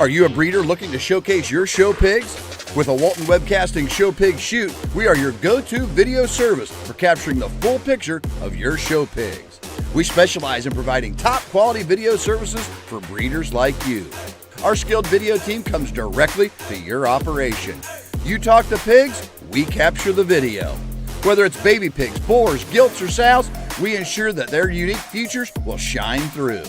Are you a breeder looking to showcase your show pigs? With a Walton Webcasting Show Pig Shoot, we are your go-to video service for capturing the full picture of your show pigs. We specialize in providing top quality video services for breeders like you. Our skilled video team comes directly to your operation. You talk to pigs, we capture the video. Whether it's baby pigs, boars, gilts, or sows, we ensure that their unique features will shine through.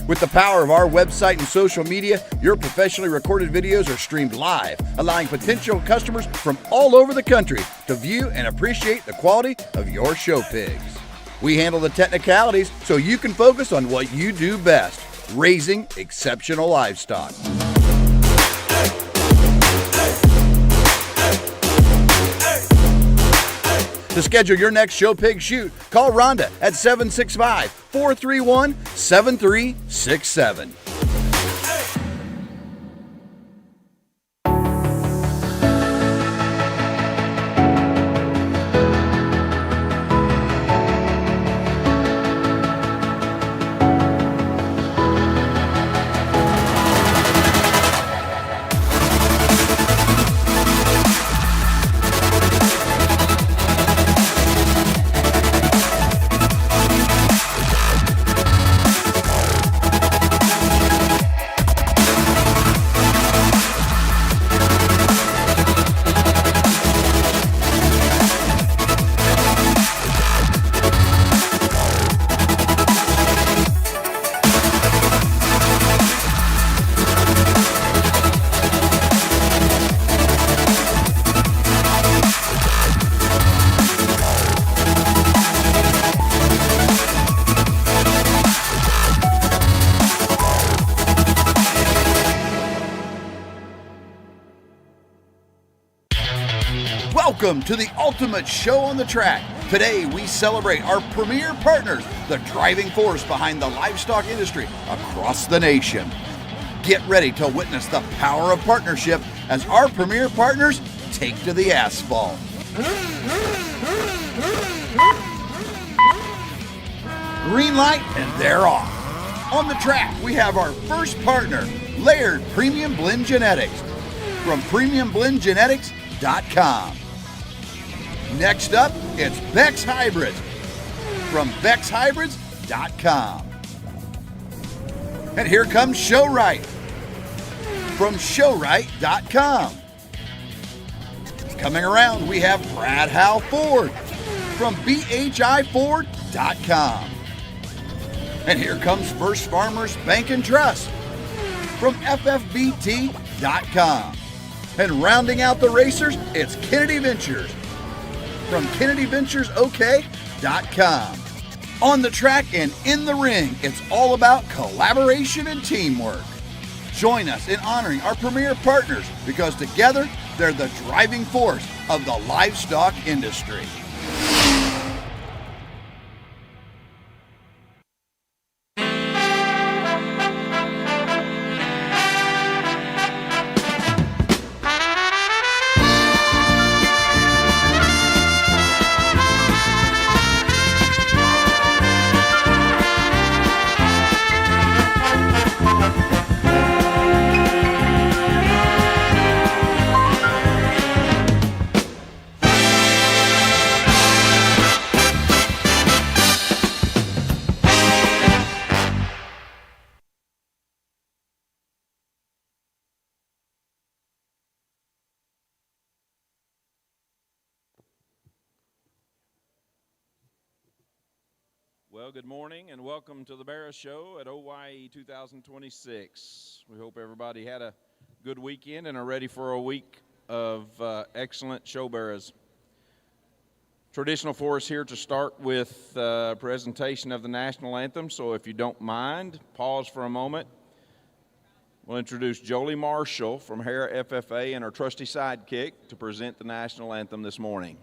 With the power of our website and social media, your professionally recorded videos are streamed live, allowing potential customers from all over the country to view and appreciate the quality of your show pigs. We handle the technicalities so you can focus on what you do best, raising exceptional livestock. To schedule your next show pig shoot, call Rhonda at 765-431-7367. Welcome to the ultimate show on the track. Today we celebrate our premier partners, the driving force behind the livestock industry across the nation. Get ready to witness the power of partnership as our premier partners take to the asphalt. Green light and they're off. On the track we have our first partner, Laird Premium Blend Genetics from premiumblendgenetics.com. Next up, it's Beck's Hybrids from BecksHybrids.com. And here comes Showright from Showright.com. Coming around, we have Brad Howe Ford from BHIFord.com. And here comes First Farmers Bank and Trust from FFBT.com. And rounding out the racers, it's Kennedy Ventures from KennedyVenturesOK.com. On the track and in the ring, it's all about collaboration and teamwork. Join us in honoring our premier partners because together they're the driving force of the livestock industry. Well, good morning and welcome to the Barrow Show at OYE 2026. We hope everybody had a good weekend and are ready for a week of excellent show barrows. Traditional for us here to start with a presentation of the national anthem, so if you don't mind, pause for a moment. We'll introduce Jolie Marshall from Hare FFA and our trusty sidekick to present the national anthem this morning.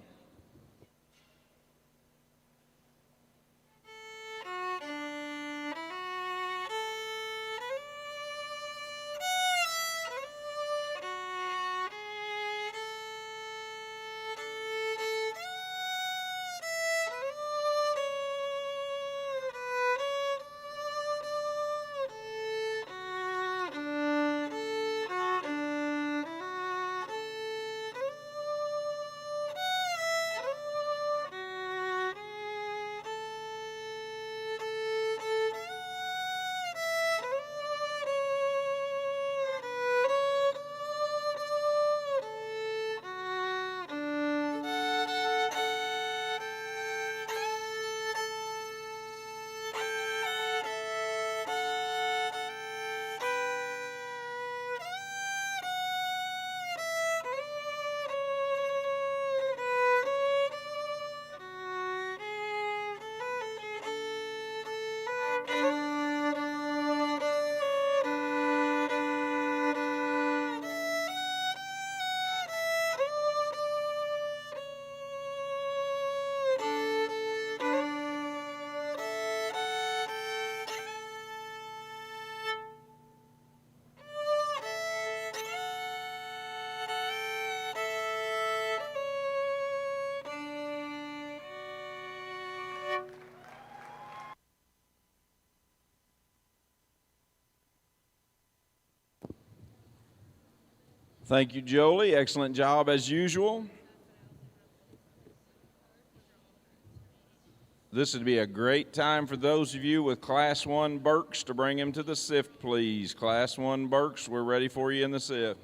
Thank you, Jolie. Excellent job as usual. This would be a great time for those of you with Class 1 Berks to bring him to the sift, please. Class 1 Berks, we're ready for you in the sift.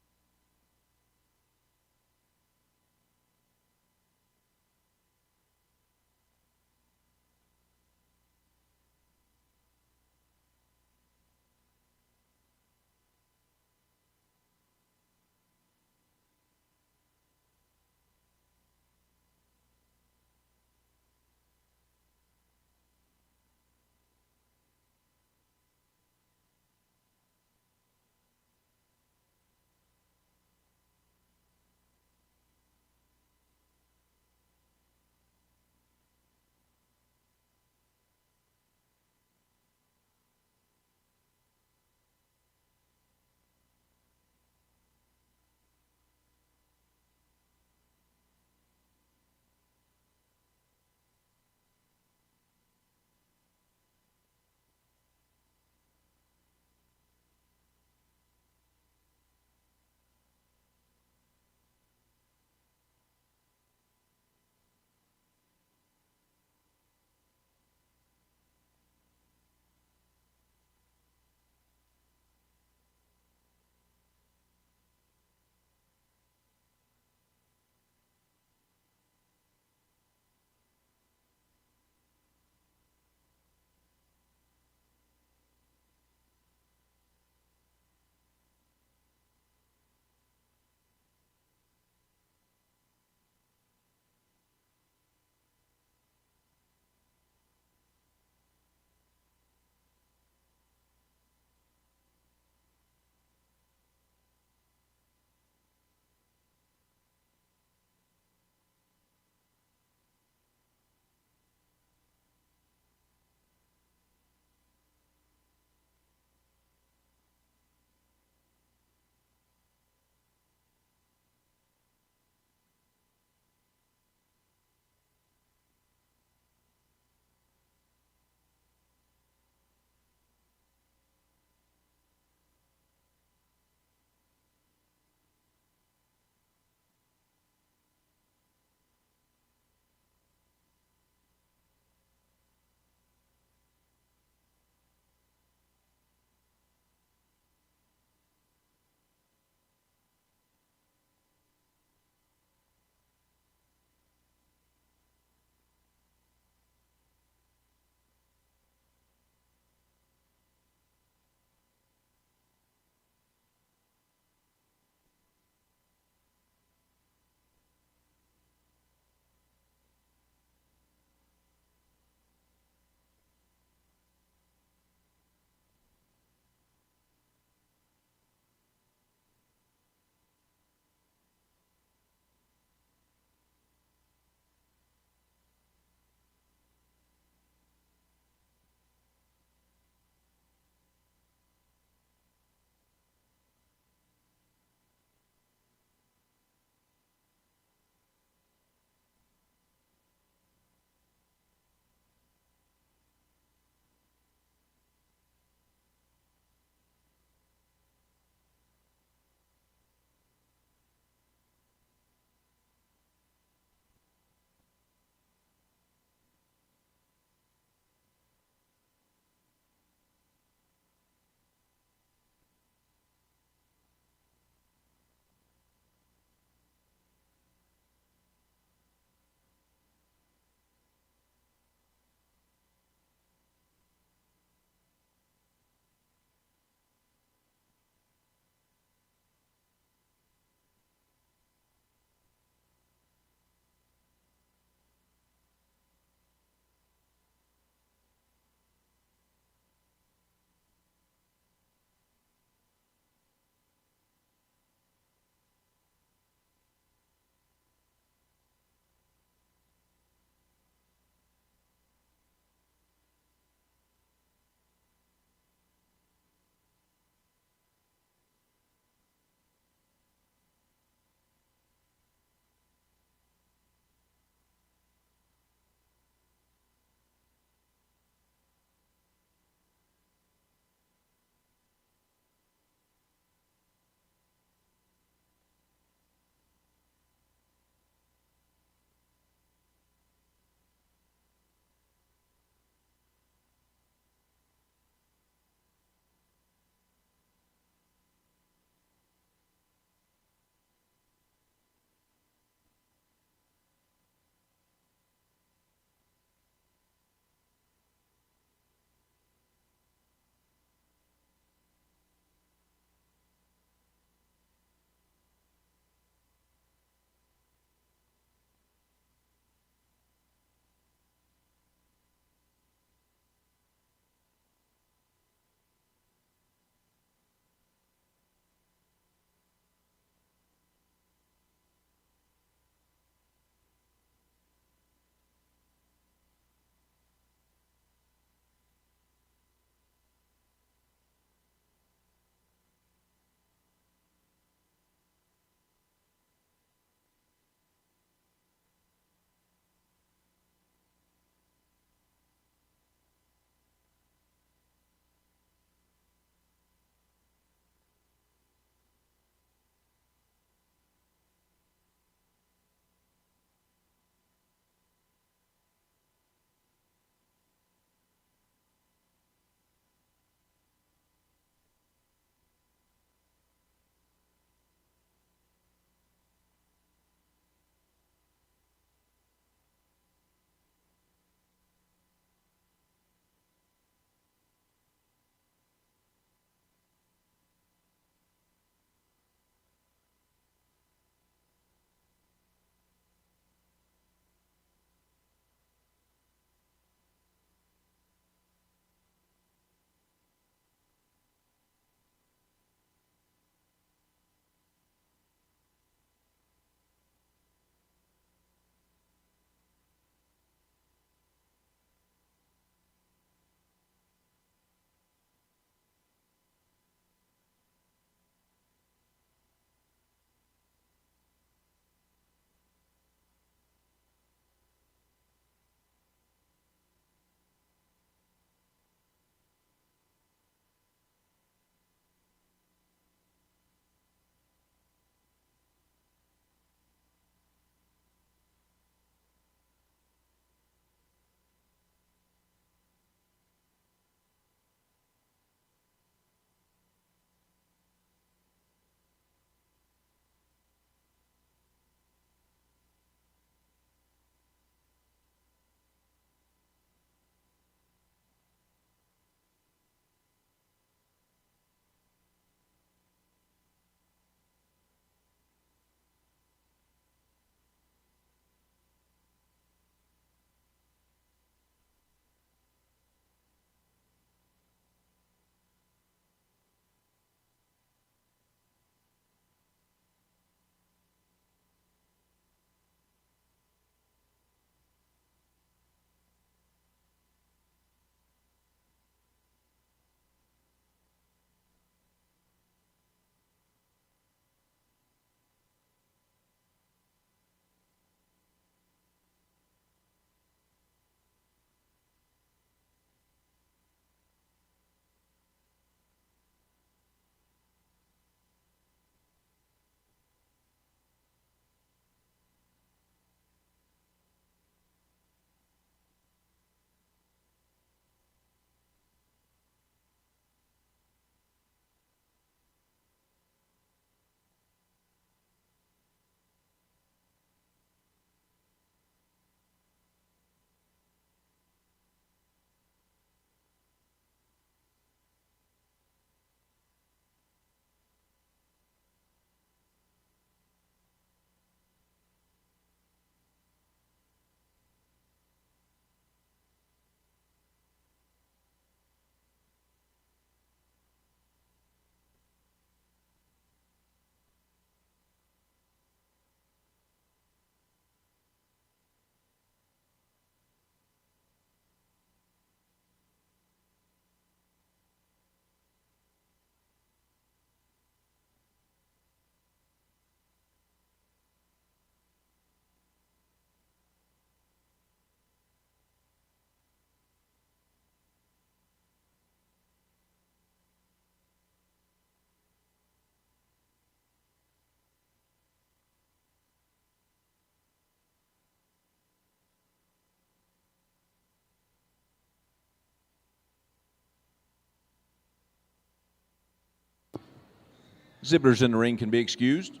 Zibblers in the ring can be excused.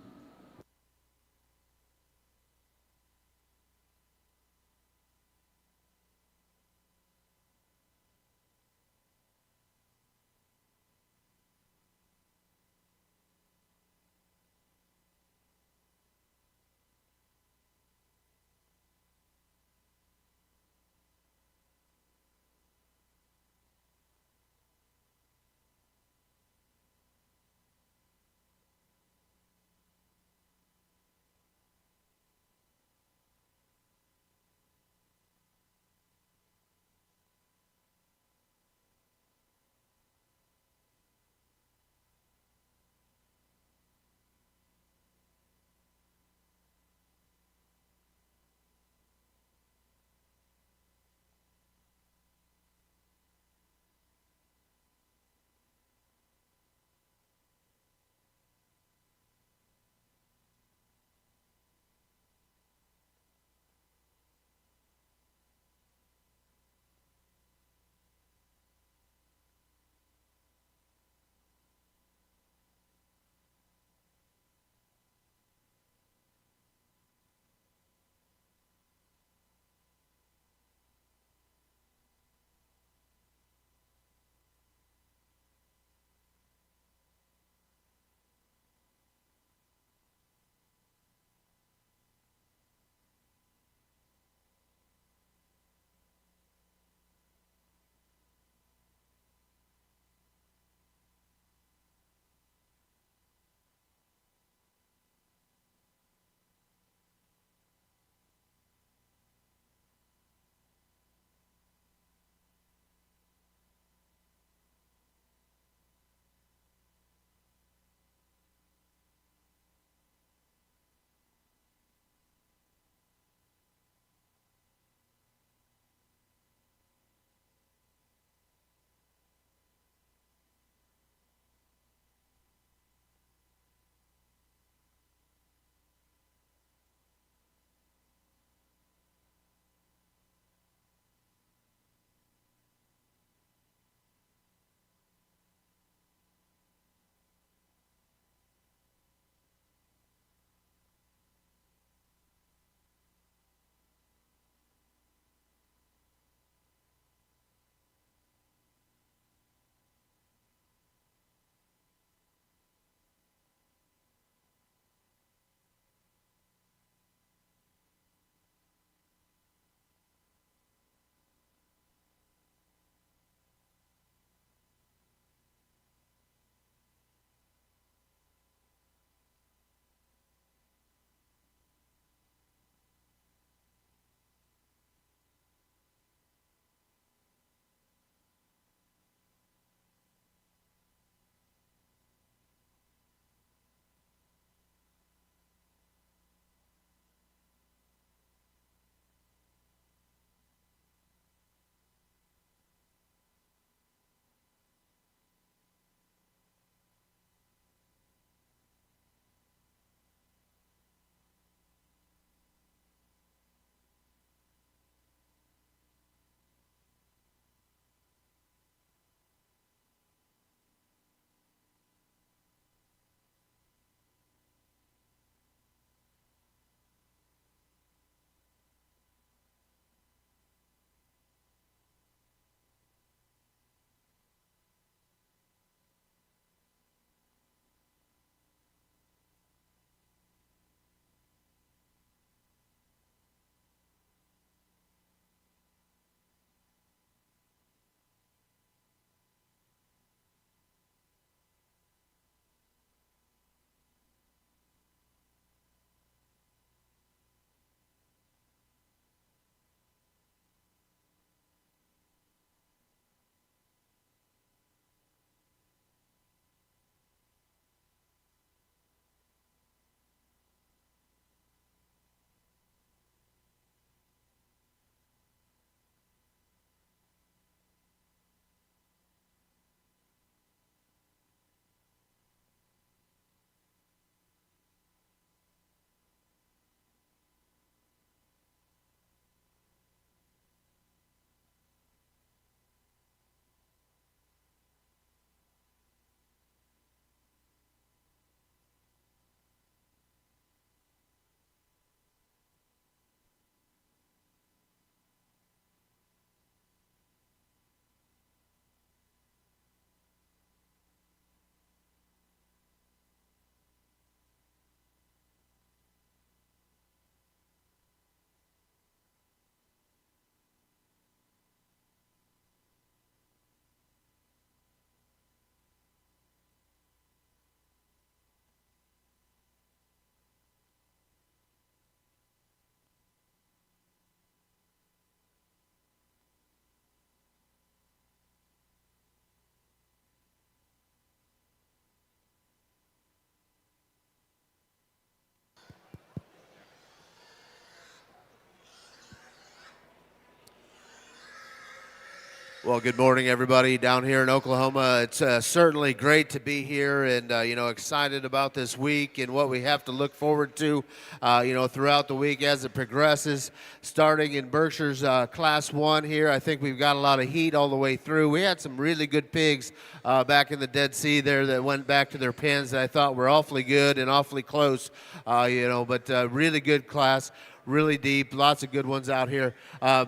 Well, good morning, everybody down here in Oklahoma. It's certainly great to be here and, excited about this week and what we have to look forward to, throughout the week as it progresses. Starting in Berkshire's Class 1 here, I think we've got a lot of heat all the way through. We had some really good pigs back in the Dead Sea there that went back to their pens that I thought were awfully good and awfully close, but really good class. Really deep, lots of good ones out here.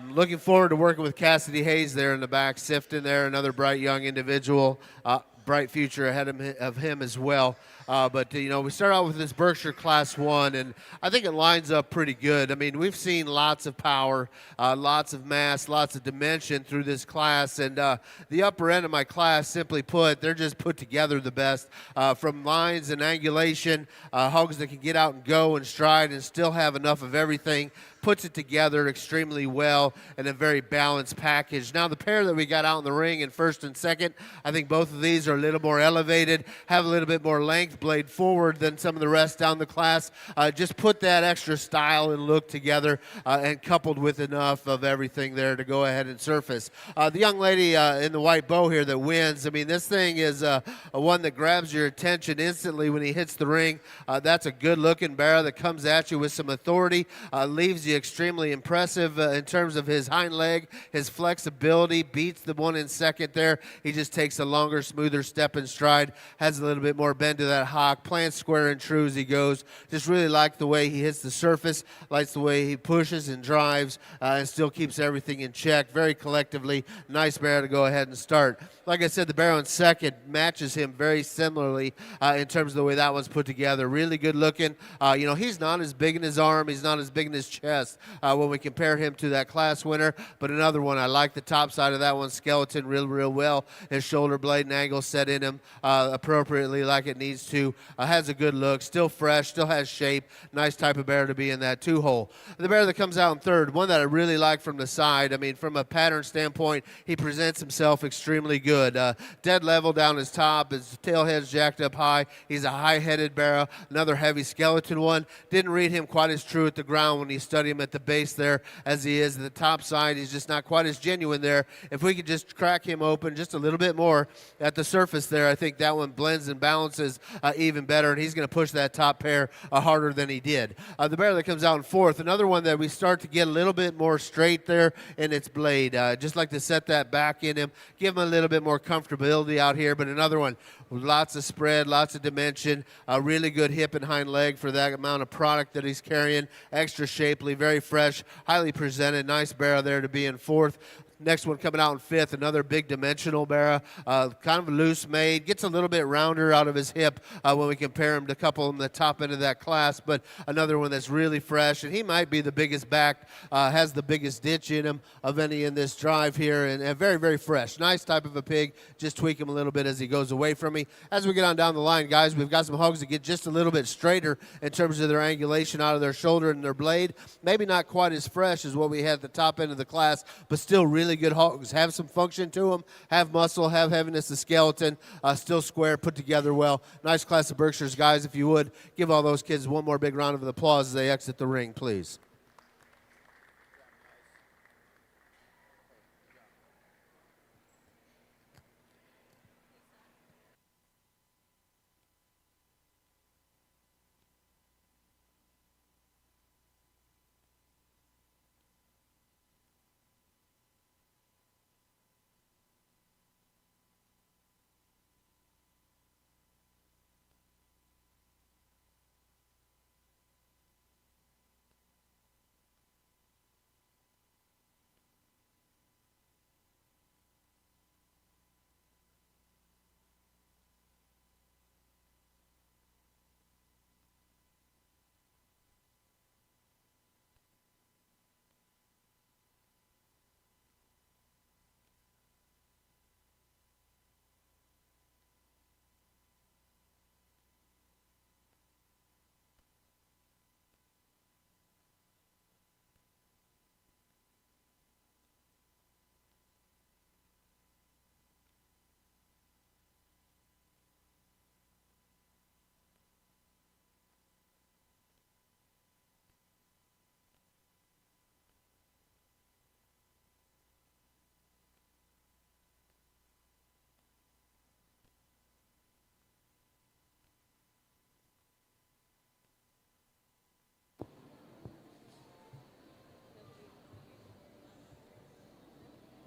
Looking forward to working with Cassidy Hayes there in the back, sifting there, another bright young individual, bright future ahead of him as well. We start out with this Berkshire Class 1, and I think it lines up pretty good. I mean, we've seen lots of power, lots of mass, lots of dimension through this class, and the upper end of my class, simply put, they're just put together the best. From lines and angulation, hogs that can get out and go and stride and still have enough of everything, puts it together extremely well in a very balanced package. Now, the pair that we got out in the ring in first and second, I think both of these are a little more elevated, have a little bit more length, blade forward than some of the rest down the class. Just put that extra style and look together and coupled with enough of everything there to go ahead and surface. The young lady in the white bow here that wins, I mean, this thing is a one that grabs your attention instantly when he hits the ring. That's a good-looking Barrow that comes at you with some authority, leaves you extremely impressive in terms of his hind leg, his flexibility, beats the one in second there. He just takes a longer, smoother step and stride, has a little bit more bend to that hock, plants square and true as he goes. Just really like the way he hits the surface, likes the way he pushes and drives, and still keeps everything in check. Very collectively, nice Barrow to go ahead and start. Like I said, the Barrow in second matches him very similarly in terms of the way that one's put together. Really good looking. He's not as big in his arm. He's not as big in his chest when we compare him to that class winner. But another one, I like the top side of that one, skeleton real well. His shoulder blade and angle set in him appropriately like it needs to. Has a good look, still fresh, still has shape. Nice type of Barrow to be in that two-hole. The Barrow that comes out in third, one that I really like from the side. I mean, from a pattern standpoint, he presents himself extremely good. Dead level down his top, his tail head's jacked up high. He's a high-headed Barrow, another heavy skeleton one. Didn't read him quite as true at the ground when you study him at the base there as he is at the top side. He's just not quite as genuine there. If we could just crack him open just a little bit more at the surface there, I think that one blends and balances even better, and he's going to push that top pair harder than he did. The Barrow that comes out in fourth, another one that we start to get a little bit more straight there in its blade. Just like to set that back in him, give him a little bit more comfortability out here, but another one, lots of spread, lots of dimension, a really good hip and hind leg for that amount of product that he's carrying, extra shapely, very fresh, highly presented, nice Barrow there to be in fourth. Next one coming out in fifth, another big dimensional Barrow, kind of loose made, gets a little bit rounder out of his hip when we compare him to a couple in the top end of that class, but another one that's really fresh, and he might be the biggest back, has the biggest ditch in him of any in this drive here, and very, very fresh. Nice type of a pig, just tweak him a little bit as he goes away from me. As we get on down the line, guys, we've got some hogs that get just a little bit straighter in terms of their angulation out of their shoulder and their blade. Maybe not quite as fresh as what we had at the top end of the class, but still really good hogs. Have some function to them, have muscle, have heaviness of skeleton, still square, put together well. Nice class of Berkshires, guys. If you would, give all those kids one more big round of applause as they exit the ring, please.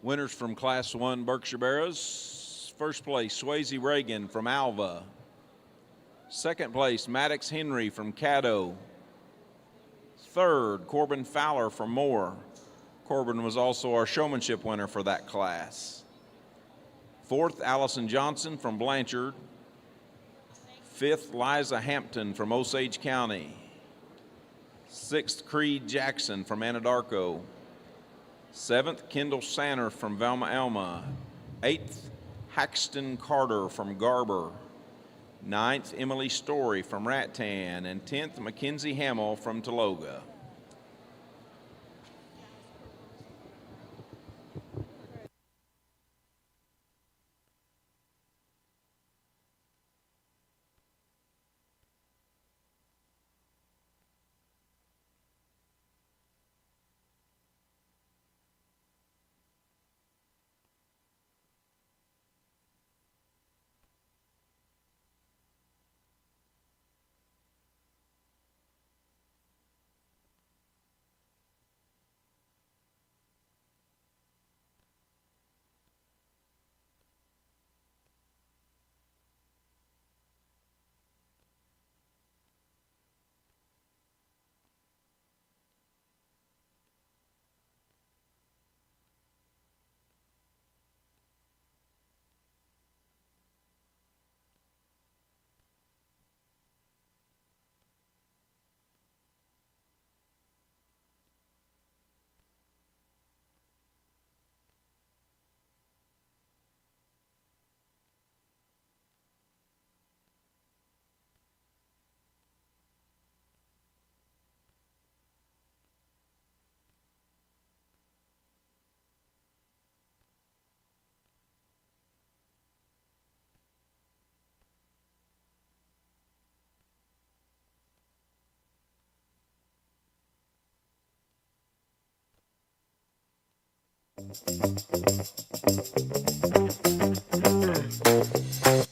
Winners from Class 1 Berkshire Barrows. First place, Swayze Reagan from Alva. Second place, Maddox Henry from Caddo. Third, Corbin Fowler from Moore. Corbin was also our showmanship winner for that class. Fourth, Allison Johnson from Blanchard. Fifth, Liza Hampton from Osage County. Sixth, Creed Jackson from Anadarko. Seventh, Kendall Sanner from Velma Elma. Eighth, Haxton Carter from Garber. Ninth, Emily Story from Rattan. And 10th, Mackenzie Hamill from Tologa.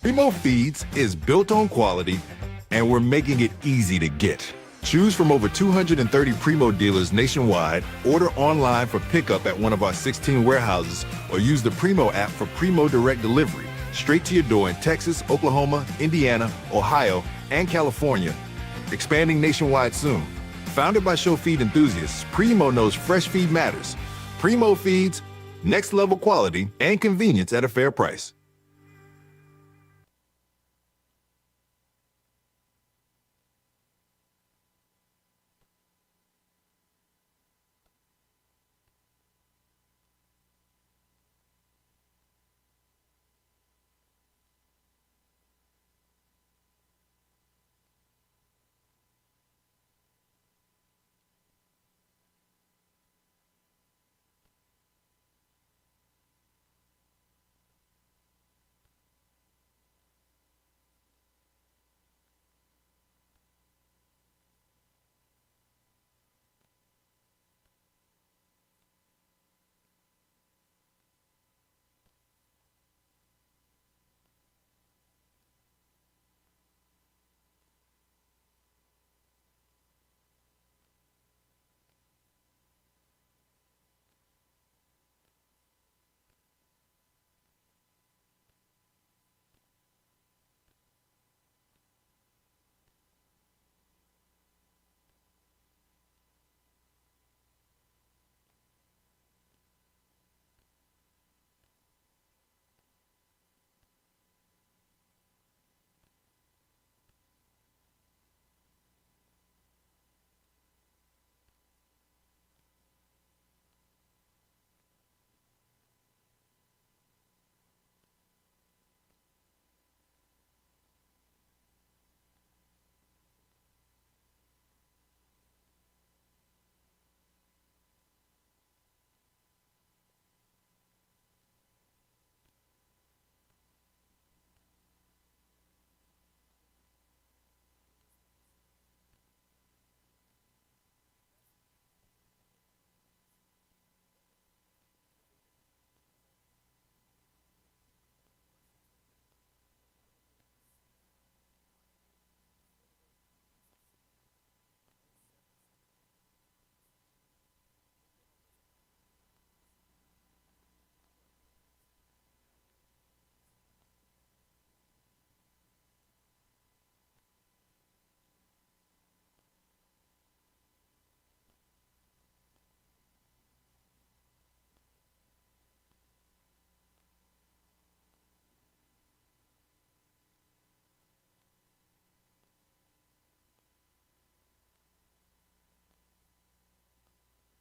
Primo Feeds is built on quality, and we're making it easy to get. Choose from over 230 Primo dealers nationwide, order online for pickup at one of our 16 warehouses, or use the Primo app for Primo Direct Delivery, straight to your door in Texas, Oklahoma, Indiana, Ohio, and California, expanding nationwide soon. Founded by show feed enthusiasts, Primo knows fresh feed matters. Primo Feeds, next level quality and convenience at a fair price.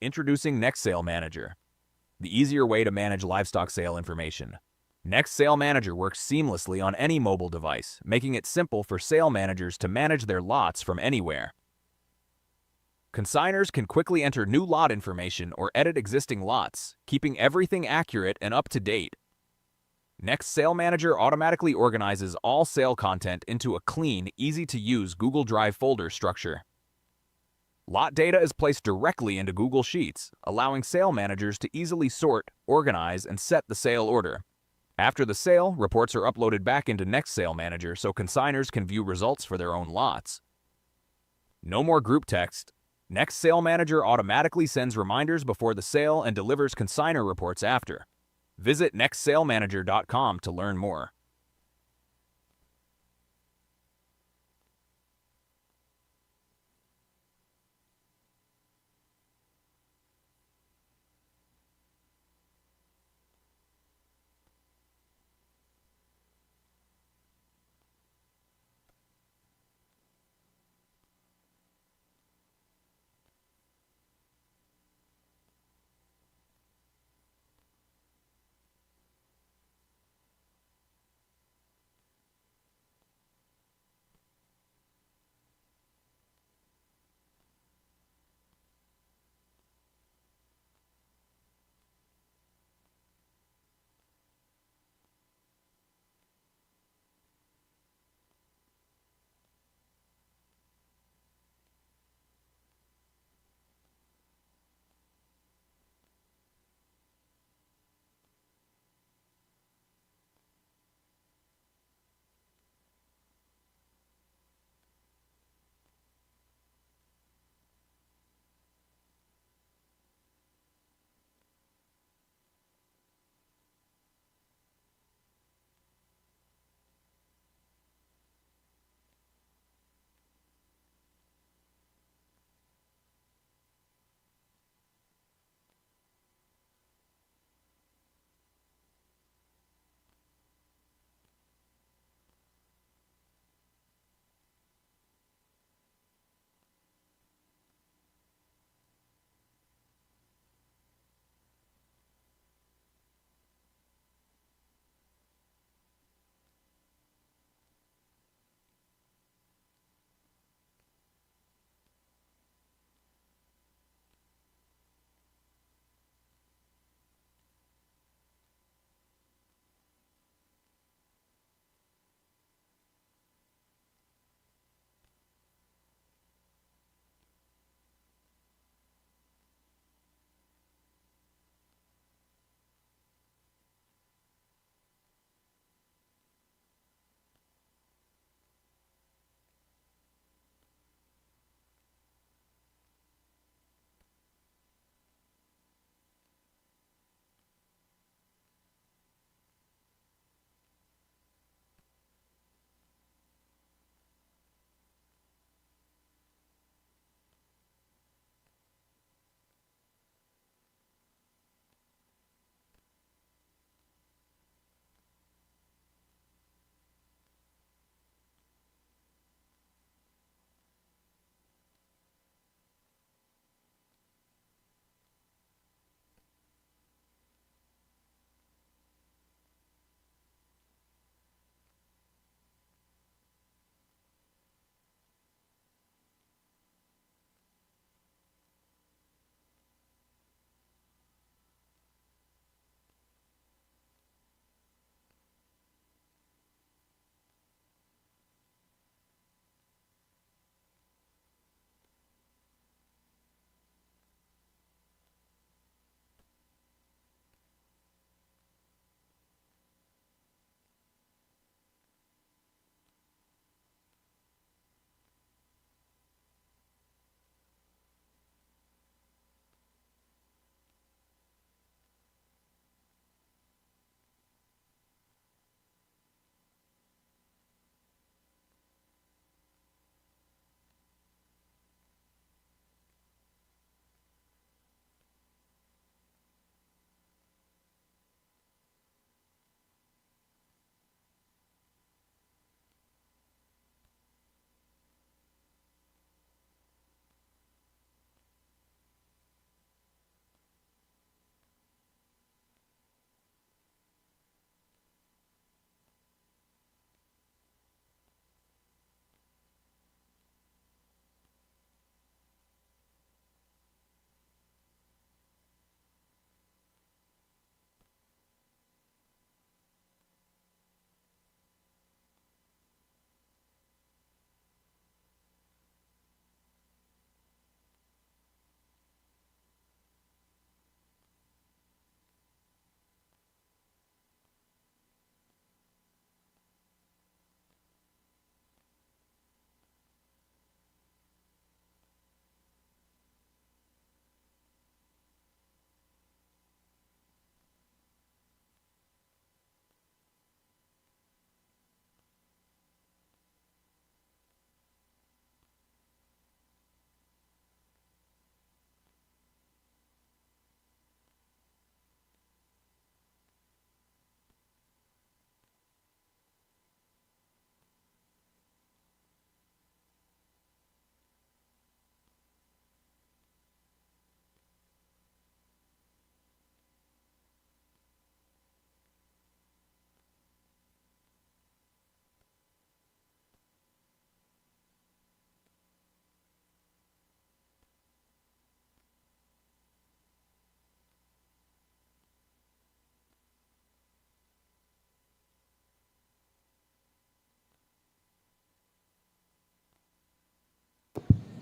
Introducing Next Sale Manager, the easier way to manage livestock sale information. Next Sale Manager works seamlessly on any mobile device, making it simple for sale managers to manage their lots from anywhere. Consigners can quickly enter new lot information or edit existing lots, keeping everything accurate and up to date. Next Sale Manager automatically organizes all sale content into a clean, easy-to-use Google Drive folder structure. Lot data is placed directly into Google Sheets, allowing sale managers to easily sort, organize, and set the sale order. After the sale, reports are uploaded back into Next Sale Manager so consigners can view results for their own lots. No more group text. Next Sale Manager automatically sends reminders before the sale and delivers consignor reports after. Visit nextsalemanager.com to learn more.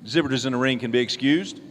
Exhibitors in the ring can be excused.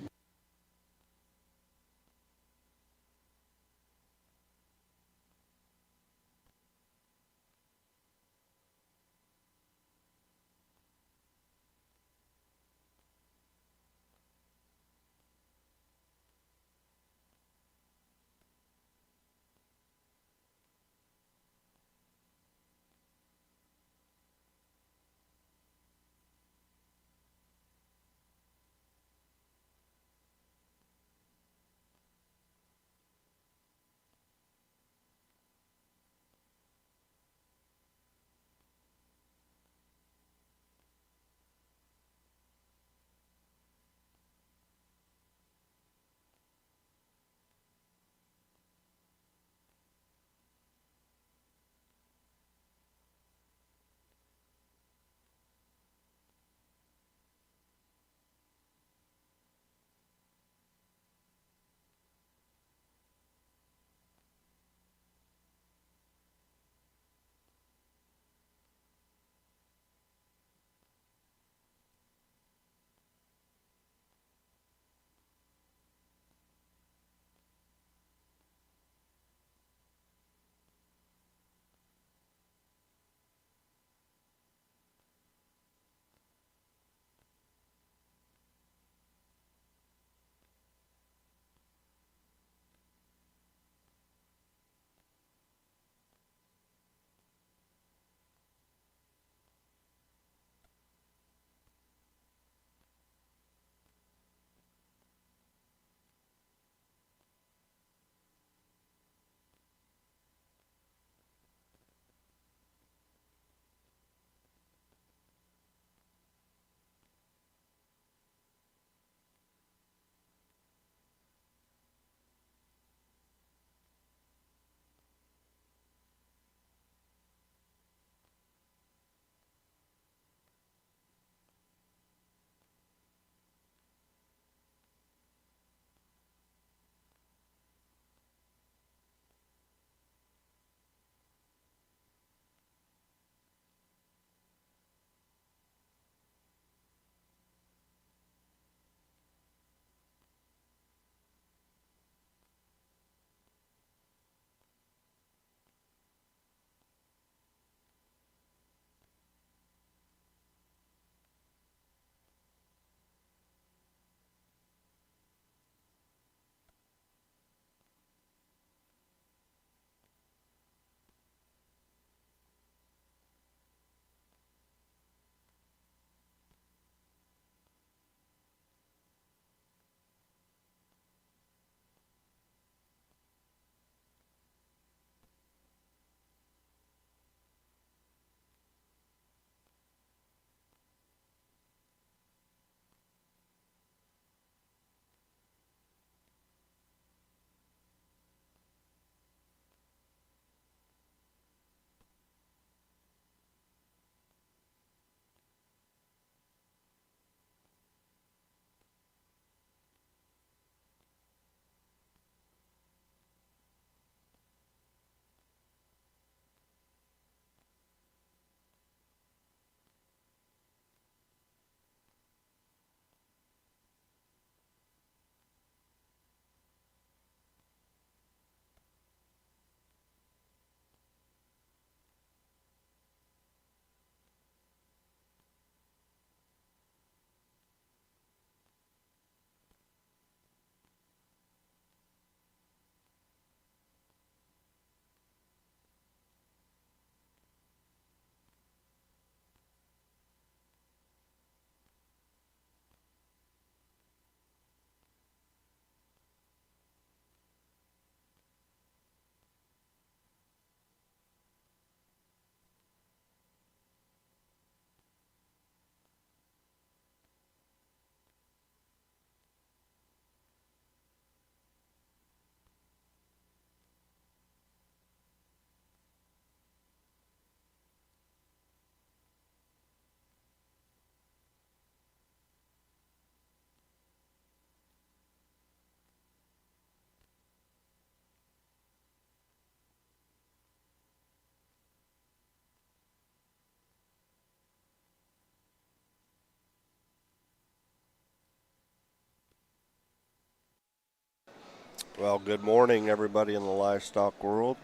Well, good morning, everybody in the livestock world,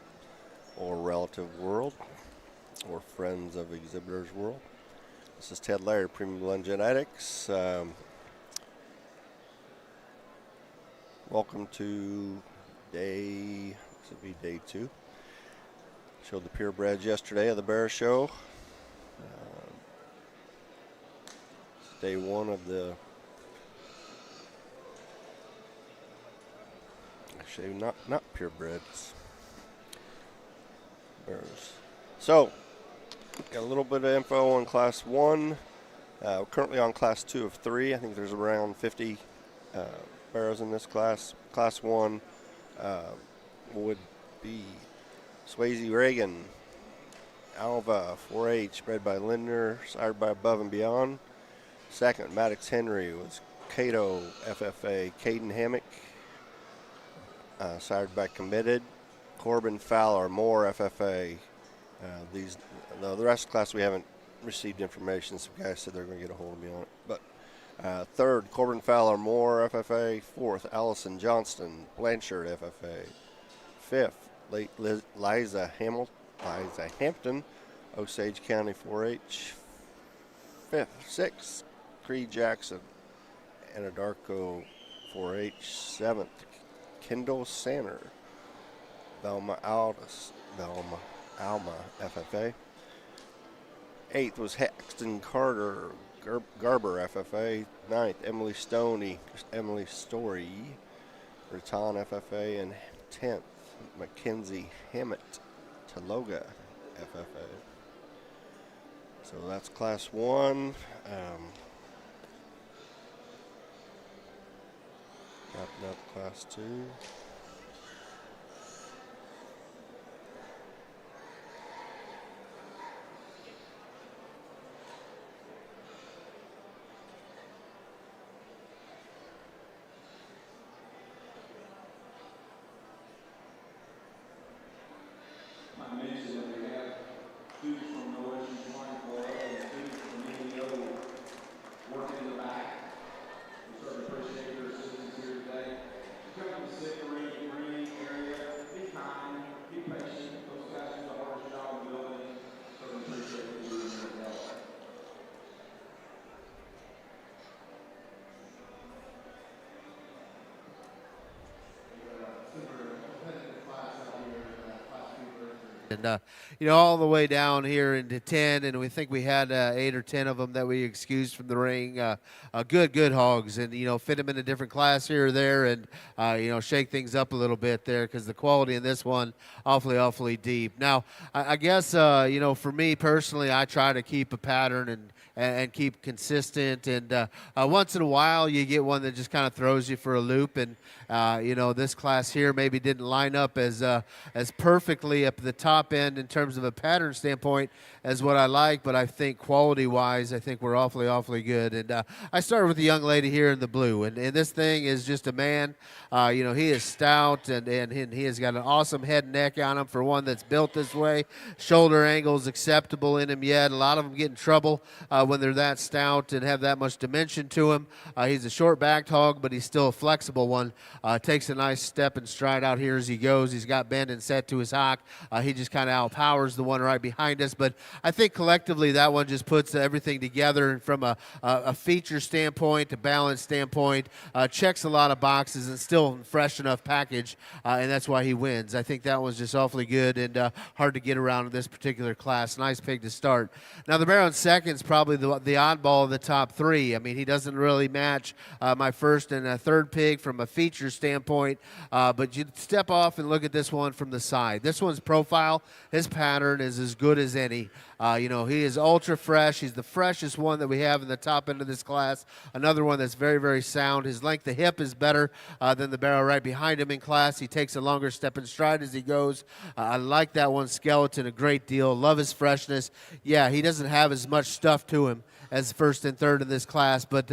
or relative world, or friends of exhibitors world. This is Ted Laird, Premium Blend Genetics. Welcome to this will be day 2. Showed the purebreds yesterday of the Barrow Show. Day 1 of the, actually not purebreds, Barrows. So, got a little bit of info on Class 1. We're currently on Class 2 of 3. I think there's around 50 Barrows in this class. Class 1 would be Swayze Reagan, Alva 4-H, bred by Lindner, sired by Above and Beyond. Second, Maddox Henry was Cato FFA, Caden Hammock, sired by Committed. Corbin Fowler, Moore FFA. The rest of the class we haven't received information. Some guys said they're going to get a hold of me on it. But third, Corbin Fowler, Moore FFA. Fourth, Allison Johnston, Blanchard FFA. Fifth, Liza Hampton, Osage County 4-H. Sixth, Creed Jackson, Anadarko 4-H. Seventh, Kendall Sanner, Alma FFA. Eighth was Hexton Carter, Garber FFA. Ninth, Emily Story, Raton FFA. And 10th, Mackenzie Hammett, Taloga FFA. So that's Class 1. Wrapping up Class 2. And, all the way down here into 10, and we think we had 8 or 10 of them that we excused from the ring. Good hogs, and, fit them in a different class here or there, and, shake things up a little bit there because the quality in this one awfully deep. Now, I guess, for me personally, I try to keep a pattern and keep consistent, and once in a while you get one that just kind of throws you for a loop, and this class here maybe didn't line up as perfectly up the top end in terms of a pattern standpoint as what I like, but I think quality-wise, I think we're awfully good. And I started with the young lady here in the blue, and this thing is just a man. He is stout, and he has got an awesome head and neck on him for one that's built this way. Shoulder angles acceptable in him yet. A lot of them get in trouble when they're that stout and have that much dimension to him. He's a short-backed hog, but he's still a flexible one. Takes a nice step and stride out here as he goes. He's got bend and set to his hock. He just kind of outpowers the one right behind us, but I think collectively that one just puts everything together from a feature standpoint, a balance standpoint, checks a lot of boxes and still fresh enough package, and that's why he wins. I think that one's just awfully good and hard to get around in this particular class. Nice pig to start. Now the Barrow second is probably the oddball of the top 3. I mean, he doesn't really match my first and third pig from a feature standpoint, but you step off and look at this one from the side. This one's profile, his pattern is as good as any. He is ultra fresh. He's the freshest one that we have in the top end of this class. Another one that's very sound. His length of hip is better than the Barrow right behind him in class. He takes a longer step and stride as he goes. I like that one skeleton a great deal. Love his freshness. Yeah, he doesn't have as much stuff to to him as first and third in this class. But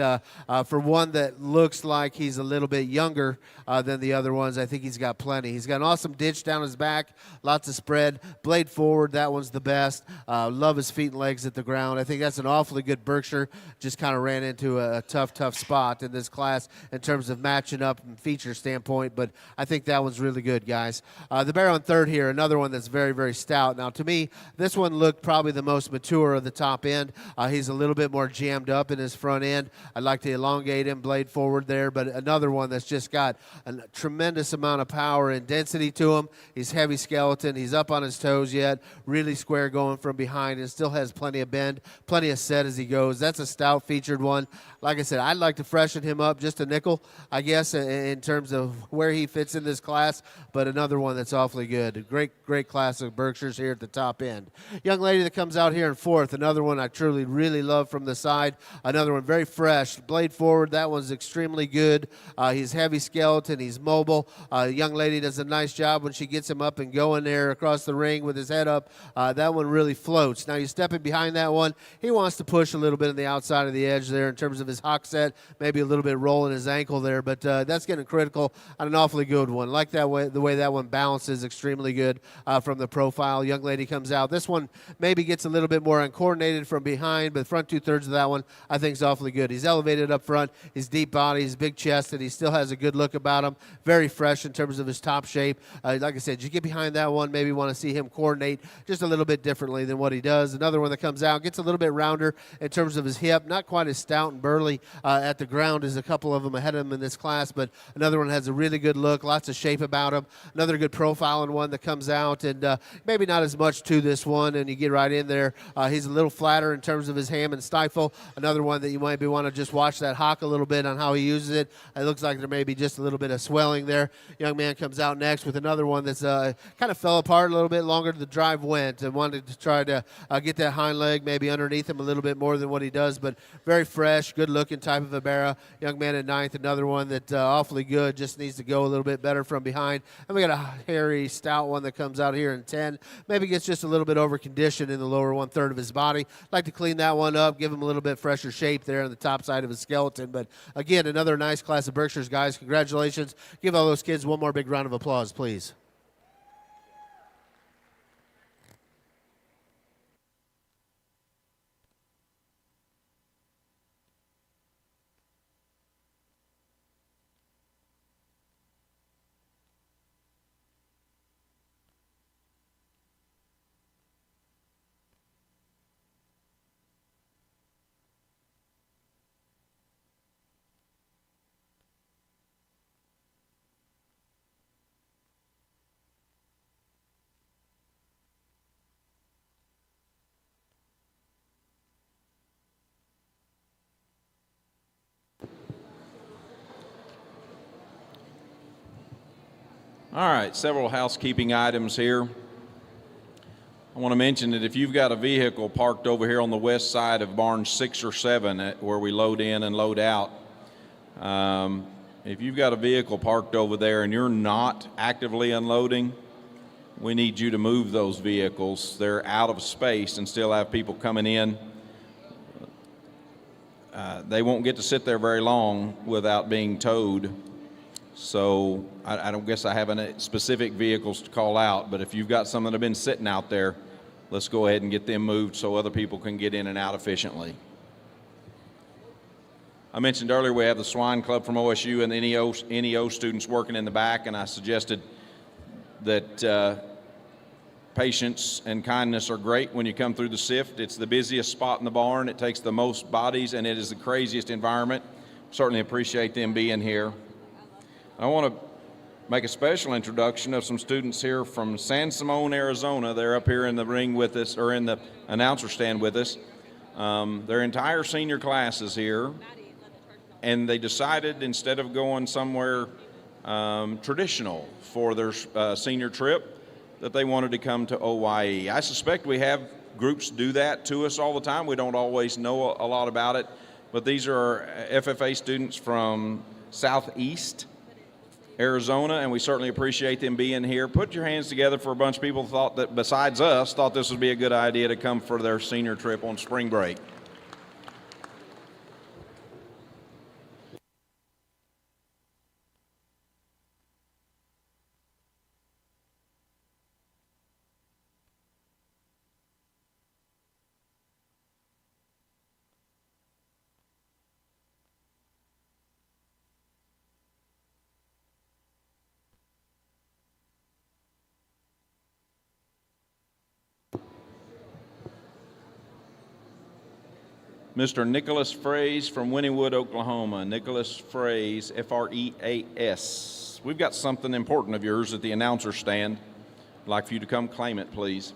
for one that looks like he's a little bit younger than the other ones, I think he's got plenty. He's got an awesome ditch down his back, lots of spread, blade forward, that one's the best. Love his feet and legs at the ground. I think that's an awfully good Berkshire. Just kind of ran into a tough spot in this class in terms of matching up and feature standpoint, but I think that one's really good, guys. The Barrow in third here, another one that's very, very stout. Now, to me, this one looked probably the most mature of the top end. He's a little bit more jammed up in his front end. I'd like to elongate him, blade forward there, but another one that's just got a tremendous amount of power and density to him. He's heavy skeleton. He's up on his toes yet, really square going from behind, and still has plenty of bend, plenty of set as he goes. That's a stout featured one. Like I said, I'd like to freshen him up just a nickel, I guess, in terms of where he fits in this class, but another one that's awfully good. A great class of Berkshires here at the top end. Young lady that comes out here in fourth, another one I truly really love from the side. Another one very fresh, blade forward. That one's extremely good. He's heavy skeleton. He's mobile. Young lady does a nice job when she gets him up and going there across the ring with his head up. That one really floats. Now, you're stepping behind that one. He wants to push a little bit on the outside of the edge there in terms of his hock set, maybe a little bit rolling his ankle there, but that's getting critical on an awfully good one. Like that way, the way that one balances, extremely good from the profile. Young lady comes out. This one maybe gets a little bit more uncoordinated from behind, but the front two-thirds of that one I think is awfully good. He's elevated up front. His deep body, his big chest, and he still has a good look about him. Very fresh in terms of his top shape. Like I said, you get behind that one, maybe want to see him coordinate just a little bit differently than what he does. Another one that comes out, gets a little bit rounder in terms of his hip, not quite as stout and burly at the ground as a couple of them ahead of him in this class, but another one has a really good look, lots of shape about him. Another good profile and one that comes out, and maybe not as much to this one, and you get right in there. He's a little flatter in terms of his ham and stifle. Another one that you might want to just watch that hock a little bit on how he uses it. It looks like there may be just a little bit of swelling there. Young man comes out next with another one that's kind of fell apart a little bit longer than the drive went, and wanted to try to get that hind leg maybe underneath him a little bit more than what he does, but very fresh, good-looking type of a Barrow. Young man at ninth, another one that awfully good, just needs to go a little bit better from behind. And we got a hairy, stout one that comes out here in 10. Maybe gets just a little bit over-conditioned in the lower one-third of his body. Like to clean that one up, give him a little bit fresher shape there on the top side of his skeleton. But, again, another nice class of Berkshires, guys. Congratulations. Give all those kids one more big round of applause, please. All right, several housekeeping items here. I want to mention that if you've got a vehicle parked over here on the west side of barns 6 or 7 where we load in and load out, if you've got a vehicle parked over there and you're not actively unloading, we need you to move those vehicles. They're out of space and still have people coming in. They won't get to sit there very long without being towed. So I don't guess I have any specific vehicles to call out, but if you've got some that have been sitting out there, let's go ahead and get them moved so other people can get in and out efficiently. I mentioned earlier we have the Swine Club from OSU and the NEO students working in the back, and I suggested that patience and kindness are great when you come through the SIFT. It's the busiest spot in the barn. It takes the most bodies, and it is the craziest environment. Certainly appreciate them being here. I want to make a special introduction of some students here from San Simon, Arizona. They're up here in the ring with us, or in the announcer stand with us. Their entire senior class is here, and they decided instead of going somewhere traditional for their senior trip, that they wanted to come to OYE. I suspect we have groups do that to us all the time. We don't always know a lot about it, but these are FFA students from Southeast Arizona, and we certainly appreciate them being here. Put your hands together for a bunch of people who thought that, besides us, thought this would be a good idea to come for their senior trip on spring break. Mr. Nicholas Fraze from Wynnewood, Oklahoma. Nicholas Fraze, F-R-E-A-S. We've got something important of yours at the announcer stand. I'd like for you to come claim it, please.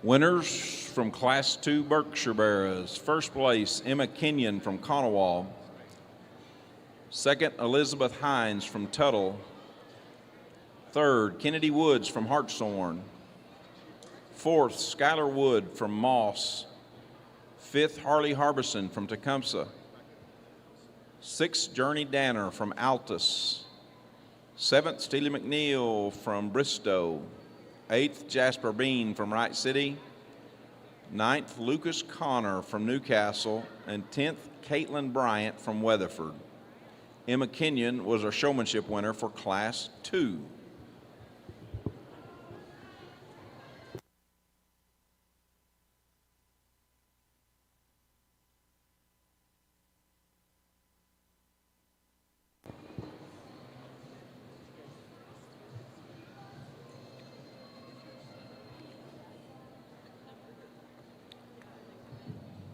Winners from Class 2 Berkshire Barrows. First place, Emma Kenyon from Conowall. Second, Elizabeth Hines from Tuttle. Third, Kennedy Woods from Hartshorn. Fourth, Skylar Wood from Moss. Fifth, Harley Harbison from Tecumseh. Sixth, Journey Danner from Altus. Seventh, Steely McNeil from Bristow. Eighth, Jasper Bean from Wright City. Ninth, Lucas Connor from Newcastle. And 10th, Caitlin Bryant from Weatherford. Emma Kenyon was our showmanship winner for Class 2.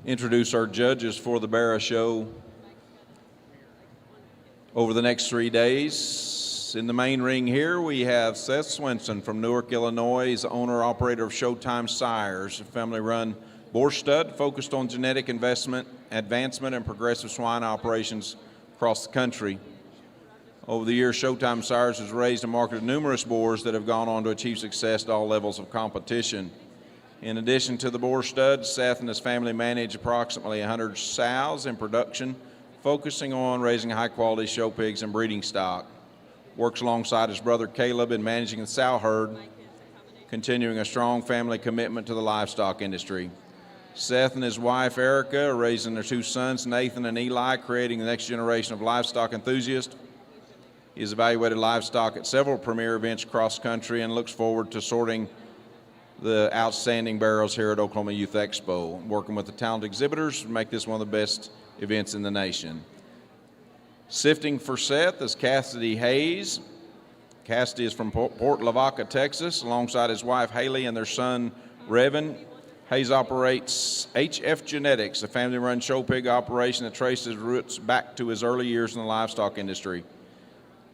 Introduce our judges for the Barrow Show over the next 3 days. In the main ring here, we have Seth Swenson from Newark, Illinois, owner-operator of Showtime Sires, a family-run boar stud focused on genetic investment, advancement, and progressive swine operations across the country. Over the years, Showtime Sires has raised and marketed numerous boars that have gone on to achieve success at all levels of competition. In addition to the boar stud, Seth and his family manage approximately 100 sows in production, focusing on raising high-quality show pigs and breeding stock. Works alongside his brother Caleb in managing the sow herd, continuing a strong family commitment to the livestock industry. Seth and his wife Erica are raising their 2 sons, Nathan and Eli, creating the next generation of livestock enthusiasts. He has evaluated livestock at several premier events across the country and looks forward to sorting the outstanding barrows here at Oklahoma Youth Expo, working with the talented exhibitors to make this one of the best events in the nation. Sifting for Seth is Cassidy Hayes. Cassidy is from Port Lavaca, Texas, alongside his wife Haley and their son Revan. Hayes operates HF Genetics, a family-run show pig operation that traces his roots back to his early years in the livestock industry.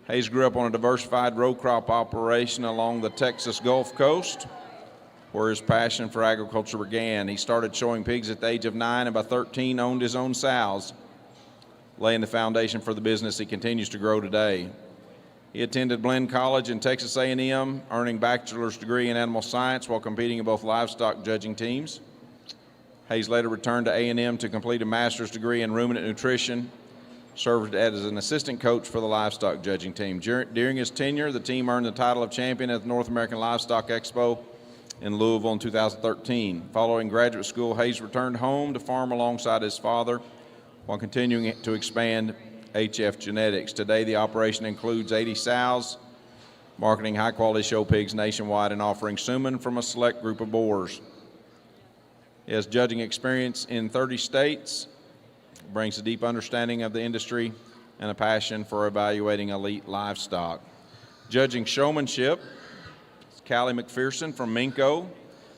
Hayes grew up on a diversified row crop operation along the Texas Gulf Coast, where his passion for agriculture began. He started showing pigs at the age of 9, and by 13 owned his own sows, laying the foundation for the business he continues to grow today. He attended Blinn College and Texas A&M, earning bachelor's degree in animal science while competing in both livestock judging teams. Hayes later returned to A&M to complete a master's degree in ruminant nutrition, served as an assistant coach for the livestock judging team. During his tenure, the team earned the title of champion at the North American Livestock Expo in Louisville in 2013. Following graduate school, Hayes returned home to farm alongside his father while continuing to expand HF Genetics. Today, the operation includes 80 sows, marketing high-quality show pigs nationwide and offering suman from a select group of boars. He has judging experience in 30 states, brings a deep understanding of the industry and a passion for evaluating elite livestock. Judging showmanship, Callie McPherson from Minco.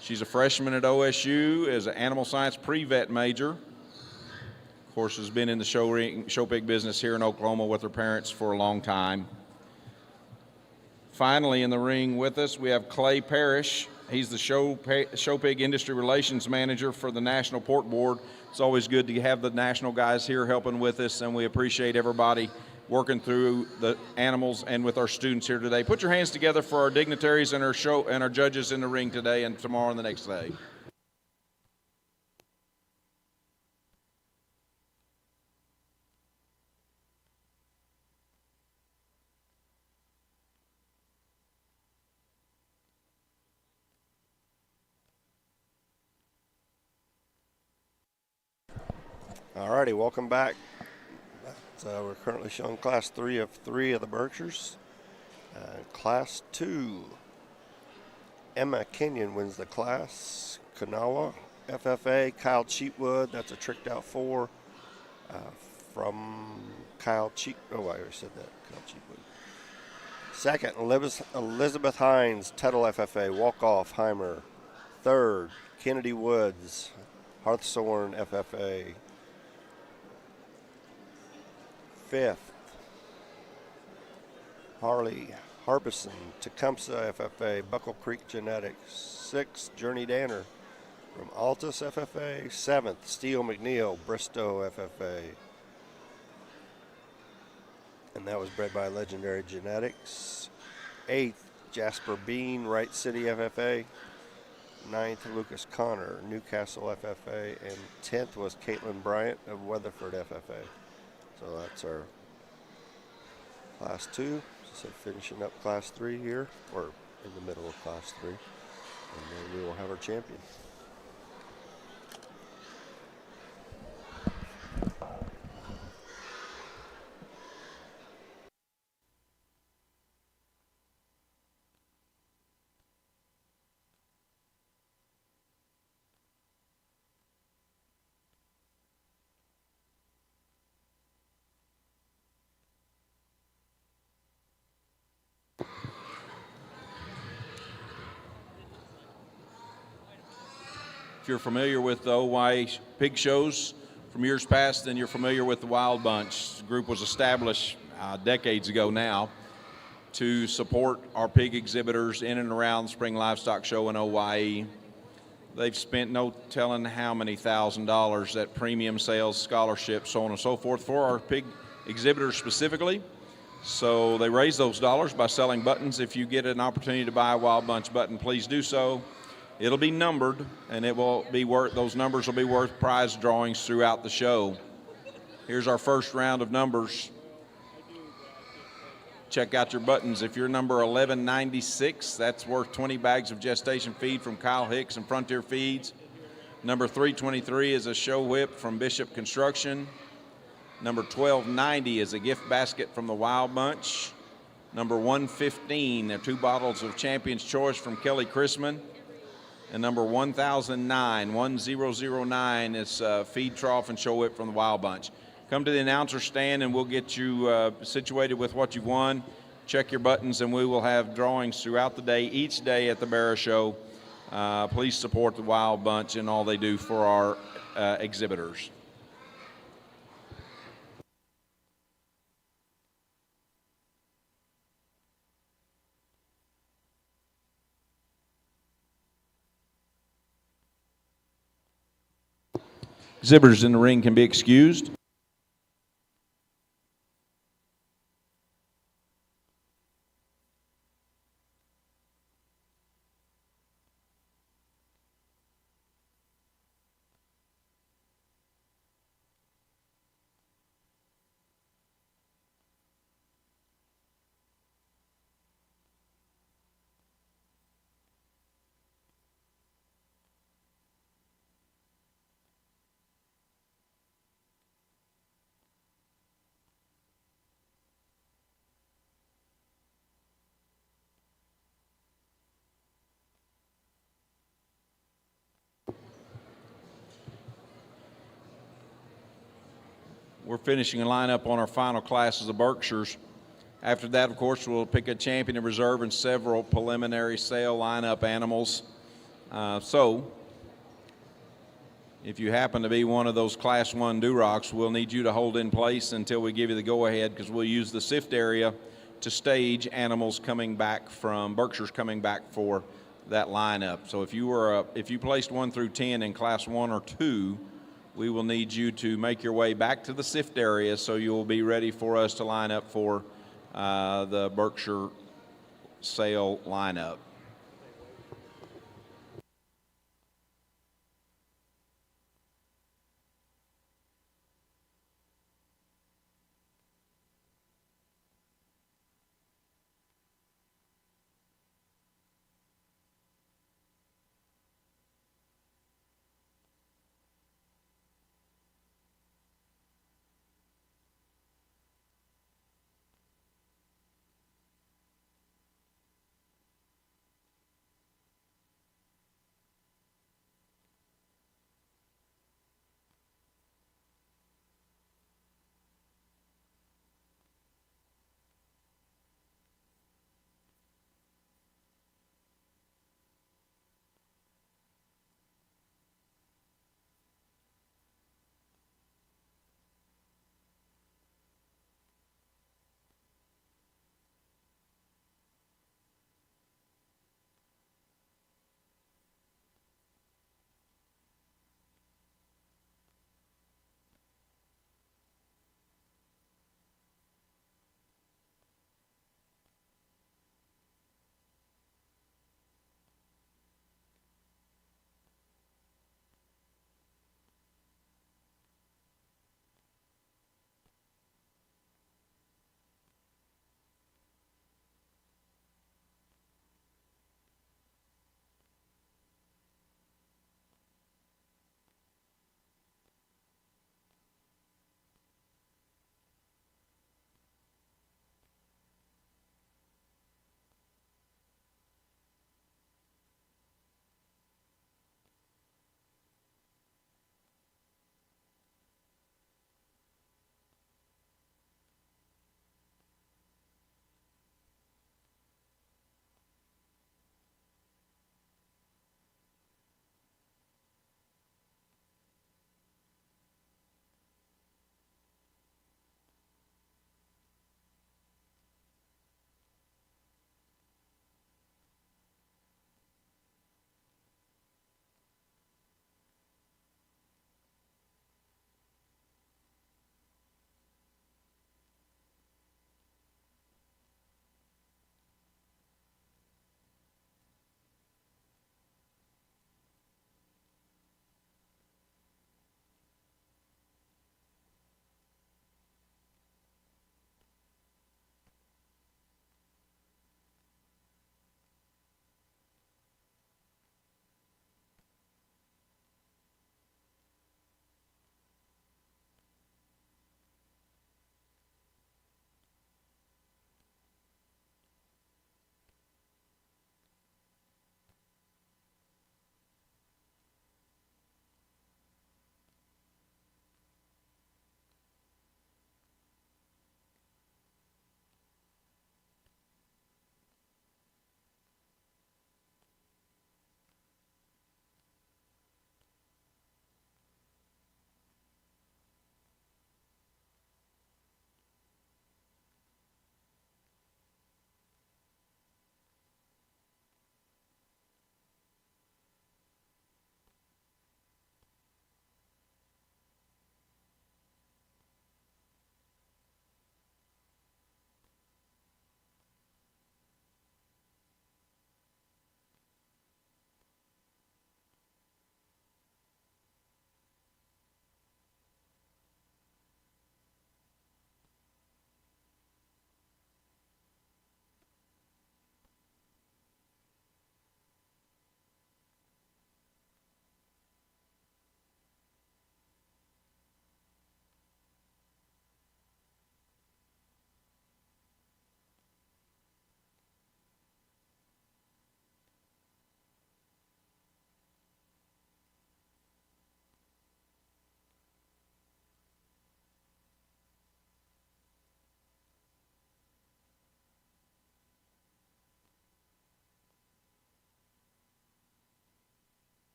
She's a freshman at OSU, is an animal science pre-vet major. Of course, has been in the show pig business here in Oklahoma with her parents for a long time. Finally, in the ring with us, we have Clay Parrish. He's the show pig industry relations manager for the National Pork Board. It's always good to have the national guys here helping with us, and we appreciate everybody working through the animals and with our students here today. Put your hands together for our dignitaries and our judges in the ring today and tomorrow and the next day. All righty, welcome back. We're currently showing Class 3 of 3 of the Berkshires. Class 2, Emma Kenyon wins the class. Kanawha, FFA, Kyle Cheatwood, that's a tricked out 4 from Kyle Cheat. Oh, I already said that, Kyle Cheatwood. Second, Elizabeth Hines, Tuttle FFA, Walk Off, Heimer. Third, Kennedy Woods, Hearthstone FFA. Fifth, Harley Harbison, Tecumseh FFA, Buckle Creek Genetics. Sixth, Journey Danner from Altus FFA. Seventh, Steele McNeil, Bristow FFA. And that was bred by Legendary Genetics. Eighth, Jasper Bean, Wright City FFA. Ninth, Lucas Connor, Newcastle FFA. And 10th was Caitlin Bryant of Weatherford FFA. So that's our Class 2. So finishing up Class 3 here, or in the middle of Class 3. And then we will have our champion. If you're familiar with the OY pig shows from years past, then you're familiar with the Wild Bunch. The group was established decades ago now to support our pig exhibitors in and around the Spring Livestock Show in OYE. They've spent no telling how many $1,000s at premium sales, scholarships, so on and so forth for our pig exhibitors specifically. So they raise those dollars by selling buttons. If you get an opportunity to buy a Wild Bunch button, please do so. It'll be numbered, and it will be worth, those numbers will be worth prize drawings throughout the show. Here's our first round of numbers. Check out your buttons. If you're number 1196, that's worth 20 bags of gestation feed from Kyle Hicks and Frontier Feeds. Number 323 is a show whip from Bishop Construction. Number 1290 is a gift basket from the Wild Bunch. Number 115, they're 2 bottles of Champion's Choice from Kelly Chrisman. And number 1009 is Feed Trough and Show Whip from the Wild Bunch. Come to the announcer stand and we'll get you situated with what you've won. Check your buttons and we will have drawings throughout the day, each day at the Barrow Show. Please support the Wild Bunch and all they do for our exhibitors. Exhibitors in the ring can be excused. We're finishing a lineup on our final classes of Berkshires. After that, of course, we'll pick a champion of reserve and several preliminary sale lineup animals. So, if you happen to be one of those Class 1 Durocs, we'll need you to hold in place until we give you the go-ahead, because we'll use the sift area to stage animals coming back from Berkshires coming back for that lineup. So if you placed 1 through 10 in Class 1 or 2, we will need you to make your way back to the sift area so you'll be ready for us to line up for the Berkshire sale lineup.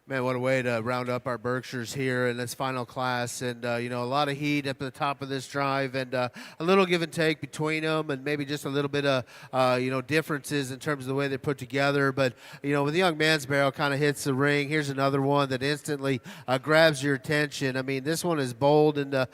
Man, what a way to round up our Berkshires here in this final class. And, you know, a lot of heat up at the top of this drive and a little give and take between them and maybe just a little bit of, you know, differences in terms of the way they're put together. But, you know, when the young man's barrel kind of hits the ring, here's another one that instantly grabs your attention. I mean, this one is bold in the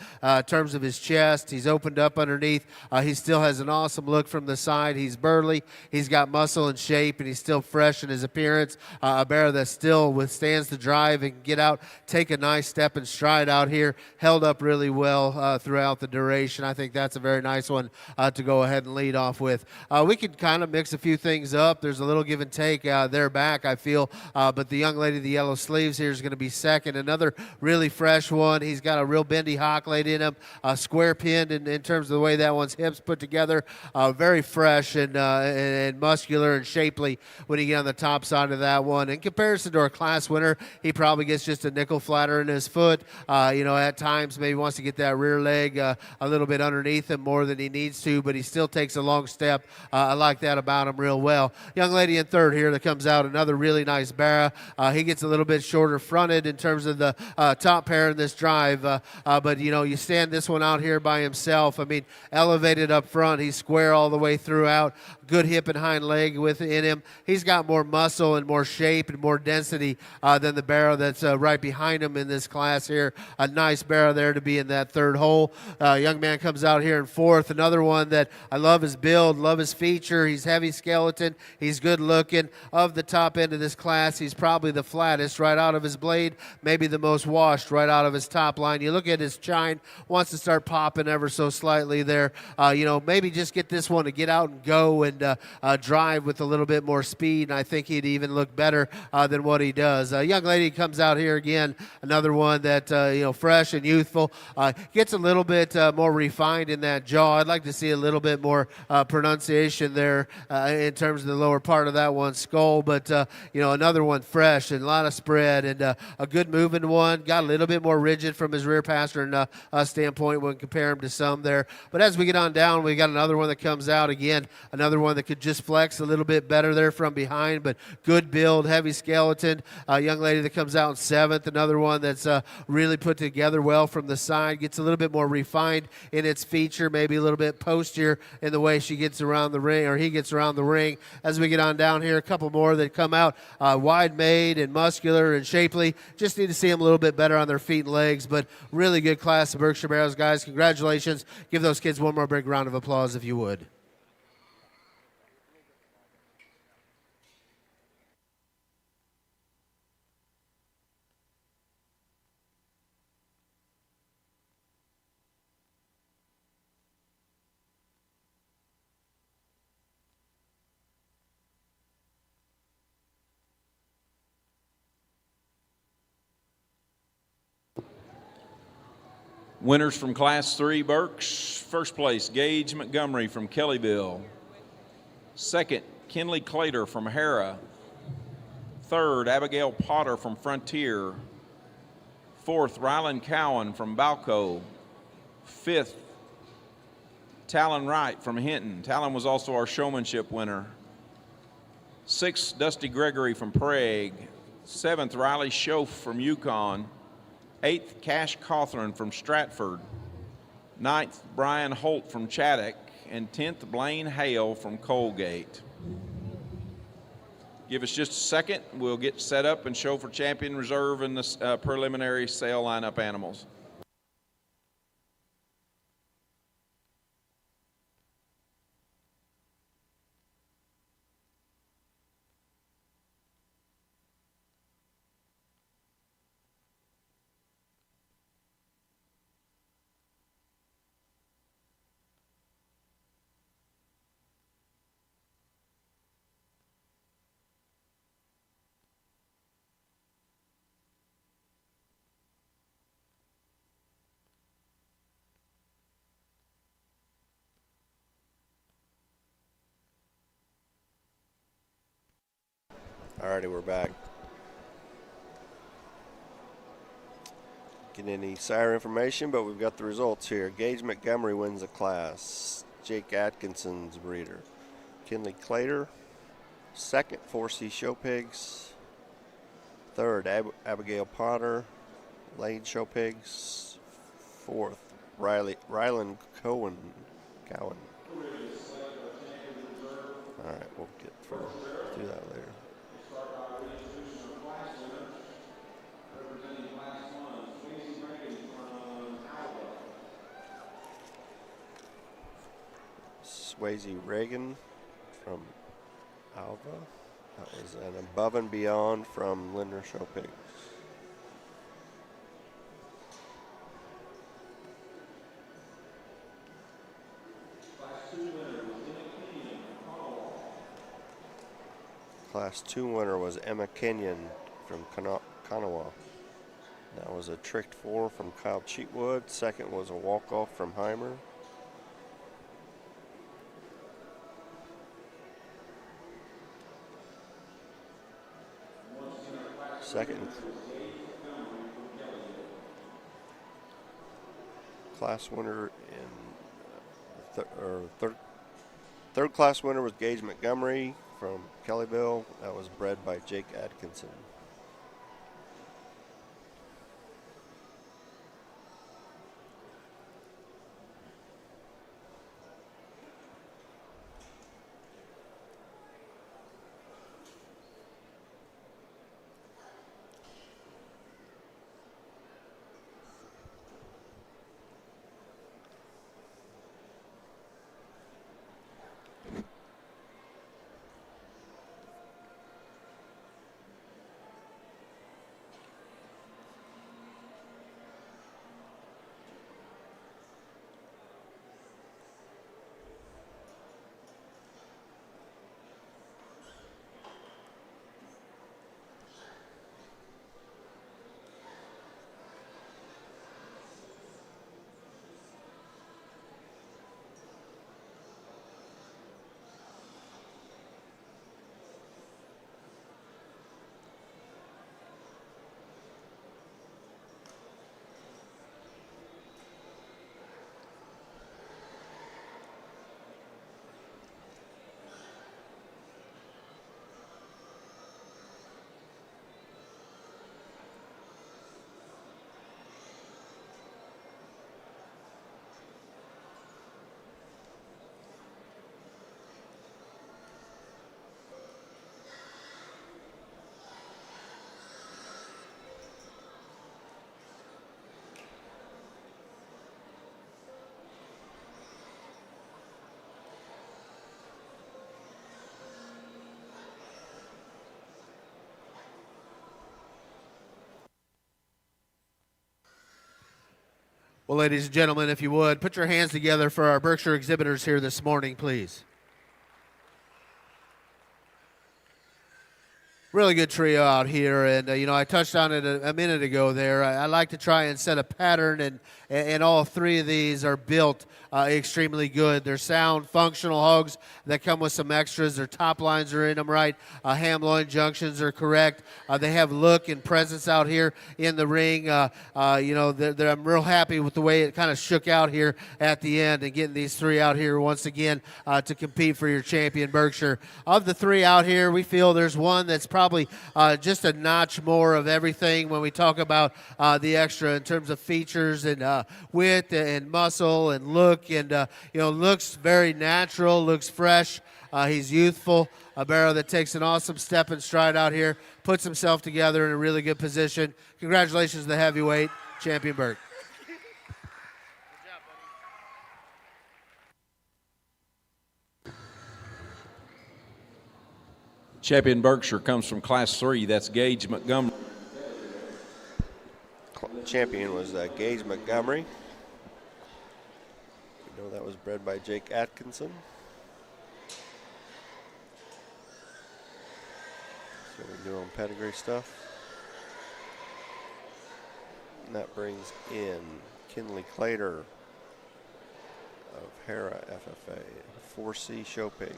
terms of his chest. He's opened up underneath. He still has an awesome look from the side. He's burly. He's got muscle and shape, and he's still fresh in his appearance. A barrel that still withstands the drive and get out, take a nice step and stride out here, held up really well throughout the duration. I think that's a very nice one to go ahead and lead off with. We could kind of mix a few things up. There's a little give and take there back, I feel, but the young lady, the yellow sleeves here, is going to be second. Another really fresh one. He's got a real bendy hock laid in him, square pinned in terms of the way that one's hips put together. Very fresh and muscular and shapely when you get on the top side of that one. In comparison to our class winner, he probably gets just a nickel flatter in his foot. You know, at times maybe wants to get that rear leg a little bit underneath him more than he needs to, but he still takes a long step. I like that about him real well. Young lady in third here that comes out, another really nice Barrow. He gets a little bit shorter fronted in terms of the top pair in this drive, but, you know, you stand this one out here by himself. I mean, elevated up front. He's square all the way throughout. Good hip and hind leg within him. He's got more muscle and more shape and more density than the Barrow that's right behind him in this class here. A nice Barrow there to be in that third hole. Young man comes out here in fourth. Another one that I love his build, love his feature. He's heavy skeleton. He's good looking. Of the top end of this class, he's probably the flattest right out of his blade, maybe the most washed right out of his top line. You look at his chine, wants to start popping ever so slightly there. You know, maybe just get this one to get out and go and drive with a little bit more speed, and I think he'd even look better than what he does. Young lady comes out here again, another one that, you know, fresh and youthful. Gets a little bit more refined in that jaw. I'd like to see a little bit more pronunciation there in terms of the lower part of that one's skull, but, you know, another one fresh and a lot of spread and a good moving one. Got a little bit more rigid from his rear pastern standpoint when compare him to some there. But as we get on down, we got another one that comes out again, another one that could just flex a little bit better there from behind, but good build, heavy skeleton. Young lady that comes out in seventh, another one that's really put together well from the side, gets a little bit more refined in its feature, maybe a little bit postier in the way she gets around the ring, or he gets around the ring. As we get on down here, a couple more that come out wide made and muscular and shapely. Just need to see them a little bit better on their feet and legs, but really good class of Berkshire Barrows, guys. Congratulations. Give those kids one more big round of applause if you would. Winners from Class 3 Berks. First place, Gage Montgomery from Kellyville. Second, Kenley Clater from Hara. Third, Abigail Potter from Frontier. Fourth, Rylan Cowan from Balco. Fifth, Talon Wright from Hinton. Talon was also our showmanship winner. Sixth, Dusty Gregory from Prague. Seventh, Riley Schoaf from Yukon. Eighth, Cash Cawthorn from Stratford. Ninth, Brian Holt from Chaddock. And 10th, Blaine Hale from Colgate. Give us just a second. We'll get set up and show for champion reserve and the preliminary sale lineup animals. Alrighty, we're back. Getting any sire information, but we've got the results here. Gage Montgomery wins the class. Jake Atkinson's breeder. Kenley Clater, second, 4C Show Pigs. Third, Abigail Potter, Lane Show Pigs. Fourth, Ryland Cowan. All right, we'll get through that later. Swayze Reagan from Alva. That was an Above and Beyond from Lindner Show Pigs. Class 2 winner was Emma Kenyon from Kanawha. That was a tricked 4 from Kyle Cheatwood. Second was a walk-off from Heimer. Second class winner in third class winner was Gage Montgomery from Kellyville. That was bred by Jake Atkinson. Well, ladies and gentlemen, if you would, put your hands together for our Berkshire exhibitors here this morning, please. Really good trio out here, and I touched on it a minute ago there. I like to try and set a pattern, and all three of these are built extremely good. They're sound, functional hogs that come with some extras. Their top lines are in them right. Ham loin junctions are correct. They have look and presence out here in the ring. I'm real happy with the way it kind of shook out here at the end and getting these three out here once again to compete for your champion Berkshire. Of the three out here, we feel there's one that's probably just a notch more of everything when we talk about the extra in terms of features and width and muscle and look, and looks very natural, looks fresh. He's youthful. A Barrow that takes an awesome step and stride out here, puts himself together in a really good position. Congratulations to the heavyweight champion Berk. Champion Berkshire comes from Class 3. That's Gage Montgomery. Champion was Gage Montgomery. We know that was bred by Jake Atkinson. So we're doing pedigree stuff. And that brings in Kinley Clater of Hera FFA, 4C Show Pigs.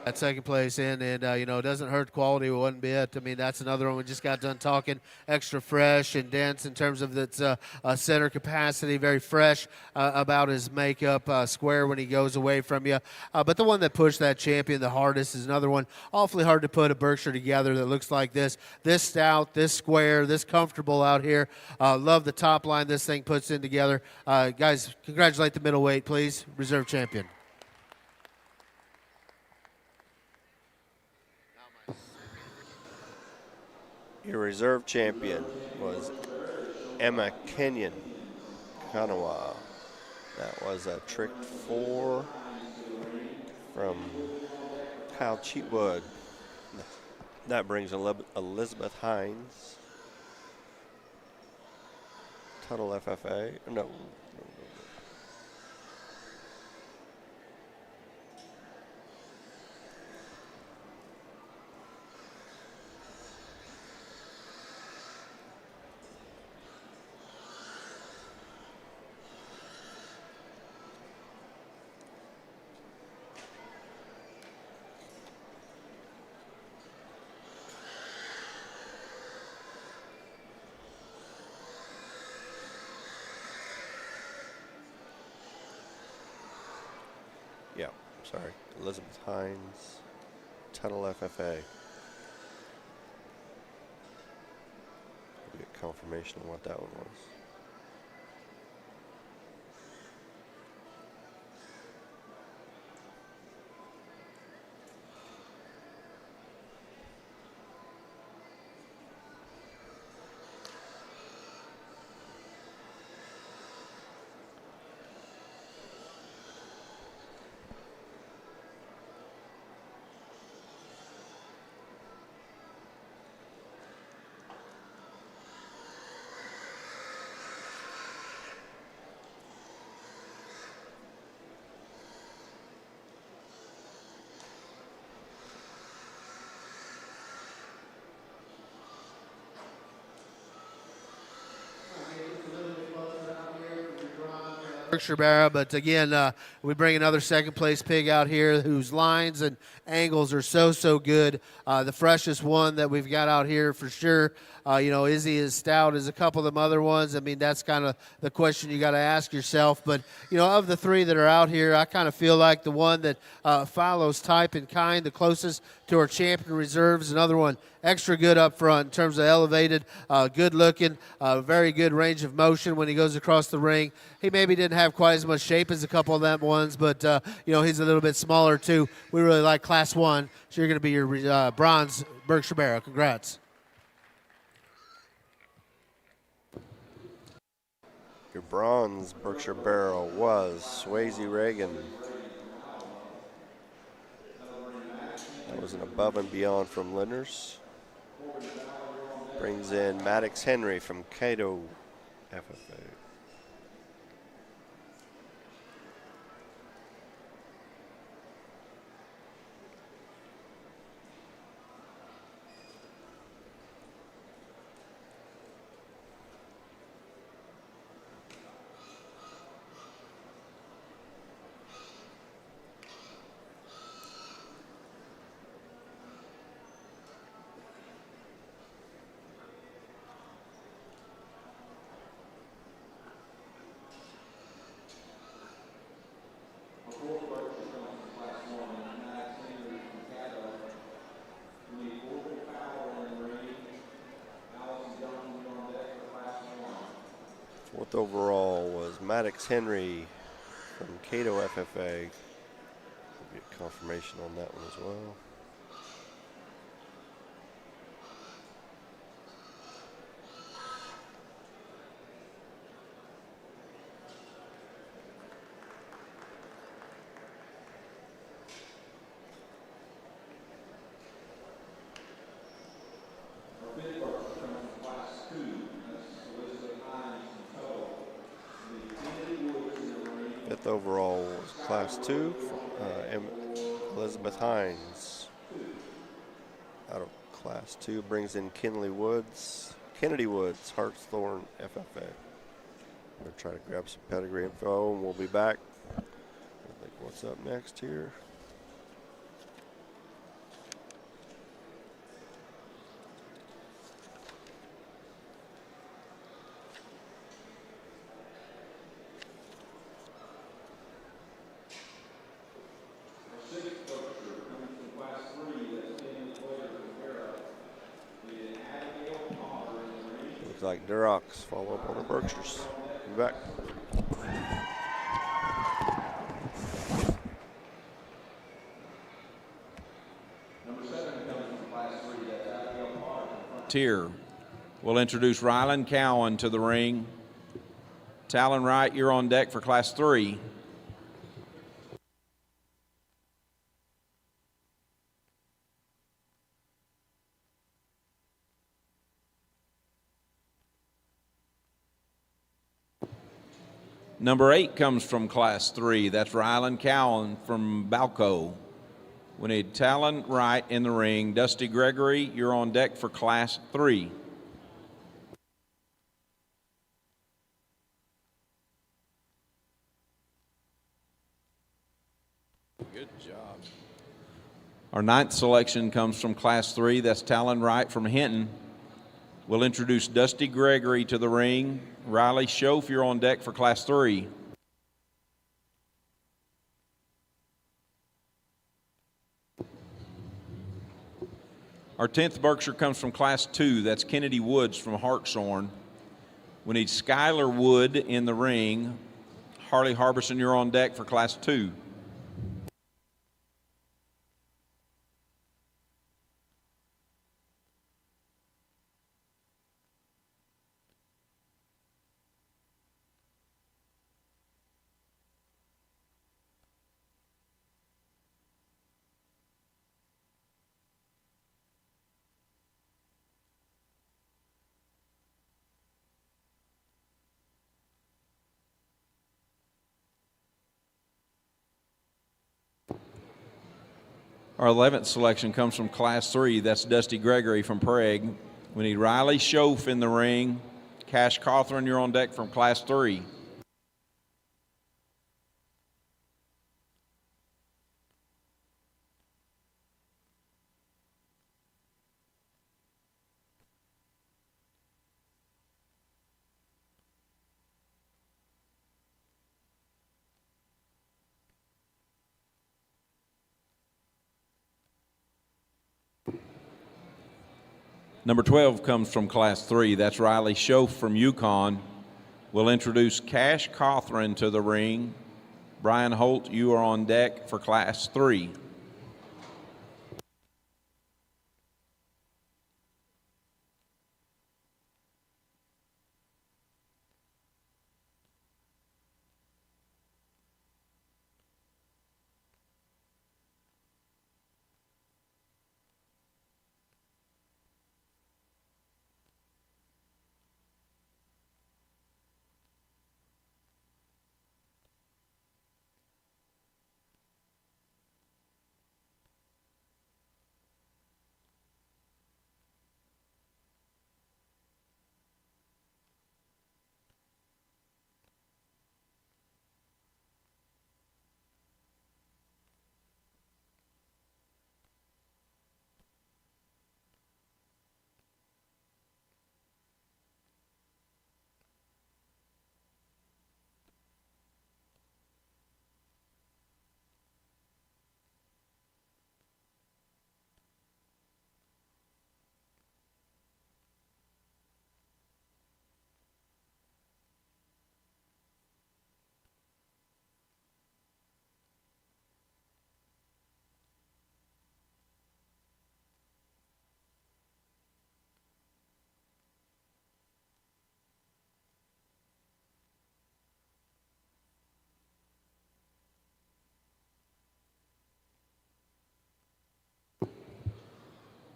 At second place in, and you know, it doesn't hurt quality one bit. I mean, that's another one we just got done talking. Extra fresh and dense in terms of its center capacity, very fresh about his makeup, square when he goes away from you. But the one that pushed that champion the hardest is another one. Awfully hard to put a Berkshire together that looks like this stout, this square, this comfortable out here. Love the top line this thing puts in together. Guys, congratulate the middleweight, please. Reserve champion. Your reserve champion was Emma Kenyon Kanawa. That was a trick 4 from Kyle Cheatwood. That brings Elizabeth Hines. Tuttle FFA. No. Yeah, sorry. Elizabeth Hines, Tuttle FFA. We'll get confirmation on what that one was. Berkshire Barrow, but again, we bring another second place pig out here whose lines and angles are so good. The freshest one that we've got out here for sure. You know, is he as stout as a couple of them other ones? I mean, that's kind of the question you got to ask yourself. But, you know, of the three that are out here, I kind of feel like the one that follows type and kind the closest to our champion reserves. Another one extra good up front in terms of elevated, good looking, very good range of motion when he goes across the ring. He maybe didn't have quite as much shape as a couple of them ones, but, you know, he's a little bit smaller too. We really like Class 1, so you're going to be your bronze Berkshire Barrow. Congrats. Your bronze Berkshire Barrow was Swayze Reagan. That was an above and beyond from Linders. Brings in Maddox Henry from Cato FFA. Fourth overall was Maddox Henry from Cato FFA. We'll get confirmation on that one as well. Fifth overall was Class 2, Elizabeth Hines. Out of Class 2 brings in Kennedy Woods, Hartsthorne FFA. I'm going to try to grab some pedigree info and we'll be back. I think what's up next here. like Durox follow up on the Berkshires. Be back. Tier. We'll introduce Rylan Cowan to the ring. Talon Wright, you're on deck for Class 3. Number 8 comes from Class 3. That's Rylan Cowan from Balco. We need Talon Wright in the ring. Dusty Gregory, you're on deck for Class 3. Good job. Our 9th selection comes from Class 3. That's Talon Wright from Hinton. We'll introduce Dusty Gregory to the ring. Riley Schoaf, you're on deck for Class 3. Our 10th Berkshire comes from Class 2. That's Kennedy Woods from Hartshorn. We need Skylar Wood in the ring. Harley Harbison, you're on deck for Class 2. Our 11th selection comes from Class 3. That's Dusty Gregory from Prague. We need Riley Schoaf in the ring. Cash Cawthron, you're on deck from Class 3. Number 12 comes from Class 3. That's Riley Schoaf from Yukon. We'll introduce Cash Cawthron to the ring. Brian Holt, you are on deck for Class 3.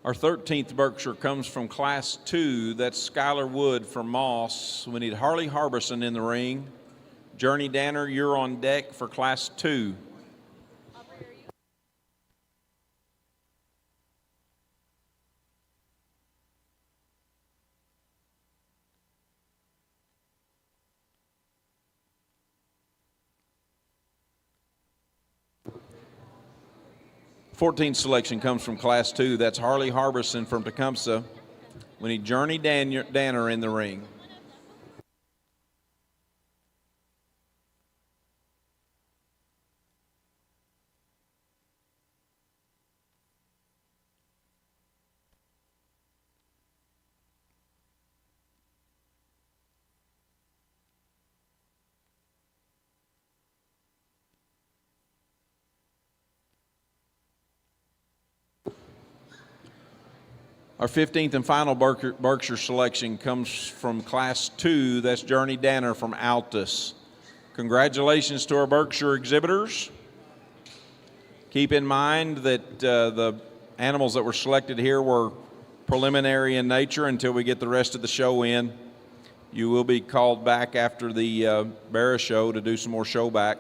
Our 13th Berkshire comes from Class 2. That's Skylar Wood from Moss. We need Harley Harbison in the ring. Journey Danner, you're on deck for Class 2. 14th selection comes from Class 2. That's Harley Harbison from Tecumseh. We need Journey Danner in the ring. Our 15th and final Berkshire selection comes from Class 2. That's Journey Danner from Altus. Congratulations to our Berkshire exhibitors. Keep in mind that the animals that were selected here were preliminary in nature until we get the rest of the show in. You will be called back after the Barrow show to do some more show back.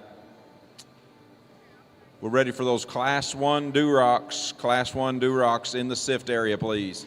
We're ready for those Class 1 Durocs. Class 1 Durocs in the sift area, please.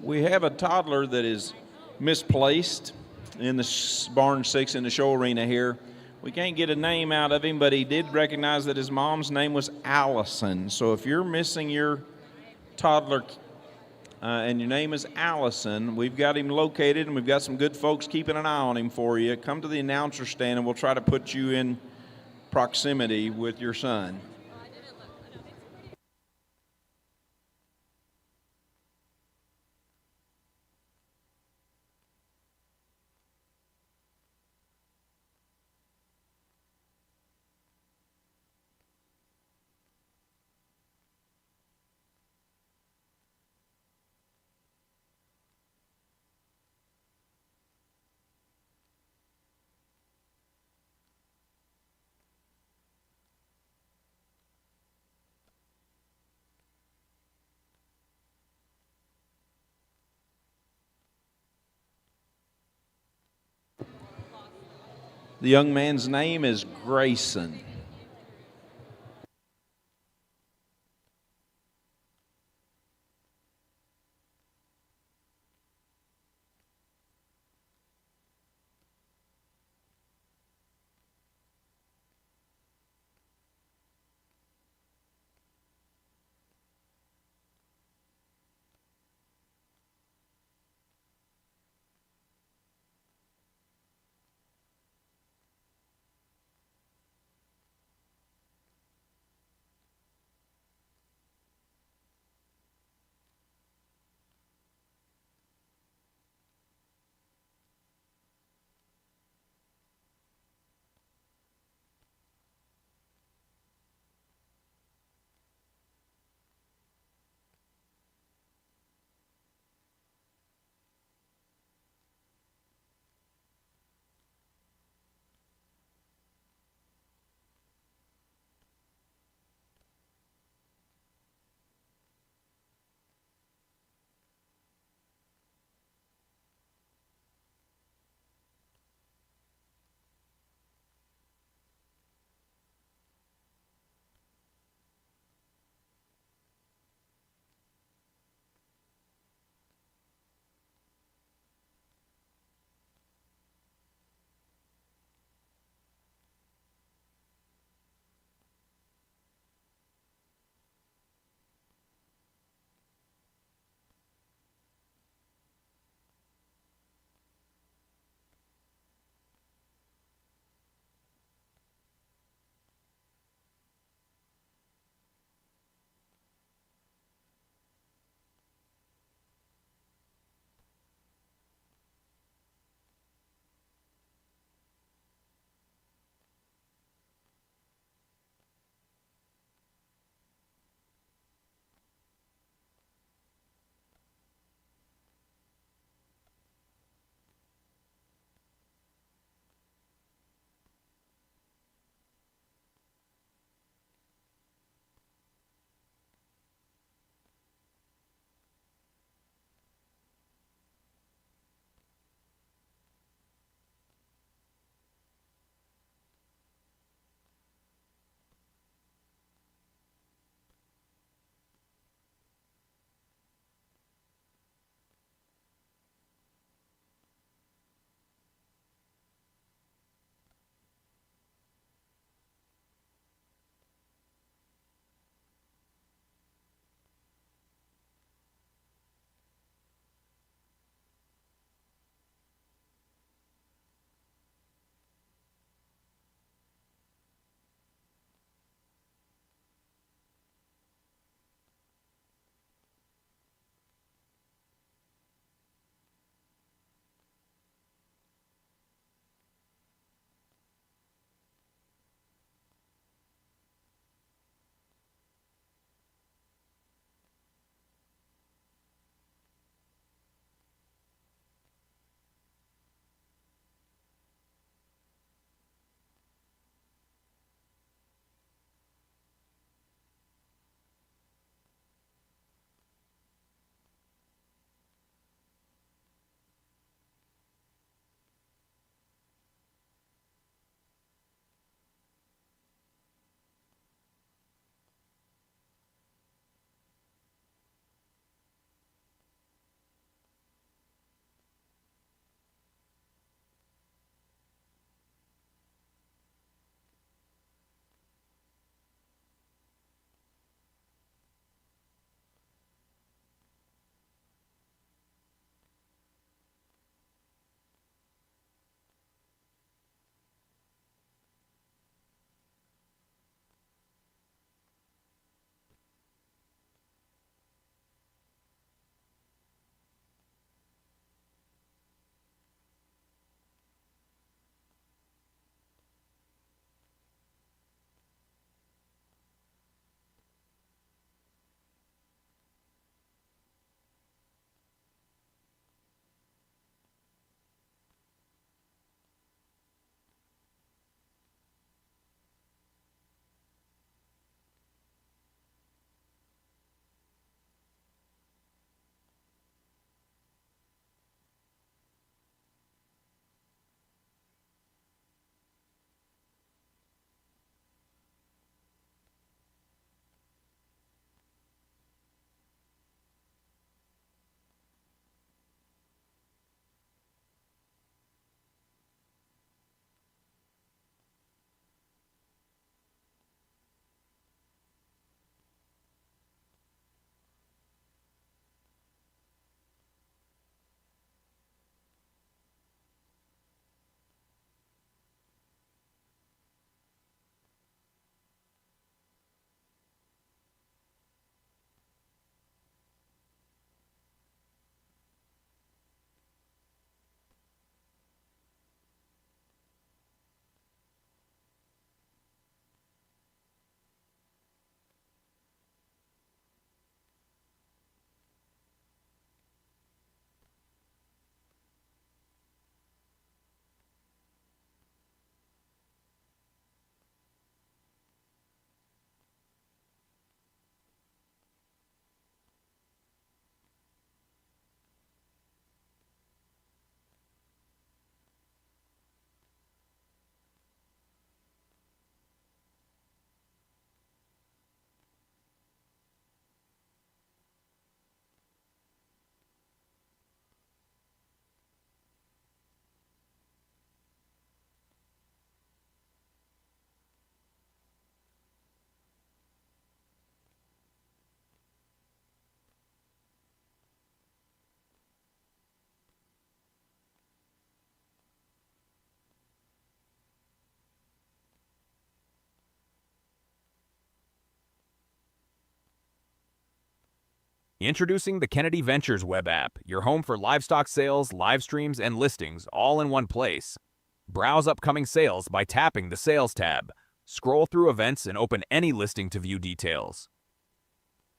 We have a toddler that is misplaced in the barn 6 in the show arena here. We can't get a name out of him, but he did recognize that his mom's name was Allison. So if you're missing your toddler and your name is Allison, we've got him located, and we've got some good folks keeping an eye on him for you. Come to the announcer stand, and we'll try to put you in proximity with your son. The young man's name is Grayson. Introducing the Kennedy Ventures web app, your home for livestock sales, live streams, and listings all in one place. Browse upcoming sales by tapping the Sales tab. Scroll through events and open any listing to view details.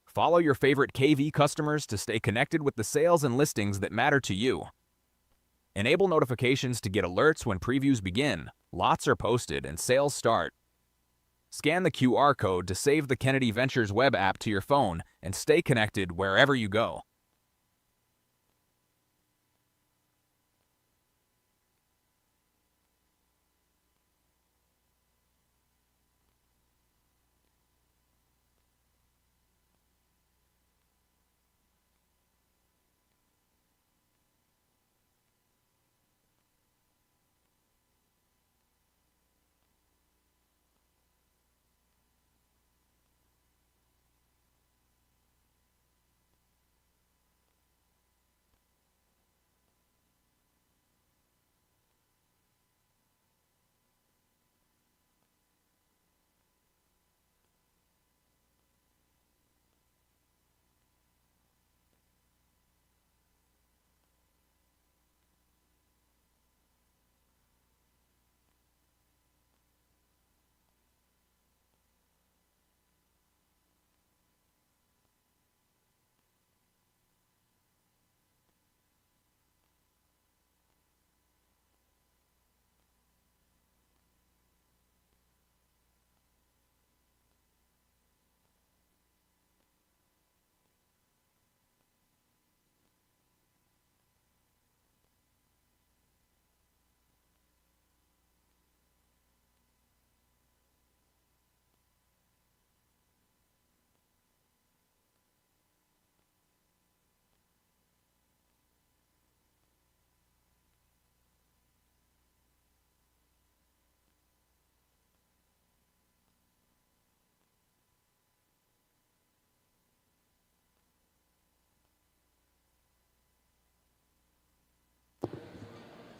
Follow your favorite KV customers to stay connected with the sales and listings that matter to you. Enable notifications to get alerts when previews begin, lots are posted, and sales start. Scan the QR code to save the Kennedy Ventures web app to your phone and stay connected wherever you go.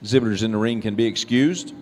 Exhibitors in the ring can be excused.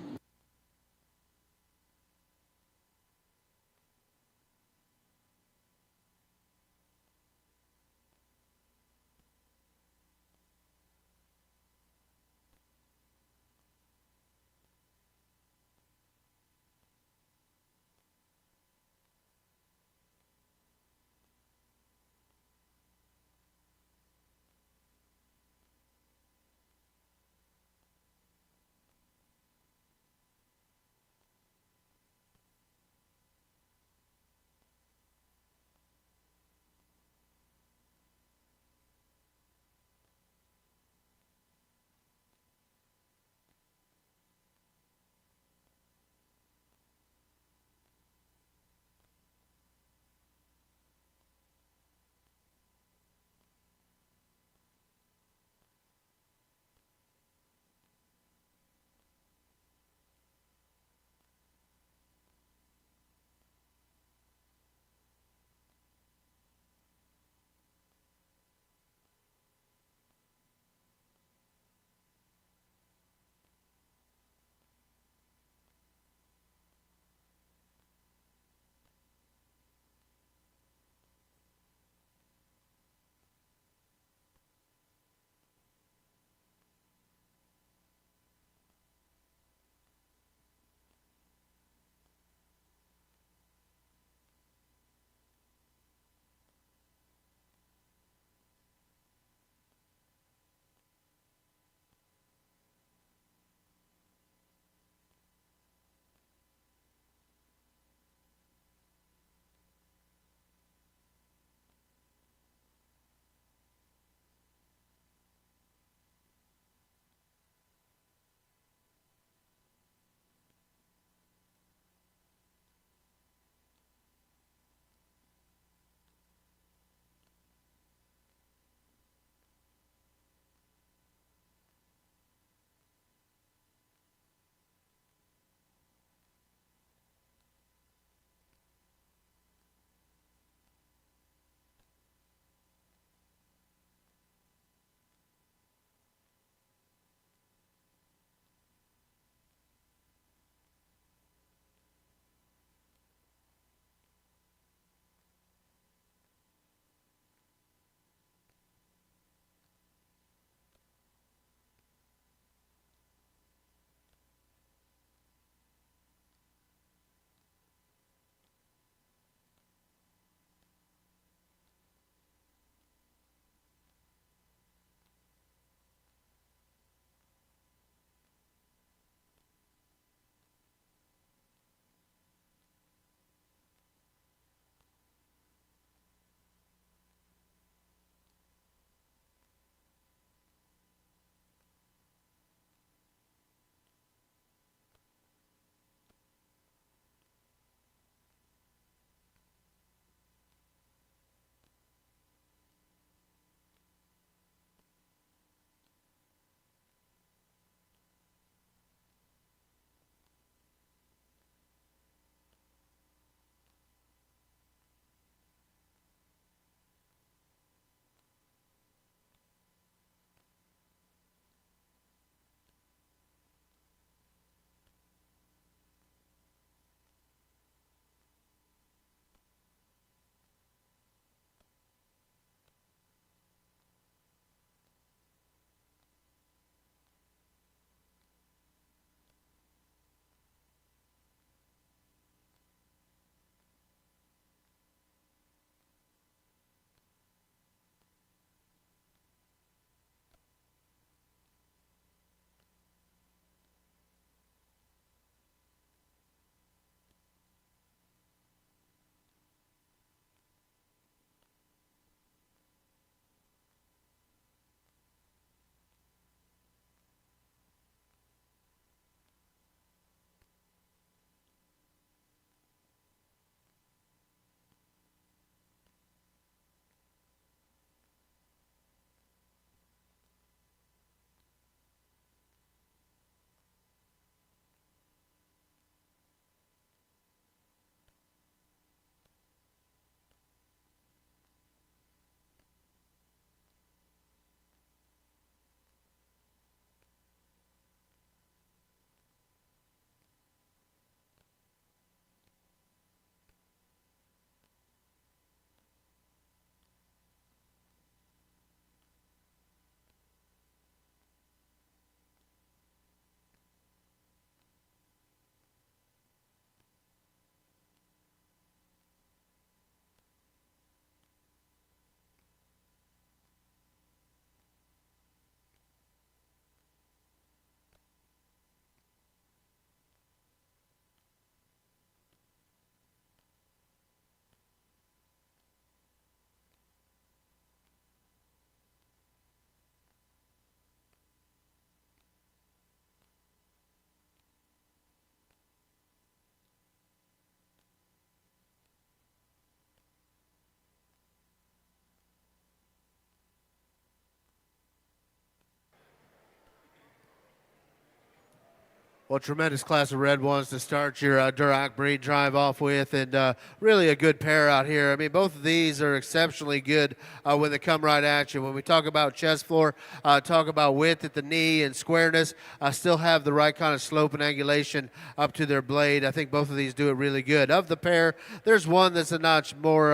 Well, tremendous class of red ones to start your Duroc breed drive off with, and really a good pair out here. I mean, both of these are exceptionally good when they come right at you. When we talk about chest floor, talk about width at the knee and squareness, still have the right kind of slope and angulation up to their blade. I think both of these do it really good. Of the pair, there's one that's a notch more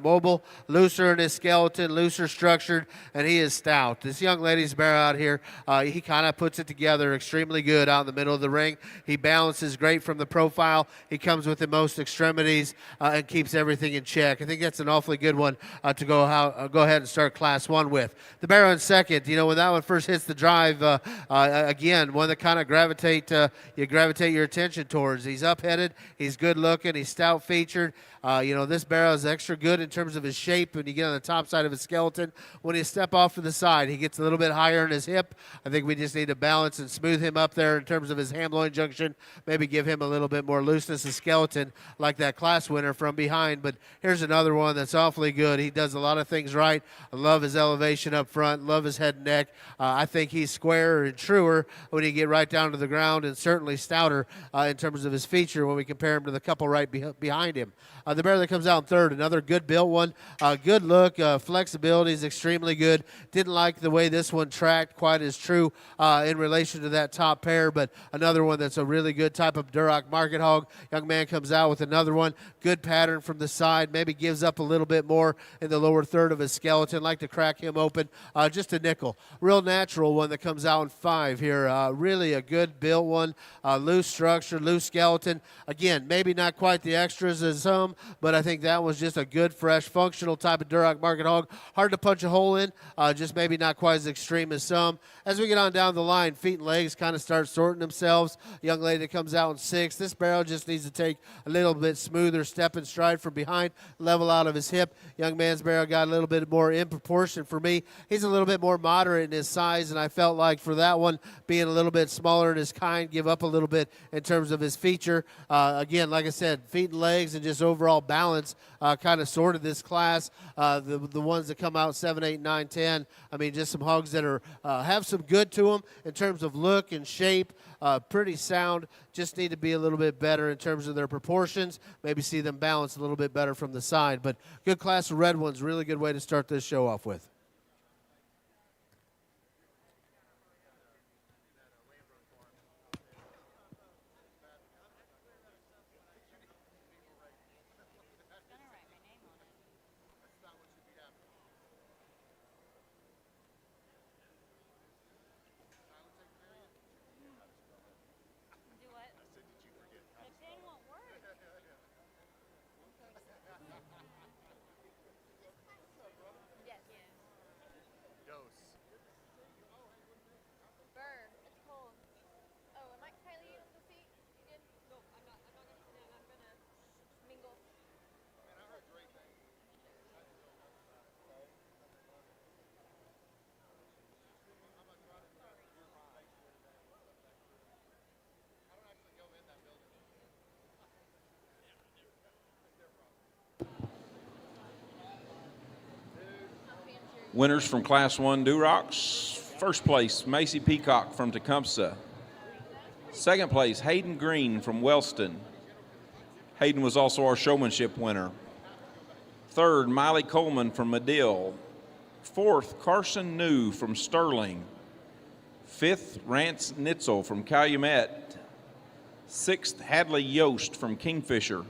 mobile, looser in his skeleton, looser structured, and he is stout. This young lady's Barrow out here, he kind of puts it together extremely good out in the middle of the ring. He balances great from the profile. He comes with the most extremities and keeps everything in check. I think that's an awfully good one to go ahead and start Class 1 with. The Barrow in second, you know, when that one first hits the drive, again, one that kind of you gravitate your attention towards. He's up-headed, he's good-looking, he's stout-featured. You know, this Barrow is extra good in terms of his shape when you get on the top side of his skeleton. When you step off to the side, he gets a little bit higher in his hip. I think we just need to balance and smooth him up there in terms of his ham-loin junction, maybe give him a little bit more looseness of skeleton like that class winner from behind. But here's another one that's awfully good. He does a lot of things right. I love his elevation up front, love his head and neck. I think he's squarer and truer when you get right down to the ground, and certainly stouter in terms of his feature when we compare him to the couple right behind him. The Barrow that comes out in third, another good built one. Good look, flexibility is extremely good. Didn't like the way this one tracked quite as true in relation to that top pair, but another one that's a really good type of Duroc market hog. Young man comes out with another one. Good pattern from the side, maybe gives up a little bit more in the lower third of his skeleton. Like to crack him open, just a nickel. Real natural one that comes out in 5 here. Really a good built one, loose structure, loose skeleton. Again, maybe not quite the extras as some, but I think that was just a good, fresh, functional type of Duroc market hog. Hard to punch a hole in, just maybe not quite as extreme as some. As we get on down the line, feet and legs kind of start sorting themselves. Young lady that comes out in 6. This Barrow just needs to take a little bit smoother step and stride from behind, level out of his hip. Young man's Barrow got a little bit more in proportion for me. He's a little bit more moderate in his size, and I felt like for that one, being a little bit smaller in his kind, give up a little bit in terms of his feature. Again, like I said, feet and legs and just overall balance kind of sorted this class. The ones that come out 7, 8, 9, 10, I mean, just some hogs that are have some good to them in terms of look and shape. Pretty sound, just need to be a little bit better in terms of their proportions. Maybe see them balance a little bit better from the side. But good class of red ones, really good way to start this show off with. Winners from Class 1 Durocs. First place, Macy Peacock from Tecumseh. Second place, Hayden Green from Wellston. Hayden was also our showmanship winner. Third, Miley Coleman from Medill. Fourth, Carson New from Sterling. Fifth, Rance Nitzel from Calumet. Sixth, Hadley Yost from Kingfisher.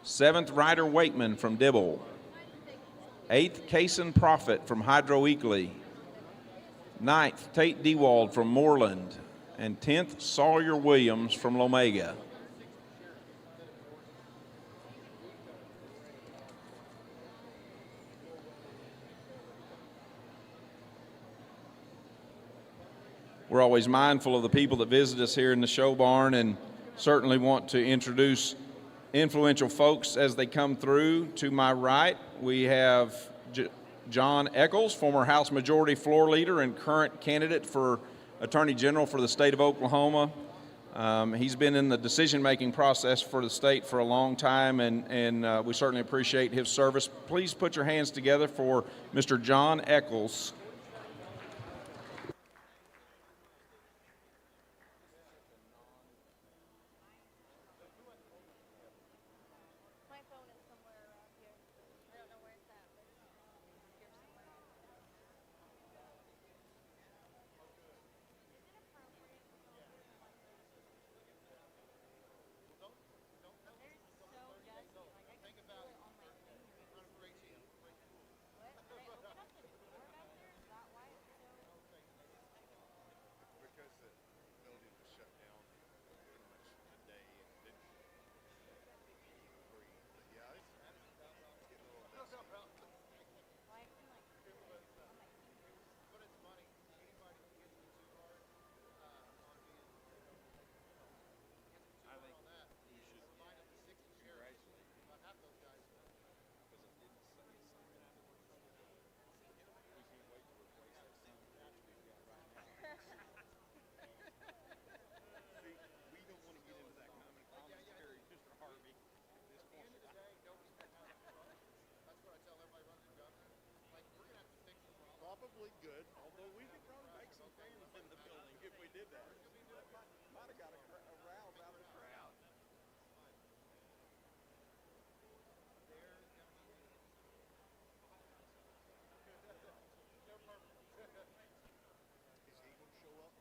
Seventh, Ryder Wakeman from Dibble. Eighth, Kaysen Prophet from Hydro Eagley. Ninth, Tate Dewald from Moreland. And 10th, Sawyer Williams from Lomega. We're always mindful of the people that visit us here in the show barn, and certainly want to introduce influential folks as they come through. To my right, we have John Eccles, former House Majority Floor Leader and current candidate for Attorney General for the state of Oklahoma. He's been in the decision-making process for the state for a long time, and we certainly appreciate his service. Please put your hands together for Mr. John Eccles. good. Although we could probably make some fans in the building if we did that. Might have got a rouse out of the crowd. Is he going to show up?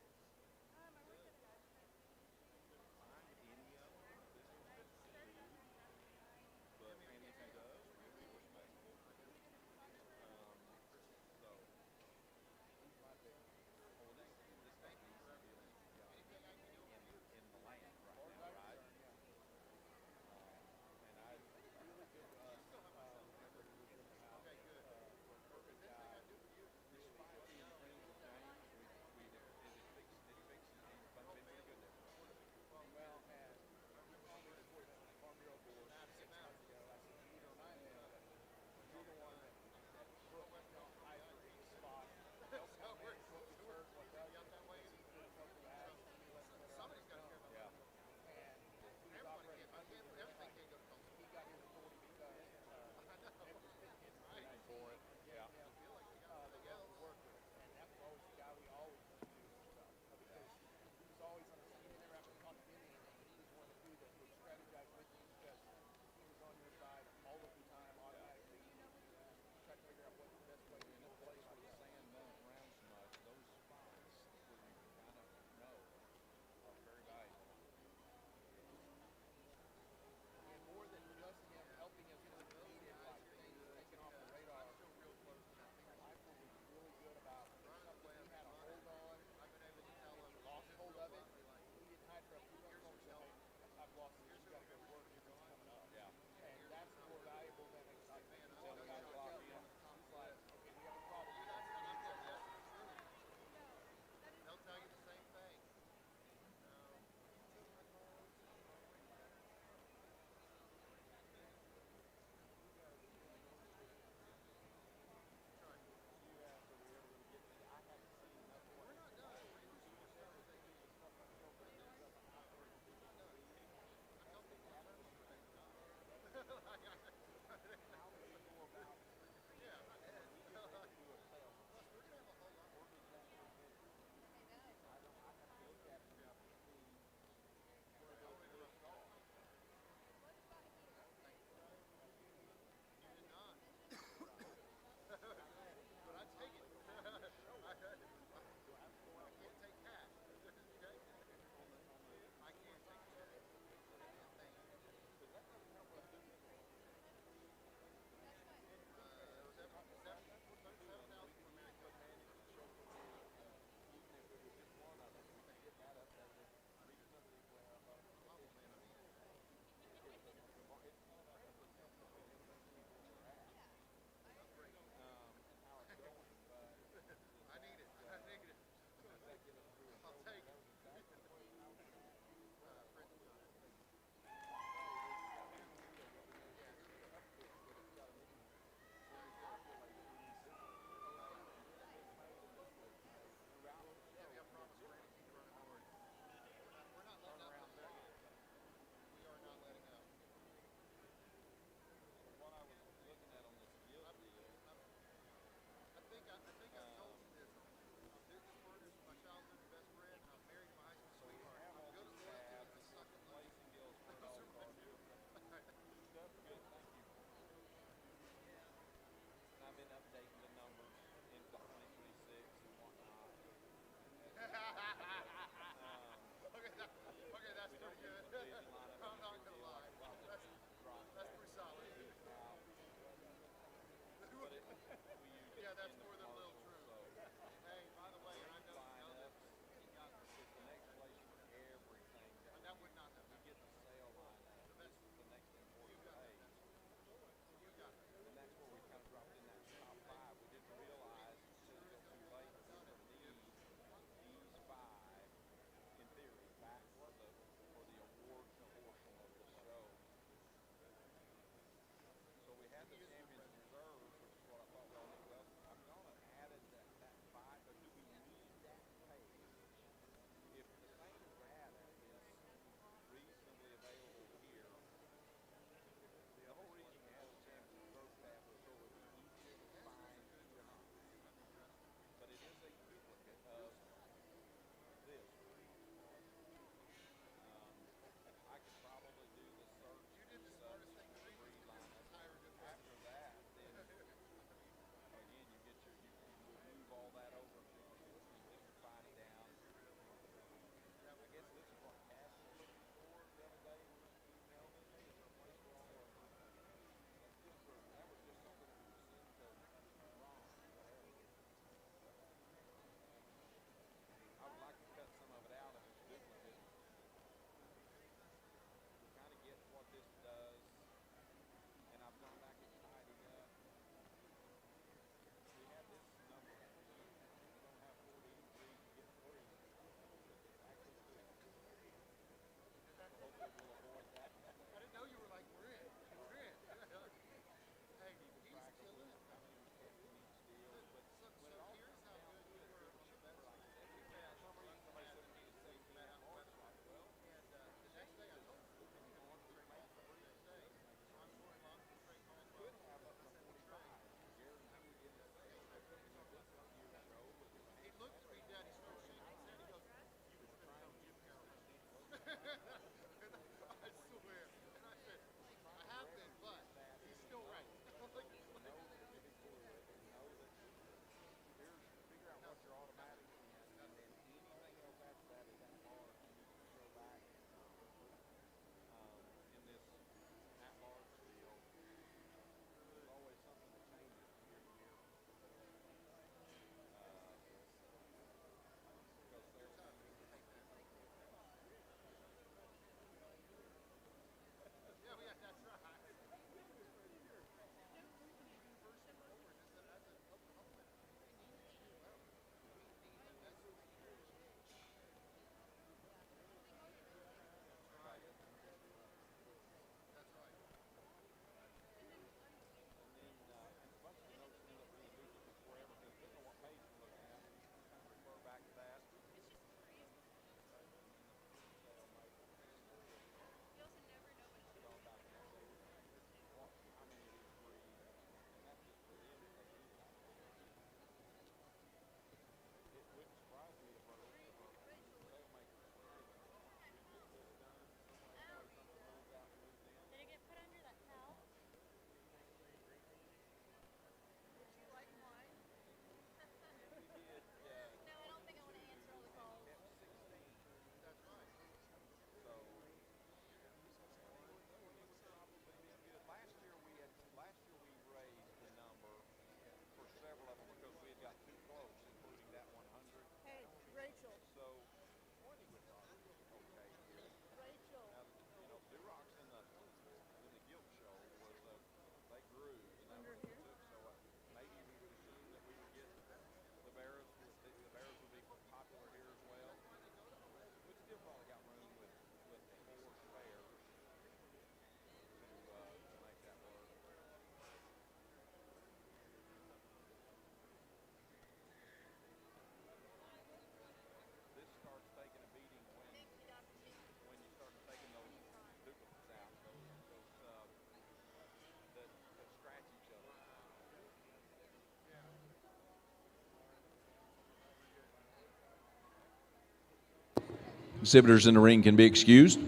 Exhibitors in the ring can be excused.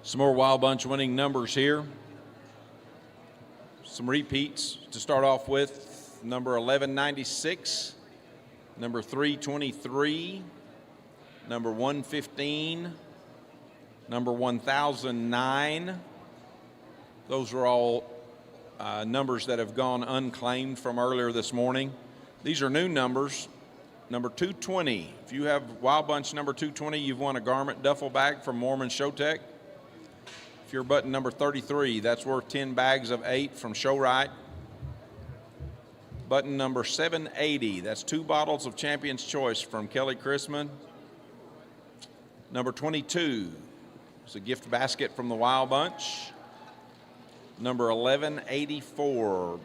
Some more Wild Bunch winning numbers here. Some repeats to start off with. Number 1196, number 323, number 115, number 1009. Those are all numbers that have gone unclaimed from earlier this morning. These are new numbers. Number 220. If you have Wild Bunch number 220, you've won a garment duffel bag from Mormon Showtech. If you're button number 33, that's worth 10 bags of 8 from Showrite. Button number 780, that's 2 bottles of Champion's Choice from Kelly Chrisman. Number 22 is a gift basket from the Wild Bunch. Number 1184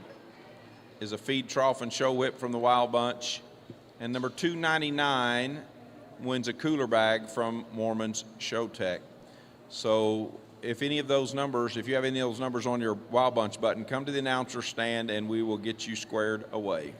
is a feed trough and show whip from the Wild Bunch. And number 299 wins a cooler bag from Mormon's Showtech. So if any of those numbers, if you have any of those numbers on your Wild Bunch button, come to the announcer stand and we will get you squared away.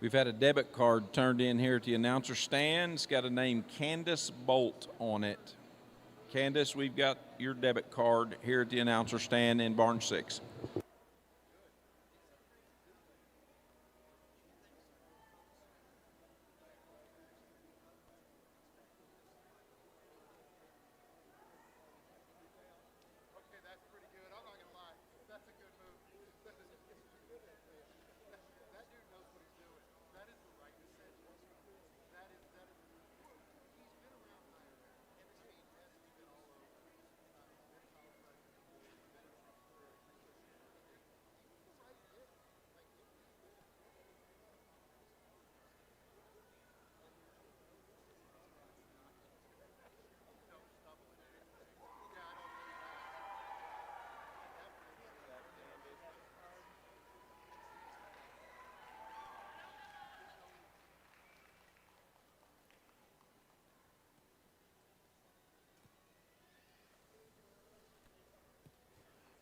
We've had a debit card turned in here at the announcer stand. It's got a name Candace Bolt on it. Candace, we've got your debit card here at the announcer stand in Barn 6. Okay, that's pretty good. I'm not gonna lie. That's a good move. That dude knows what he's doing. That is the right decision. That is. He's been around higher there, and I mean, he's been all over.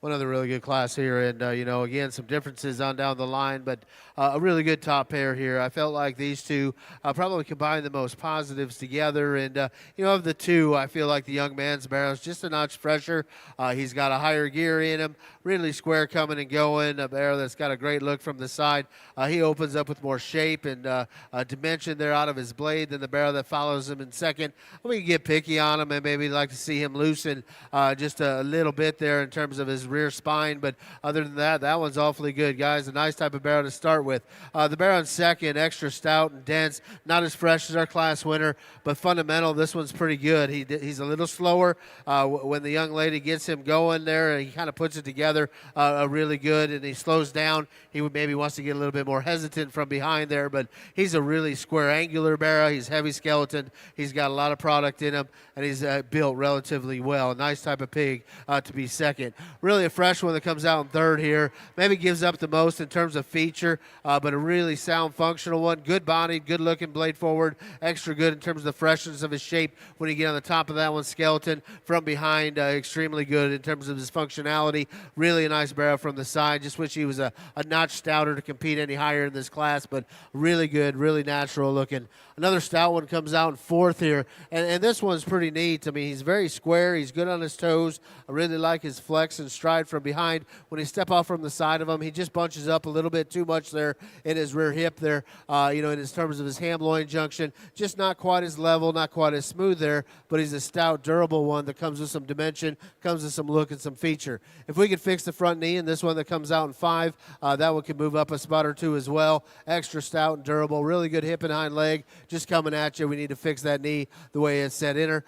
Another really good class here, and again, some differences on down the line, but a really good top pair here. I felt like these two probably combined the most positives together, and of the two, I feel like the young man's Barrow's just a notch fresher. He's got a higher gear in him, really square coming and going. A Barrow that's got a great look from the side. He opens up with more shape and dimension there out of his blade than the Barrow that follows him in second. We can get picky on him and maybe like to see him loosen just a little bit there in terms of his rear spine, but other than that, that one's awfully good, guys. A nice type of Barrow to start with. The Barrow in second, extra stout and dense, not as fresh as our class winner, but fundamental, this one's pretty good. He's a little slower. When the young lady gets him going there, he kind of puts it together really good, and he slows down. He maybe wants to get a little bit more hesitant from behind there, but he's a really square, angular Barrow. He's heavy skeleton. He's got a lot of product in him, and he's built relatively well. A nice type of pig to be second. Really a fresh one that comes out in third here. Maybe gives up the most in terms of feature, but a really sound, functional one. Good bodied, good looking blade forward. Extra good in terms of the freshness of his shape when you get on the top of that one. Skeleton from behind, extremely good in terms of his functionality. Really a nice Barrow from the side. Just wish he was a notch stouter to compete any higher in this class, but really good, really natural looking. Another stout one comes out in fourth here, and this one's pretty neat. I mean, he's very square. He's good on his toes. I really like his flex and stride from behind. When he step off from the side of him, he just bunches up a little bit too much there in his rear hip there, in his terms of his ham-loin junction. Just not quite as level, not quite as smooth there, but he's a stout, durable one that comes with some dimension, comes with some look and some feature. If we could fix the front knee, and this one that comes out in five, that one could move up a spot or two as well. Extra stout and durable, really good hip and hind leg, just coming at you. We need to fix that knee the way it's set in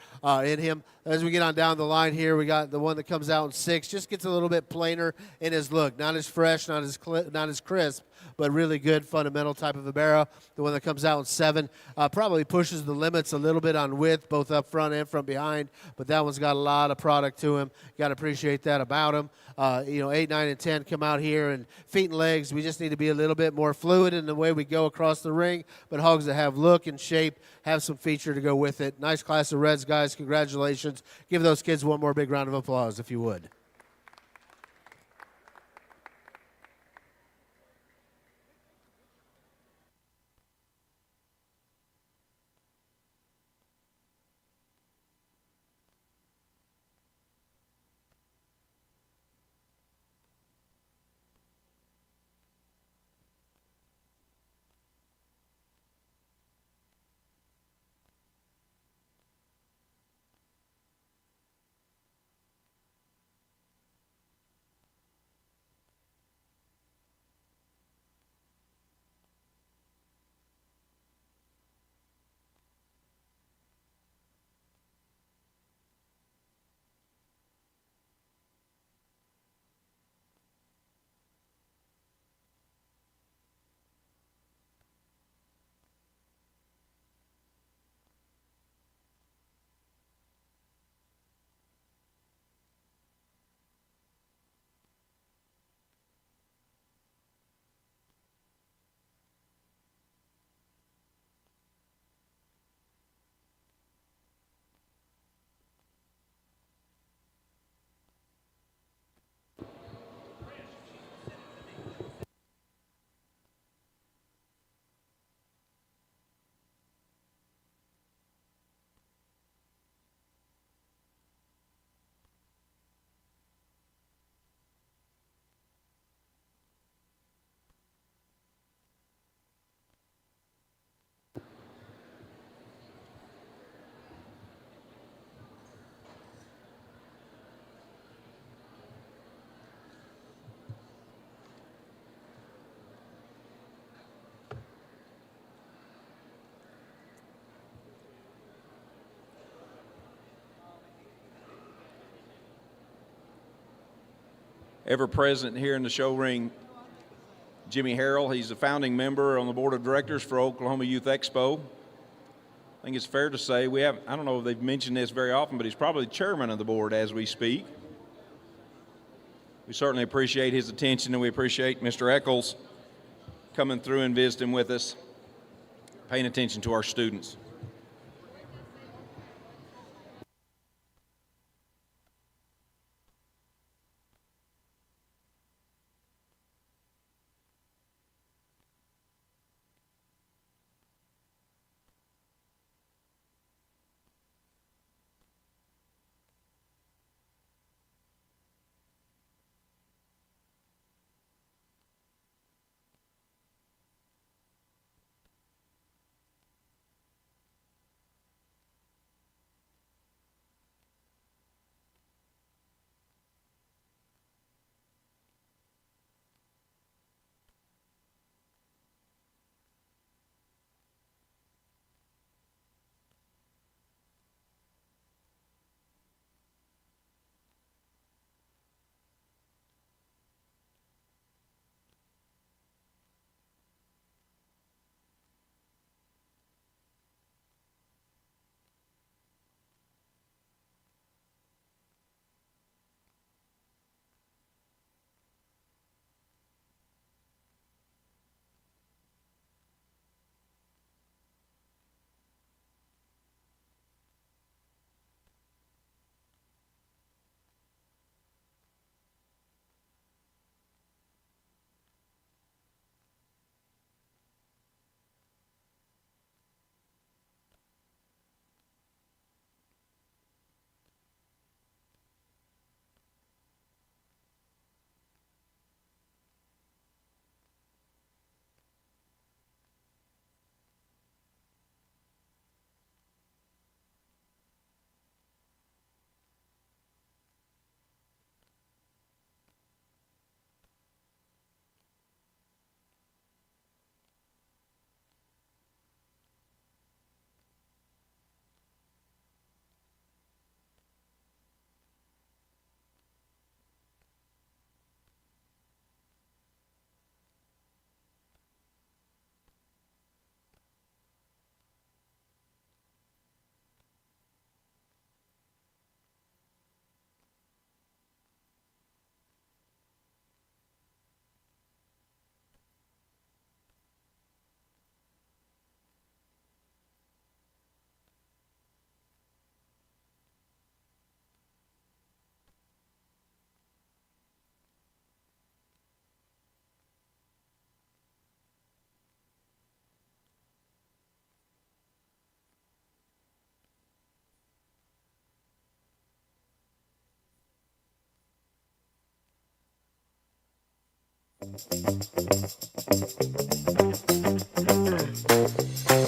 him. As we get on down the line here, we got the one that comes out in six, just gets a little bit plainer in his look. Not as fresh, not as crisp, but really good fundamental type of a Barrow. The one that comes out in seven probably pushes the limits a little bit on width, both up front and from behind, but that one's got a lot of product to him. Got to appreciate that about him. 8, 9, and 10 come out here, and feet and legs, we just need to be a little bit more fluid in the way we go across the ring, but hogs that have look and shape, have some feature to go with it. Nice class of Reds, guys. Congratulations. Give those kids one more big round of applause, if you would. ever present here in the show ring, Jimmy Harrell. He's a founding member on the board of directors for Oklahoma Youth Expo. I think it's fair to say I don't know if they've mentioned this very often, but he's probably chairman of the board as we speak. We certainly appreciate his attention, and we appreciate Mr. Eccles coming through and visiting with us, paying attention to our students.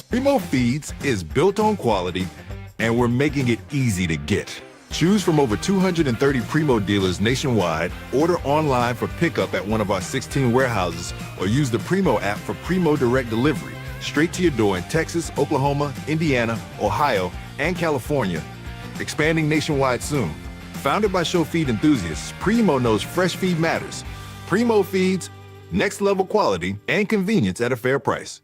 Primo Feeds is built on quality, and we're making it easy to get. Choose from over 230 Primo dealers nationwide, order online for pickup at one of our 16 warehouses, or use the Primo app for Primo Direct Delivery, straight to your door in Texas, Oklahoma, Indiana, Ohio, and California, expanding nationwide soon. Founded by show feed enthusiasts, Primo knows fresh feed matters. Primo Feeds, next level quality and convenience at a fair price.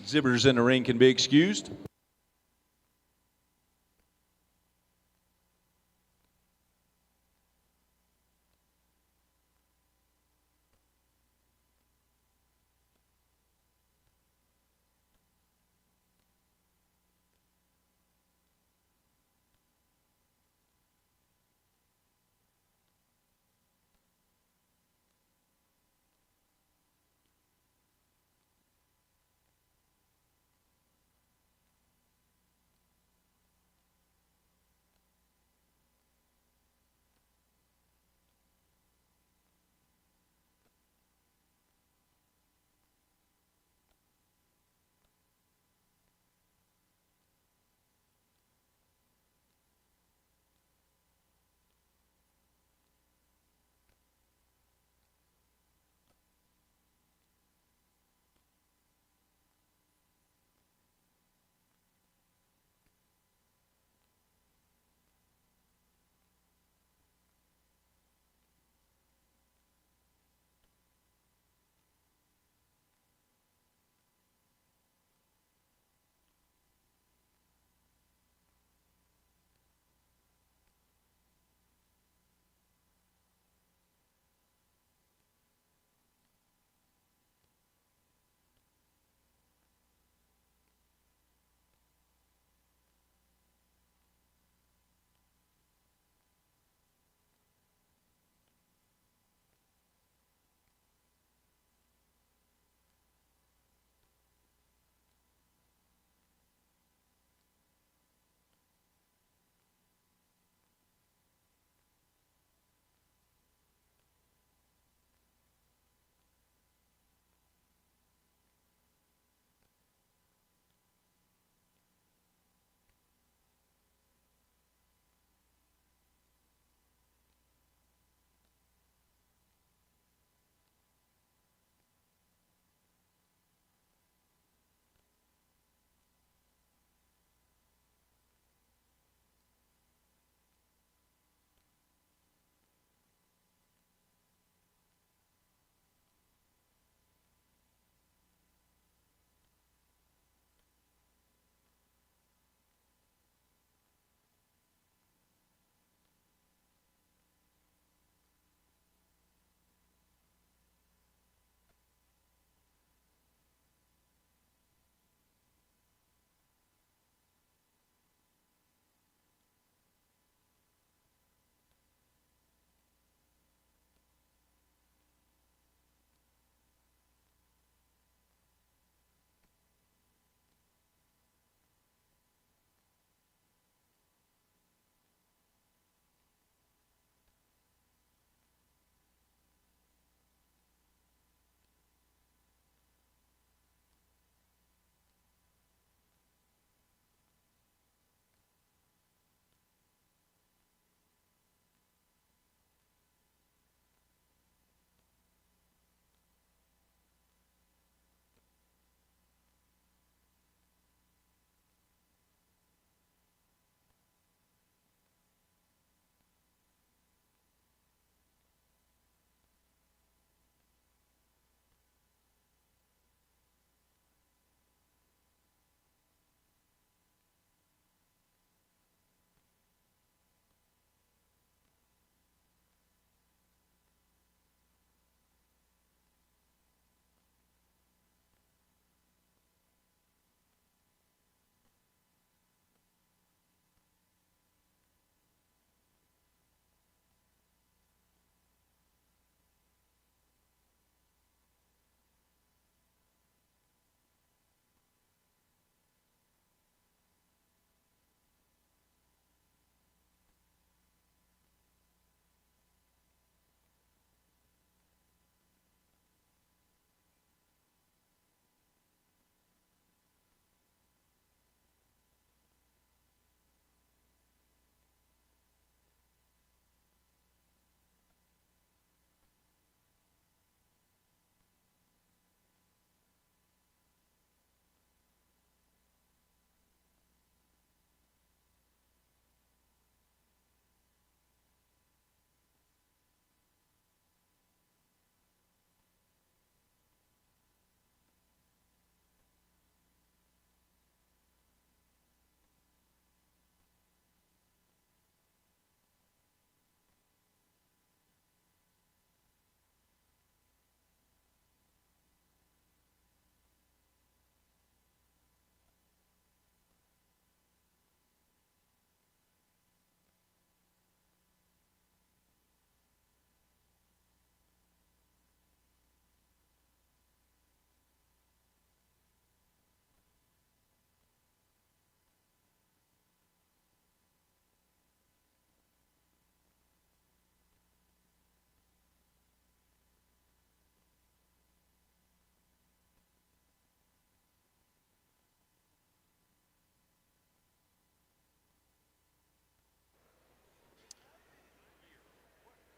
Exhibitors in the ring can be excused.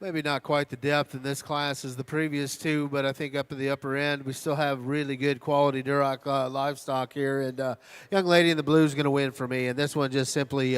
Maybe not quite the depth in this class as the previous two, but I think up in the upper end, we still have really good quality Duroc livestock here. And young lady in the blue is going to win for me. And this one just simply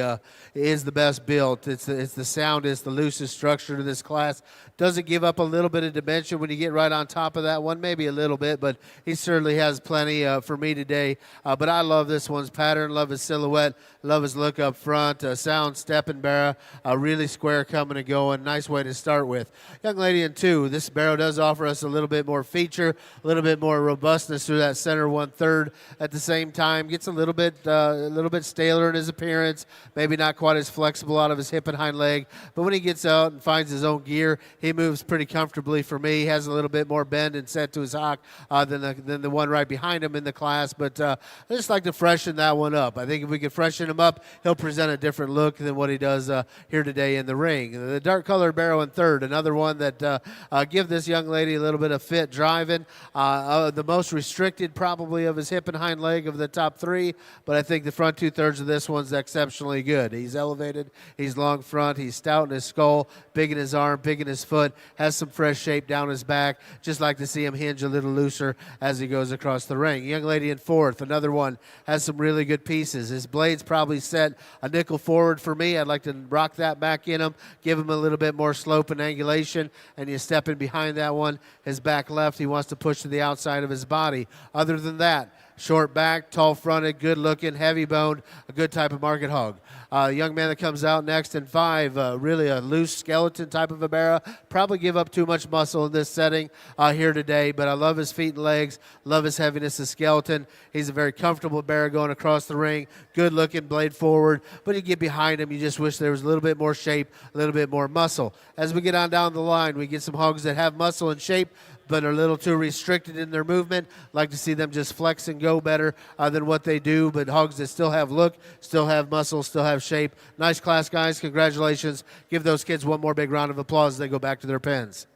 is the best built. It's the soundest, the loosest structure to this class. Doesn't give up a little bit of dimension when you get right on top of that one, maybe a little bit, but he certainly has plenty for me today. But I love this one's pattern, love his silhouette, love his look up front, sound step and Barrow, really square coming and going. Nice way to start with. Young lady in 2, this Barrow does offer us a little bit more feature, a little bit more robustness through that center 1/3. At the same time, gets a little bit staler in his appearance, maybe not quite as flexible out of his hip and hind leg, but when he gets out and finds his own gear, he moves pretty comfortably for me. He has a little bit more bend and set to his hock than the one right behind him in the class, but I just like to freshen that one up. I think if we can freshen him up, he'll present a different look than what he does here today in the ring. The dark colored Barrow in 3rd, another one that give this young lady a little bit of fit driving. The most restricted probably of his hip and hind leg of the top 3, but I think the front 2/3 of this one's exceptionally good. He's elevated, he's long front, he's stout in his skull, big in his arm, big in his foot, has some fresh shape down his back. Just like to see him hinge a little looser as he goes across the ring. Young lady in 4th, another one, has some really good pieces. His blade's probably set a nickel forward for me. I'd like to rock that back in him, give him a little bit more slope and angulation, and you step in behind that one. His back left, he wants to push to the outside of his body. Other than that, short back, tall fronted, good looking, heavy boned, a good type of market hog. Young man that comes out next in 5, really a loose skeleton type of a Barrow. Probably give up too much muscle in this setting here today, but I love his feet and legs, love his heaviness of skeleton. He's a very comfortable Barrow going across the ring, good looking, blade forward, but you get behind him, you just wish there was a little bit more shape, a little bit more muscle. As we get on down the line, we get some hogs that have muscle and shape, but are a little too restricted in their movement. Like to see them just flex and go better than what they do, but hogs that still have look, still have muscle, still have shape. Nice class, guys. Congratulations. Give those kids one more big round of applause as they go back to their pens.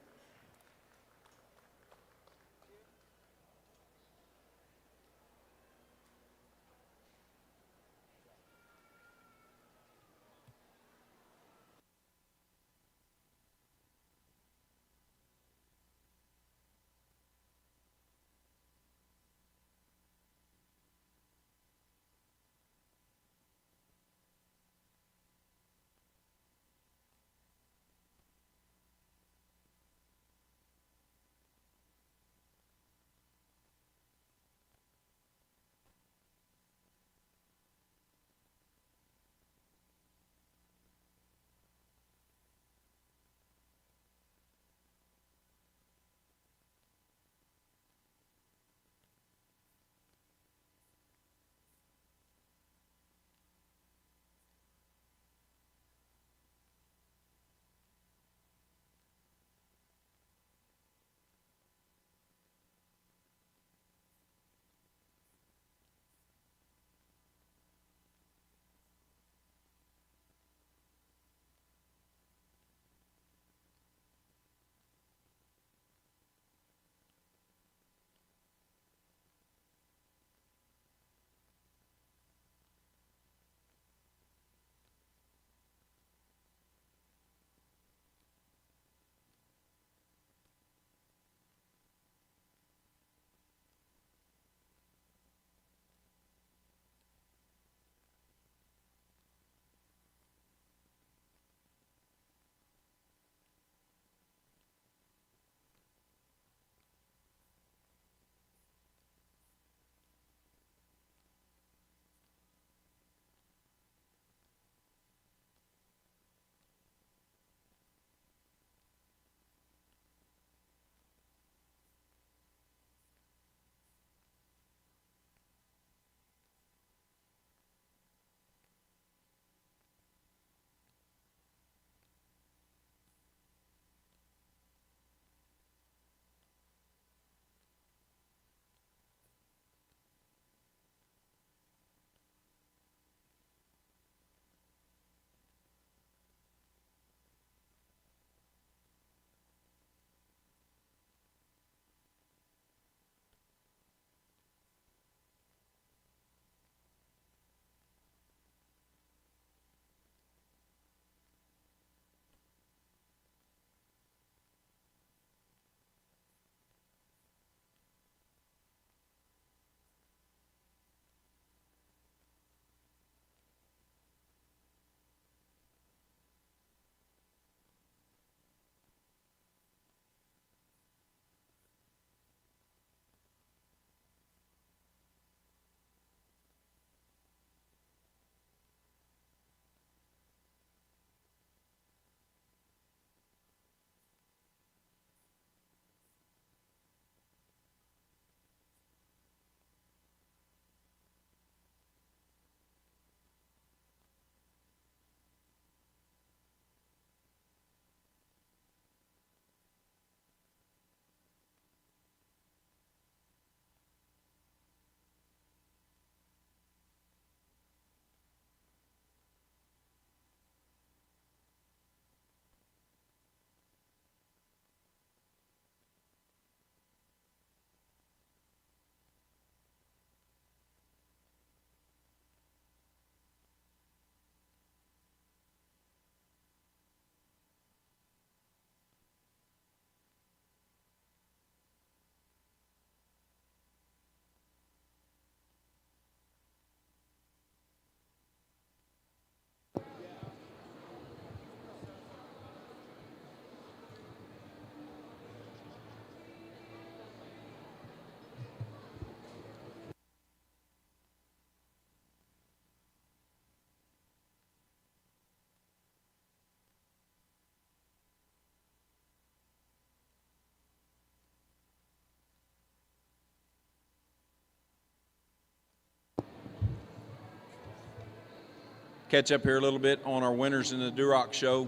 catch up here a little bit on our winners in the Duroc show.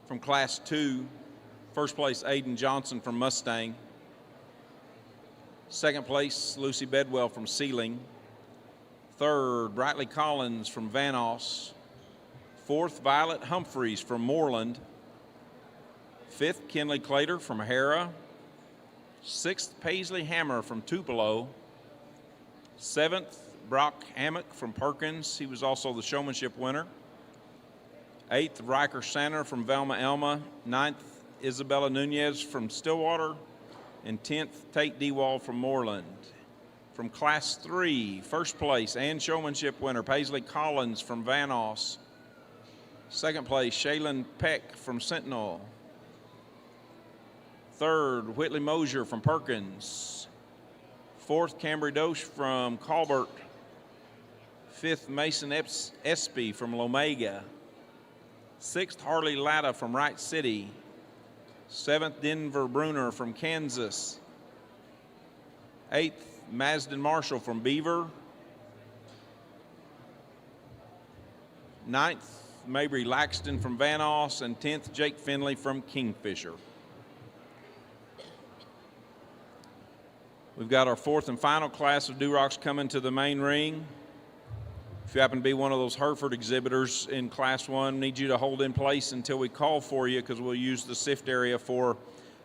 From Class 2, first place, Aiden Johnson from Mustang. Second place, Lucy Bedwell from Sealing. Third, Brightly Collins from Vanoss. Fourth, Violet Humphreys from Moreland. Fifth, Kinley Clater from Hera. Sixth, Paisley Hammer from Tupelo. Seventh, Brock Hammock from Perkins. He was also the showmanship winner. Eighth, Riker Sander from Velma Elma. Ninth, Isabella Nunez from Stillwater. And 10th, Tate Dewall from Moreland. From Class 3, first place and showmanship winner, Paisley Collins from Vanoss. Second place, Shaylin Peck from Sentinel. Third, Whitley Mosier from Perkins. Fourth, Cambry Doche from Colbert. Fifth, Mason Espy from Lomega. Sixth, Harley Latta from Wright City. Seventh, Denver Bruner from Kansas. Eighth, Masden Marshall from Beaver. Ninth, Mabry Laxton from Vanoss. And 10th, Jake Finley from Kingfisher. We've got our fourth and final class of Durocs coming to the main ring. If you happen to be one of those Hereford exhibitors in Class 1, need you to hold in place until we call for you, because we'll use the SIFT area for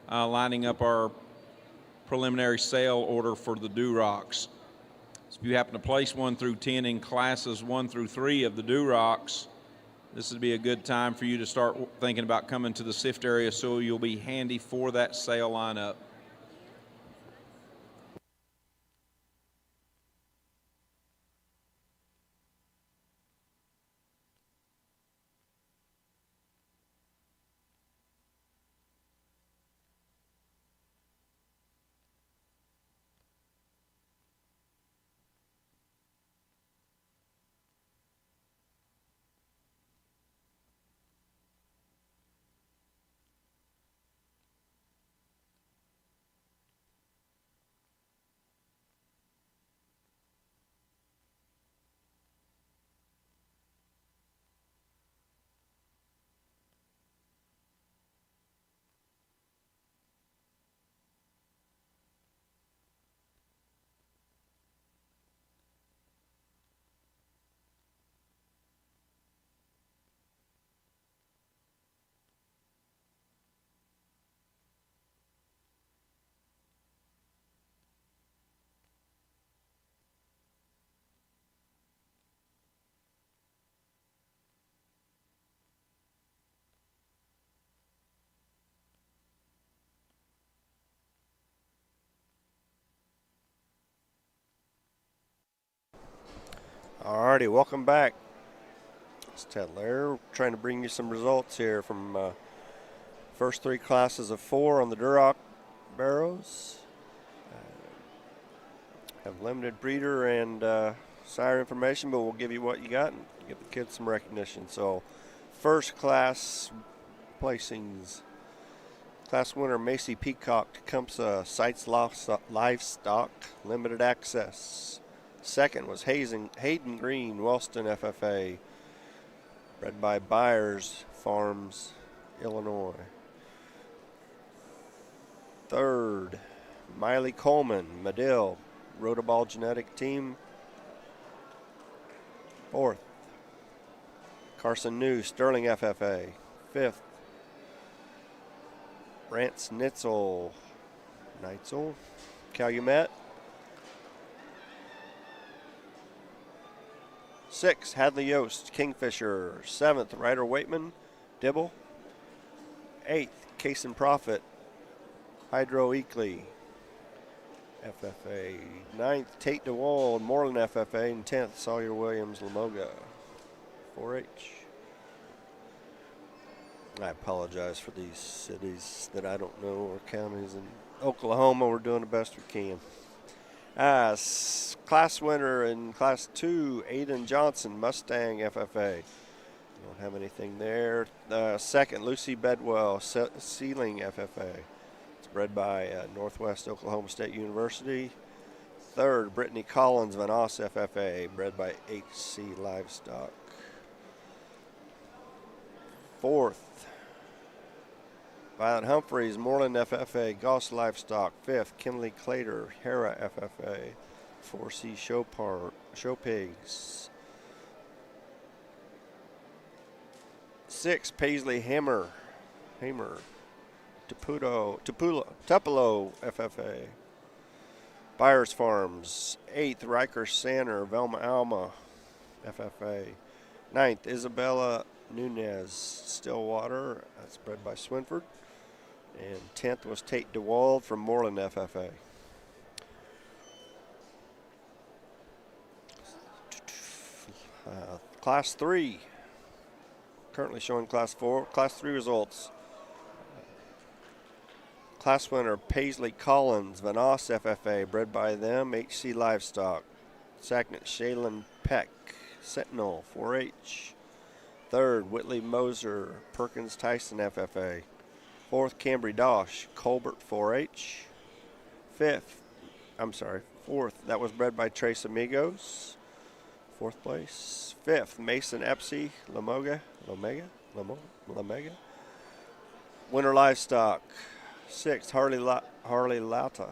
lining up our preliminary sale order for the Durocs. So if you happen to place 1 through 10 in classes 1 through 3 of the Durocs, this would be a good time for you to start thinking about coming to the SIFT area, so you'll be handy for that sale lineup. Alrighty, welcome back. It's Ted Lair trying to bring you some results here from first 3 classes of 4 on the Duroc Barrows. Have limited breeder and sire information, but we'll give you what you got and give the kids some recognition. So, first class placings. Class winner Macy Peacock, Tecumseh Sites Livestock, limited access. Second was Hayden Green, Wellston FFA, bred by Byers Farms, Illinois. Third, Miley Coleman, Medill, Rotoball Genetic Team. Fourth, Carson New, Sterling FFA. Fifth, Rance Neitzel, Calumet. 6th, Hadley Yost, Kingfisher. 7th, Ryder Waitman, Dibble. 8th, Case and Profit, Hydro Eakley, FFA. 9th, Tate DeWall, Moreland FFA. And 10th, Sawyer Williams, Lamoga, 4-H. I apologize for these cities that I don't know, or counties in Oklahoma. We're doing the best we can. Class winner in Class 2, Aiden Johnson, Mustang FFA. Don't have anything there. Second, Lucy Bedwell, Sealing FFA. It's bred by Northwest Oklahoma State University. Third, Brittany Collins, Vanoss FFA, bred by HC Livestock. Fourth, Violet Humphreys, Moreland FFA, Goss Livestock. Fifth, Kimberly Clater, Hera FFA, 4C Show Pigs. Sixth, Paisley Tupelo FFA, Byers Farms. Eighth, Riker Sander, Velma Alma FFA. Ninth, Isabella Nunez, Stillwater, that's bred by Swinford. And 10th was Tate DeWald from Moreland FFA. Class 3, currently showing Class 4. Class 3 results. Class winner, Paisley Collins, Vanoss FFA, bred by them, HC Livestock. Second, Shaylin Peck, Sentinel, 4H. Third, Whitley Moser, Perkins Tyson FFA. Fourth, Cambry Dosh, Colbert, 4H. Fourth, that was bred by Trace Amigos, 4th place. Fifth, Mason Epsy, Lamega. Winter Livestock. Sixth, Harley Lata.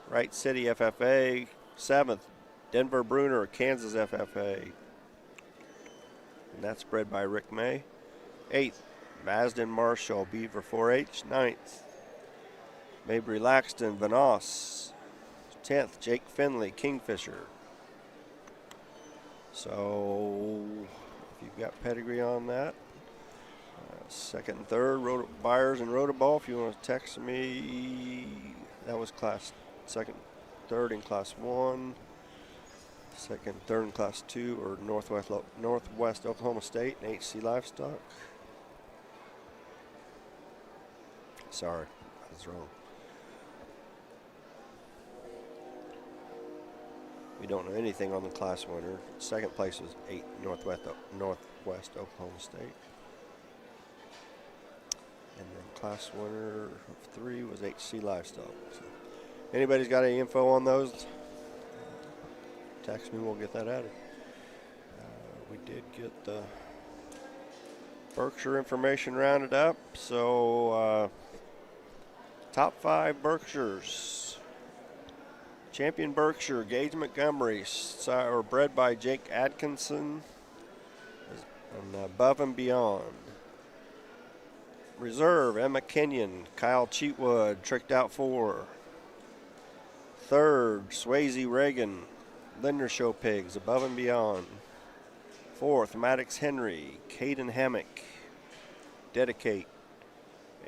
Wright City FFA. Seventh, Denver Bruner, Kansas FFA. And that's bred by Rick May. Eighth, Masden Marshall, Beaver 4H. Ninth, Mabry Laxton, Vanoss. 10th, Jake Finley, Kingfisher. So, if you've got pedigree on that, second and third, Byers and Rotoball, if you want to text me, that was class second, third in class 1, second, third in class 2, or Northwest Oklahoma State and HC Livestock. Sorry, I was wrong. We don't know anything on the class winner. Second place was 8, Northwest Oklahoma State. And then class winner of 3 was HC Livestock. So anybody's got any info on those, text me, we'll get that added. We did get the Berkshire information rounded up. So top 5 Berkshires. Champion Berkshire, Gage Montgomery, bred by Jake Atkinson, and Above and Beyond. Reserve, Emma Kenyon, Kyle Cheatwood, Tricked Out 4. Third, Swayze Reagan, Linder Show Pigs, Above and Beyond. Fourth, Maddox Henry, Caden Hammock, Dedicate.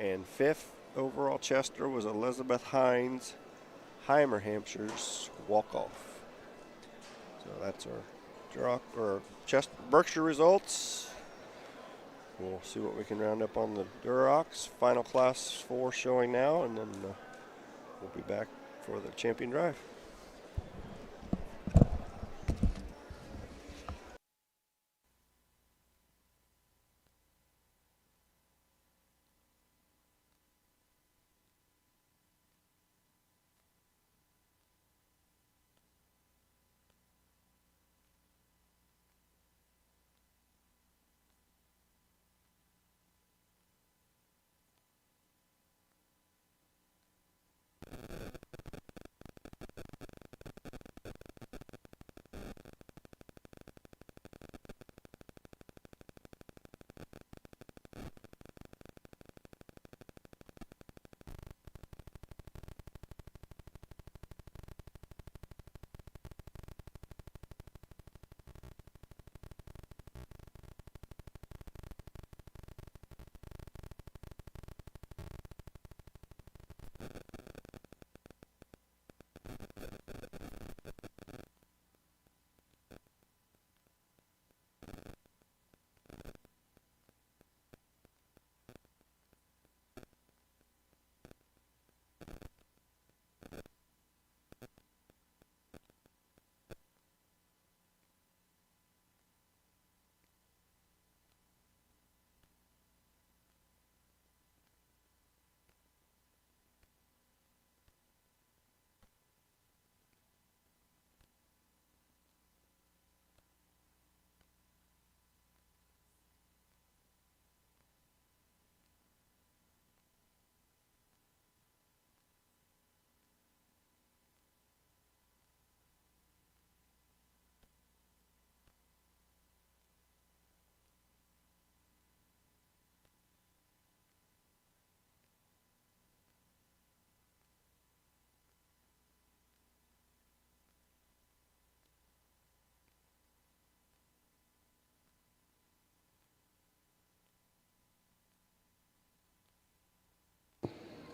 And fifth overall Chester was Elizabeth Hines, Heimer Hampshire's Walk Off. So that's our Berkshire results. We'll see what we can round up on the Durocs. Final class 4 showing now, and then we'll be back for the champion drive.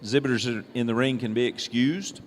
Exhibitors in the ring can be excused.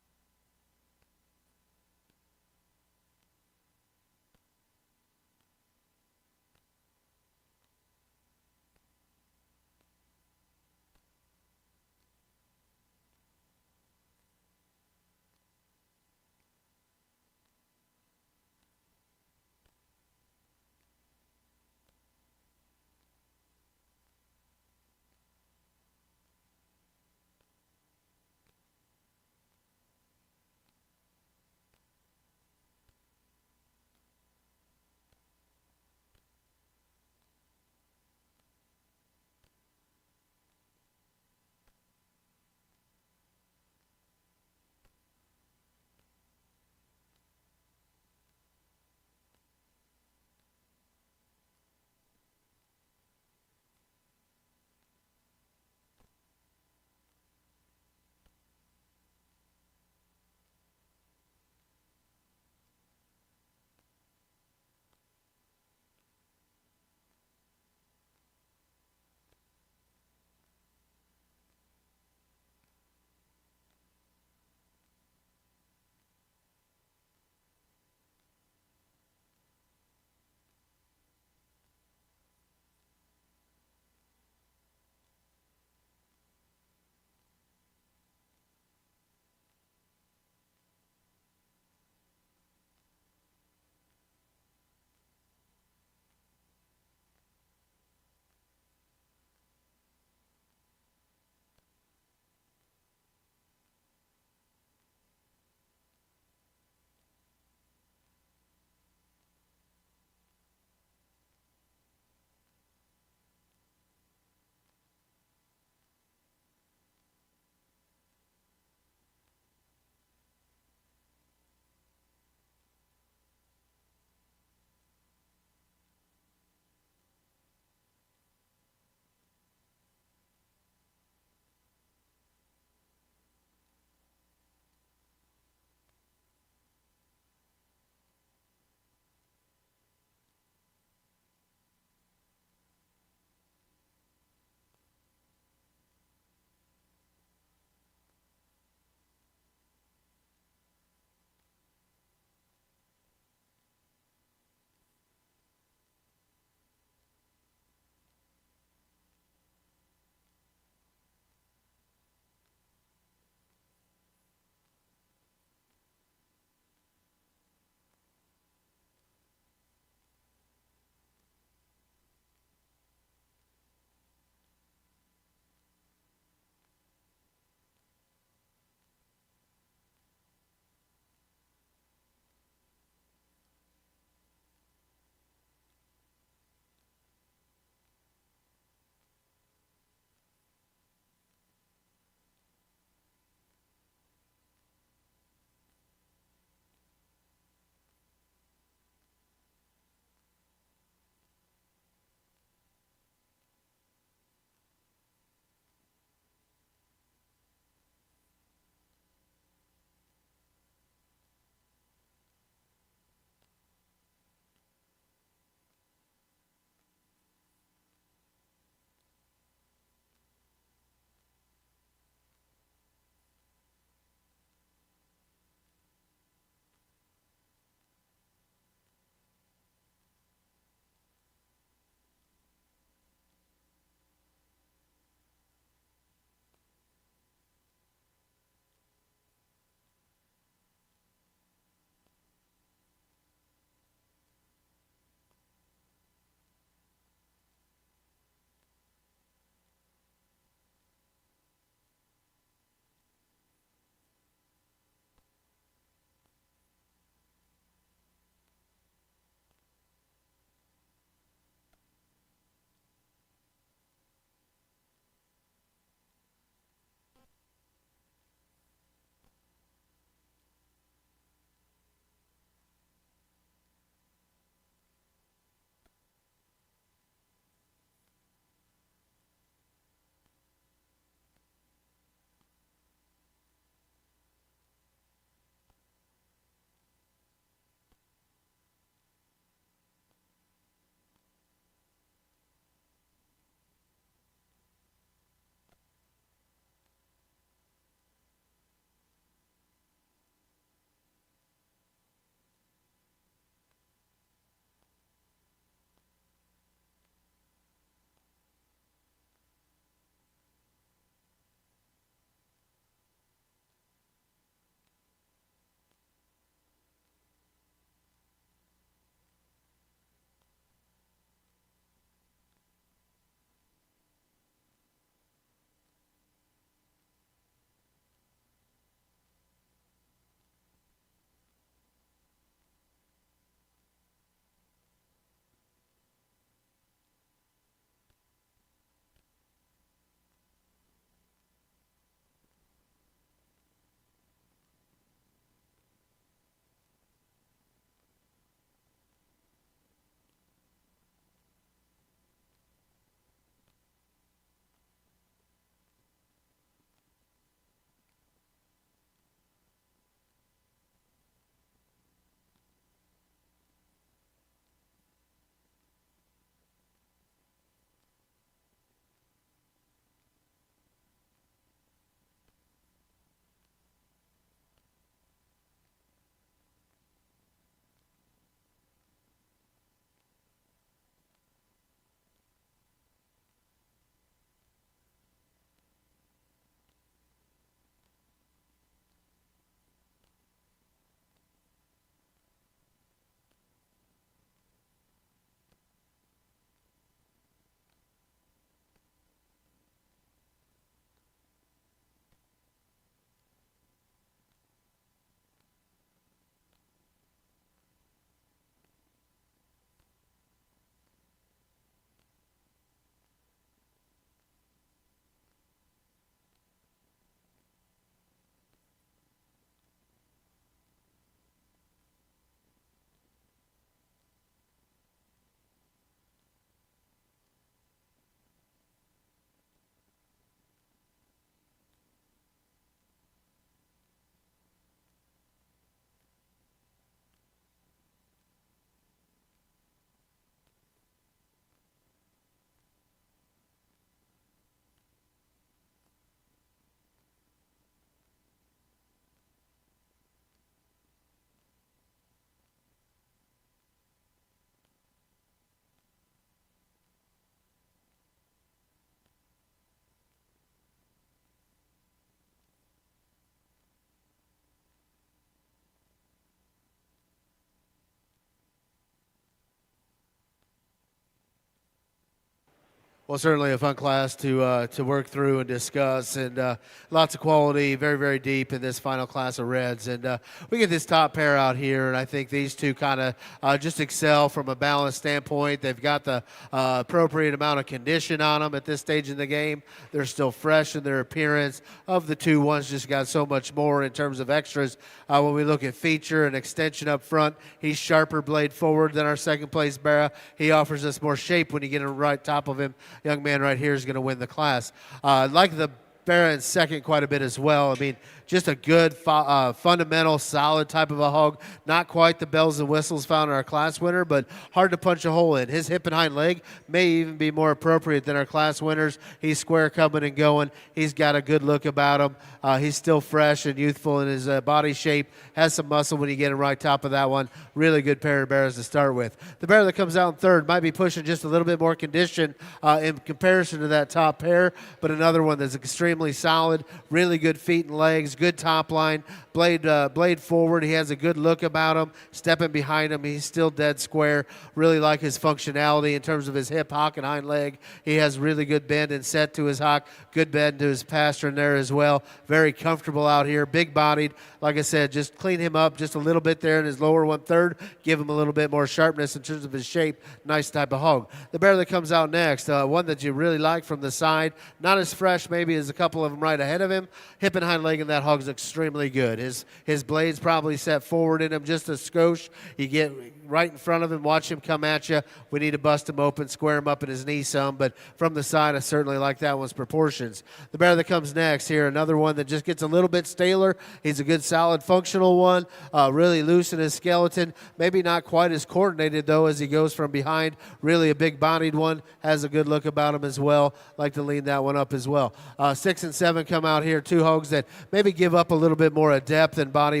Well, certainly a fun class to work through and discuss, and lots of quality, very, very deep in this final class of Reds. And we get this top pair out here, and I think these two kind of just excel from a balance standpoint. They've got the appropriate amount of condition on them at this stage in the game. They're still fresh in their appearance. Of the two, one's just got so much more in terms of extras. When we look at feature and extension up front, he's sharper blade forward than our second place Barrow. He offers us more shape when you get him right top of him. Young man right here is going to win the class. Like the Barrow in second quite a bit as well. I mean, just a good, fundamental, solid type of a hog. Not quite the bells and whistles found in our class winner, but hard to punch a hole in. His hip and hind leg may even be more appropriate than our class winners. He's square coming and going. He's got a good look about him. He's still fresh and youthful in his body shape. Has some muscle when you get him right top of that one. Really good pair of Barrows to start with. The Barrow that comes out in third might be pushing just a little bit more condition in comparison to that top pair, but another one that's extremely solid, really good feet and legs, good top line, blade forward. He has a good look about him. Stepping behind him, he's still dead square. Really like his functionality in terms of his hip, hock, and hind leg. He has really good bend and set to his hock, good bend to his pastern there as well. Very comfortable out here, big-bodied. Like I said, just clean him up just a little bit there in his lower 1/3, give him a little bit more sharpness in terms of his shape. Nice type of hog. The Barrow that comes out next, one that you really like from the side, not as fresh maybe as a couple of them right ahead of him. Hip and hind leg in that hog's extremely good. His blade's probably set forward in him just a skosh. You get right in front of him, watch him come at you. We need to bust him open, square him up in his knee some, but from the side, I certainly like that one's proportions. The Barrow that comes next here, another one that just gets a little bit staler. He's a good, solid, functional one, really loose in his skeleton. Maybe not quite as coordinated, though, as he goes from behind. Really a big-bodied one, has a good look about him as well. Like to lean that one up as well. 6 and 7 come out here, two hogs that maybe give up a little bit more of depth and body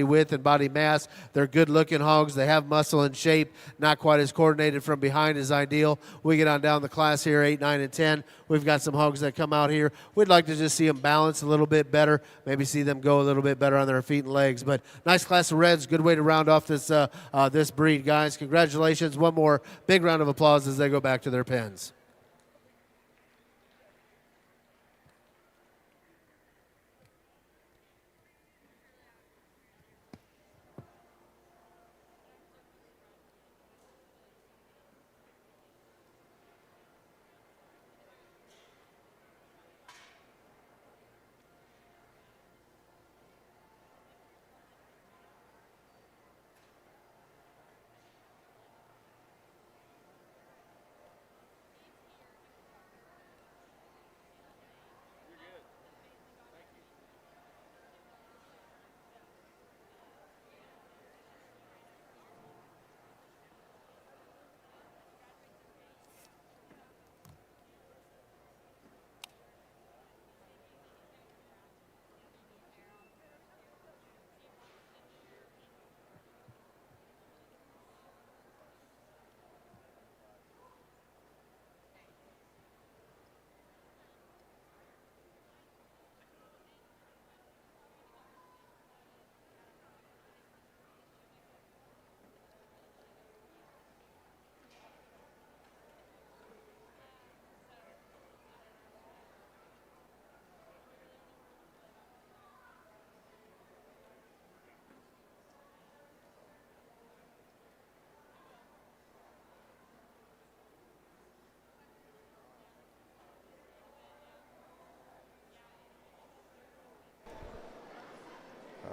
width and body mass. They're good-looking hogs. They have muscle and shape, not quite as coordinated from behind as ideal. We get on down the class here, 8, 9, and 10. We've got some hogs that come out here. We'd like to just see them balance a little bit better, maybe see them go a little bit better on their feet and legs. But nice class of Reds. Good way to round off this this breed, guys. Congratulations. One more big round of applause as they go back to their pens.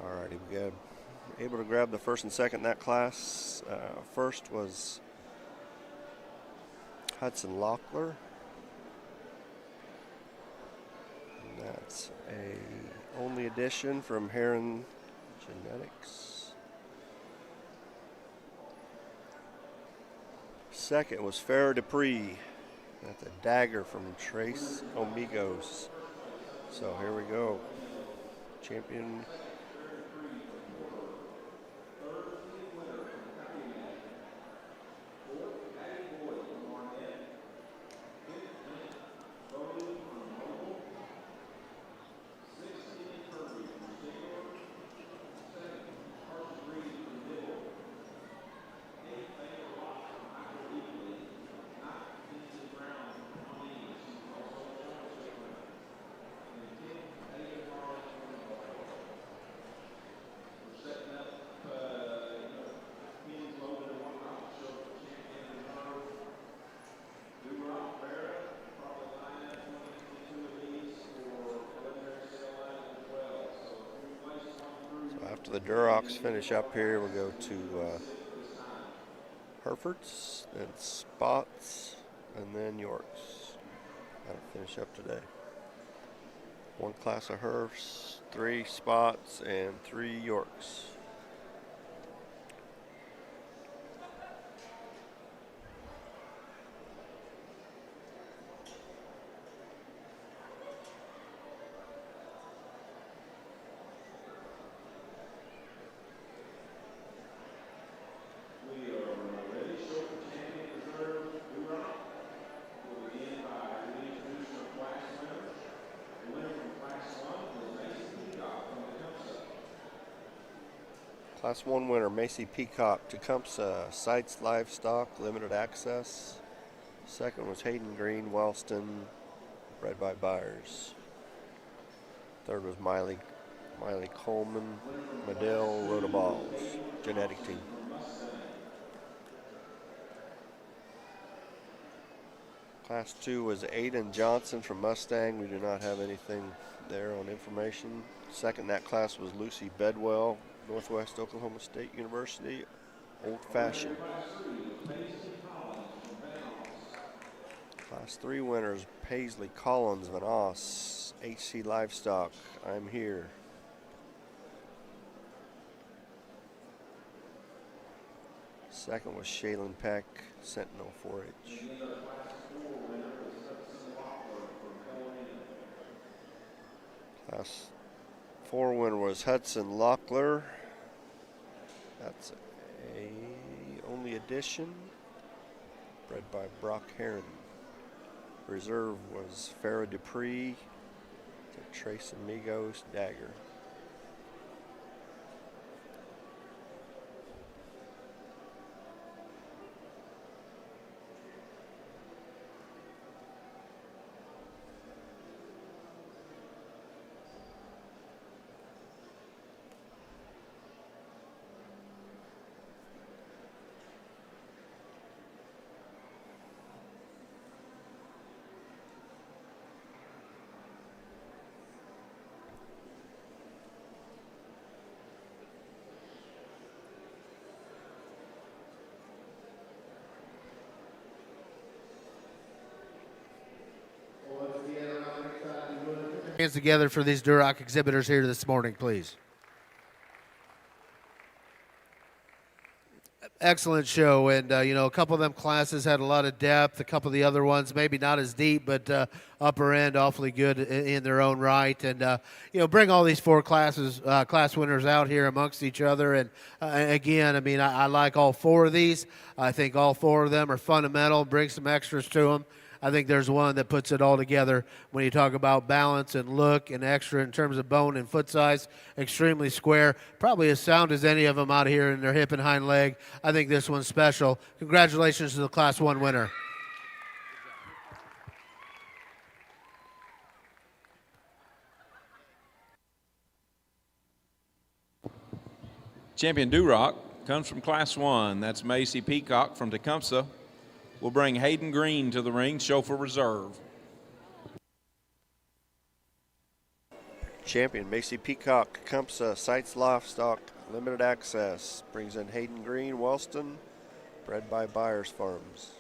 Alrighty, we got able to grab the first and second in that class. First was Hudson Lockler. And that's a only edition from Heron Genetics. Second was Farrah Dupree. That's a dagger from Trace Amigos. So here we go. Champion. After the Durocs finish up here, we'll go to Herefords, then Spots, and then Yorks. That'll finish up today. 1 class of Herfs, 3 Spots, and 3 Yorks. Class 1 winner, Macy Peacock, Tecumseh, Sites Livestock, Limited Access. Second was Hayden Green, Wellston, bred by Byers. Third was Miley Coleman, Medill, Rhoda Balls, genetic team. Class 2 was Aiden Johnson from Mustang. We do not have anything there on information. Second in that class was Lucy Bedwell, Northwest Oklahoma State University, Old Fashioned. Class 3 winners, Paisley Collins, Van Oss, HC Livestock, I'm Here. Second was Shaylin Peck, Sentinel 4-H. Class 4 winner was Hudson Locklear. That's a only edition, bred by Brock Heron. Reserve was Farrah Dupree, Trace Amigos, Dagger. Hands together for these Duroc exhibitors here this morning, please. Excellent show, and a couple of them classes had a lot of depth. A couple of the other ones maybe not as deep, but upper end awfully good in their own right. And bring all these 4 classes, class winners out here amongst each other. And again, I like all 4 of these. I think all 4 of them are fundamental. Bring some extras to them. I think there's one that puts it all together when you talk about balance and look and extra in terms of bone and foot size. Extremely square. Probably as sound as any of them out here in their hip and hind leg. I think this one's special. Congratulations to the Class 1 winner. Champion Duroc comes from Class 1. That's Macy Peacock from Tecumseh. We'll bring Hayden Green to the ring, show for reserve. Champion Macy Peacock, Tecumseh, Sites Livestock, Limited Access. Brings in Hayden Green, Wellston, bred by Byers Farms.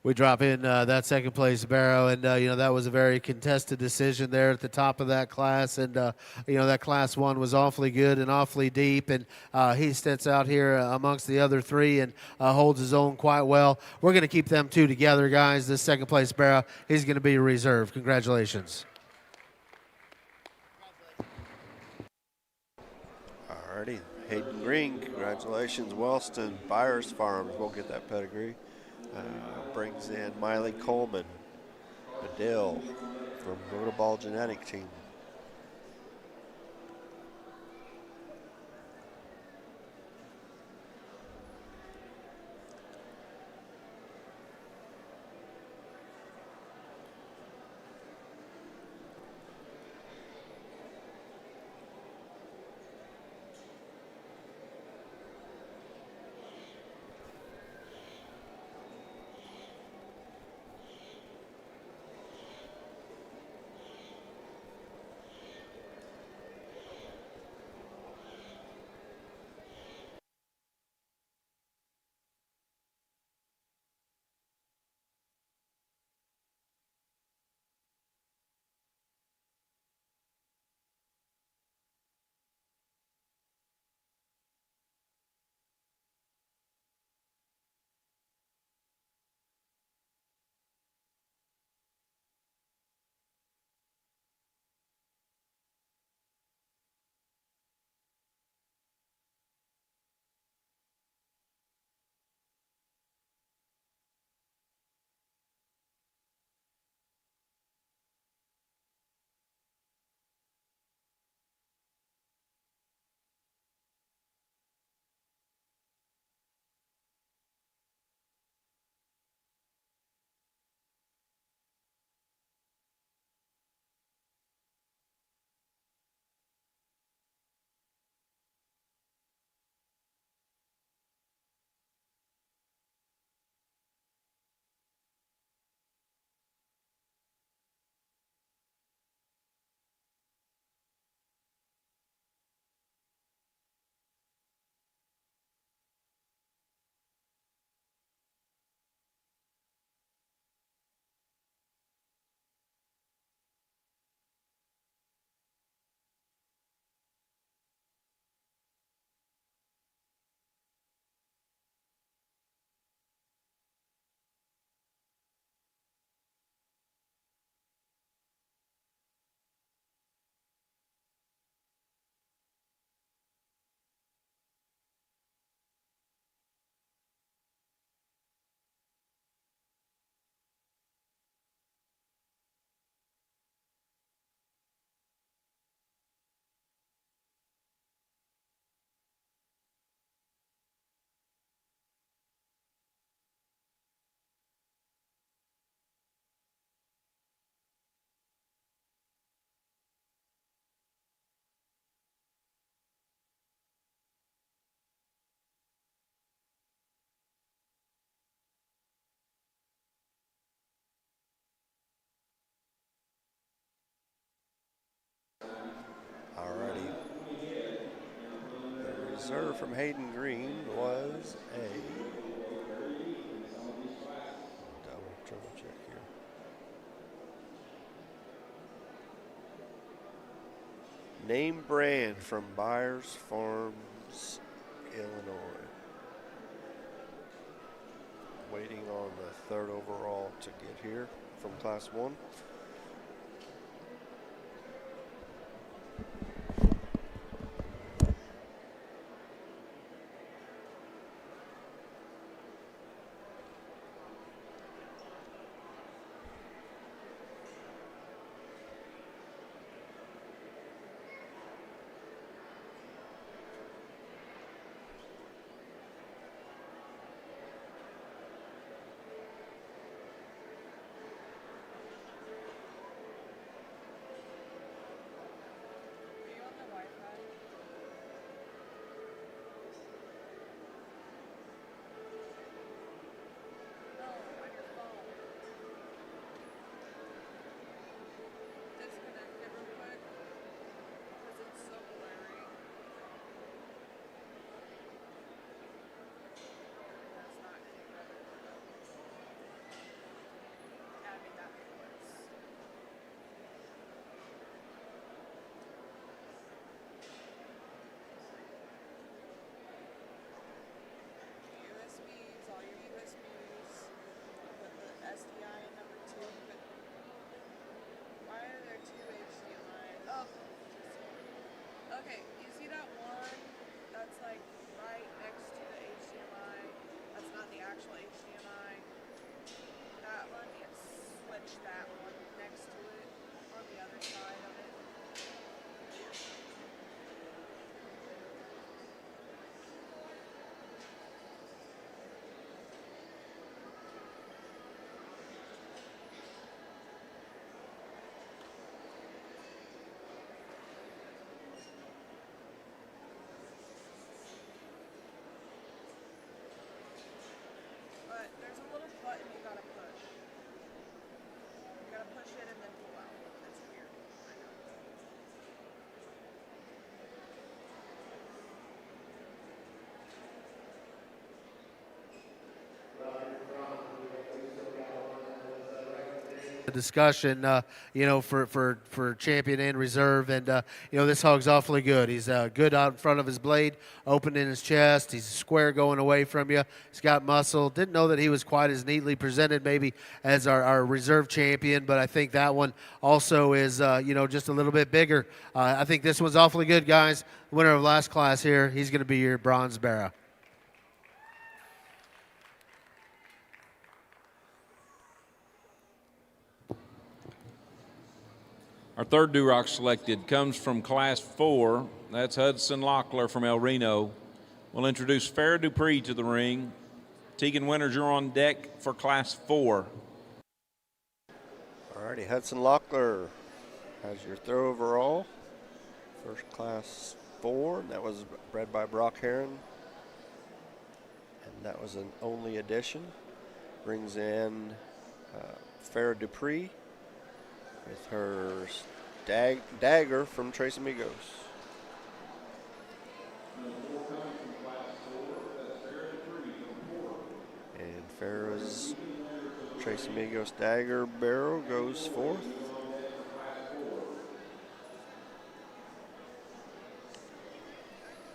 We drop in that second place Barrow, and that was a very contested decision there at the top of that class, and that class 1 was awfully good and awfully deep, and he sits out here amongst the other 3 and holds his own quite well. We're going to keep them 2 together, guys. This second place Barrow, he's going to be a reserve. Congratulations. Alrighty, Hayden Green, congratulations. Wellston Byers Farms won't get that pedigree. Brings in Miley Coleman, Bedell from Rotoball Genetic Team. Alrighty. The reserve from Hayden Green was a triple check here. Name brand from Byers Farms, Illinois. Waiting on the 3rd overall to get here from Class 1. but there's a little button you gotta push. You gotta push it and then pull out. It's weird. I know. The discussion, for champion and reserve, and this hog's awfully good. He's good out in front of his blade, open in his chest. He's square going away from you. He's got muscle. Didn't know that he was quite as neatly presented maybe as our reserve champion, but I think that one also is just a little bit bigger. I think this one's awfully good, guys. Winner of last class here. He's going to be your bronze Barrow. Our third Duroc selected comes from Class 4. That's Hudson Locklear from El Reno. We'll introduce Farrah Dupree to the ring. Tegan Winters, you're on deck for Class 4. All righty, Hudson Locklear has your throw overall. First Class 4. That was bred by Brock Heron. And that was an only edition. Brings in Farrah Dupree with her dagger from Tres Amigos. And Farrah's Tres Amigos dagger Barrow goes fourth.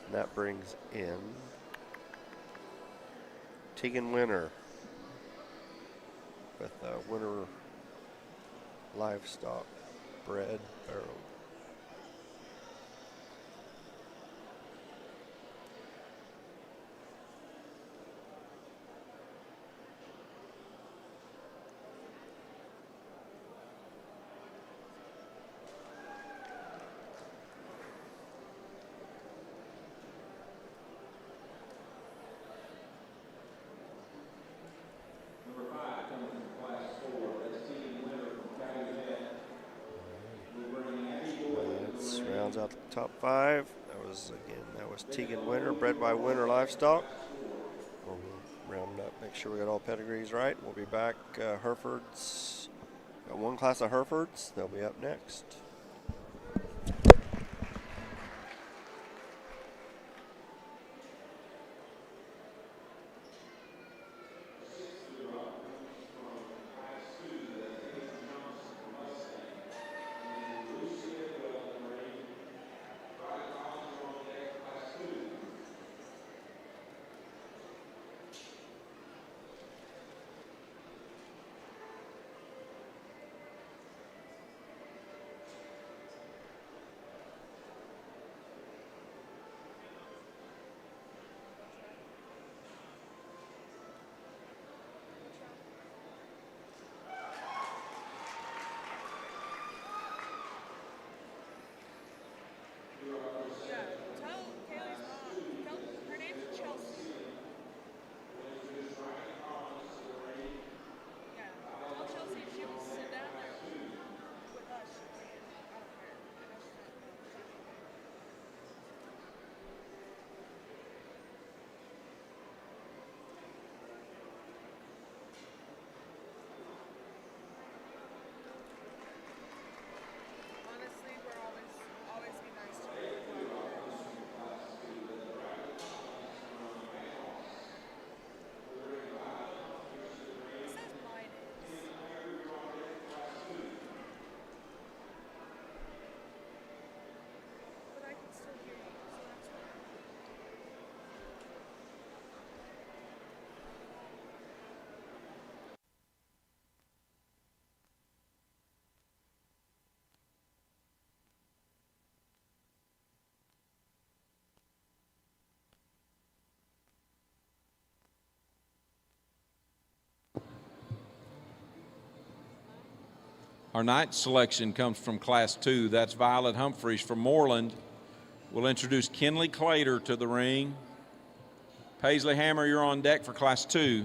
And that brings in Tegan Winter with Winter Livestock bred Barrow. Rounds out the top five. That was Tegan Winter, bred by Winter Livestock. We'll round up, make sure we got all pedigrees right. We'll be back. Herefords, got one class of Herefords. They'll be up next. Our ninth selection comes from Class 2. That's Violet Humphreys from Moreland. We'll introduce Kenley Clater to the ring. Paisley Hammer, you're on deck for Class 2.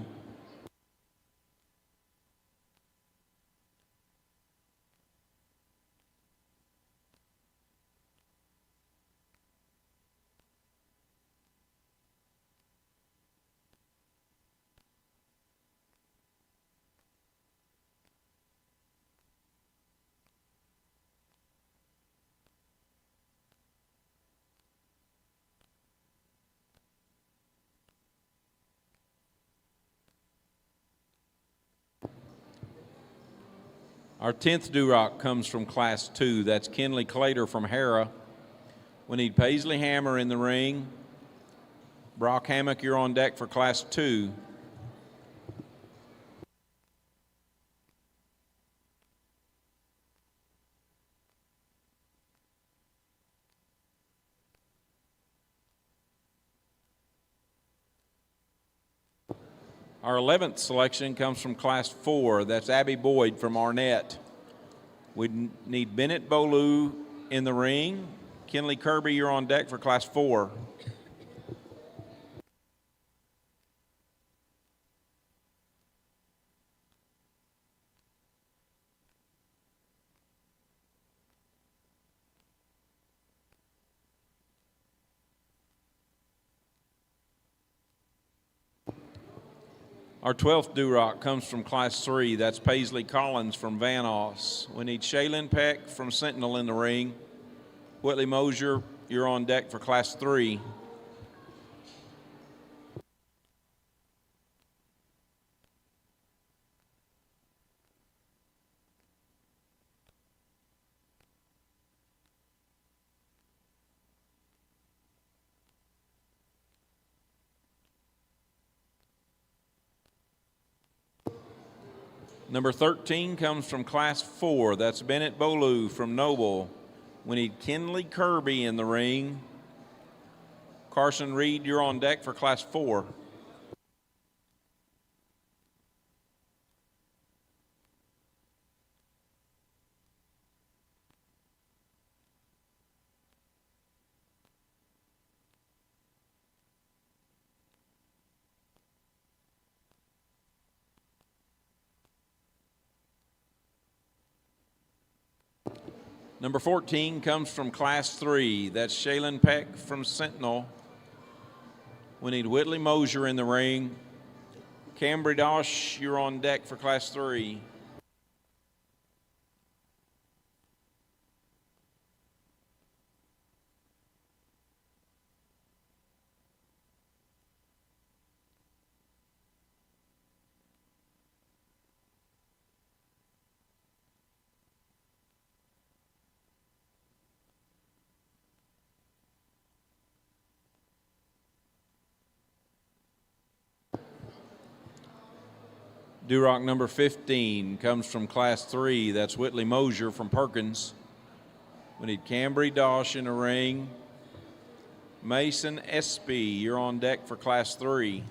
Our 10th Durock comes from Class 2. That's Kenley Clater from Hera. We need Paisley Hammer in the ring. Brock Hammock, you're on deck for Class 2. Our 11th selection comes from Class 4. That's Abby Boyd from Arnett. We need Bennett Bolu in the ring. Kenley Kirby, you're on deck for Class 4. Our 12th Durock comes from Class 3. That's Paisley Collins from Van Oss. We need Shaylin Peck from Sentinel in the ring. Whitley Mosier, you're on deck for Class 3. Number 13 comes from Class 4. That's Bennett Bolu from Noble. We need Kenley Kirby in the ring. Carson Reed, you're on deck for Class 4. Number 14 comes from Class 3. That's Shaylin Peck from Sentinel. We need Whitley Mosier in the ring. Cambry Dosh, you're on deck for Class 3. Durock number 15 comes from Class 3. That's Whitley Mosier from Perkins. We need Cambry Dosh in the ring. Mason Espy, you're on deck for Class 3.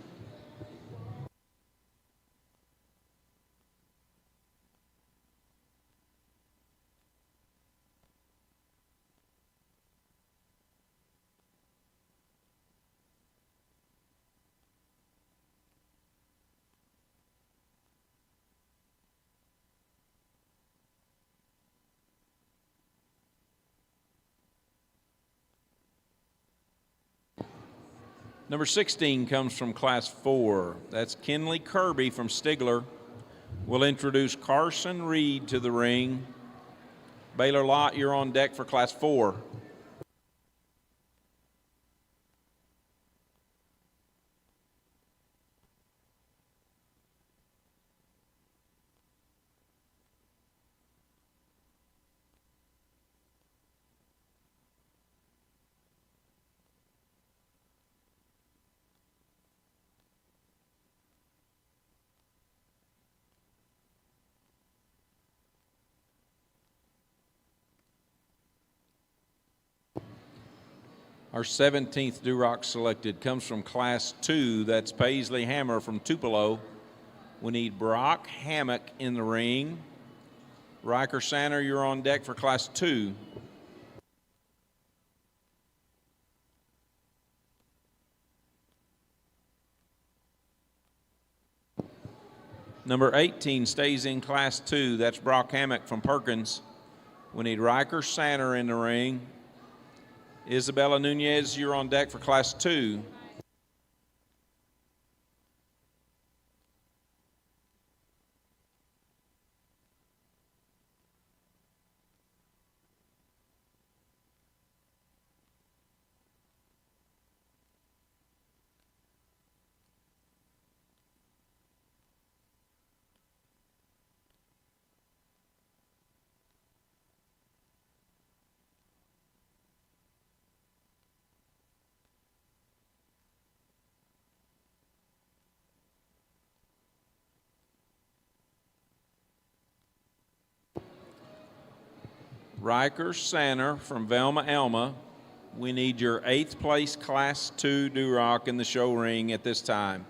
Number 16 comes from Class 4. That's Kenley Kirby from Stigler. We'll introduce Carson Reed to the ring. Baylor Lott, you're on deck for Class 4. Our 17th Durock selected comes from Class 2. That's Paisley Hammer from Tupelo. We need Brock Hammock in the ring. Riker Sanner, you're on deck for Class 2. Number 18 stays in Class 2. That's Brock Hammock from Perkins. We need Riker Sanner in the ring. Isabella Nunez, you're on deck for Class 2. Riker Sanner from Velma Elma. We need your 8th place Class 2 Durock in the show ring at this time.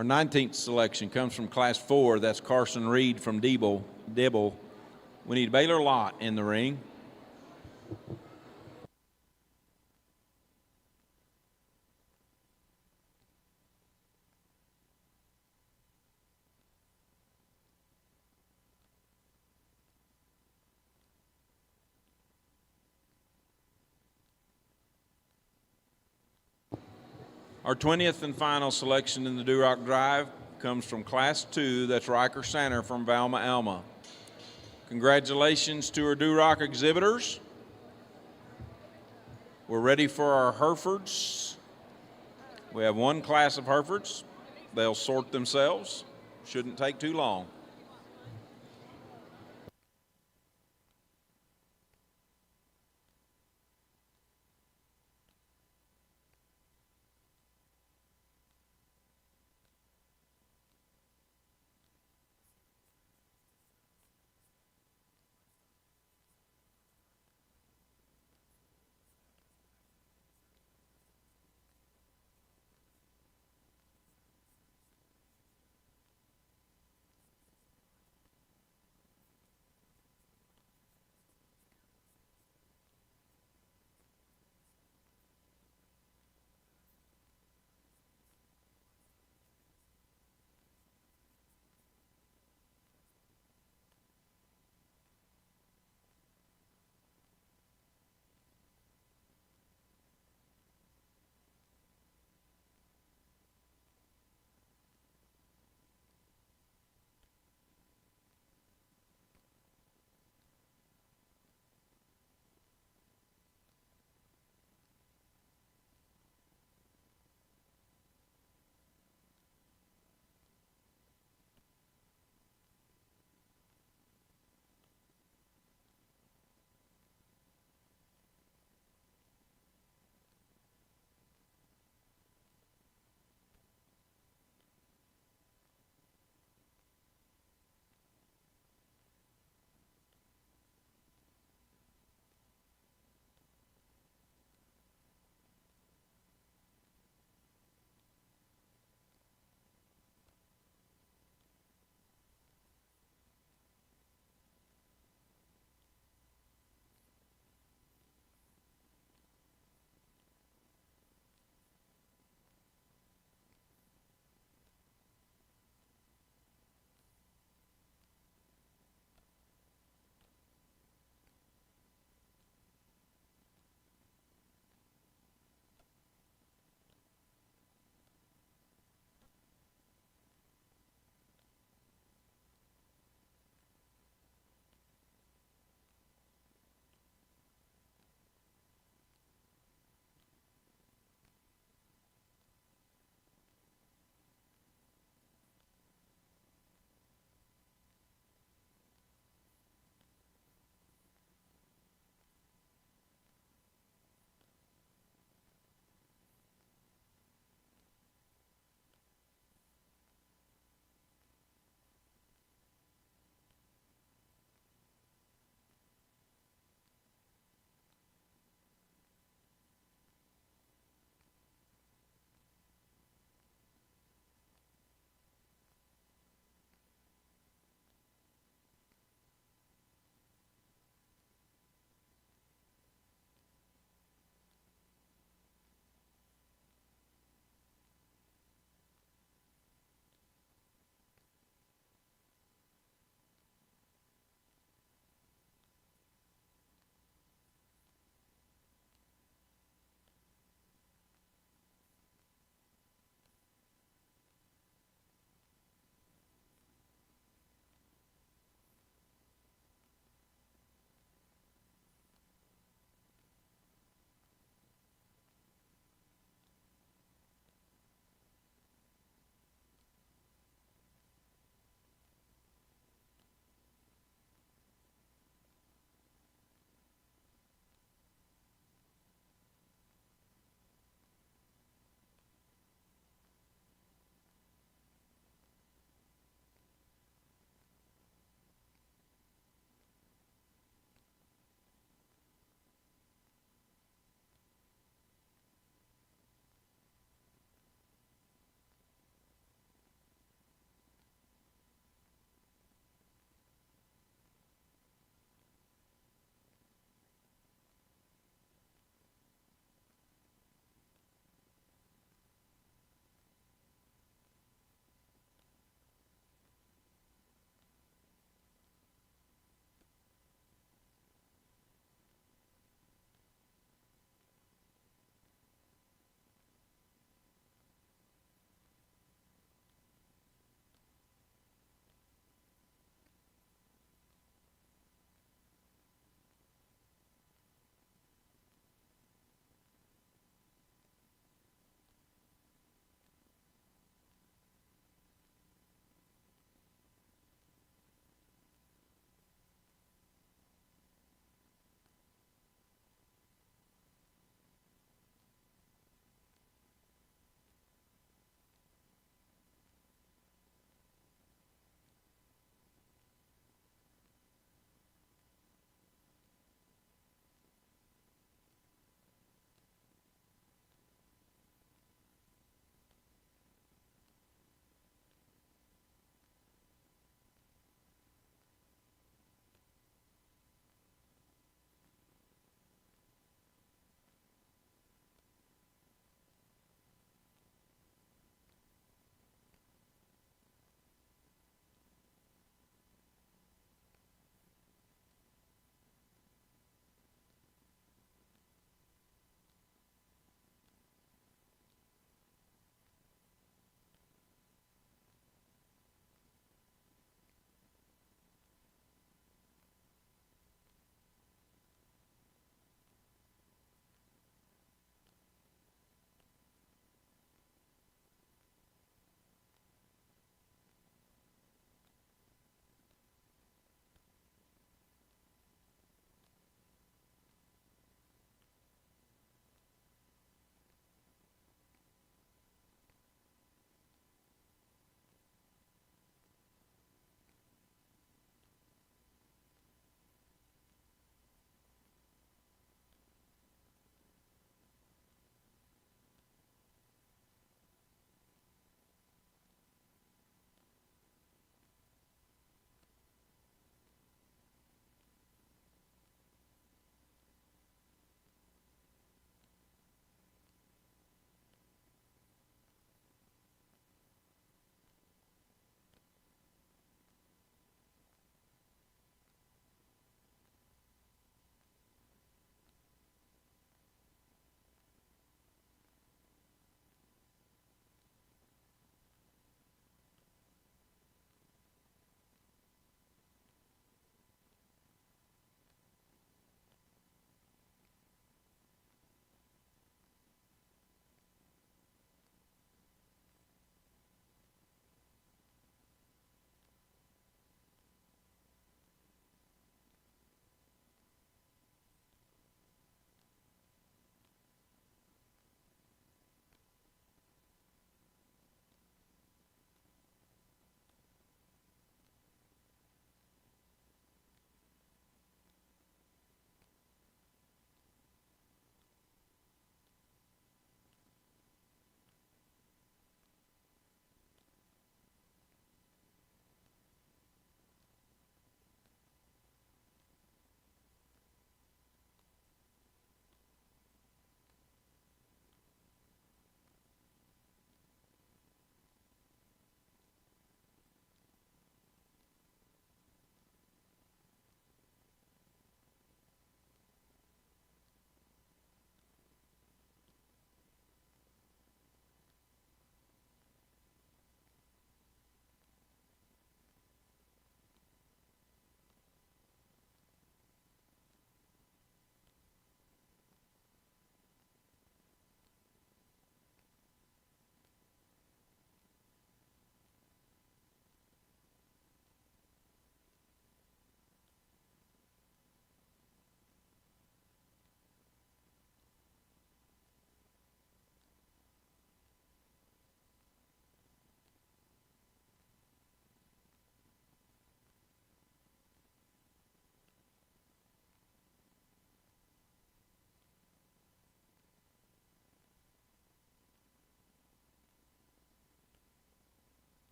Our 19th selection comes from Class 4. That's Carson Reed from Dibble. We need Baylor Lott in the ring. Our 20th and final selection in the Durock Drive comes from Class 2. That's Riker Sanner from Velma Elma. Congratulations to our Durock exhibitors. We're ready for our Herefords. We have one class of Herefords. They'll sort themselves. Shouldn't take too long.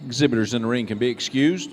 Exhibitors in the ring can be excused.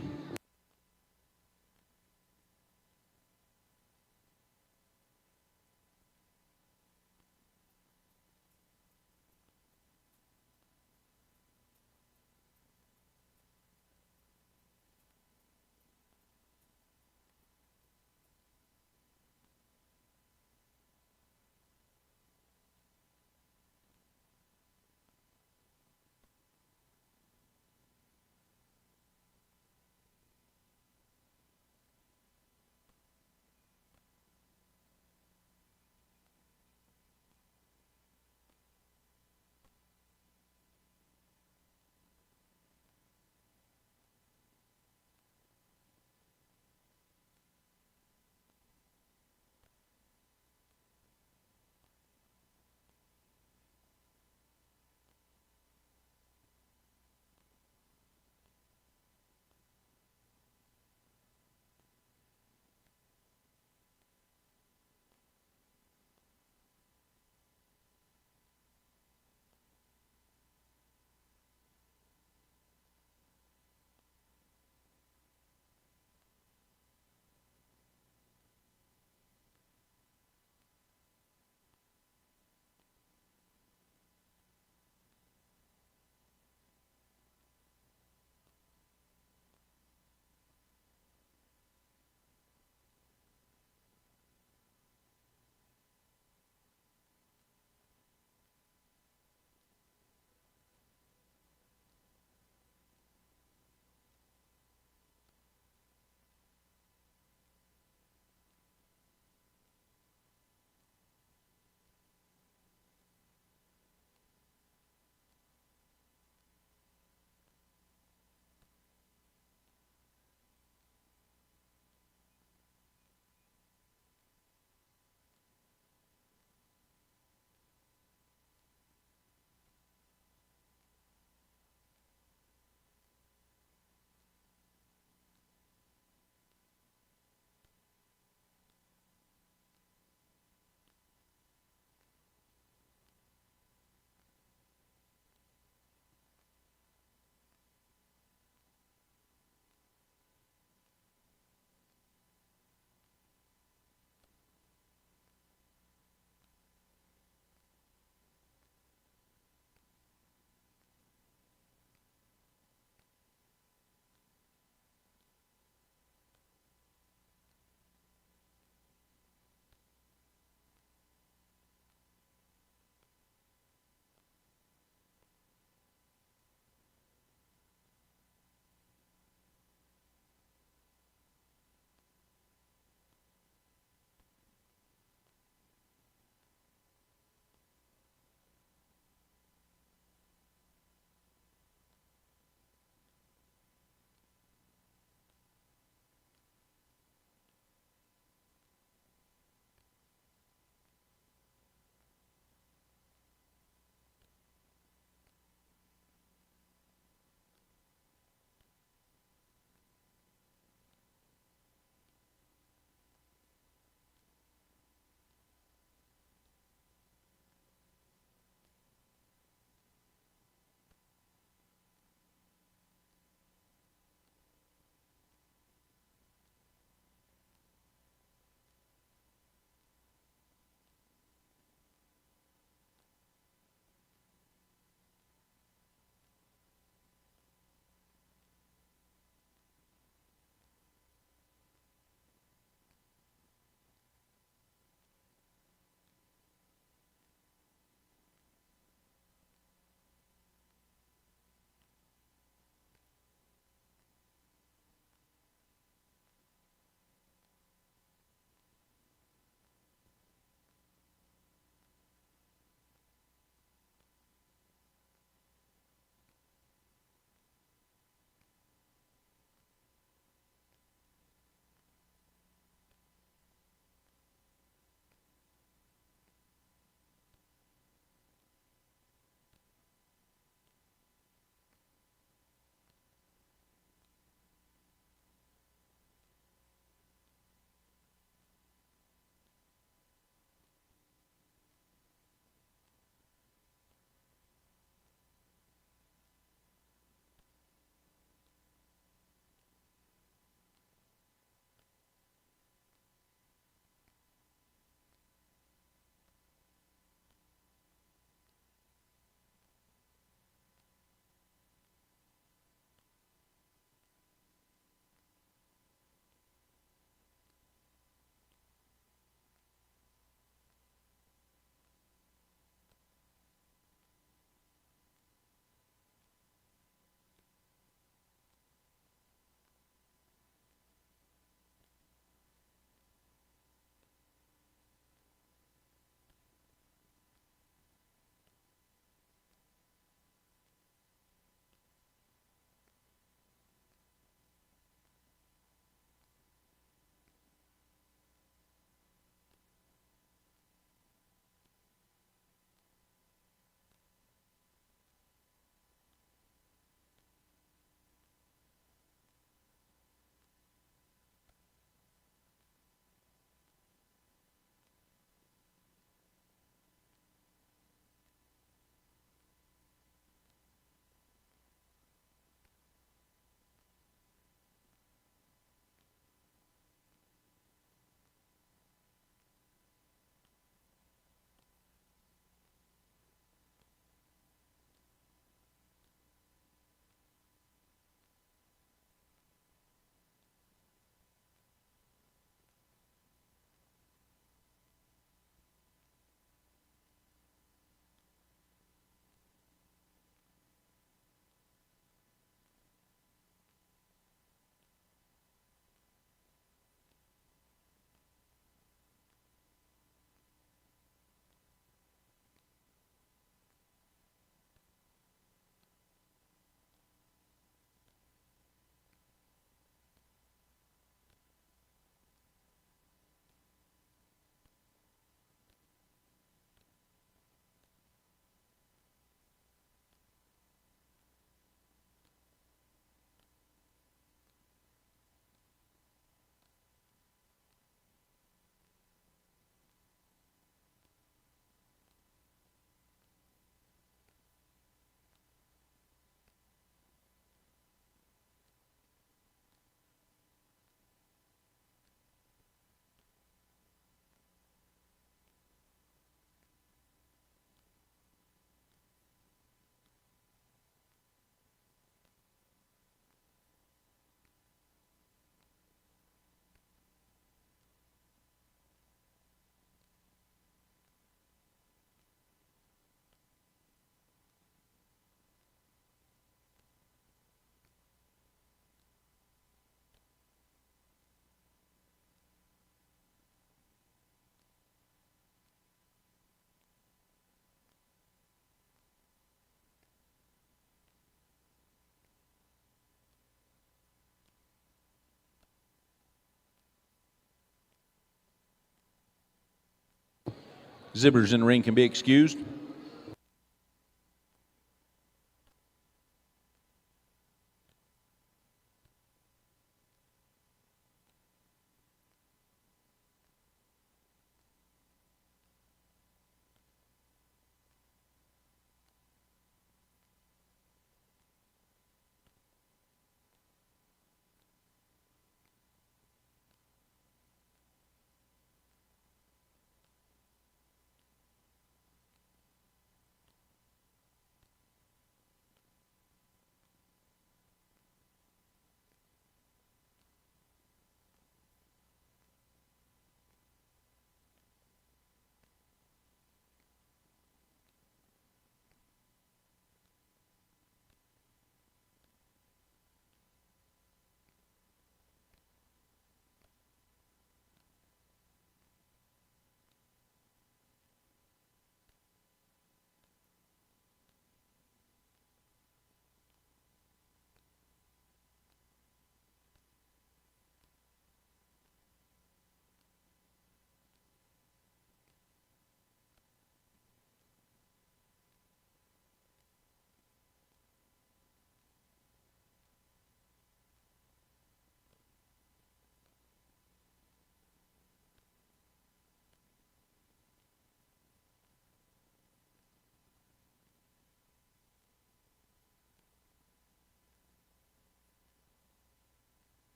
Exhibitors in the ring can be excused.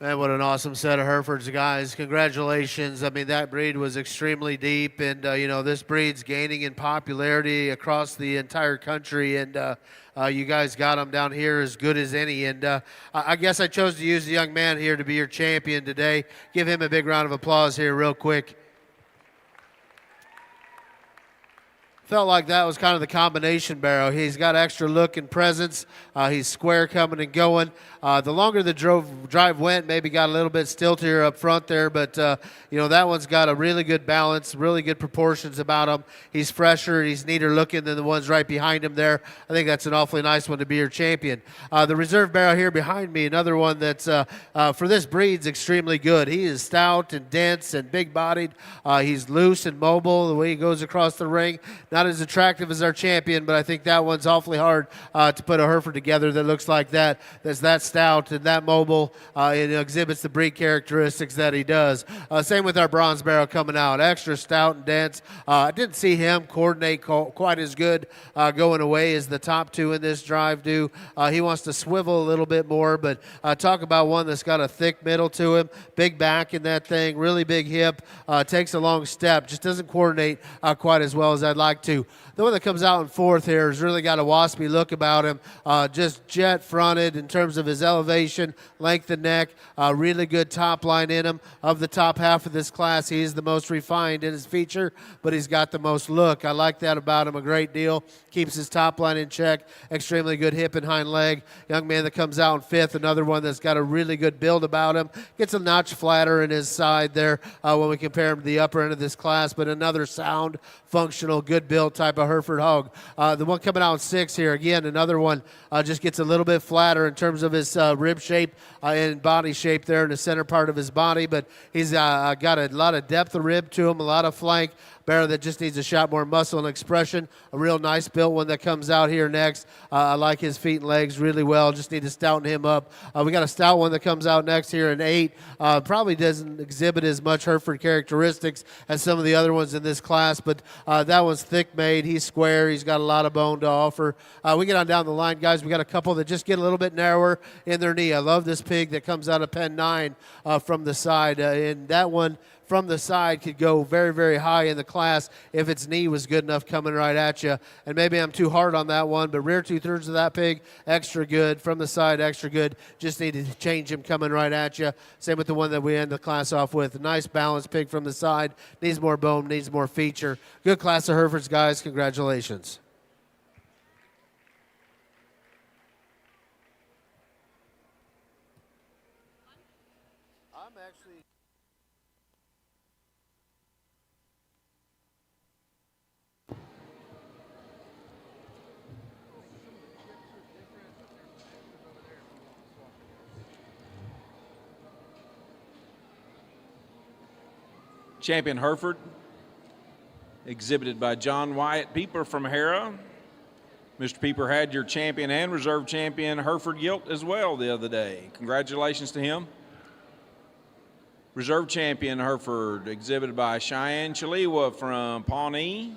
Man, what an awesome set of Herefords, guys. Congratulations. I mean, that breed was extremely deep, and, you know, this breed's gaining in popularity across the entire country, and you guys got them down here as good as any. And I guess I chose to use the young man here to be your champion today. Give him a big round of applause here real quick. Felt like that was kind of the combination, Barrow. He's got extra look and presence. He's square coming and going. The longer the drive went, maybe got a little bit stiltier up front there, but that one's got a really good balance, really good proportions about him. He's fresher, he's neater looking than the ones right behind him there. I think that's an awfully nice one to be your champion. The reserve Barrow here behind me, another one that's for this breed's extremely good. He is stout and dense and big-bodied. He's loose and mobile the way he goes across the ring. Not as attractive as our champion, but I think that one's awfully hard to put a Hereford together that looks like that, that's that stout and that mobile. It exhibits the breed characteristics that he does. Same with our bronze Barrow coming out. Extra stout and dense. I didn't see him coordinate quite as good going away as the top two in this drive do. He wants to swivel a little bit more, but talk about one that's got a thick middle to him, big back in that thing, really big hip, takes a long step, just doesn't coordinate quite as well as I'd like to. The one that comes out in fourth here has really got a waspy look about him, just jet fronted in terms of his elevation, length of neck, really good top line in him. Of the top half of this class, he is the most refined in his feature, but he's got the most look. I like that about him a great deal. Keeps his top line in check, extremely good hip and hind leg. Young man that comes out in fifth, another one that's got a really good build about him. Gets a notch flatter in his side there when we compare him to the upper end of this class, but another sound, functional, good build type of Hereford hog. The one coming out in sixth here, again, another one just gets a little bit flatter in terms of his rib shape and body shape there in the center part of his body, but he's got a lot of depth of rib to him, a lot of flank. Barrow that just needs a shot more muscle and expression. A real nice built one that comes out here next. I like his feet and legs really well. Just need to stouten him up. We got a stout one that comes out next here in 8. Probably doesn't exhibit as much Hereford characteristics as some of the other ones in this class, but that one's thick made. He's square. He's got a lot of bone to offer. We get on down the line, guys. We got a couple that just get a little bit narrower in their knee. I love this pig that comes out of pen 9 from the side, and that one from the side could go very, very high in the class if its knee was good enough coming right at you. And maybe I'm too hard on that one, but rear 2/3 of that pig, extra good. From the side, extra good. Just needed to change him coming right at you. Same with the one that we end the class off with. A nice balanced pig from the side. Needs more bone, needs more feature. Good class of Herefords, guys. Congratulations. Champion Hereford, exhibited by John Wyatt Pieper from Hera. Mr. Pieper had your champion and reserve champion Hereford Gilt as well the other day. Congratulations to him. Reserve champion Hereford, exhibited by Cheyenne Chalewa from Pawnee.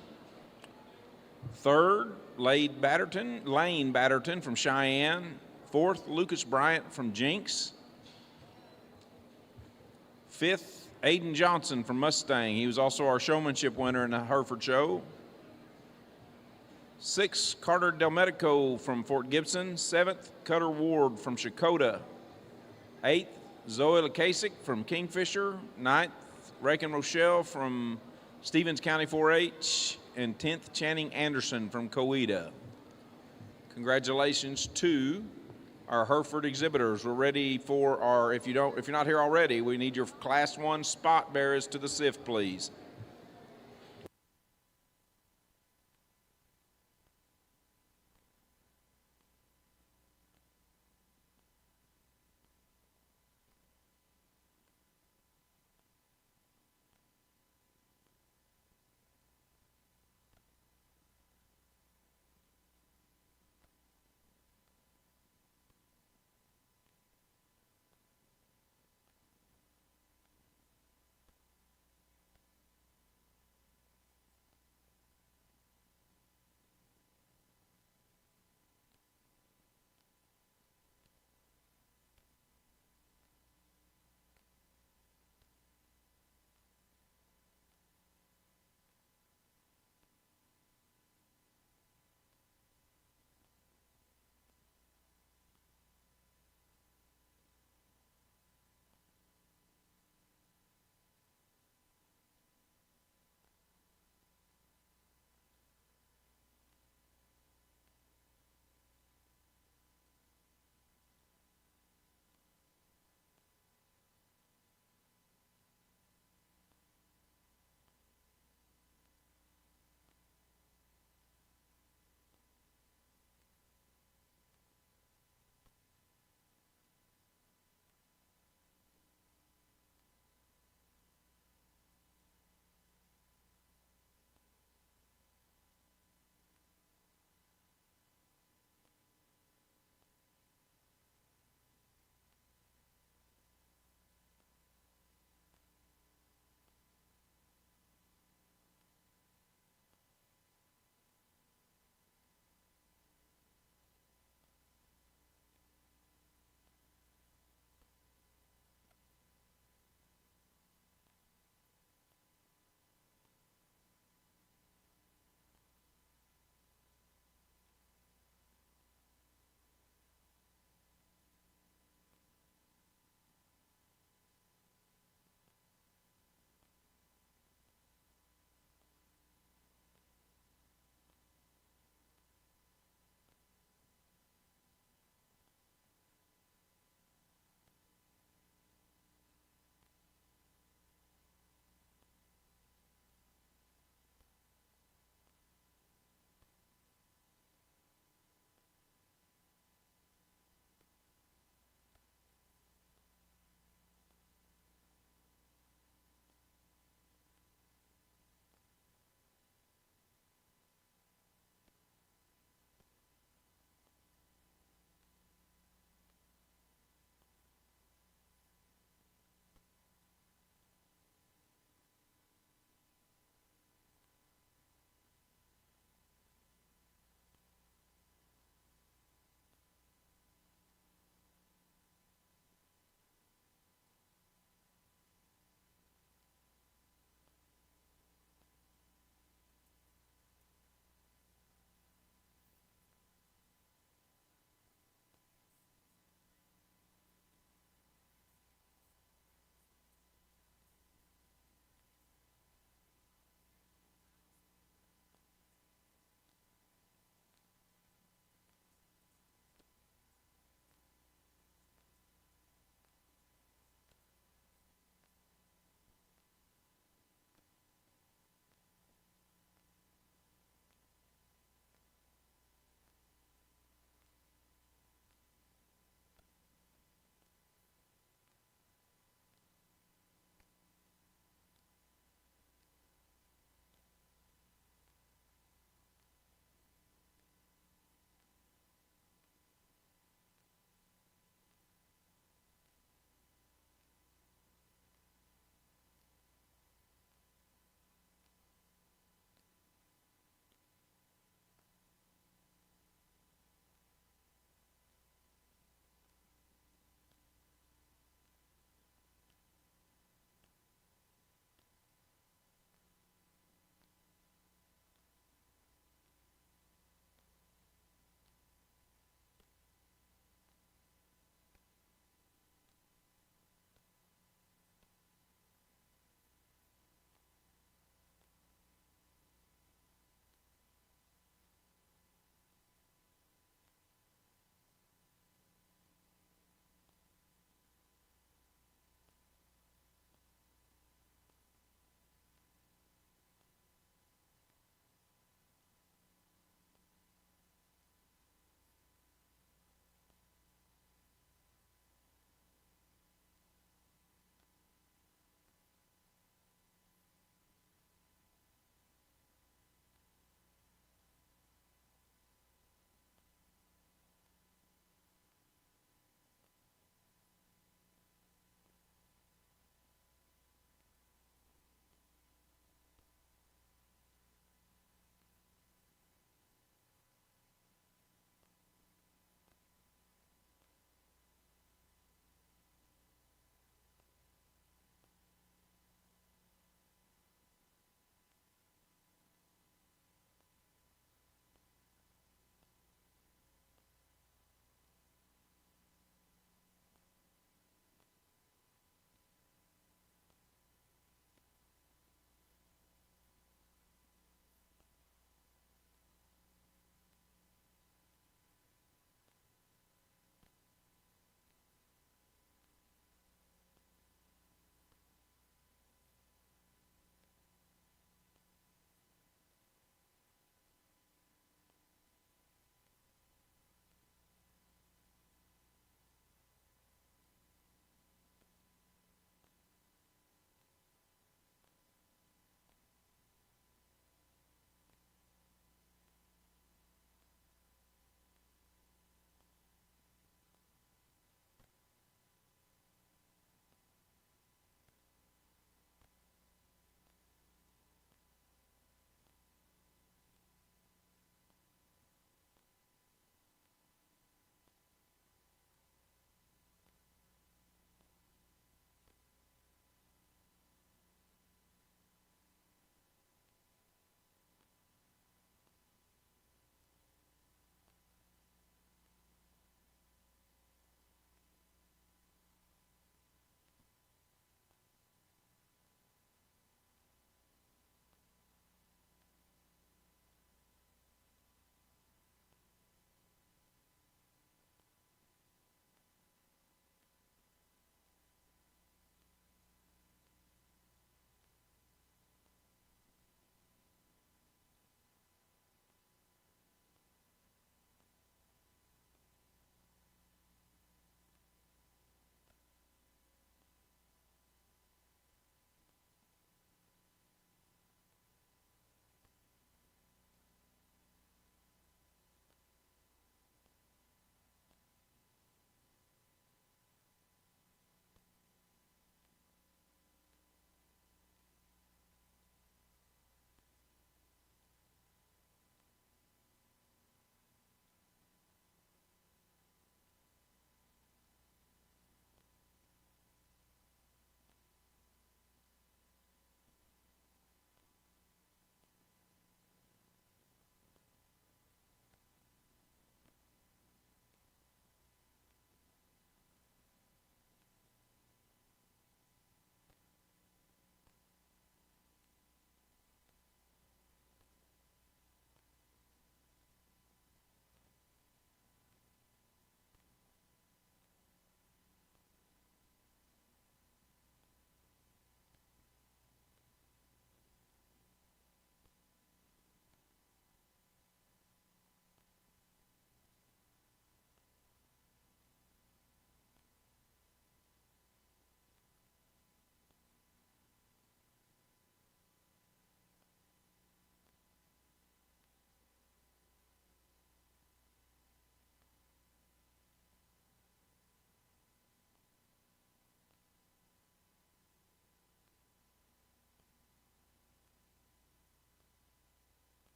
Third, Lane Batterton from Cheyenne. Fourth, Lucas Bryant from Jinx. Fifth, Aiden Johnson from Mustang. He was also our showmanship winner in the Hereford show. Sixth, Carter Delmedico from Fort Gibson. Seventh, Cutter Ward from Shakota. Eighth, Zoe Lacasic from Kingfisher. Ninth, Rakin Rochelle from Stevens County 4-H. And 10th, Channing Anderson from Coweta. Congratulations to our Hereford exhibitors. We're ready for our, if you're not here already, we need your Class 1 spot bearers to the SIFT, please.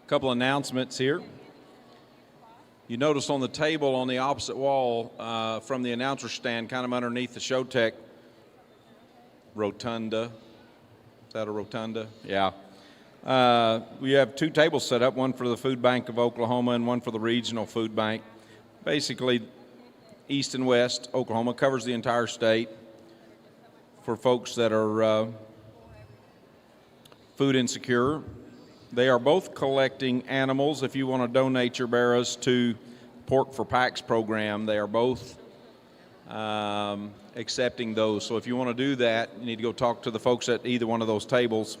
couple announcements here. You notice on the table on the opposite wall from the announcer stand, kind of underneath the Showtech rotunda. Is that a rotunda? Yeah. We have two tables set up, one for the Food Bank of Oklahoma and one for the Regional Food Bank. Basically, East and West Oklahoma covers the entire state for folks that are food insecure. They are both collecting animals. If you want to donate your barrows to Pork for Packs program, they are both accepting those. So if you want to do that, you need to go talk to the folks at either one of those tables.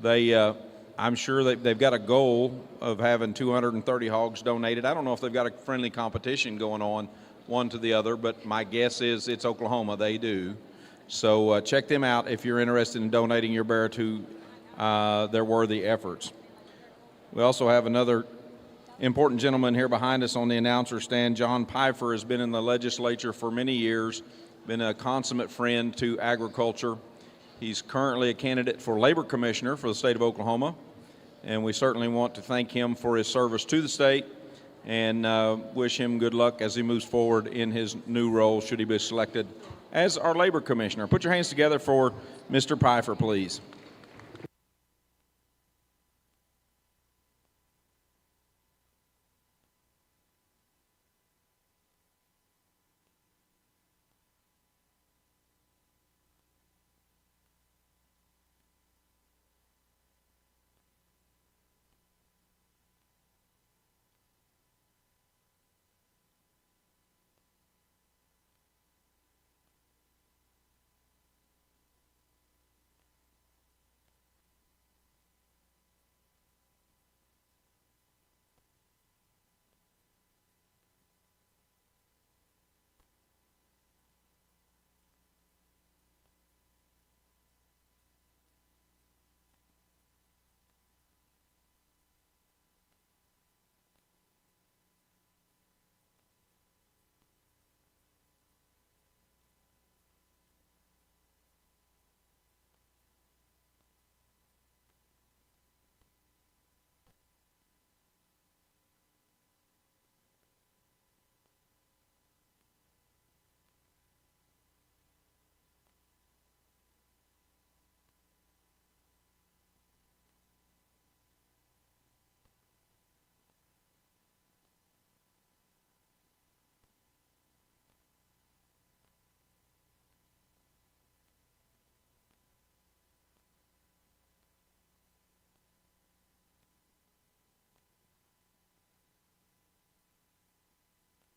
I'm sure they've got a goal of having 230 hogs donated. I don't know if they've got a friendly competition going on one to the other, but my guess is it's Oklahoma. They do. So check them out if you're interested in donating your barrow to their worthy efforts. We also have another important gentleman here behind us on the announcer stand. John Pfeiffer has been in the legislature for many years, been a consummate friend to agriculture. He's currently a candidate for labor commissioner for the state of Oklahoma, and we certainly want to thank him for his service to the state and wish him good luck as he moves forward in his new role should he be selected as our labor commissioner. Put your hands together for Mr. Pfeiffer, please.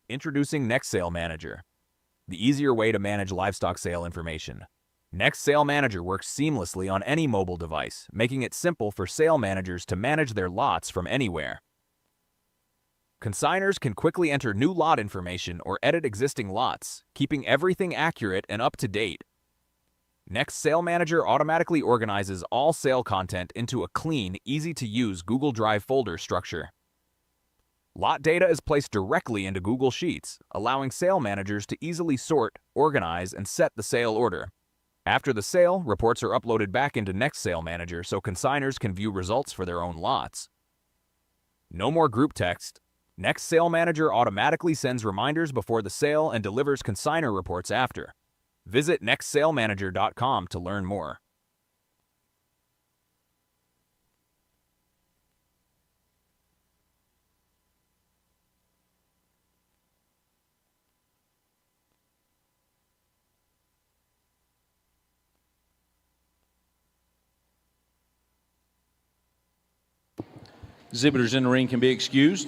Introducing Next Sale Manager, the easier way to manage livestock sale information. Next Sale Manager works seamlessly on any mobile device, making it simple for sale managers to manage their lots from anywhere. Consigners can quickly enter new lot information or edit existing lots, keeping everything accurate and up to date. Next Sale Manager automatically organizes all sale content into a clean, easy-to-use Google Drive folder structure. Lot data is placed directly into Google Sheets, allowing sale managers to easily sort, organize, and set the sale order. After the sale, reports are uploaded back into Next Sale Manager so consigners can view results for their own lots. No more group text. Next Sale Manager automatically sends reminders before the sale and delivers consignor reports after. Visit nextsalemanager.com to learn more. Exhibitors in the ring can be excused.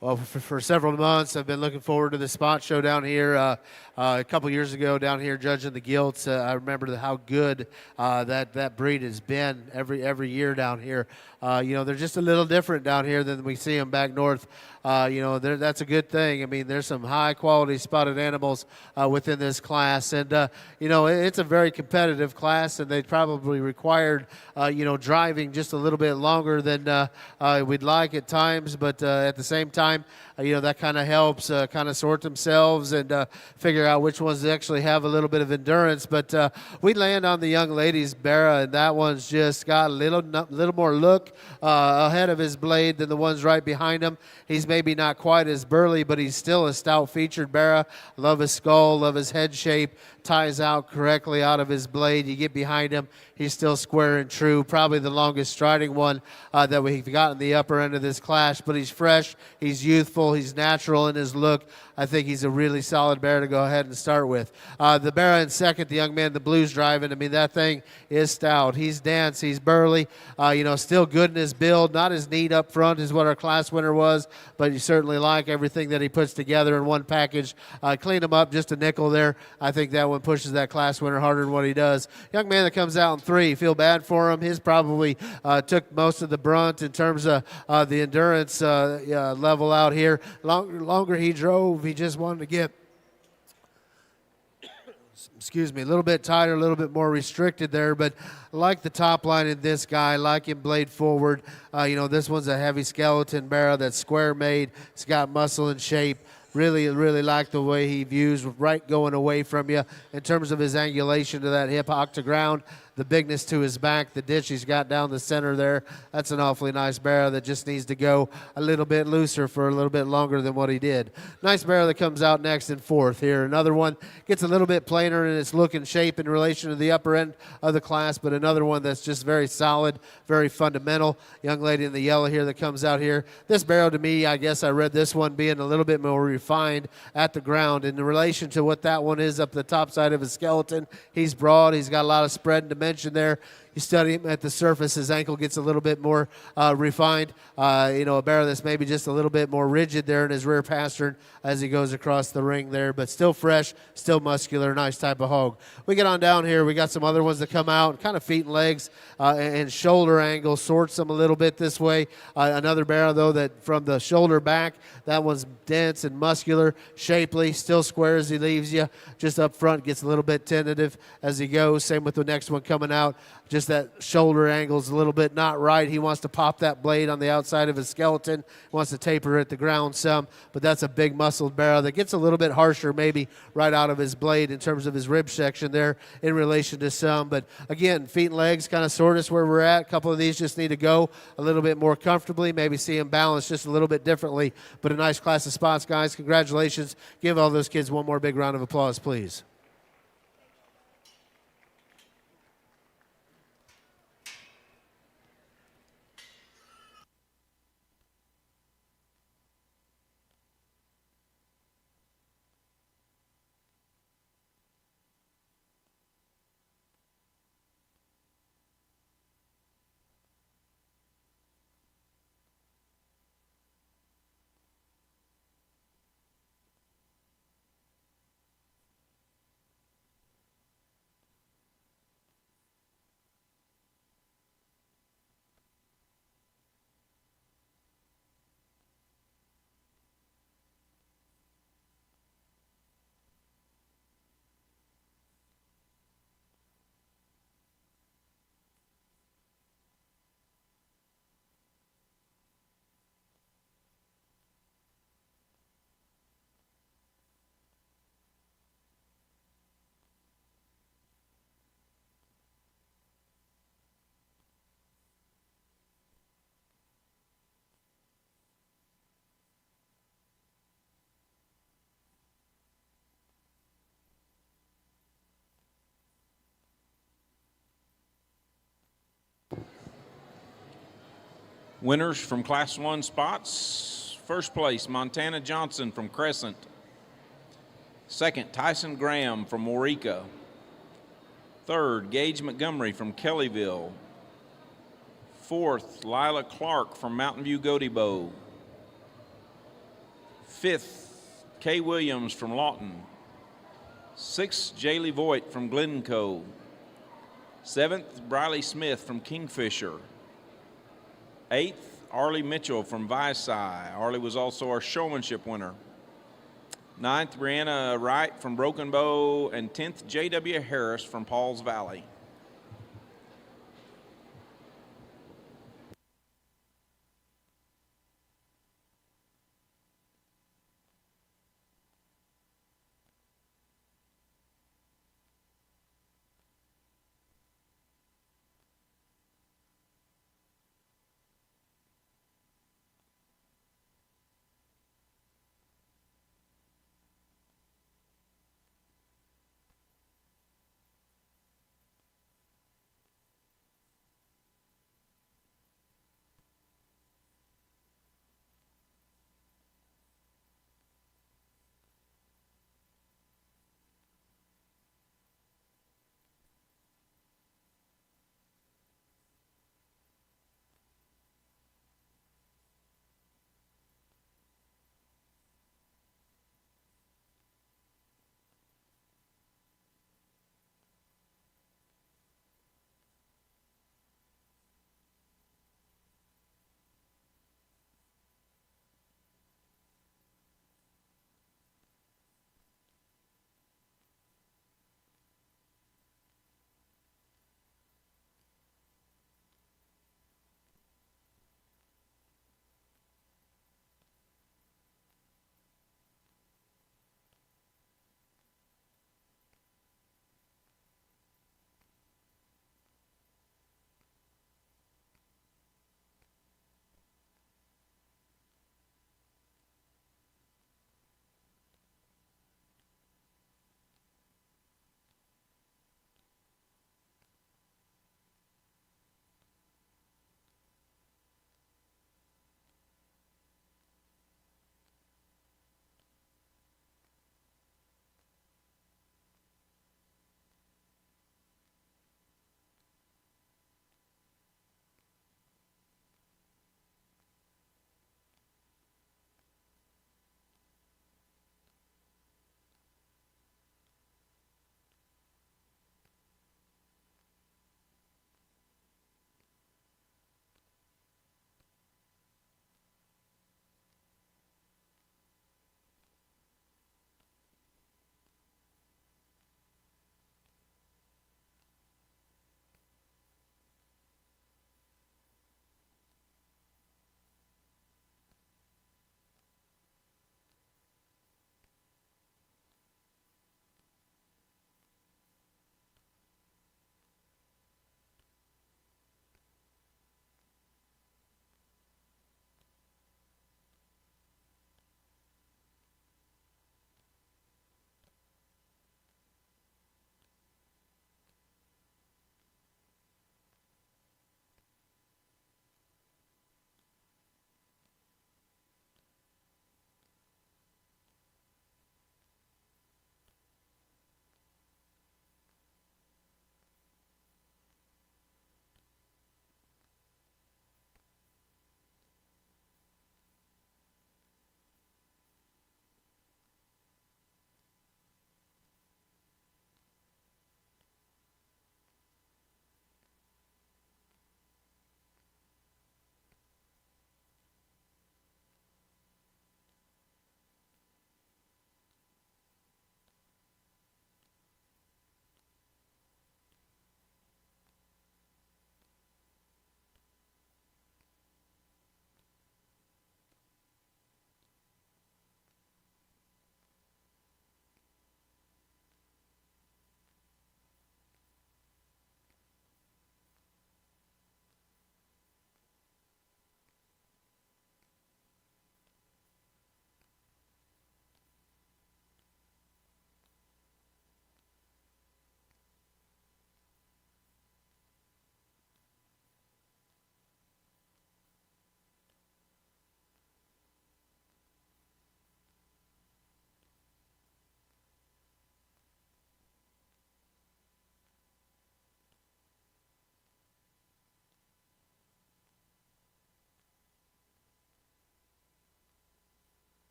Well, for several months, I've been looking forward to the spot show down here. A couple years ago, down here judging the gilts, I remember how good that breed has been every year down here. They're just a little different down here than we see them back north. That's a good thing. I mean, there's some high quality spotted animals within this class, and it's a very competitive class, and they probably required driving just a little bit longer than we'd like at times, but at the same time, that kind of helps kind of sort themselves and figure out which ones actually have a little bit of endurance. But we land on the young lady's Barrow, and that one's just got a little more look ahead of his blade than the ones right behind him. He's maybe not quite as burly, but he's still a stout-featured Barrow. Love his skull, love his head shape. Ties out correctly out of his blade. You get behind him, he's still square and true. Probably the longest striding one that we've got in the upper end of this class, but he's fresh, he's youthful, he's natural in his look. I think he's a really solid bear to go ahead and start with. The bear in second, the young man, the blues driving. I mean, that thing is stout. He's dense, he's burly, still good in his build. Not as neat up front as what our class winner was, but you certainly like everything that he puts together in one package. Clean him up just a nickel there. I think that one pushes that class winner harder than what he does. Young man that comes out in three, feel bad for him. His probably took most of the brunt in terms of the endurance level out here. Longer he drove, he just wanted to get a little bit tighter, a little bit more restricted there, but I like the top line in this guy, like him blade forward. This one's a heavy skeleton Barrow that's square made. It's got muscle and shape. Really, really like the way he views right going away from you in terms of his angulation to that hip hock to ground, the bigness to his back, the ditch he's got down the center there. That's an awfully nice Barrow that just needs to go a little bit looser for a little bit longer than what he did. Nice Barrow that comes out next in fourth here. Another one gets a little bit plainer in its look and shape in relation to the upper end of the class, but another one that's just very solid, very fundamental. Young lady in the yellow here that comes out here. This Barrow to me, I guess I read this one being a little bit more refined at the ground in relation to what that one is up the top side of his skeleton. He's broad. He's got a lot of spread and dimension there. You study him at the surface, his ankle gets a little bit more refined. A Barrow that's maybe just a little bit more rigid there in his rear pastern as he goes across the ring there, but still fresh, still muscular, nice type of hog. We get on down here, we got some other ones that come out, kind of feet and legs and shoulder angle, sorts them a little bit this way. Another Barrow, though, that from the shoulder back, that one's dense and muscular, shapely, still square as he leaves you. Just up front, gets a little bit tentative as he goes. Same with the next one coming out. Just that shoulder angle's a little bit not right. He wants to pop that blade on the outside of his skeleton. He wants to taper at the ground some, but that's a big muscled Barrow that gets a little bit harsher maybe right out of his blade in terms of his rib section there in relation to some. But again, feet and legs kind of sort us where we're at. A couple of these just need to go a little bit more comfortably, maybe see him balance just a little bit differently. But a nice class of spots, guys. Congratulations. Give all those kids one more big round of applause, please. Winners from Class 1 spots. First place, Montana Johnson from Crescent. Second, Tyson Graham from Waurika. Third, Gage Montgomery from Kellyville. Fourth, Lila Clark from Mountain View Godebo. Fifth, Kay Williams from Lawton. Sixth, Jaylee Voigt from Glencoe. Seventh, Briley Smith from Kingfisher. Eighth, Arlie Mitchell from Visay. Arlie was also our showmanship winner. Ninth, Brianna Wright from Broken Bow. And 10th, J.W. Harris from Pauls Valley.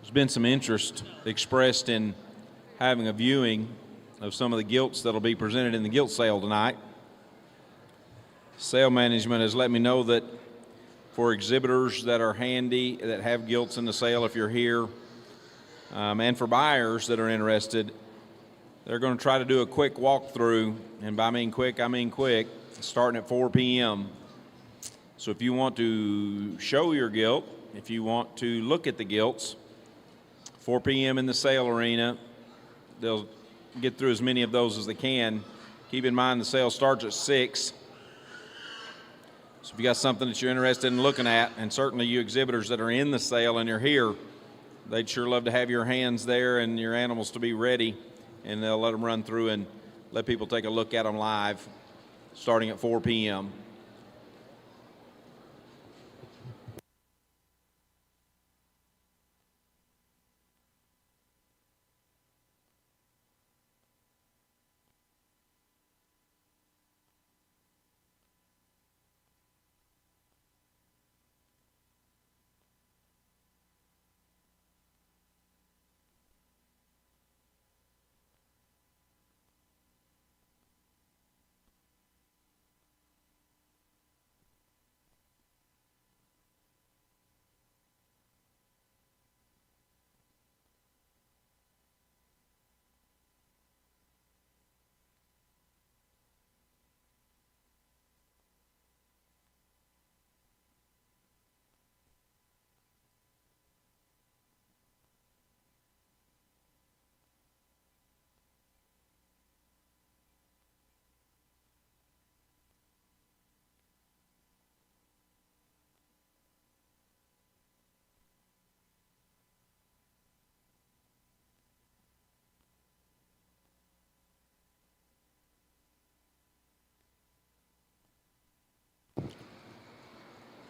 There's been some interest expressed in having a viewing of some of the gilts that'll be presented in the gilt sale tonight. Sale management has let me know that for exhibitors that are handy, that have gilts in the sale, if you're here, and for buyers that are interested, they're going to try to do a quick walkthrough, and by I mean quick, starting at 4 p.m. So if you want to show your gilt, if you want to look at the gilts, 4 p.m. in the sale arena, they'll get through as many of those as they can. Keep in mind the sale starts at 6. So if you got something that you're interested in looking at, and certainly you exhibitors that are in the sale and you're here, they'd sure love to have your hands there and your animals to be ready, and they'll let them run through and let people take a look at them live starting at 4 p.m.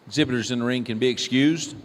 Exhibitors in the ring can be excused.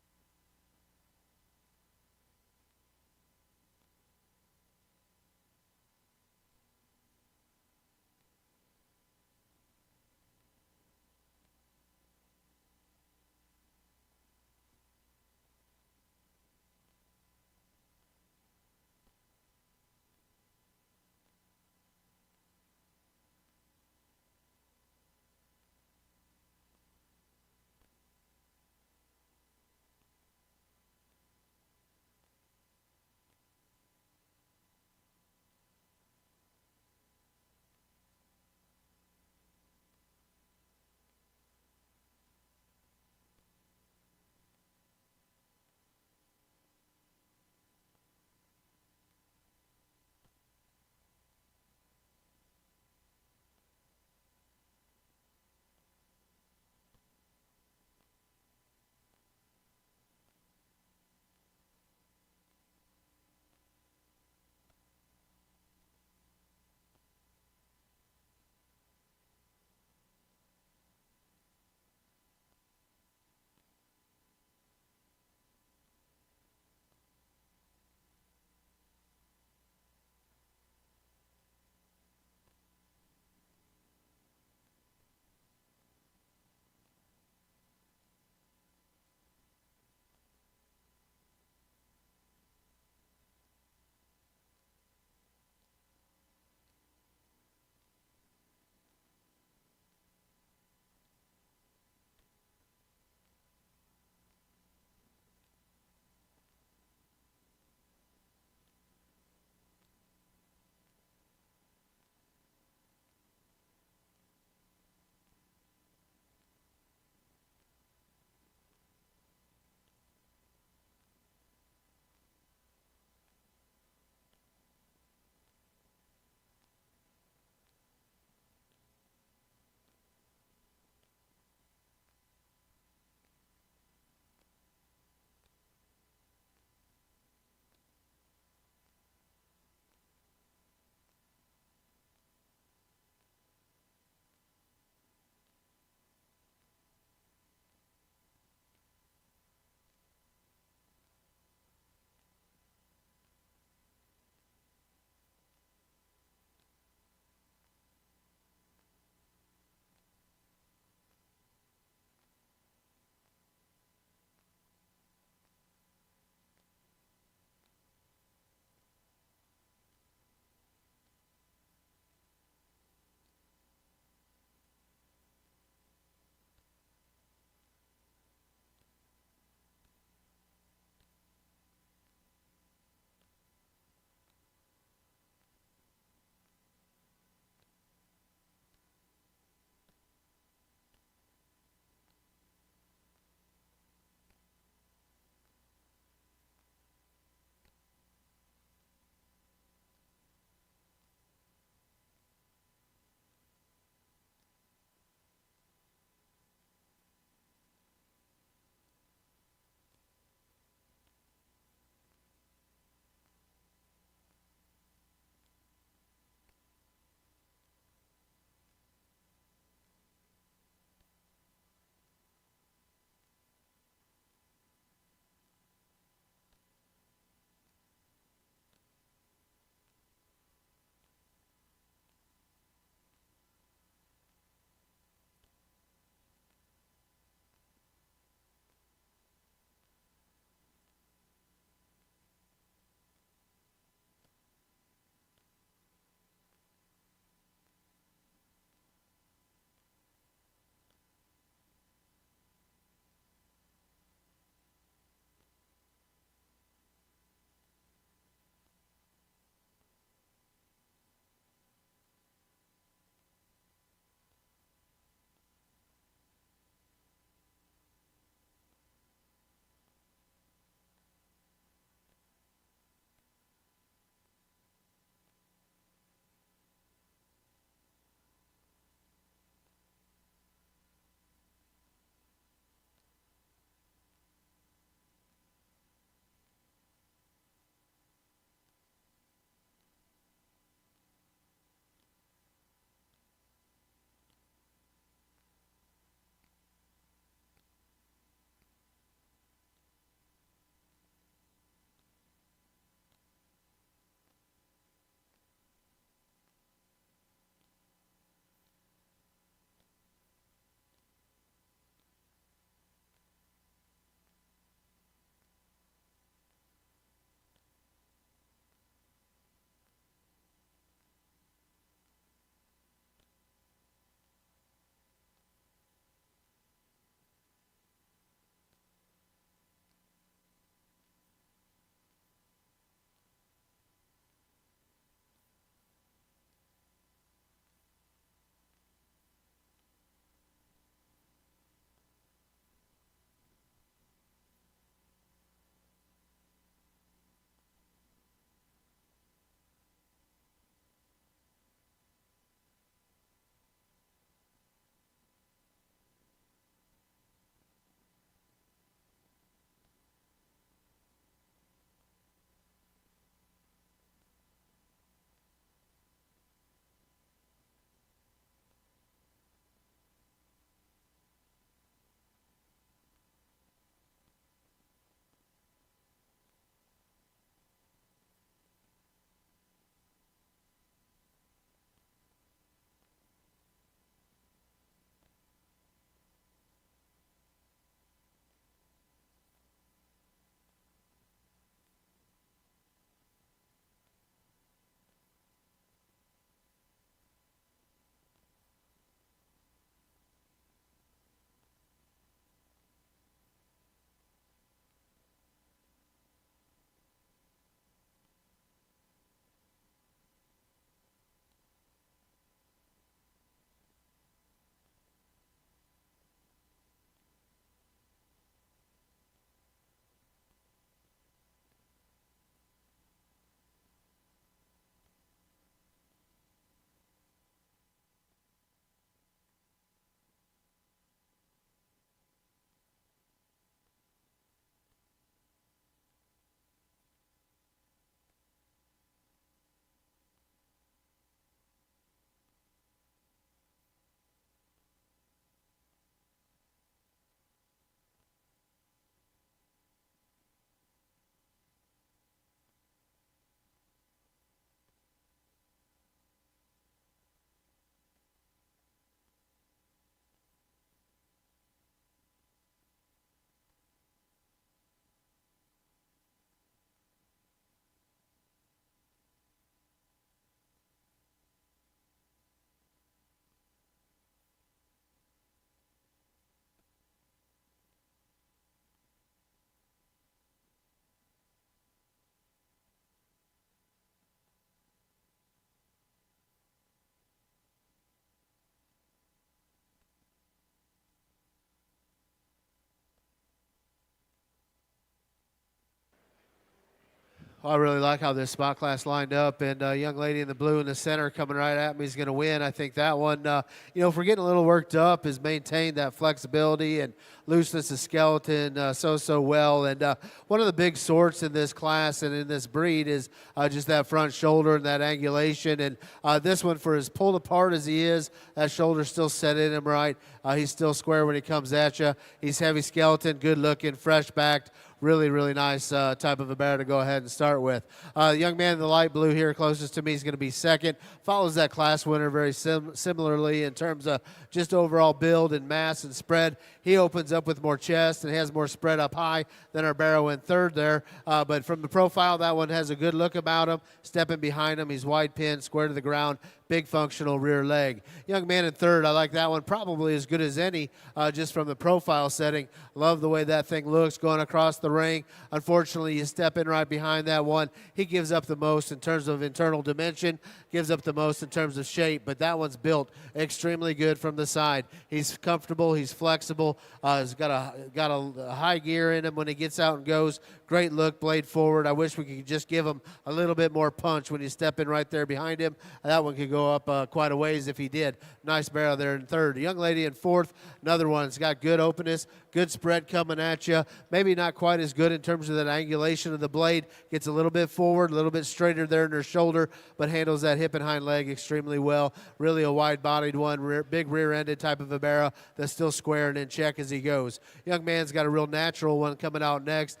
I really like how this spot class lined up, and young lady in the blue in the center coming right at me is going to win. I think that one, if we're getting a little worked up, is maintained that flexibility and looseness of skeleton so well. And one of the big sorts in this class and in this breed is just that front shoulder and that angulation. And this one, for as pulled apart as he is, that shoulder's still set in him right. He's still square when he comes at you. He's heavy skeleton, good looking, fresh backed. Really, really nice type of a bear to go ahead and start with. The young man in the light blue here closest to me is going to be second. Follows that class winner very similarly in terms of just overall build and mass and spread. He opens up with more chest and has more spread up high than our Barrow in third there. But from the profile, that one has a good look about him. Stepping behind him, he's wide pinned, square to the ground. Big functional rear leg. Young man in third, I like that one probably as good as any just from the profile setting. Love the way that thing looks going across the ring. Unfortunately, you step in right behind that one. He gives up the most in terms of internal dimension, gives up the most in terms of shape, but that one's built extremely good from the side. He's comfortable, he's flexible, he's got a high gear in him when he gets out and goes. Great look, blade forward. I wish we could just give him a little bit more punch when you step in right there behind him. That one could go up quite a ways if he did. Nice barrel there in third. A young lady in fourth, another one. It's got good openness, good spread coming at you. Maybe not quite as good in terms of that angulation of the blade. Gets a little bit forward, a little bit straighter there in her shoulder, but handles that hip and hind leg extremely well. Really a wide-bodied one, big rear-ended type of a barrel that's still square and in check as he goes. Young man's got a real natural one coming out next.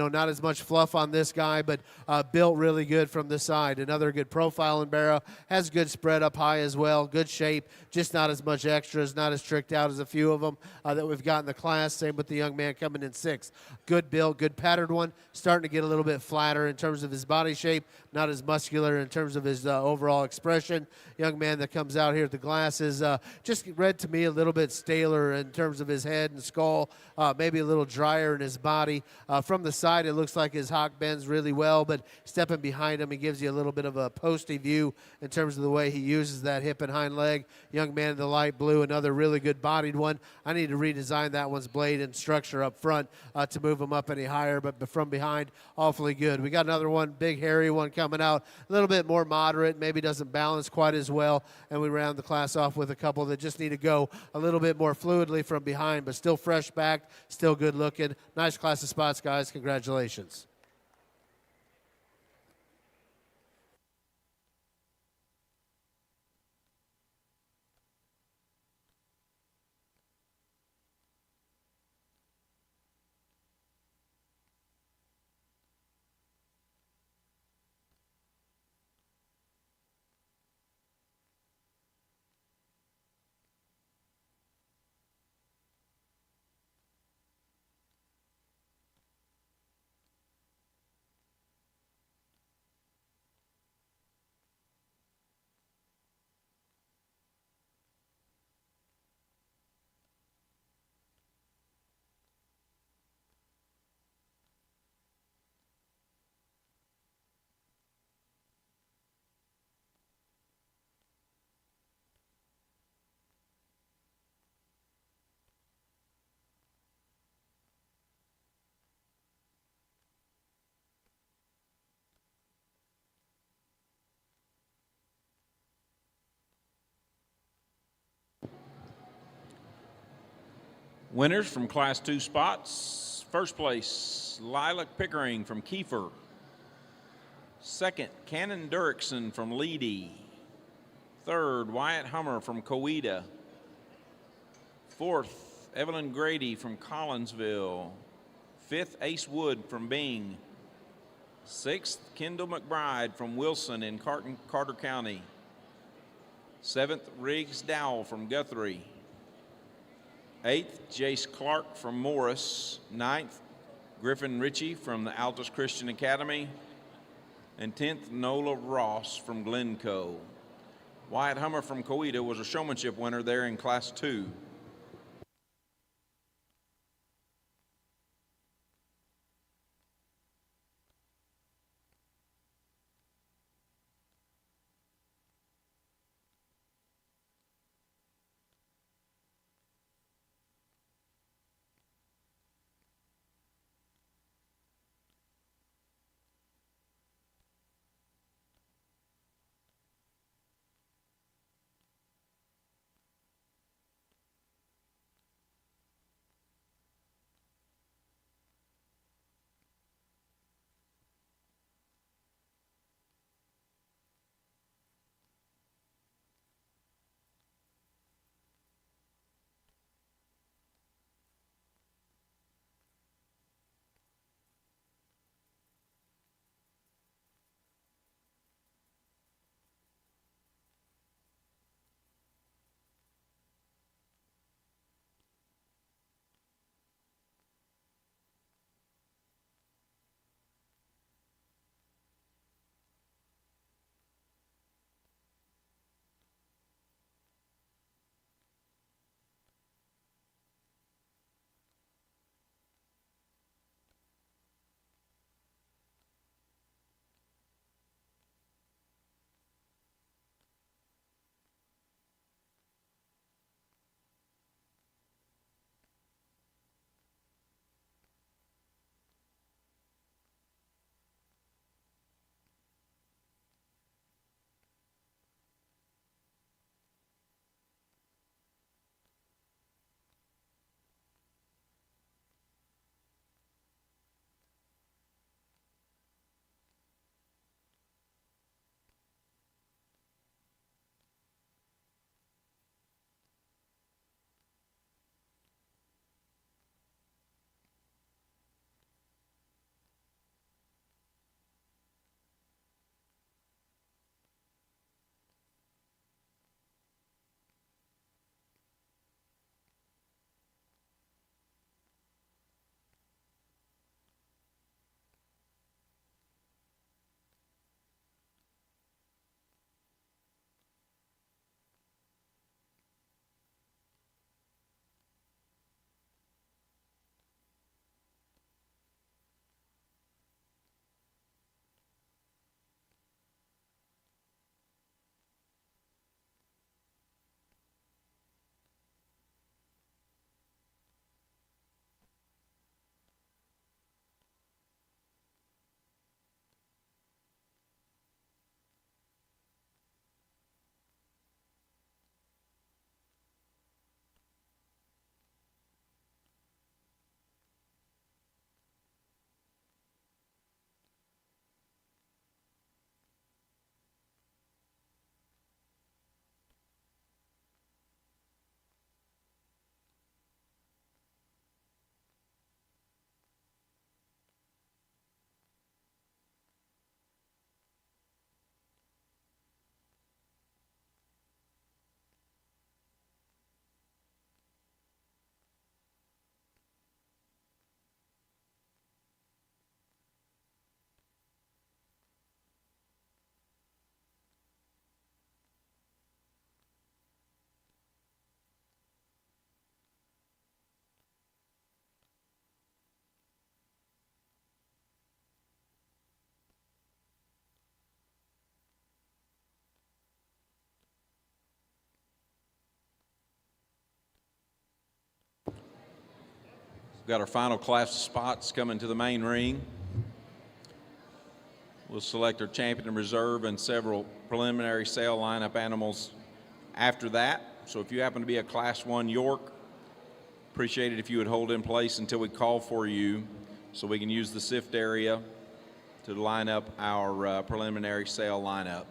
Not as much fluff on this guy, but built really good from the side. Another good profile in barrel. Has good spread up high as well. Good shape, just not as much extras, not as tricked out as a few of them that we've got in the class. Same with the young man coming in sixth. Good build, good patterned one. Starting to get a little bit flatter in terms of his body shape, not as muscular in terms of his overall expression. Young man that comes out here at the glasses just read to me a little bit staler in terms of his head and skull, maybe a little drier in his body. From the side, it looks like his hock bends really well, but stepping behind him, he gives you a little bit of a posty view in terms of the way he uses that hip and hind leg. Young man in the light blue, another really good bodied one. I need to redesign that one's blade and structure up front to move him up any higher, but from behind, awfully good. We got another one, big hairy one coming out, a little bit more moderate, maybe doesn't balance quite as well, and we round the class off with a couple that just need to go a little bit more fluidly from behind, but still fresh backed, still good looking. Nice class of spots, guys. Congratulations. Winners from Class 2 spots. First place, Lilac Pickering from Kiefer. Second, Cannon Durrickson from Leedy. Third, Wyatt Hummer from Coweta. Fourth, Evelyn Grady from Collinsville. Fifth, Ace Wood from Bing. Sixth, Kendall McBride from Wilson in Carter County. Seventh, Riggs Dowell from Guthrie. Eighth, Jace Clark from Morris. Ninth, Griffin Ritchie from the Altus Christian Academy. And 10th, Nola Ross from Glencoe. Wyatt Hummer from Coweta was a showmanship winner there in Class 2. got our final class of spots coming to the main ring. We'll select our champion and reserve and several preliminary sale lineup animals after that. So if you happen to be a Class 1 York, appreciate it if you would hold in place until we call for you so we can use the sift area to line up our preliminary sale lineup.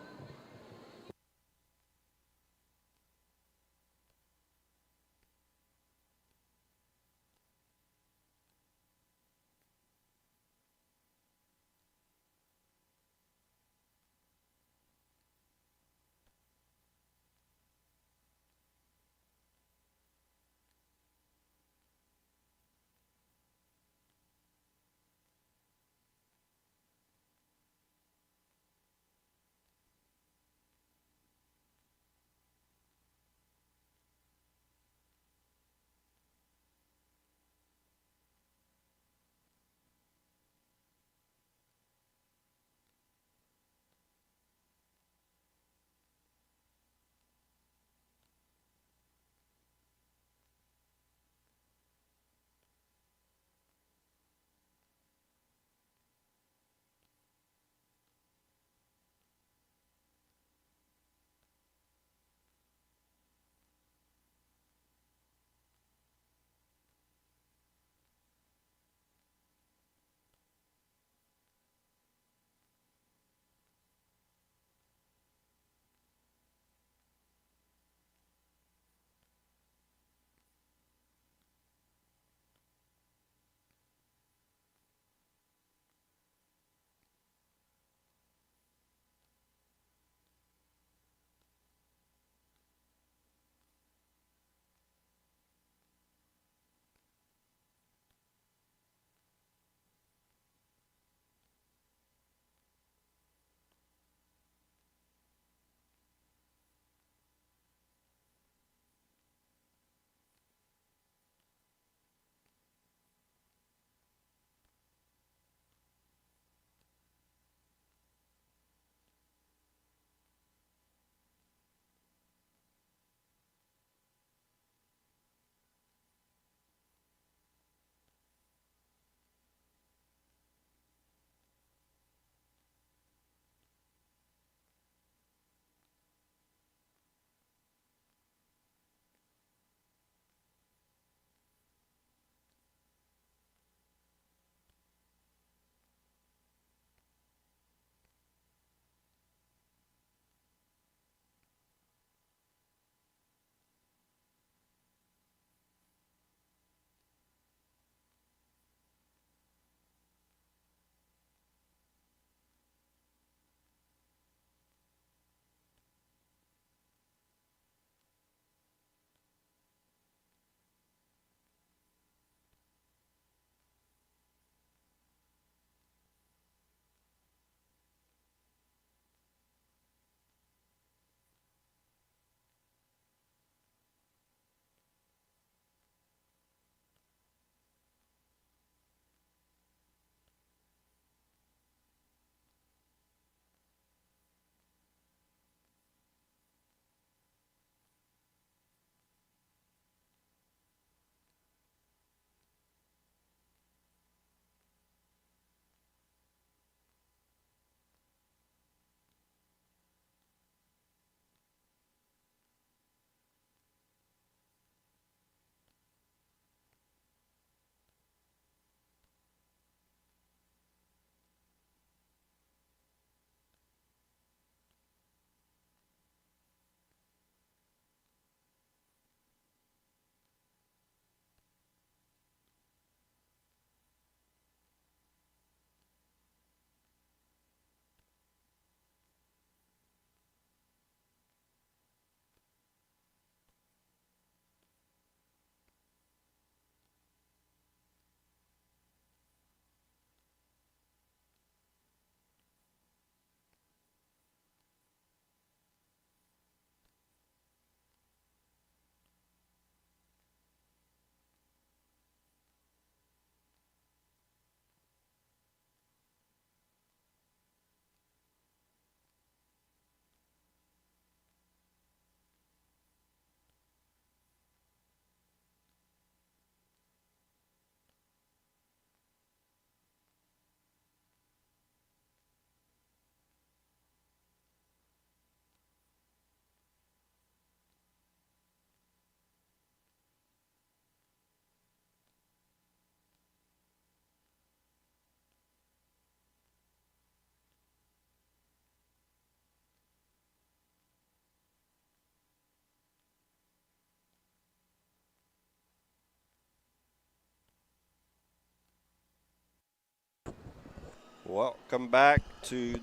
Welcome back to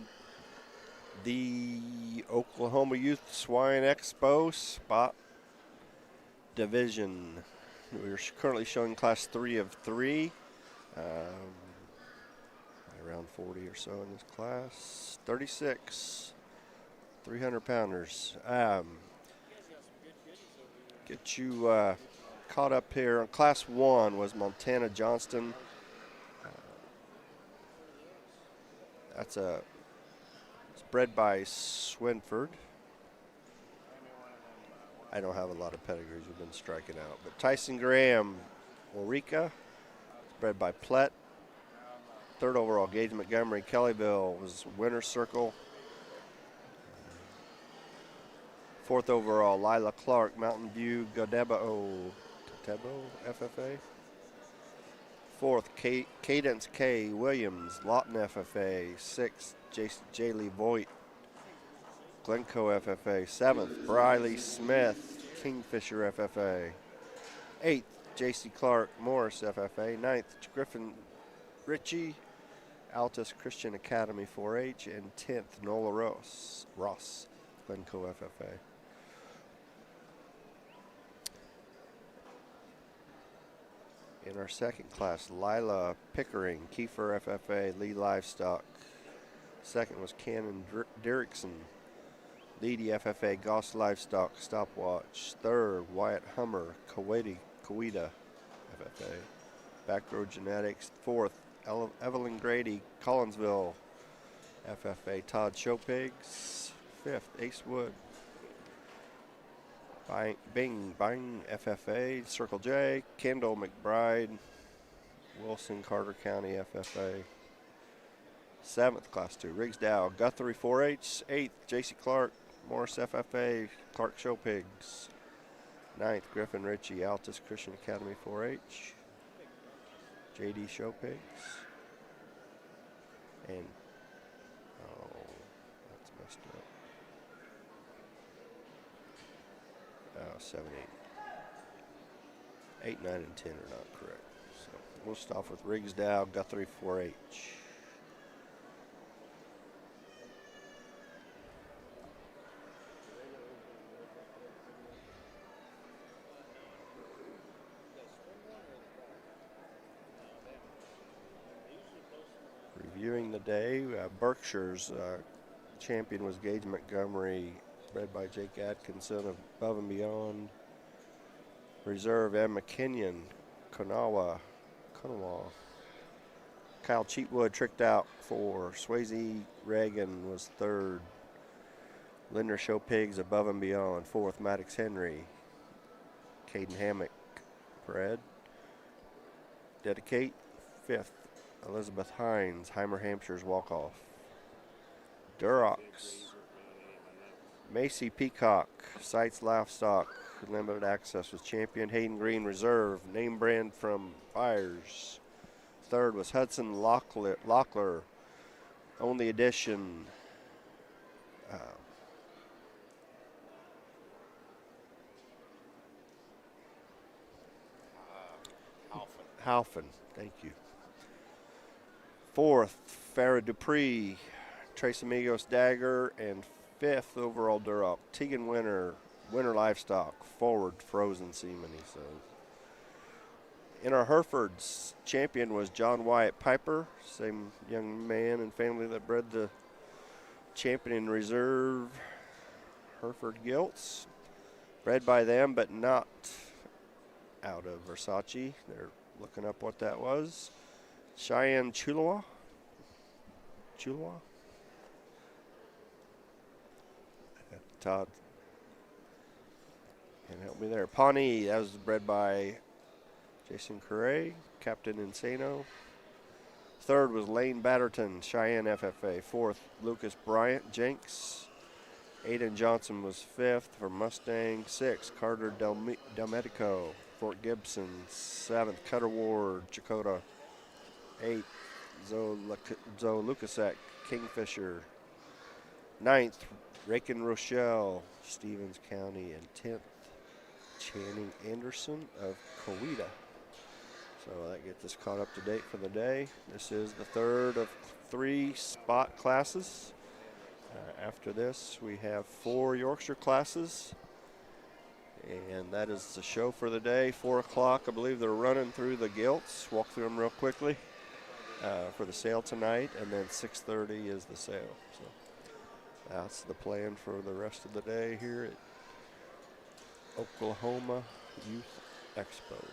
the Oklahoma Youth Swine Expo Spot Division. We're currently showing Class 3 of 3. Around 40 or so in this class. 36, 300-pounders. Get you caught up here. Class 1 was Montana Johnston. It's bred by Swinford. I don't have a lot of pedigrees. We've been striking out. But Tyson Graham, Ulrika, bred by Plett. Third overall, Gage Montgomery, Kellyville was Winner Circle. Fourth overall, Lila Clark, Mountain View, Godebo FFA. Fourth, Cadence K. Williams, Lawton FFA. Sixth, Jaylee Voigt, Glencoe FFA. Seventh, Briley Smith, Kingfisher FFA. Eighth, J.C. Clark, Morris FFA. Ninth, Griffin Ritchie, Altus Christian Academy 4-H. And 10th, Nola Ross, Glencoe FFA. In our second class, Lila Pickering, Kiefer FFA, Lee Livestock. Second was Cannon Derrickson, Leedy FFA, Goss Livestock, Stopwatch. Third, Wyatt Hummer, Kawita FFA, Back Row Genetics. Fourth, Evelyn Grady, Collinsville FFA, Todd Showpigs. Fifth, Ace Wood, Bing FFA, Circle J. Kendall McBride, Wilson Carter County FFA. Seventh, Class 2, Riggs Dow, Guthrie 4-H. Eighth, J.C. Clark, Morris FFA, Clark Showpigs. Ninth, Griffin Ritchie, Altus Christian Academy 4-H. J.D. Showpigs. And, that's messed up. 7, 8. 8, 9, and 10 are not correct. So we'll start with Riggs Dow, Guthrie 4-H. Reviewing the day, Berkshire's champion was Gage Montgomery, bred by Jake Atkinson of Above and Beyond. Reserve, M. McKinnon, Konawa. Kyle Cheatwood tricked out for Swayze Reagan was third. Linder Show Pigs, Above and Beyond. Fourth, Maddox Henry. Caden Hammock, bred. Dedicate. Fifth, Elizabeth Hines, Heimer Hampshire's Walk-Off. Durox. Macy Peacock, Sites Livestock, Limited Access was champion. Hayden Green Reserve, name brand from Fires. Third was Hudson Locklear, only edition. Halfin, thank you. Fourth, Farrah Dupree, Trace Amigos Dagger, and fifth overall Duroc, Tegan Winter Livestock, Forward Frozen Seaman, he says. In our Herefords, champion was John Wyatt Piper, same young man and family that bred the champion in reserve, Hereford Gilts. Bred by them, but not out of Versace. They're looking up what that was. Cheyenne Chulawa. Todd can help me there. Pawnee, that was bred by Jason Correa, Captain Insano. Third was Lane Batterton, Cheyenne FFA. Fourth, Lucas Bryant, Jenks. Aiden Johnson was fifth for Mustang. Sixth, Carter Delmedico, Fort Gibson. Seventh, Cutter Ward, Chakota. Eighth, Zoe Lukasek, Kingfisher. Ninth, Rakin Rochelle, Stevens County. And 10th, Channing Anderson of Coweta. So that gets us caught up to date for the day. This is the third of 3 spot classes. After this, we have 4 Yorkshire classes. And that is the show for the day. 4 o'clock, I believe they're running through the gilts. Walk through them real quickly for the sale tonight. And then 6:30 is the sale. So that's the plan for the rest of the day here at Oklahoma Youth Expo.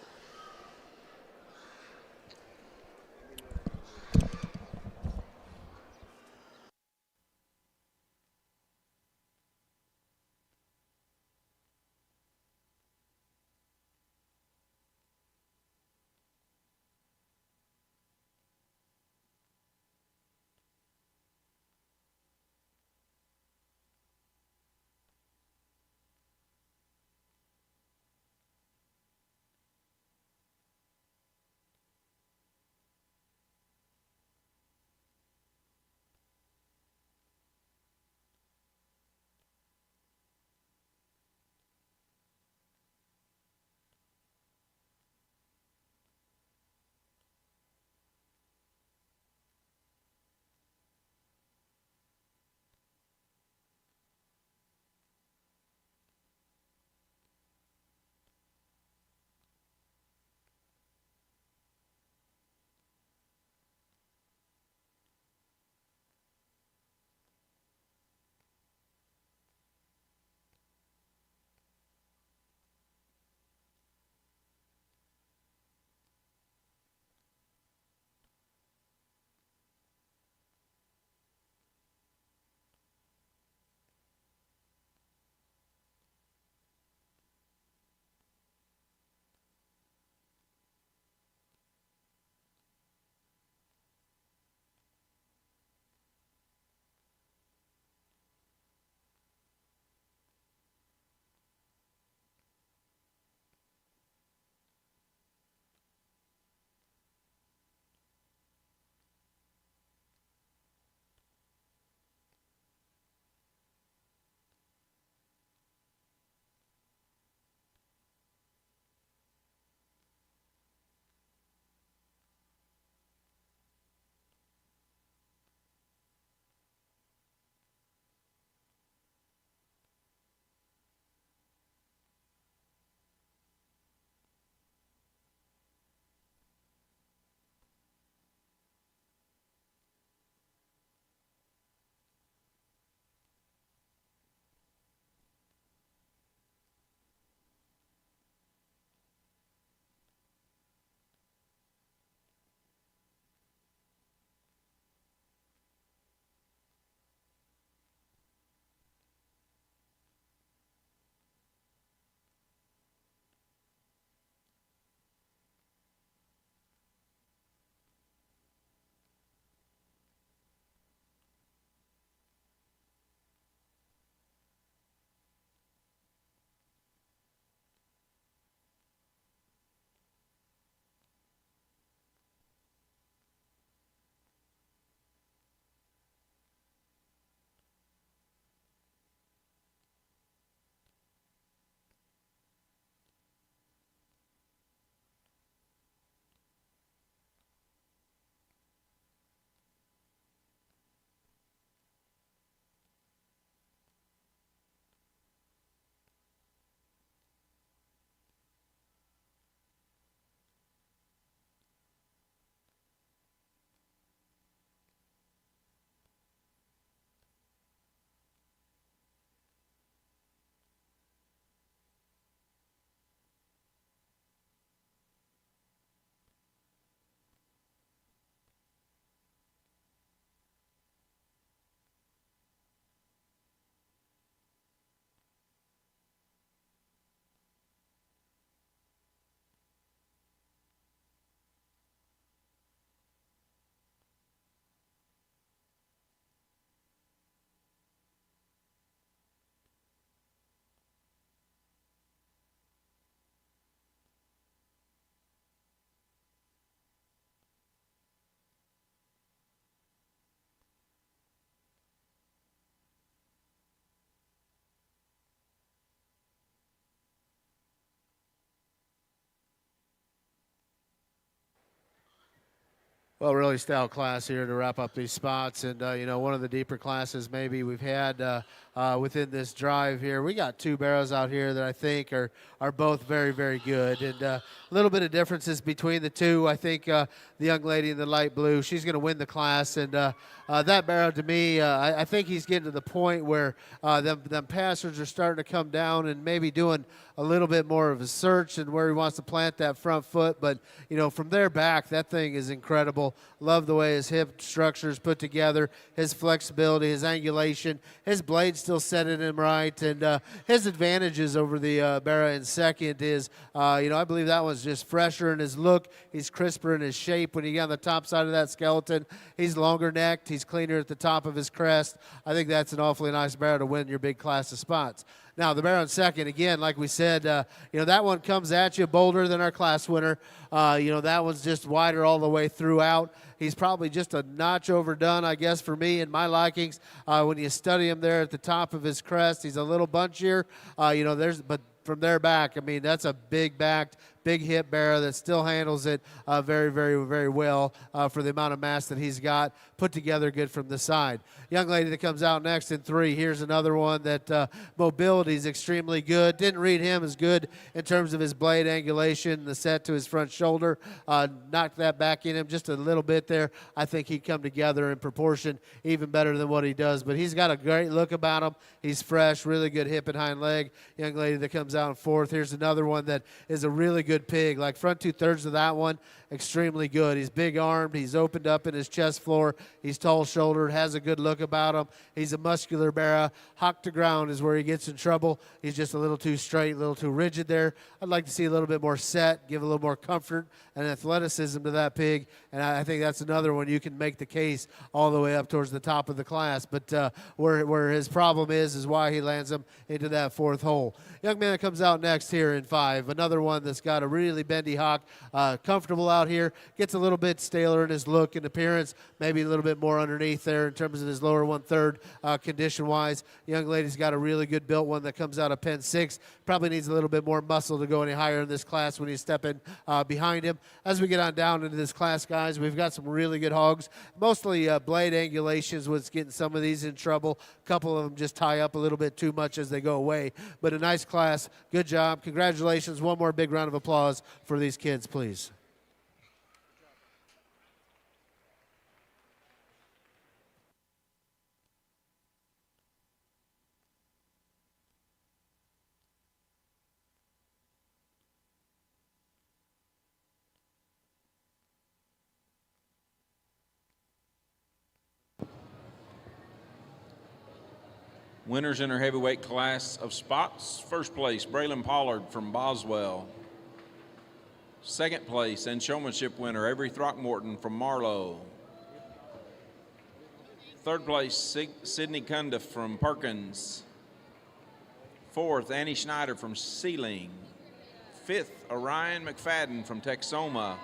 Well, really stout class here to wrap up these spots, and you know, one of the deeper classes maybe we've had within this drive here. We got two barrows out here that I think are both very, very good, and a little bit of differences between the two. I think the young lady in the light blue, she's going to win the class, and that barrow to me, I think he's getting to the point where them passers are starting to come down and maybe doing a little bit more of a search and where he wants to plant that front foot, but you know, from there back, that thing is incredible. Love the way his hip structure is put together, his flexibility, his angulation, his blade still setting him right, and his advantages over the Barrow in second is, you know, I believe that one's just fresher in his look. He's crisper in his shape when you get on the top side of that skeleton. He's longer necked. He's cleaner at the top of his crest. I think that's an awfully nice barrow to win your big class of spots. Now, the barrow in second, again, like we said, you know, that one comes at you bolder than our class winner. You know, that one's just wider all the way throughout. He's probably just a notch overdone, I guess, for me and my likings. When you study him there at the top of his crest, he's a little bunchier. You know, but from there back, I mean, that's a big-backed, big hip barrow that still handles it very, very, very well for the amount of mass that he's got, put together good from the side. Young lady that comes out next in three, here's another one that mobility is extremely good. Didn't read him as good in terms of his blade angulation, the set to his front shoulder. Knocked that back in him just a little bit there. I think he'd come together in proportion even better than what he does, but he's got a great look about him. He's fresh, really good hip and hind leg. Young lady that comes out in fourth. Here's another one that is a really good pig. Like front 2/3 of that one, extremely good. He's big armed. He's opened up in his chest floor. He's tall shouldered, has a good look about him. He's a muscular barrow. Hock to ground is where he gets in trouble. He's just a little too straight, a little too rigid there. I'd like to see a little bit more set, give a little more comfort and athleticism to that pig. And I think that's another one you can make the case all the way up towards the top of the class. But where his problem is why he lands him into that fourth hole. Young man that comes out next here in five, another one that's got a really bendy hock, comfortable out here, gets a little bit staler in his look and appearance, maybe a little bit more underneath there in terms of his lower 1/3 condition-wise. Young lady's got a really good built one that comes out of Penn 6. Probably needs a little bit more muscle to go any higher in this class when he's stepping behind him. As we get on down into this class, guys, we've got some really good hogs. Mostly blade angulation is what's getting some of these in trouble. A couple of them just tie up a little bit too much as they go away. But a nice class. Good job. Congratulations. One more big round of applause for these kids, please. Winners in her heavyweight class of spots. First place, Braylon Pollard from Boswell. Second place and showmanship winner, Avery Throckmorton from Marlow. Third place, Sydney Cundiff from Perkins. Fourth, Annie Schneider from Sealing. Fifth, Orion McFadden from Texoma.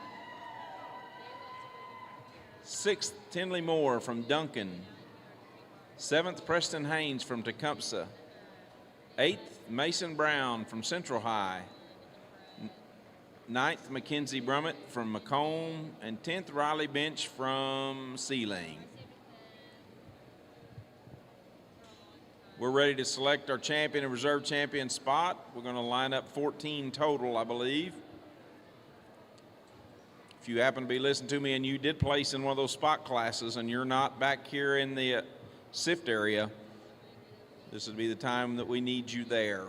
Sixth, Tinley Moore from Duncan. Seventh, Preston Haynes from Tecumseh. Eighth, Mason Brown from Central High. Ninth, Mackenzie Brummett from Macomb. And 10th, Riley Bench from Sealing. We're ready to select our champion and reserve champion spot. We're going to line up 14 total, I believe. If you happen to be listening to me and you did place in one of those spot classes and you're not back here in the SIFT area, this would be the time that we need you there.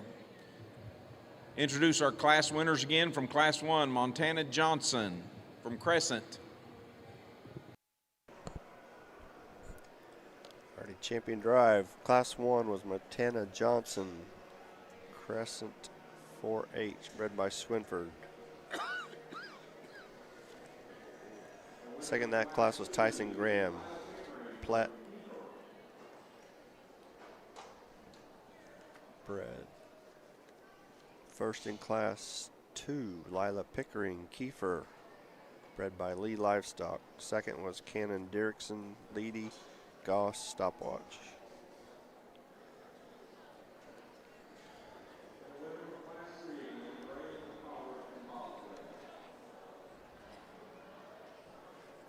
Introduce our class winners again. From Class 1, Montana Johnson from Crescent. Already champion drive. Class 1 was Montana Johnson, Crescent 4H, bred by Swinford. Second in that class was Tyson Graham, Platte bred. First in class 2, Lila Pickering Kiefer, bred by Lee Livestock. Second was Cannon Dirksen Leedy Goss Stopwatch.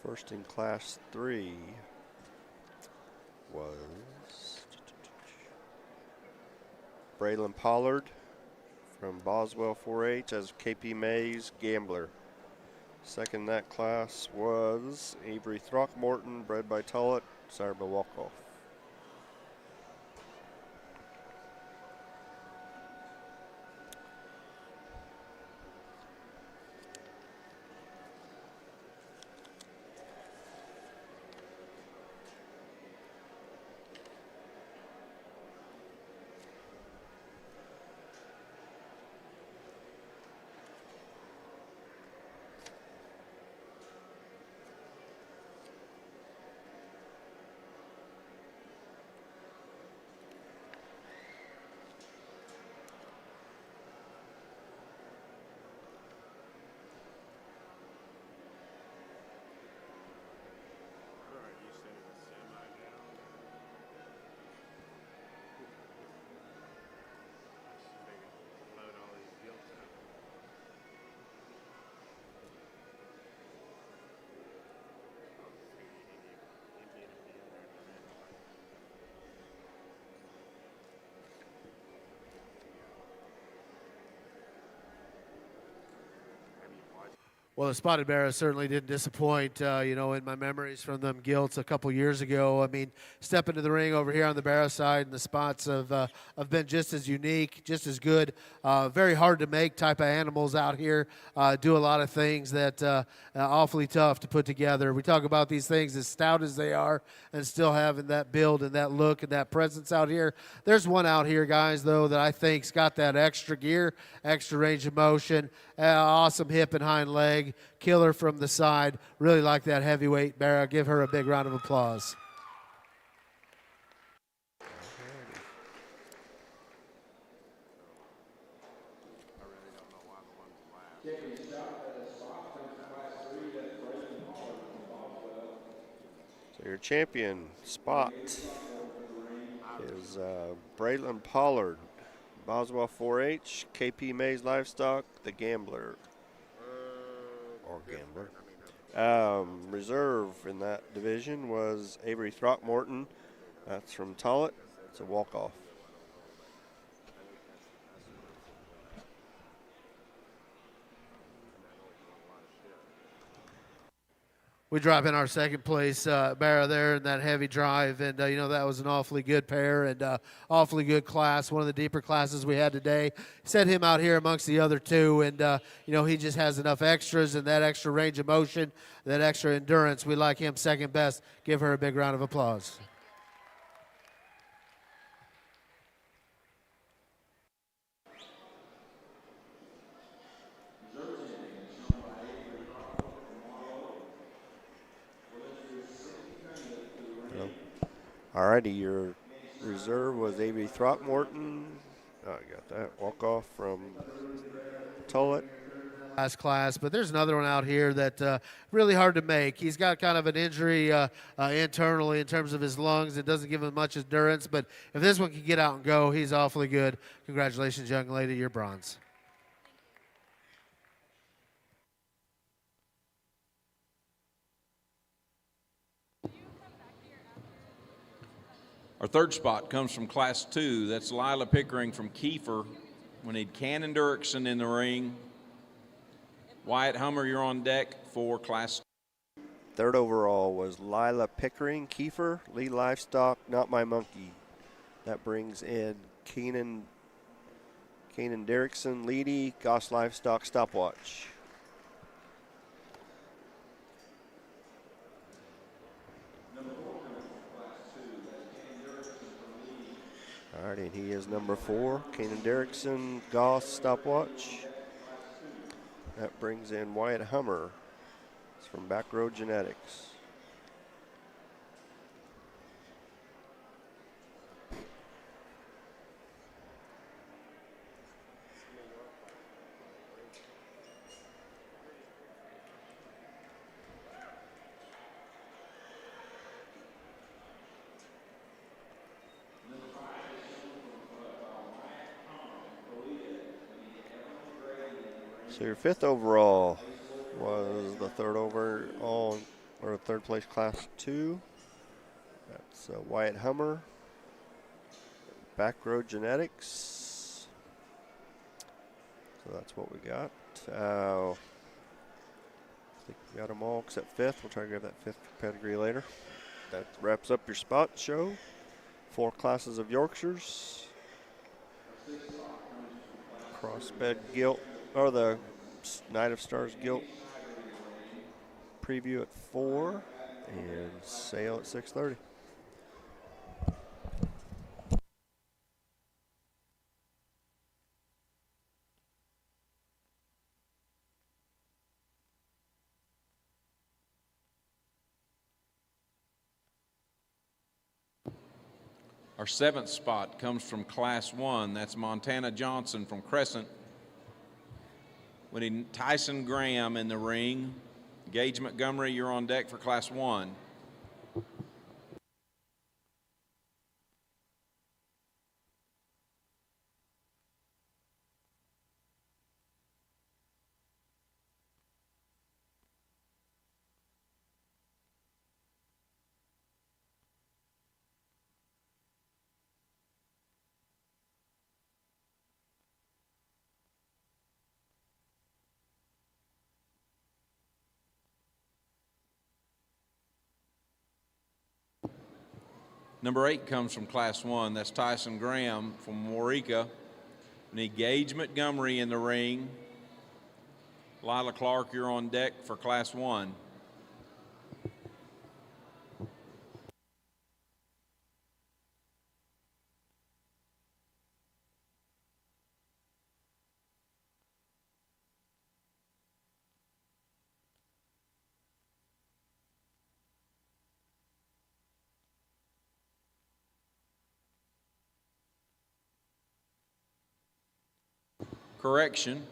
First in Class 3 was Braylon Pollard from Boswell 4-H as KP Mays Gambler. Second in that class was Avery Throckmorton, bred by Tullett, sired by Walkoff. Well, the Spotted Barrow certainly didn't disappoint, in my memories from them gilts a couple years ago. I mean, step into the ring over here on the Barrow side, and the spots have been just as unique, just as good. Very hard to make type of animals out here. Do a lot of things that awfully tough to put together. We talk about these things as stout as they are and still having that build and that look and that presence out here. There's one out here, guys, though, that I think's got that extra gear, extra range of motion, awesome hip and hind leg. Killer from the side. Really like that heavyweight Barrow. Give her a big round of applause. So your champion spot is Braylon Pollard, Boswell 4-H, KP Mays Livestock, the Gambler. Or Gambler. Reserve in that division was Avery Throckmorton. That's from Tullett. It's a walk-off. We drop in our second place Barrow there in that heavy drive, and that was an awfully good pair and awfully good class, one of the deeper classes we had today. Set him out here amongst the other two, and he just has enough extras and that extra range of motion, that extra endurance. We like him second best. Give her a big round of applause. Alrighty, your reserve was Avery Throckmorton. Oh, you got that. Walk off from Tullett. Last class, but there's another one out here that really hard to make. He's got kind of an injury internally in terms of his lungs. It doesn't give him much endurance, but if this one can get out and go, he's awfully good. Congratulations, young lady, you're bronze. Our third spot comes from Class 2. That's Lila Pickering from Kiefer. We need Cannon Dirksen in the ring. Wyatt Hummer, you're on deck for Class 2. Third overall was Lila Pickering, Kiefer, Lee Livestock, Not My Monkey. That brings in Keenan Derrickson, Leedy, Goss Livestock, Stopwatch. All right, and he is number 4, Keenan Derrickson, Goss, Stopwatch. That brings in Wyatt Hummer. It's from Back Row Genetics. So your 5th overall was the third overall or third place Class 2. That's Wyatt Hummer. Back Row Genetics. So that's what we got. I think we got them all except fifth. We'll try to grab that fifth pedigree later. That wraps up your spot show. 4 classes of Yorkshires. Crossbred Gilt, or the Knight of Stars Gilt preview at 4 and sale at 6:30. Our 7th spot comes from Class 1. That's Montana Johnson from Crescent. We need Tyson Graham in the ring. Gage Montgomery, you're on deck for Class 1. Number 8 comes from Class 1. That's Tyson Graham from Waurika. We need Gage Montgomery in the ring. Lila Clark, you're on deck for Class 1. Correction,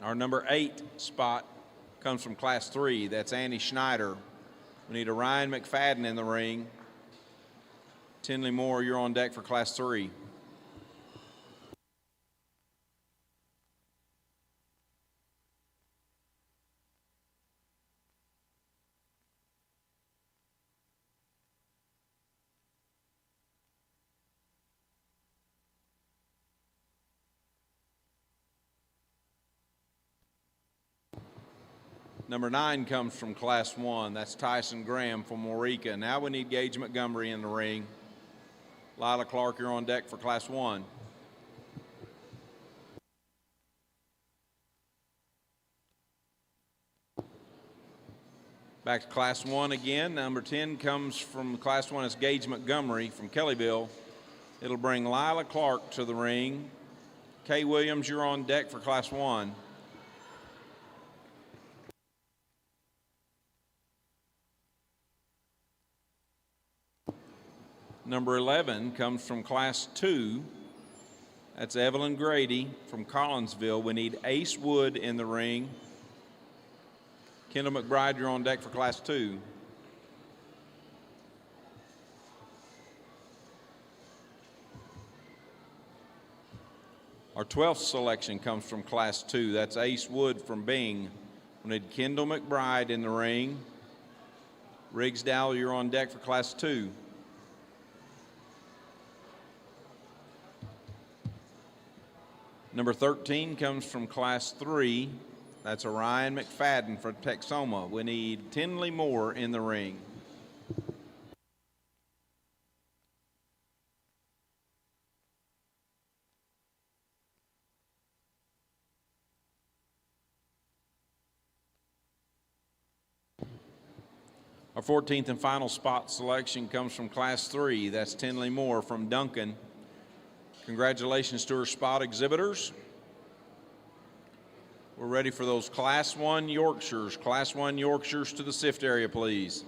our number 8 spot comes from Class 3. That's Annie Schneider. We need a Ryan McFadden in the ring. Tinley Moore, you're on deck for Class 3. Number 9 comes from Class 1. That's Tyson Graham from Waurika. Now we need Gage Montgomery in the ring. Lila Clark, you're on deck for Class 1. Back to Class 1 again. Number 10 comes from Class 1. It's Gage Montgomery from Kellyville. It'll bring Lila Clark to the ring. Kay Williams, you're on deck for Class 1. Number 11 comes from Class 2. That's Evelyn Grady from Collinsville. We need Ace Wood in the ring. Kendall McBride, you're on deck for Class 2. Our 12th selection comes from Class 2. That's Ace Wood from Bing. We need Kendall McBride in the ring. Riggs Dowell, you're on deck for Class 2. Number 13 comes from Class 3. That's Orion McFadden for Texoma. We need Tinley Moore in the ring. Our 14th and final spot selection comes from Class 3. That's Tinley Moore from Duncan. Congratulations to our spot exhibitors. We're ready for those Class 1 Yorkshires. Class 1 Yorkshires to the sift area, please.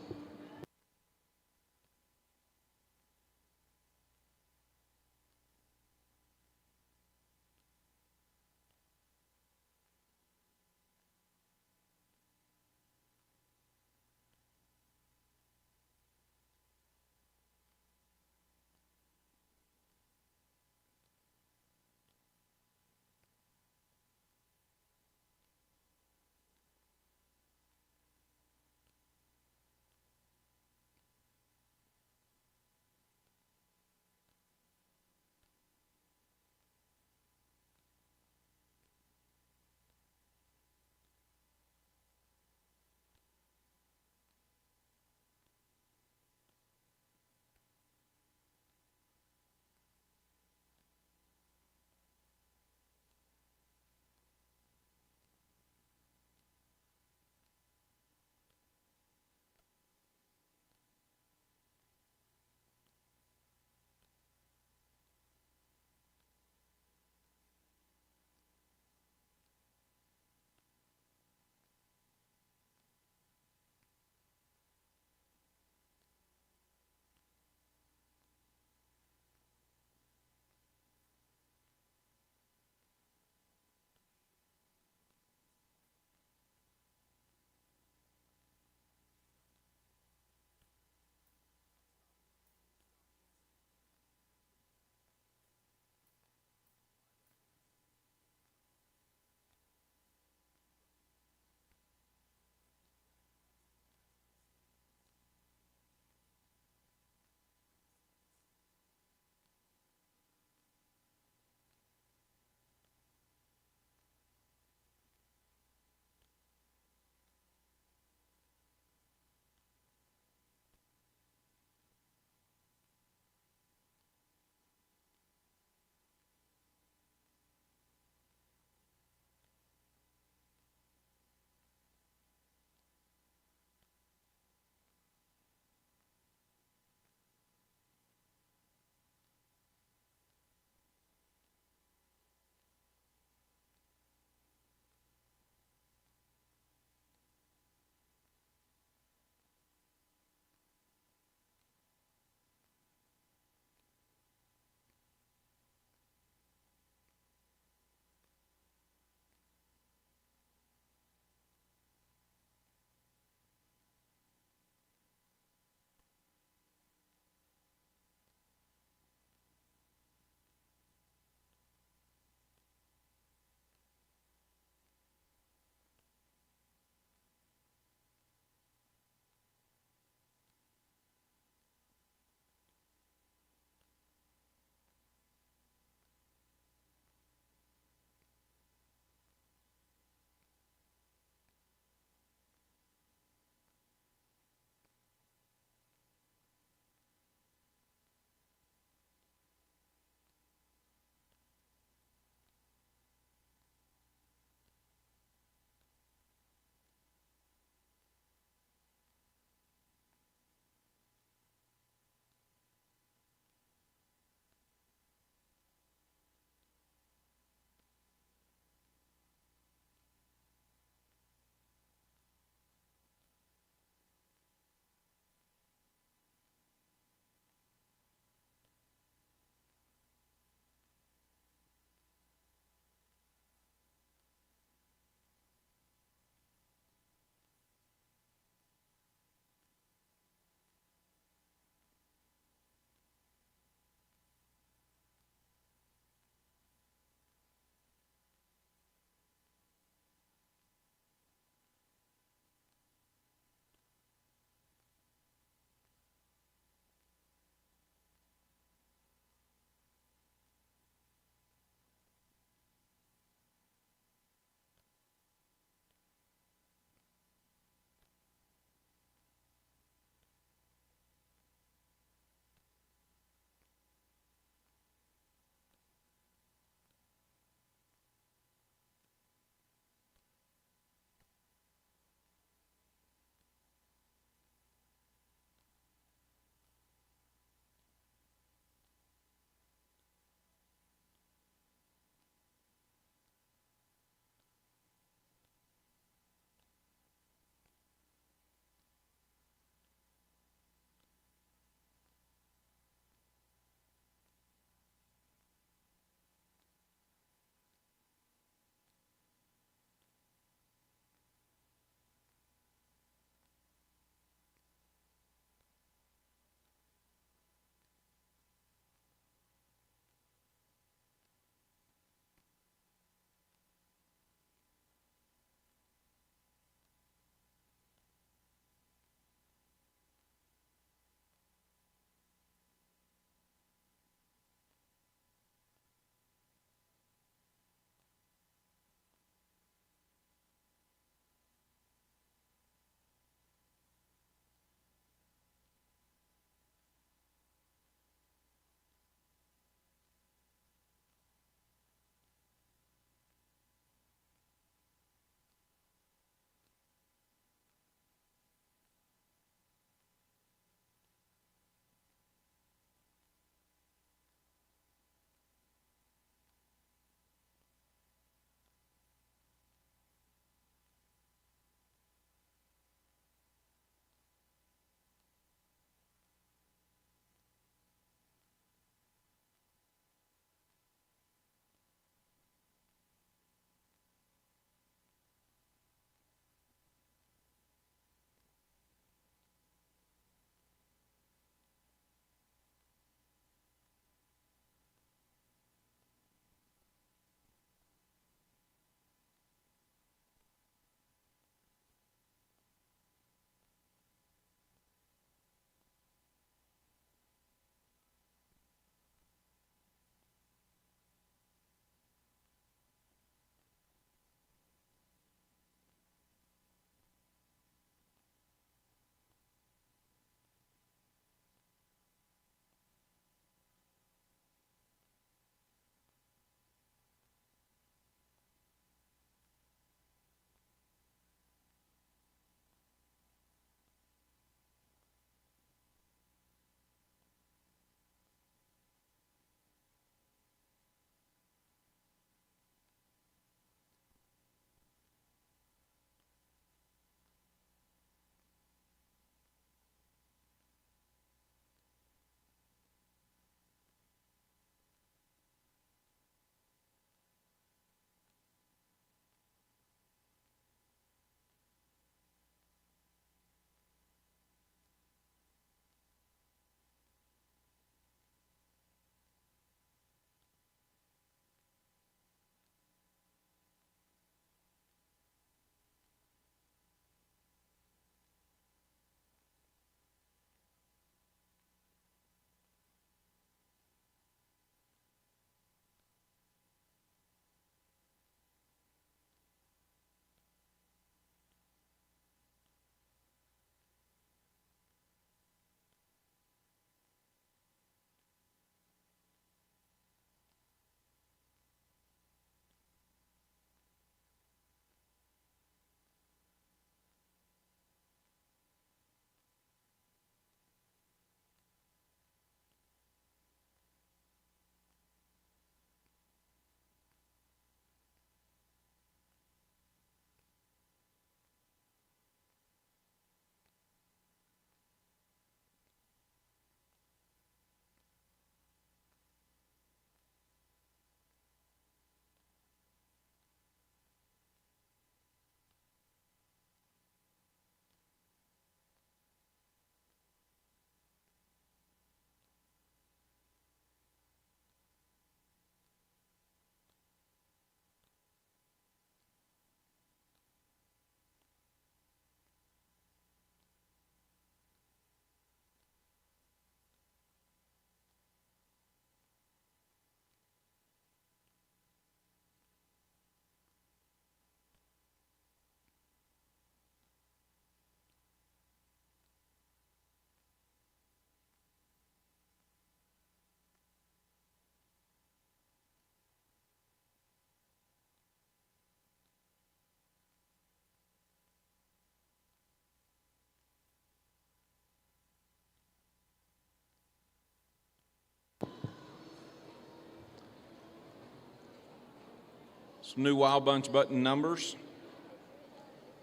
Some new Wild Bunch button numbers.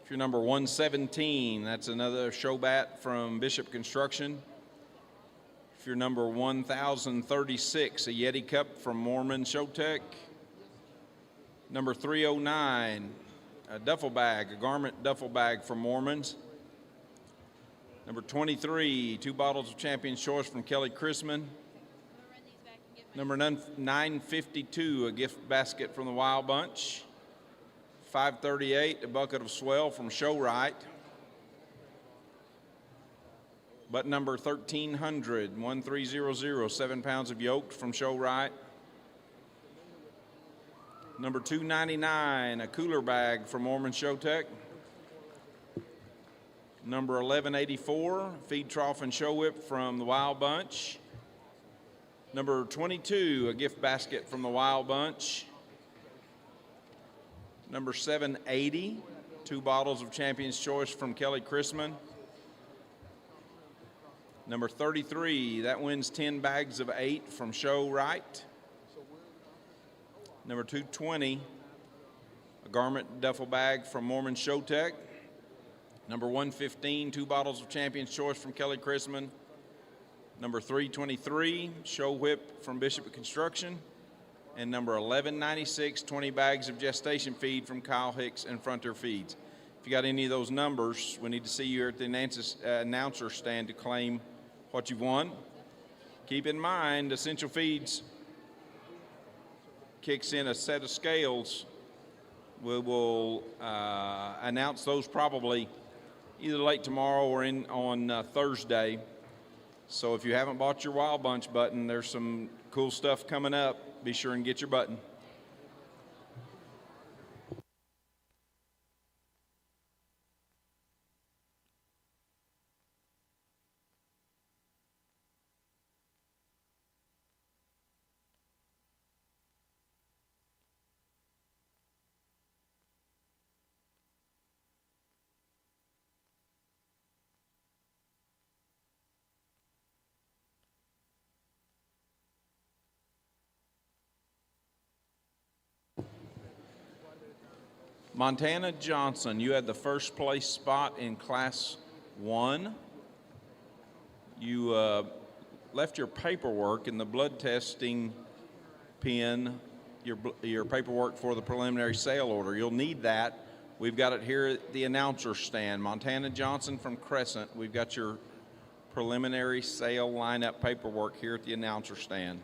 If you're number 117, that's another show bat from Bishop Construction. If you're number 1036, a Yeti Cup from Mormon Showtech. Number 309, a duffel bag, a garment duffel bag from Mormons. Number 23, 2 bottles of Champion's Choice from Kelly Chrisman. Number 952, a gift basket from the Wild Bunch. 538, a bucket of swell from Showrite. Button number 1300, 1300, 7 pounds of yoked from Showrite. Number 299, a cooler bag from Mormon Showtech. Number 1184, feed trough and show whip from the Wild Bunch. Number 22, a gift basket from the Wild Bunch. Number 780, 2 bottles of Champion's Choice from Kelly Chrisman. Number 33, that wins 10 bags of 8 from Showrite. Number 220, a garment duffel bag from Mormon Showtech. Number 115, 2 bottles of Champion's Choice from Kelly Chrisman. Number 323, show whip from Bishop Construction. And number 1196, 20 bags of gestation feed from Kyle Hicks and Frontier Feeds. If you got any of those numbers, we need to see you at the announcer stand to claim what you've won. Keep in mind, Essential Feeds kicks in a set of scales. We will announce those probably either late tomorrow or on Thursday. So if you haven't bought your Wild Bunch button, there's some cool stuff coming up. Be sure and get your button. Montana Johnson, you had the first place spot in Class 1. You left your paperwork in the blood testing pen, your paperwork for the preliminary sale order. You'll need that. We've got it here at the announcer stand. Montana Johnson from Crescent, we've got your preliminary sale lineup paperwork here at the announcer stand.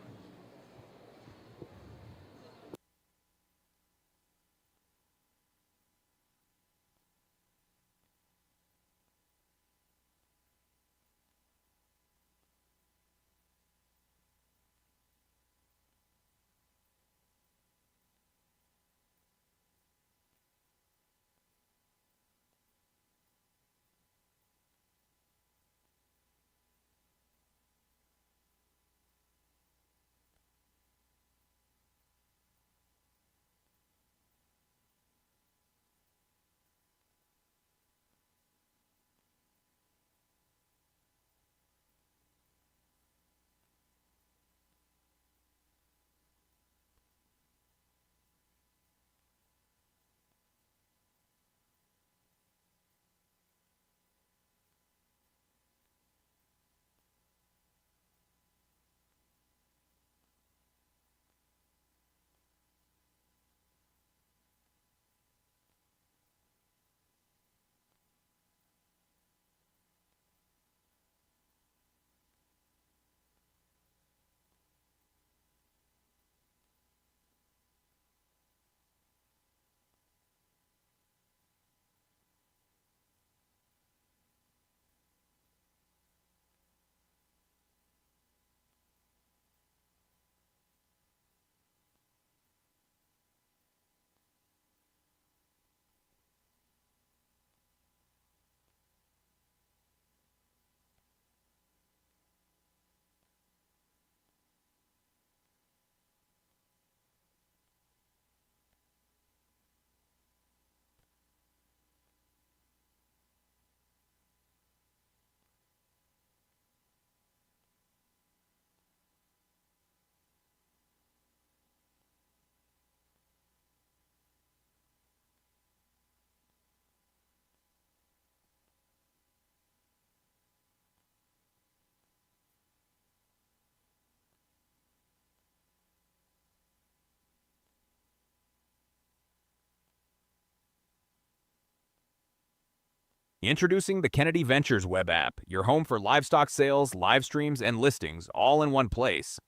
Introducing the Kennedy Ventures web app, your home for livestock sales, live streams, and listings all in one place.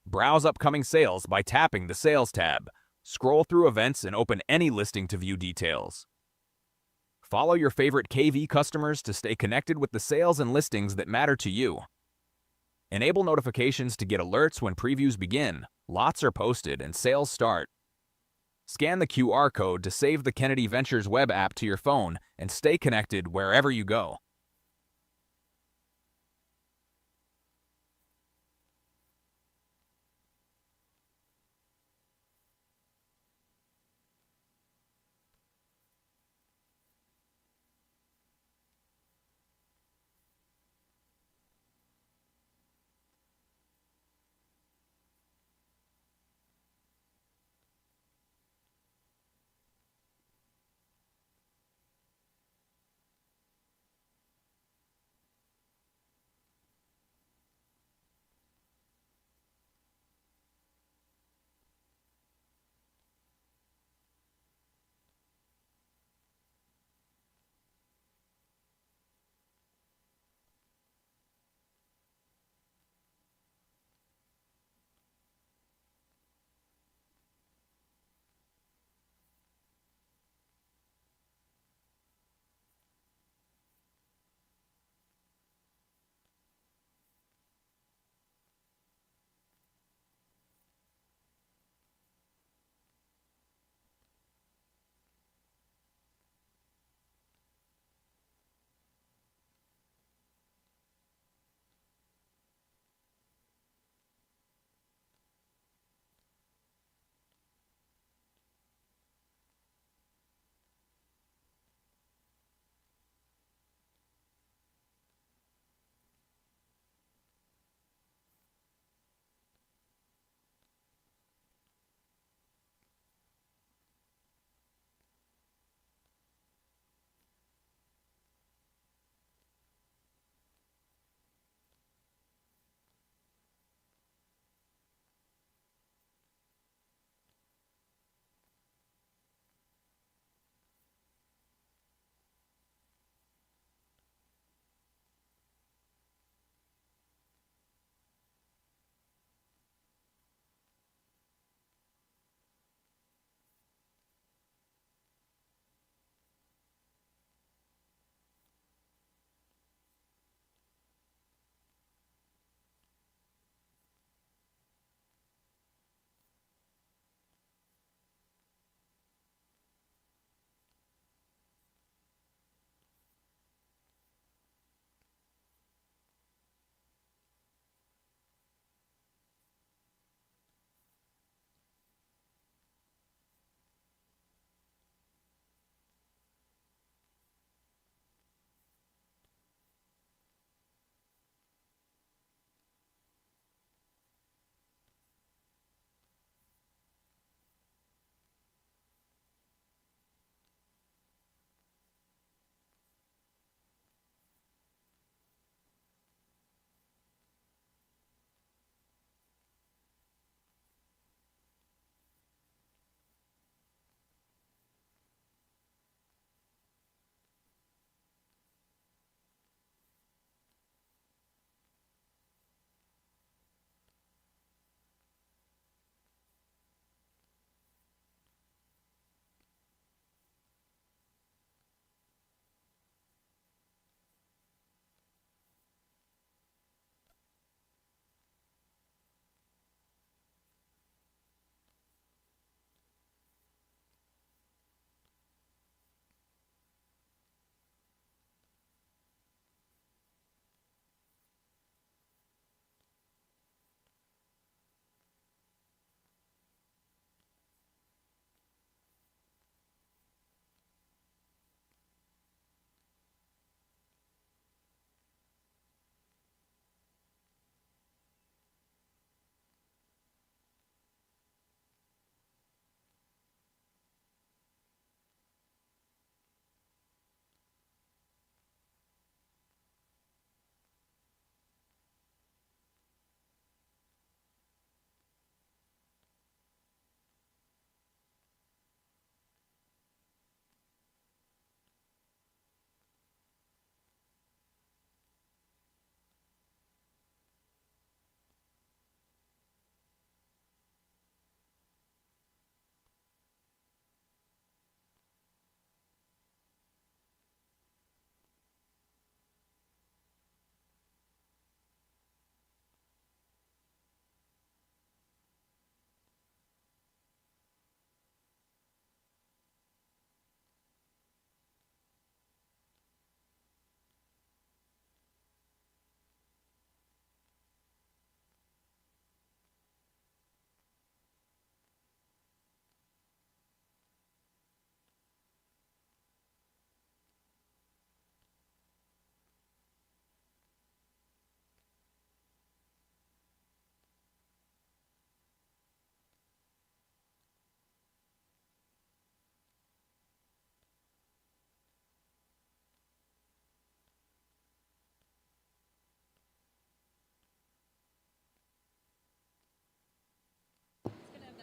Browse upcoming sales by tapping the Sales tab. Scroll through events and open any listing to view details. Follow your favorite KV customers to stay connected with the sales and listings that matter to you. Enable notifications to get alerts when previews begin, lots are posted, and sales start. Scan the QR code to save the Kennedy Ventures web app to your phone and stay connected wherever you go.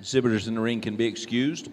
Exhibitors in the ring can be excused.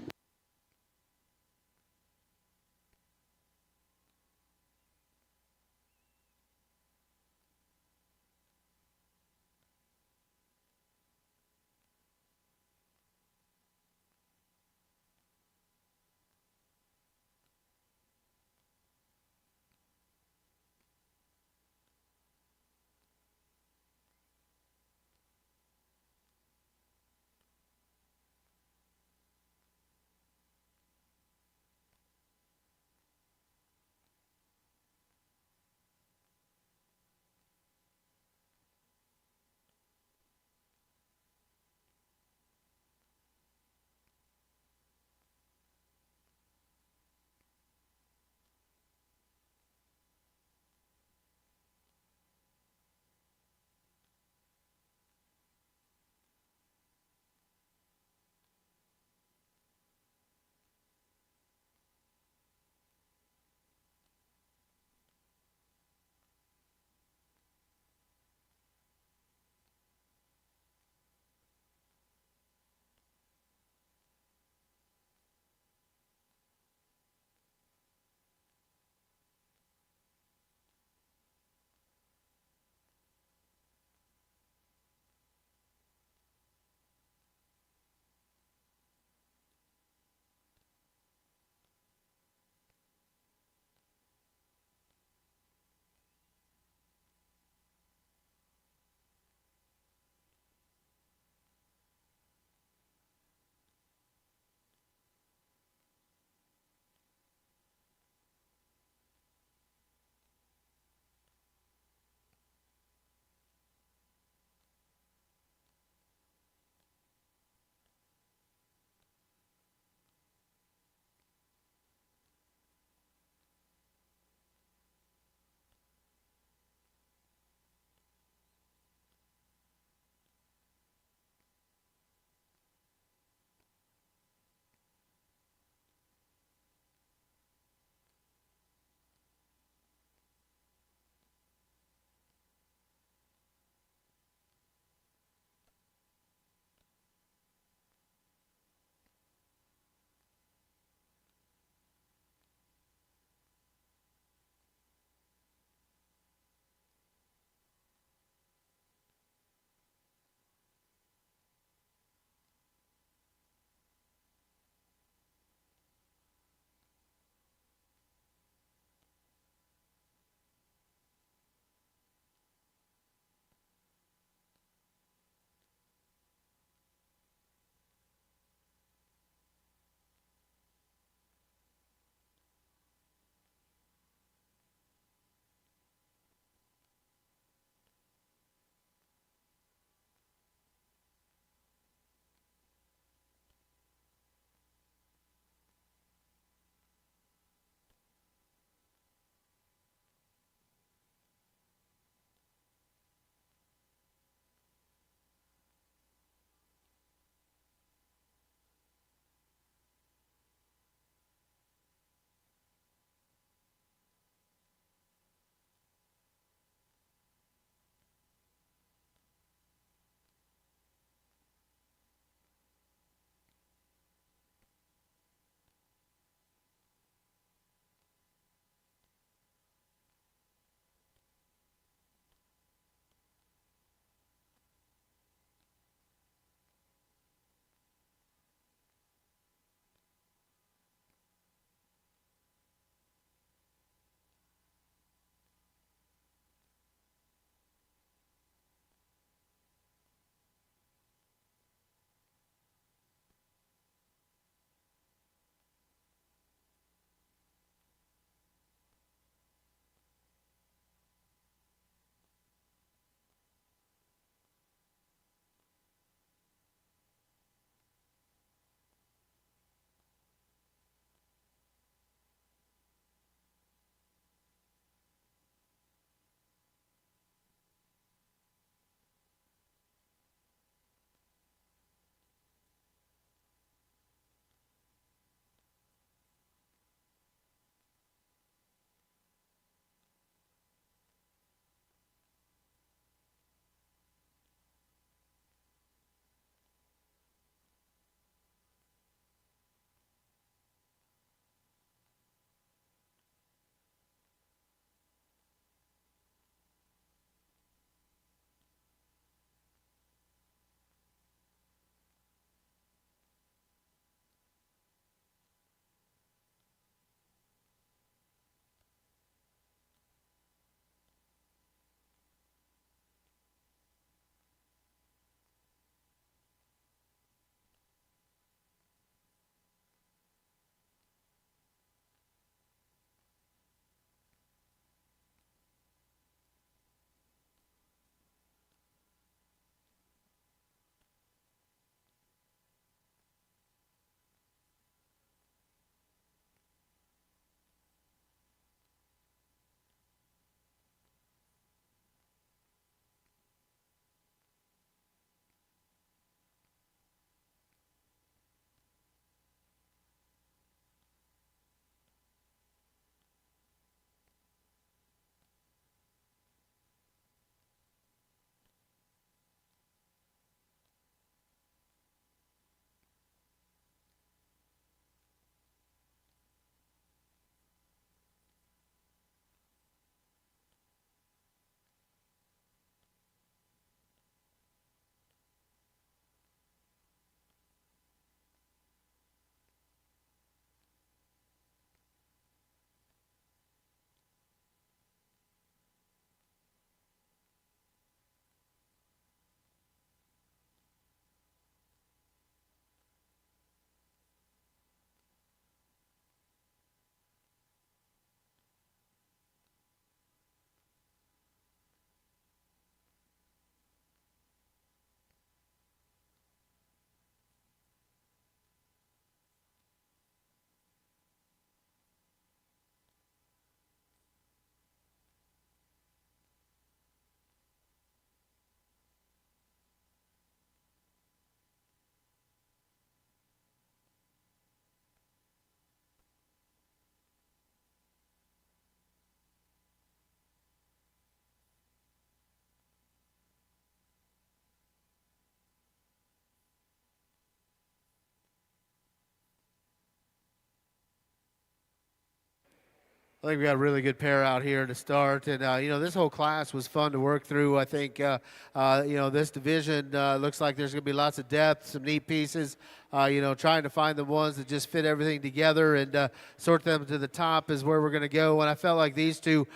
I think we got a really good pair out here to start, and this whole class was fun to work through. I think this division looks like there's going to be lots of depth, some neat pieces. Trying to find the ones that just fit everything together and sort them to the top is where we're going to go. And I felt like these two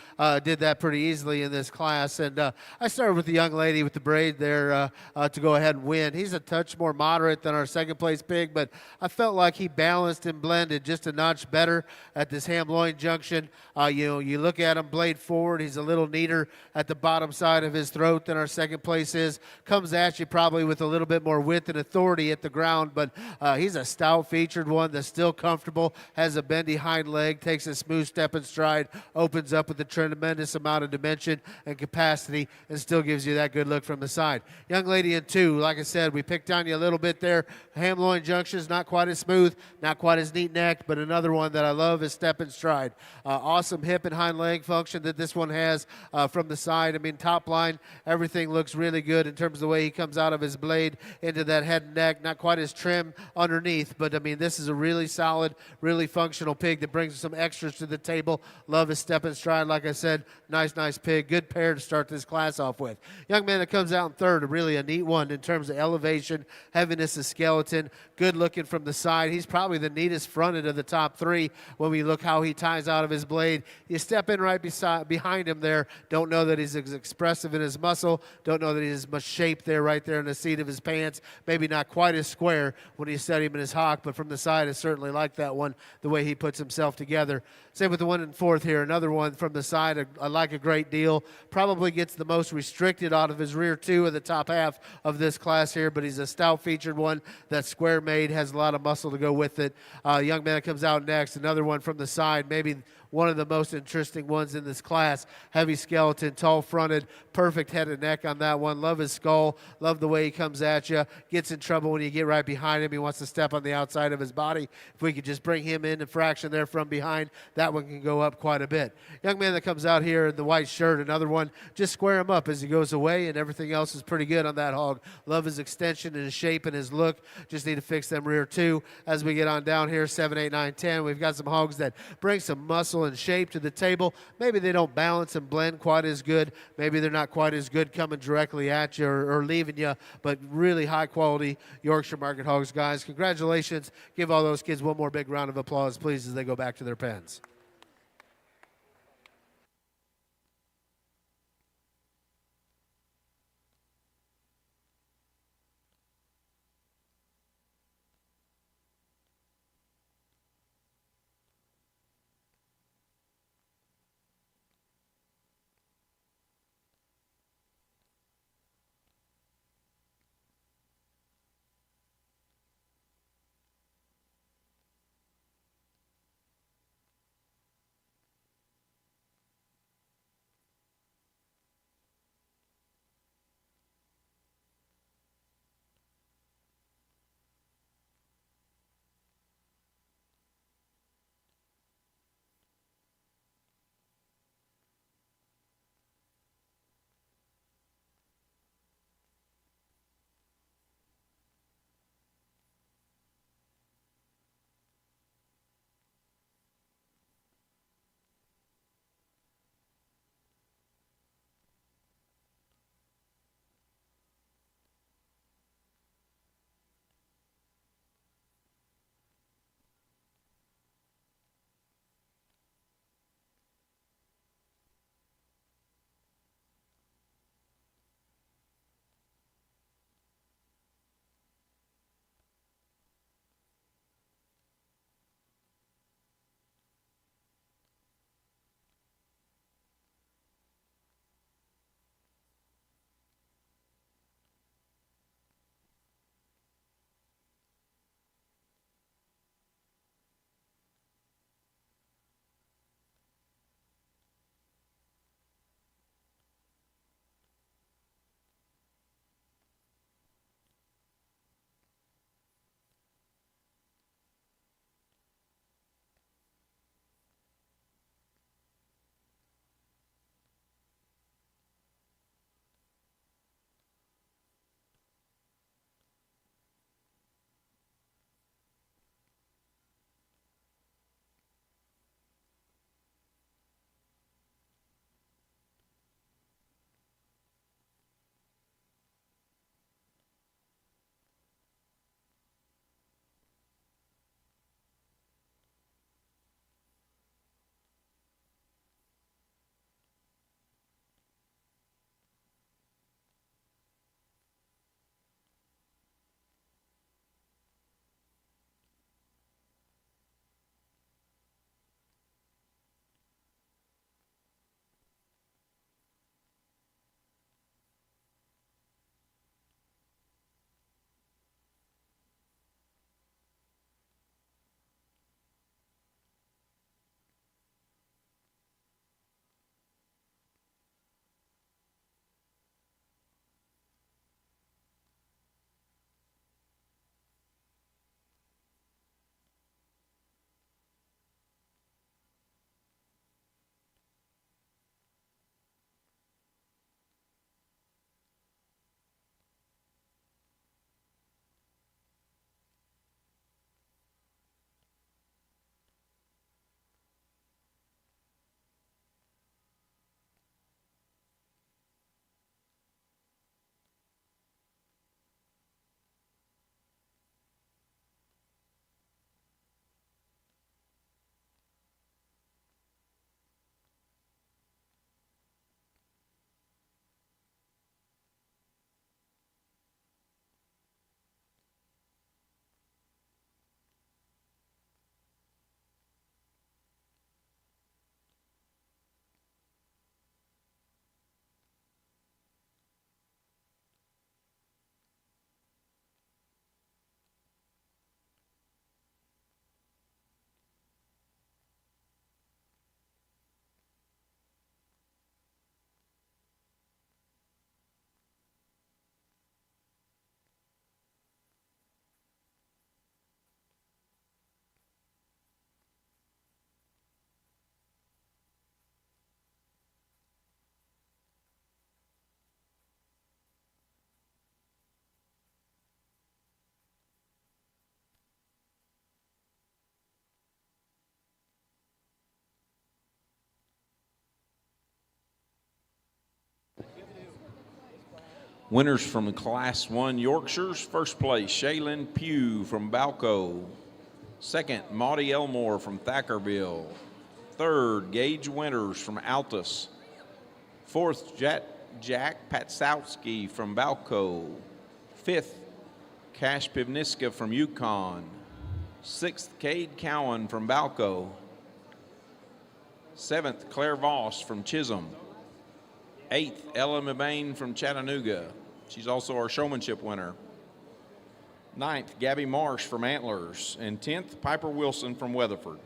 did that pretty easily in this class. And I started with the young lady with the braid there to go ahead and win. He's a touch more moderate than our second place pig, but I felt like he balanced and blended just a notch better at this ham-loin junction. You look at him blade forward, he's a little neater at the bottom side of his throat than our second place is. Comes at you probably with a little bit more width and authority at the ground, but he's a stout-featured one that's still comfortable, has a bendy hind leg, takes a smooth step and stride, opens up with a tremendous amount of dimension and capacity, and still gives you that good look from the side. Young lady in 2, like I said, we picked on you a little bit there. Ham-loin junction is not quite as smooth, not quite as neat necked, but another one that I love is step and stride. Awesome hip and hind leg function that this one has from the side. I mean, top line, everything looks really good in terms of the way he comes out of his blade into that head and neck. Not quite as trim underneath, but I mean, this is a really solid, really functional pig that brings some extras to the table. Love his step and stride. Like I said, nice pig. Good pair to start this class off with. Young man that comes out in 3rd, really a neat one in terms of elevation, heaviness of skeleton, good looking from the side. He's probably the neatest fronted of the top 3 when we look how he ties out of his blade. You step in right behind him there, don't know that he's as expressive in his muscle, don't know that he's as much shape there right there in the seat of his pants, maybe not quite as square when you set him in his hock, but from the side I certainly like that one, the way he puts himself together. Same with the one in 4th here, another one from the side I like a great deal, probably gets the most restricted out of his rear 2 of the top half of this class here, but he's a stout-featured one that's square-made, has a lot of muscle to go with it. Young man that comes out next, another one from the side, maybe one of the most interesting ones in this class. Heavy skeleton, tall-fronted, perfect head and neck on that one. Love his skull. Love the way he comes at you. Gets in trouble when you get right behind him. He wants to step on the outside of his body. If we could just bring him in a fraction there from behind, that one can go up quite a bit. Young man that comes out here in the white shirt, another one. Just square him up as he goes away, and everything else is pretty good on that hog. Love his extension and his shape and his look. Just need to fix them rear 2. As we get on down here, 7, 8, 9, 10, we've got some hogs that bring some muscle and shape to the table. Maybe they don't balance and blend quite as good. Maybe they're not quite as good coming directly at you or leaving you, but really high quality Yorkshire Market hogs, guys. Congratulations. Give all those kids one more big round of applause, please, as they go back to their pens. Winners from Class 1 Yorkshires. First place, Shaylin Pugh from Balco. Second, Maudie Elmore from Thackerville. Third, Gage Winters from Altus. Fourth, Jack Patsowski from Balco. Fifth, Cash Pivniska from Yukon. Sixth, Cade Cowan from Balco. Seventh, Claire Voss from Chisholm. Eighth, Ella Mabane from Chattanooga. She's also our showmanship winner. Ninth, Gabby Marsh from Antlers. And 10th, Piper Wilson from Weatherford.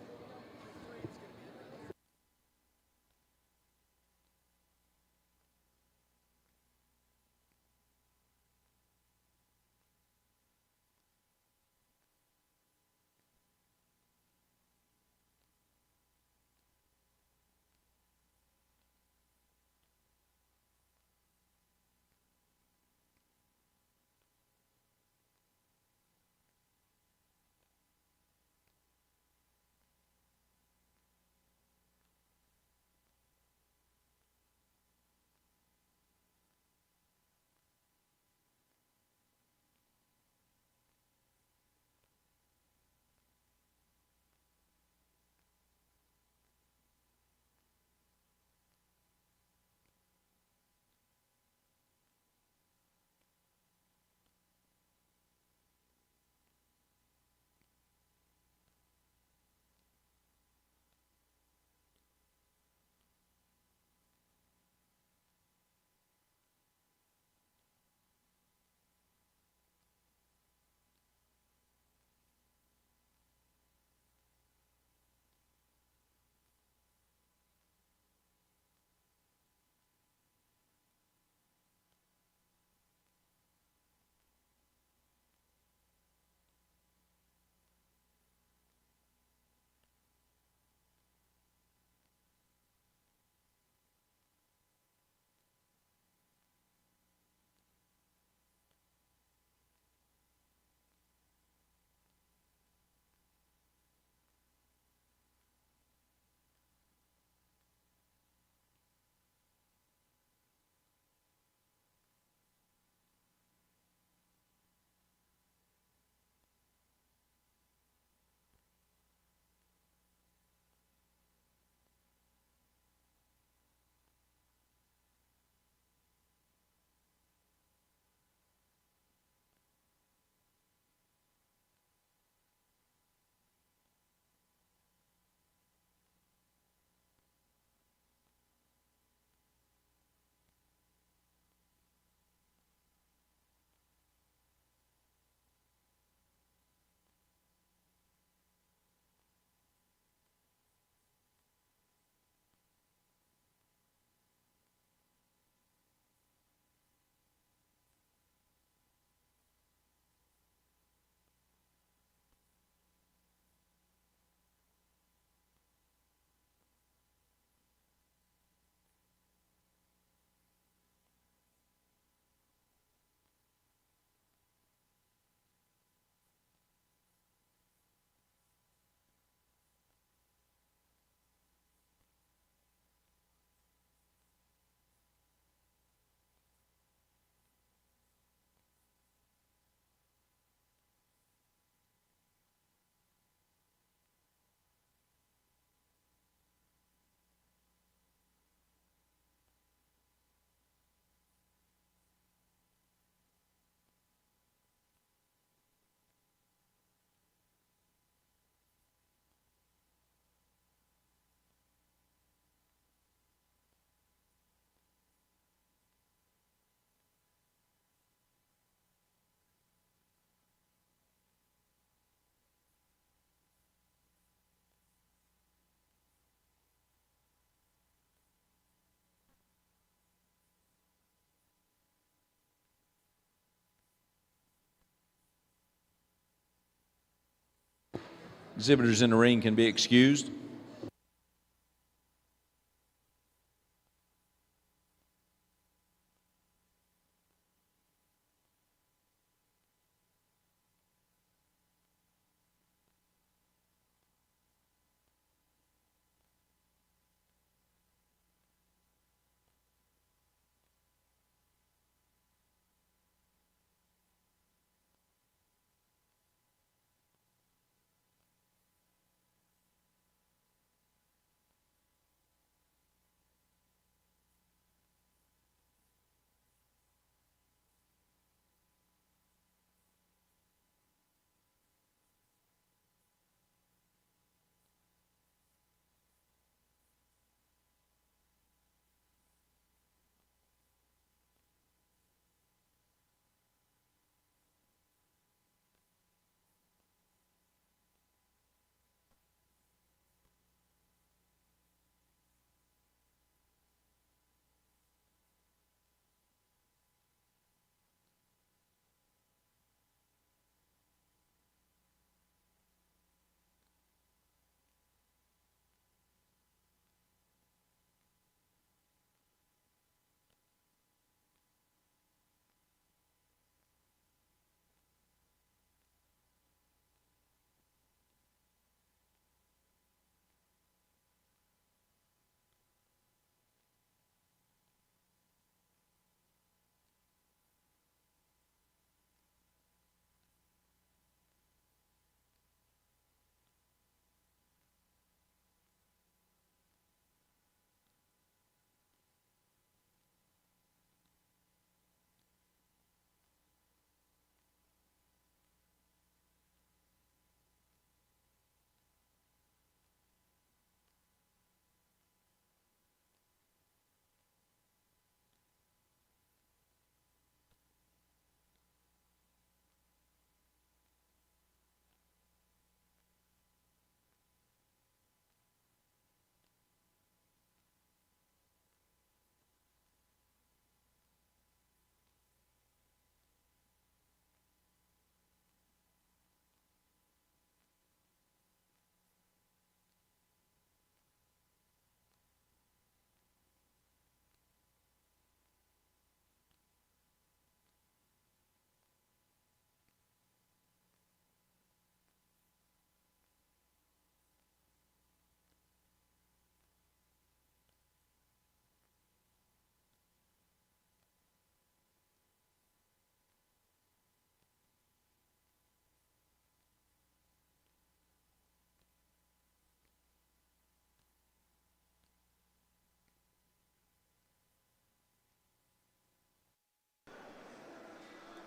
Exhibitors in the ring can be excused.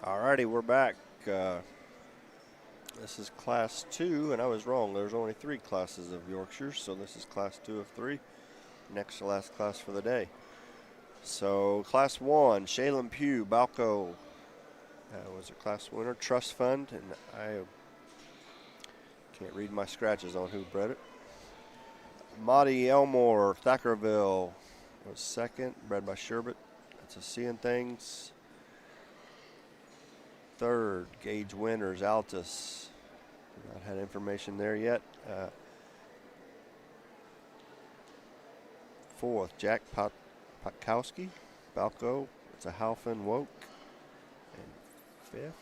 Alrighty, we're back. This is Class 2, and I was wrong. There's only 3 classes of Yorkshire, so this is Class 2 of 3. Next to last class for the day. So Class 1, Shaylin Pugh, Balco was a class winner. Trust Fund, and I can't read my scratches on who bred it. Maudie Elmore, Thackerville was second, bred by Sherbet. That's a Seeing Things. Third, Gage Winters, Altus. Not had information there yet. Fourth, Jack Patkowski, Balco. It's a Halfin Woke. And fifth,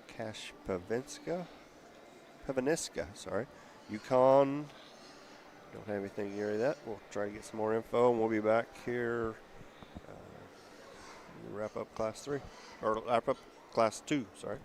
Cash Paviniska, sorry. Yukon. Don't have anything near that. We'll try to get some more info, and we'll be back here. Wrap up Class 3, or wrap up Class 2, sorry.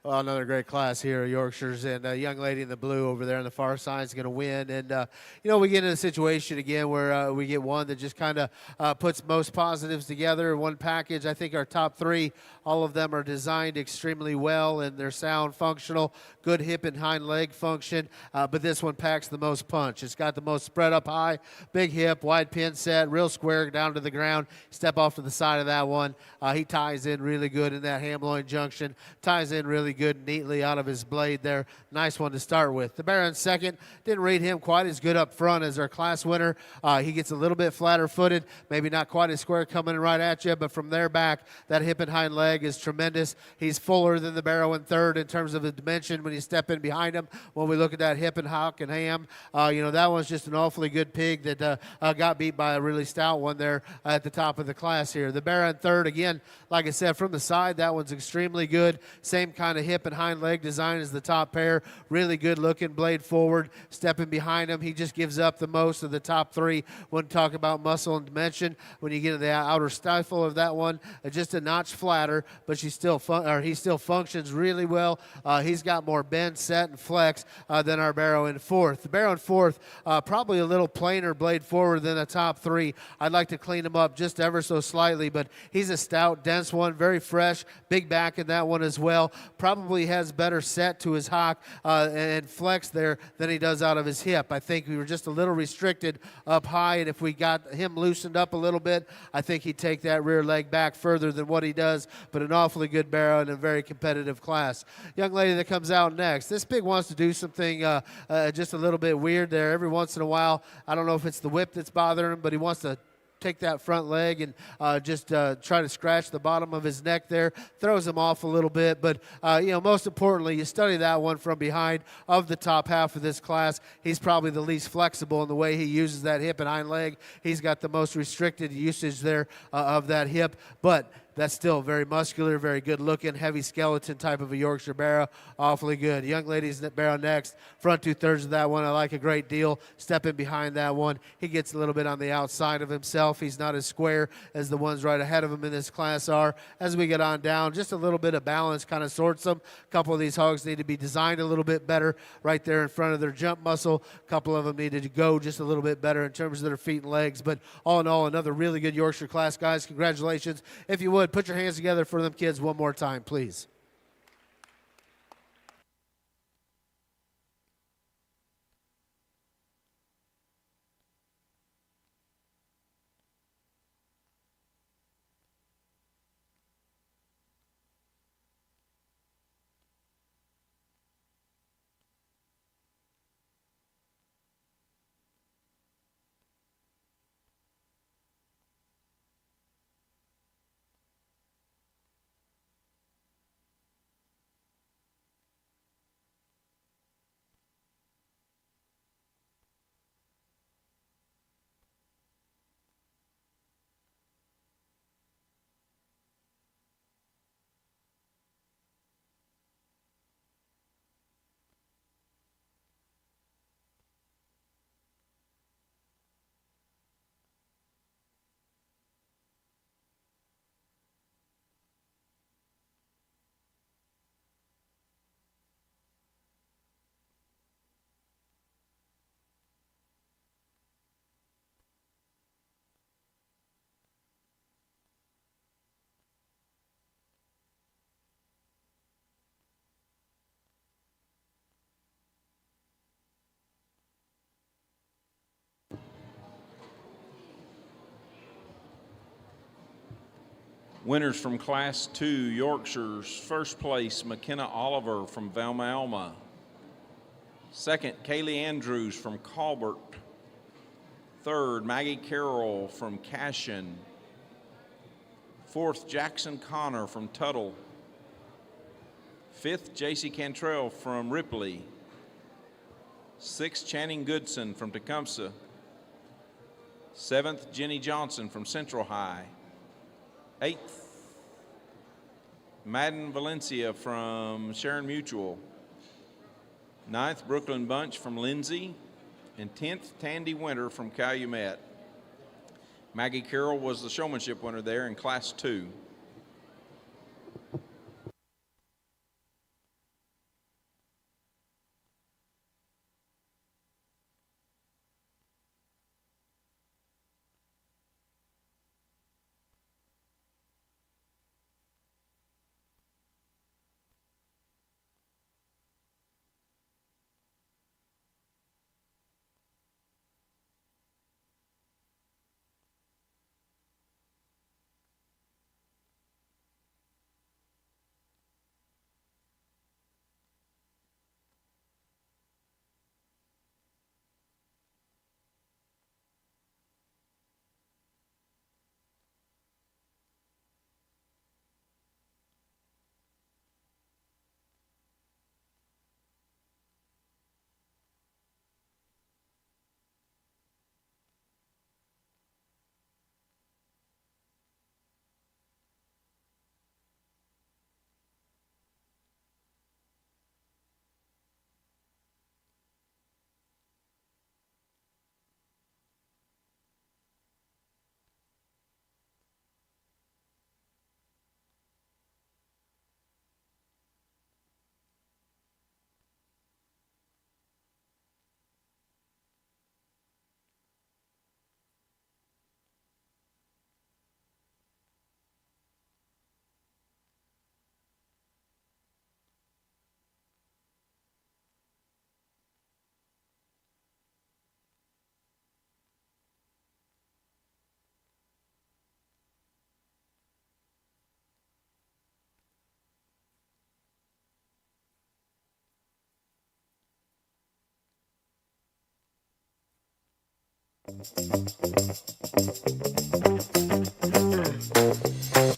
Well, another great class here, Yorkshire's, and a young lady in the blue over there on the far side is going to win. And, we get in a situation again where we get one that just kind of puts most positives together in one package. I think our top three, all of them are designed extremely well, and they're sound, functional, good hip and hind leg function, but this one packs the most punch. It's got the most spread up high, big hip, wide pin set, real square down to the ground. Step off to the side of that one. He ties in really good in that ham-loin junction, ties in really good neatly out of his blade there. Nice one to start with. The Barrow in second, didn't rate him quite as good up front as our class winner. He gets a little bit flatter footed, maybe not quite as square coming right at you, but from there back, that hip and hind leg is tremendous. He's fuller than the Barrow in third in terms of the dimension when you step in behind him. When we look at that hip and hock and ham, that one's just an awfully good pig that got beat by a really stout one there at the top of the class here. The Barrow in third, again, like I said, from the side, that one's extremely good. Same kind of hip and hind leg design as the top pair. Really good looking blade forward. Stepping behind him, he just gives up the most of the top three when talking about muscle and dimension. When you get to the outer stifle of that one, just a notch flatter, but he still functions really well. He's got more bend, set, and flex than our Barrow in fourth. The Barrow in fourth, probably a little plainer blade forward than the top three. I'd like to clean him up just ever so slightly, but he's a stout, dense one, very fresh, big back in that one as well. Probably has better set to his hock and flex there than he does out of his hip. I think we were just a little restricted up high, and if we got him loosened up a little bit, I think he'd take that rear leg back further than what he does, but an awfully good Barrow in a very competitive class. Young lady that comes out next. This pig wants to do something just a little bit weird there. Every once in a while, I don't know if it's the whip that's bothering him, but he wants to take that front leg and just try to scratch the bottom of his neck there. Throws him off a little bit, but most importantly, you study that one from behind. Of the top half of this class, he's probably the least flexible in the way he uses that hip and hind leg. He's got the most restricted usage there of that hip, but that's still very muscular, very good looking, heavy skeleton type of a Yorkshire Barrow. Awfully good. Young ladies Barrow next. Front 2/3 of that one I like a great deal. Stepping behind that one, he gets a little bit on the outside of himself. He's not as square as the ones right ahead of him in this class are. As we get on down, just a little bit of balance kind of sorts them. A couple of these hogs need to be designed a little bit better right there in front of their jump muscle. A couple of them needed to go just a little bit better in terms of their feet and legs. But all in all, another really good Yorkshire class, guys. Congratulations. If you would, put your hands together for them kids one more time, please. Winners from Class 2, Yorkshire's. First place, McKenna Oliver from Velma Alma. Second, Kaylee Andrews from Colbert. Third, Maggie Carroll from Cashion. Fourth, Jackson Connor from Tuttle. Fifth, JC Cantrell from Ripley. Sixth, Channing Goodson from Tecumseh. Seventh, Jenny Johnson from Central High. Eighth, Madden Valencia from Sharon Mutual. Ninth, Brooklyn Bunch from Lindsay. And 10th, Tandy Winter from Calumet. Maggie Carroll was the showmanship winner there in Class 2.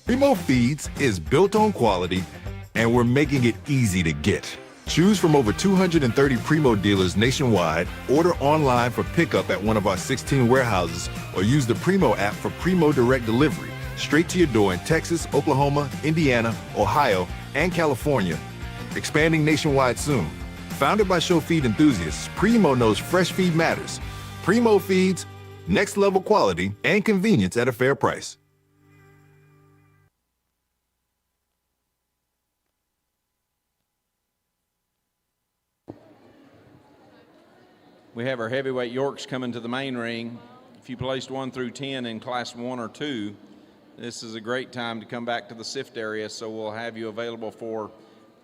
Primo Feeds is built on quality, and we're making it easy to get. Choose from over 230 Primo dealers nationwide, order online for pickup at one of our 16 warehouses, or use the Primo app for Primo Direct Delivery, straight to your door in Texas, Oklahoma, Indiana, Ohio, and California. Expanding nationwide soon. Founded by show feed enthusiasts, Primo knows fresh feed matters. Primo Feeds, next level quality and convenience at a fair price. We have our heavyweight Yorks coming to the main ring. If you placed 1 through 10 in class 1 or 2, this is a great time to come back to the SIFT area, so we'll have you available for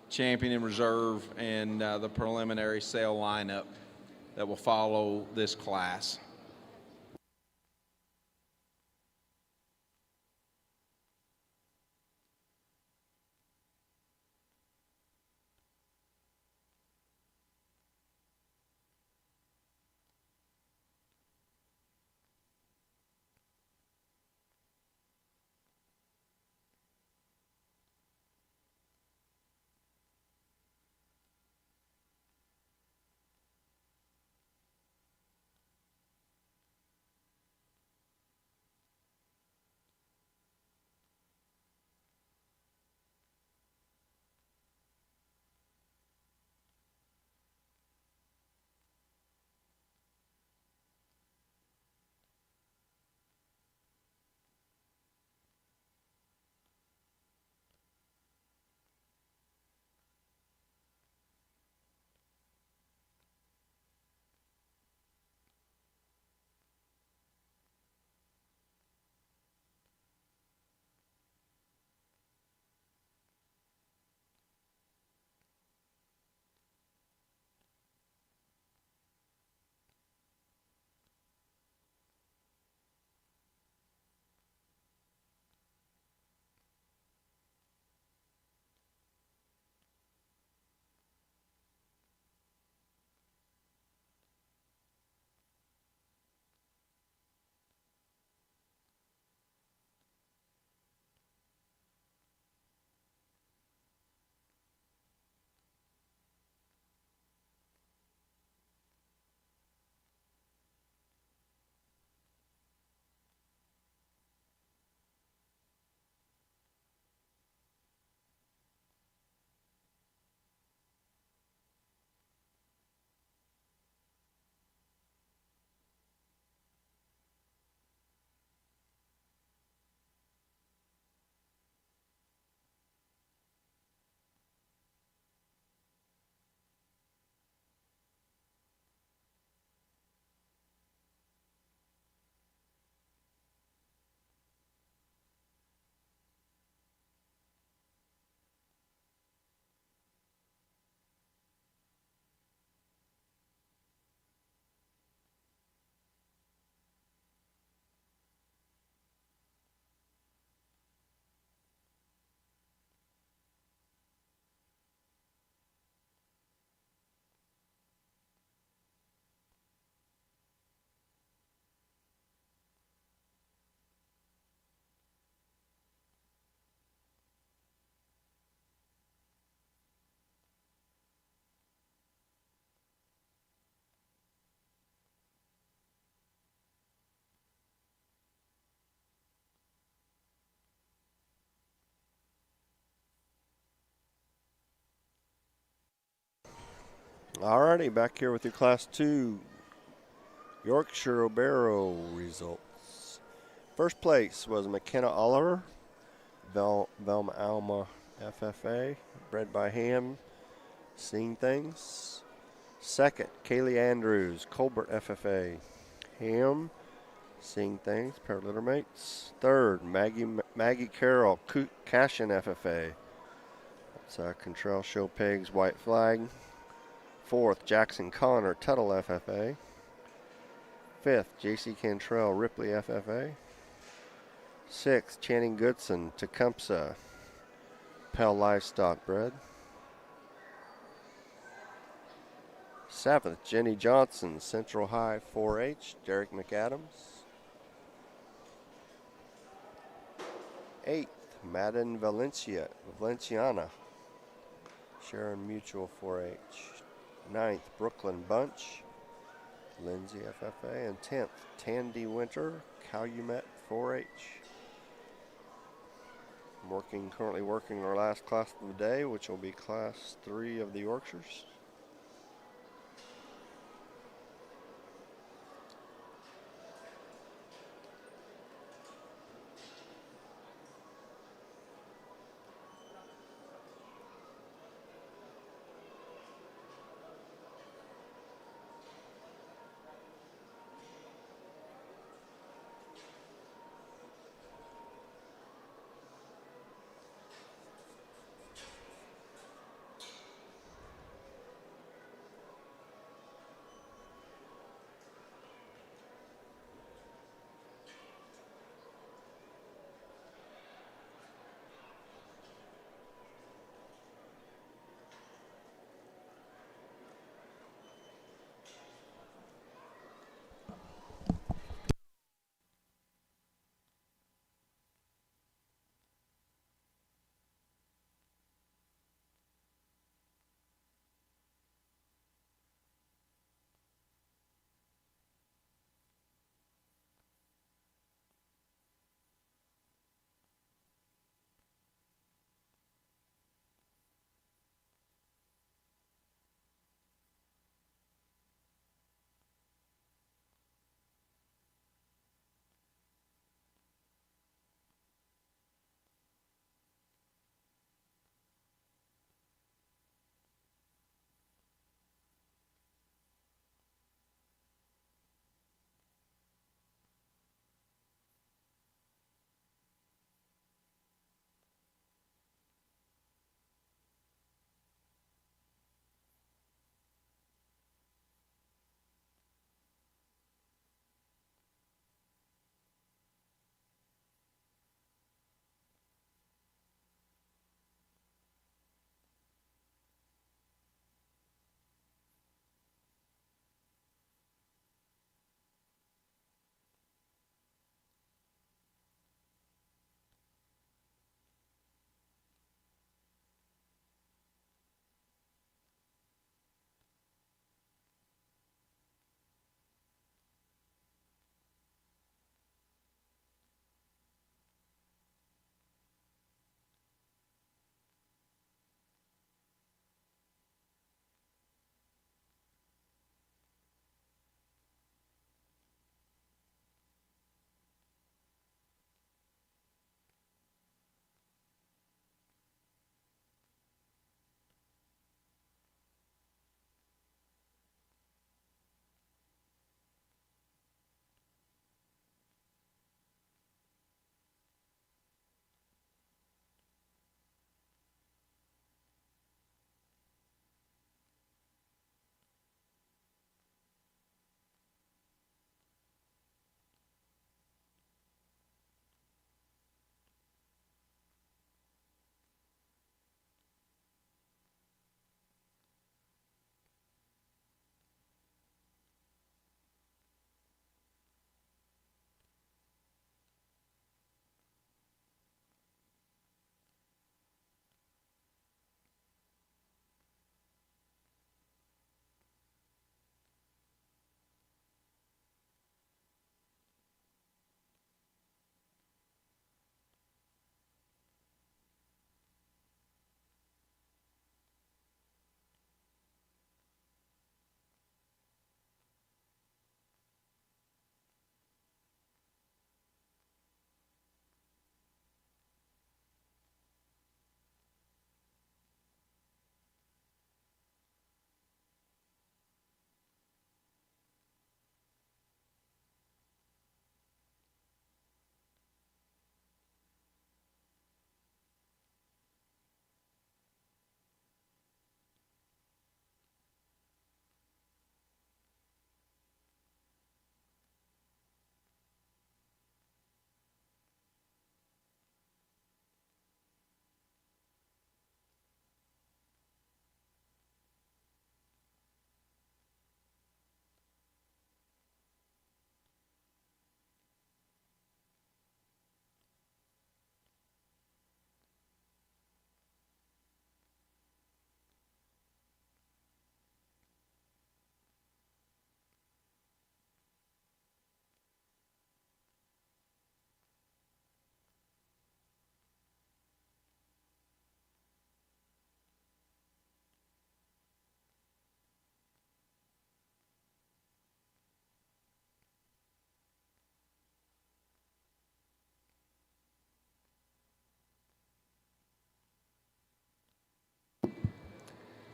champion and reserve and the preliminary sale lineup that will follow this class. Alrighty, back here with your Class 2 Yorkshire Barrow results. First place was McKenna Oliver, Velma Alma FFA, bred by Ham, Seeing Things. Second, Kaylee Andrews, Colbert FFA, Ham, Seeing Things, pair of litter mates. Third, Maggie Carroll, Cashin FFA. That's Control Show Pigs, White Flag. Fourth, Jackson Connor, Tuttle FFA. Fifth, J.C. Cantrell, Ripley FFA. Sixth, Channing Goodson, Tecumseh, Pell Livestock bred. 7th, Jenny Johnson, Central High 4-H, Derek McAdams. 8th, Madden Valenciana, Sharon Mutual 4-H. 9th, Brooklyn Bunch, Lindsay FFA. And 10th, Tandy Winter, Calumet 4-H. I'm currently working our last class of the day, which will be Class 3 of the Yorkshires.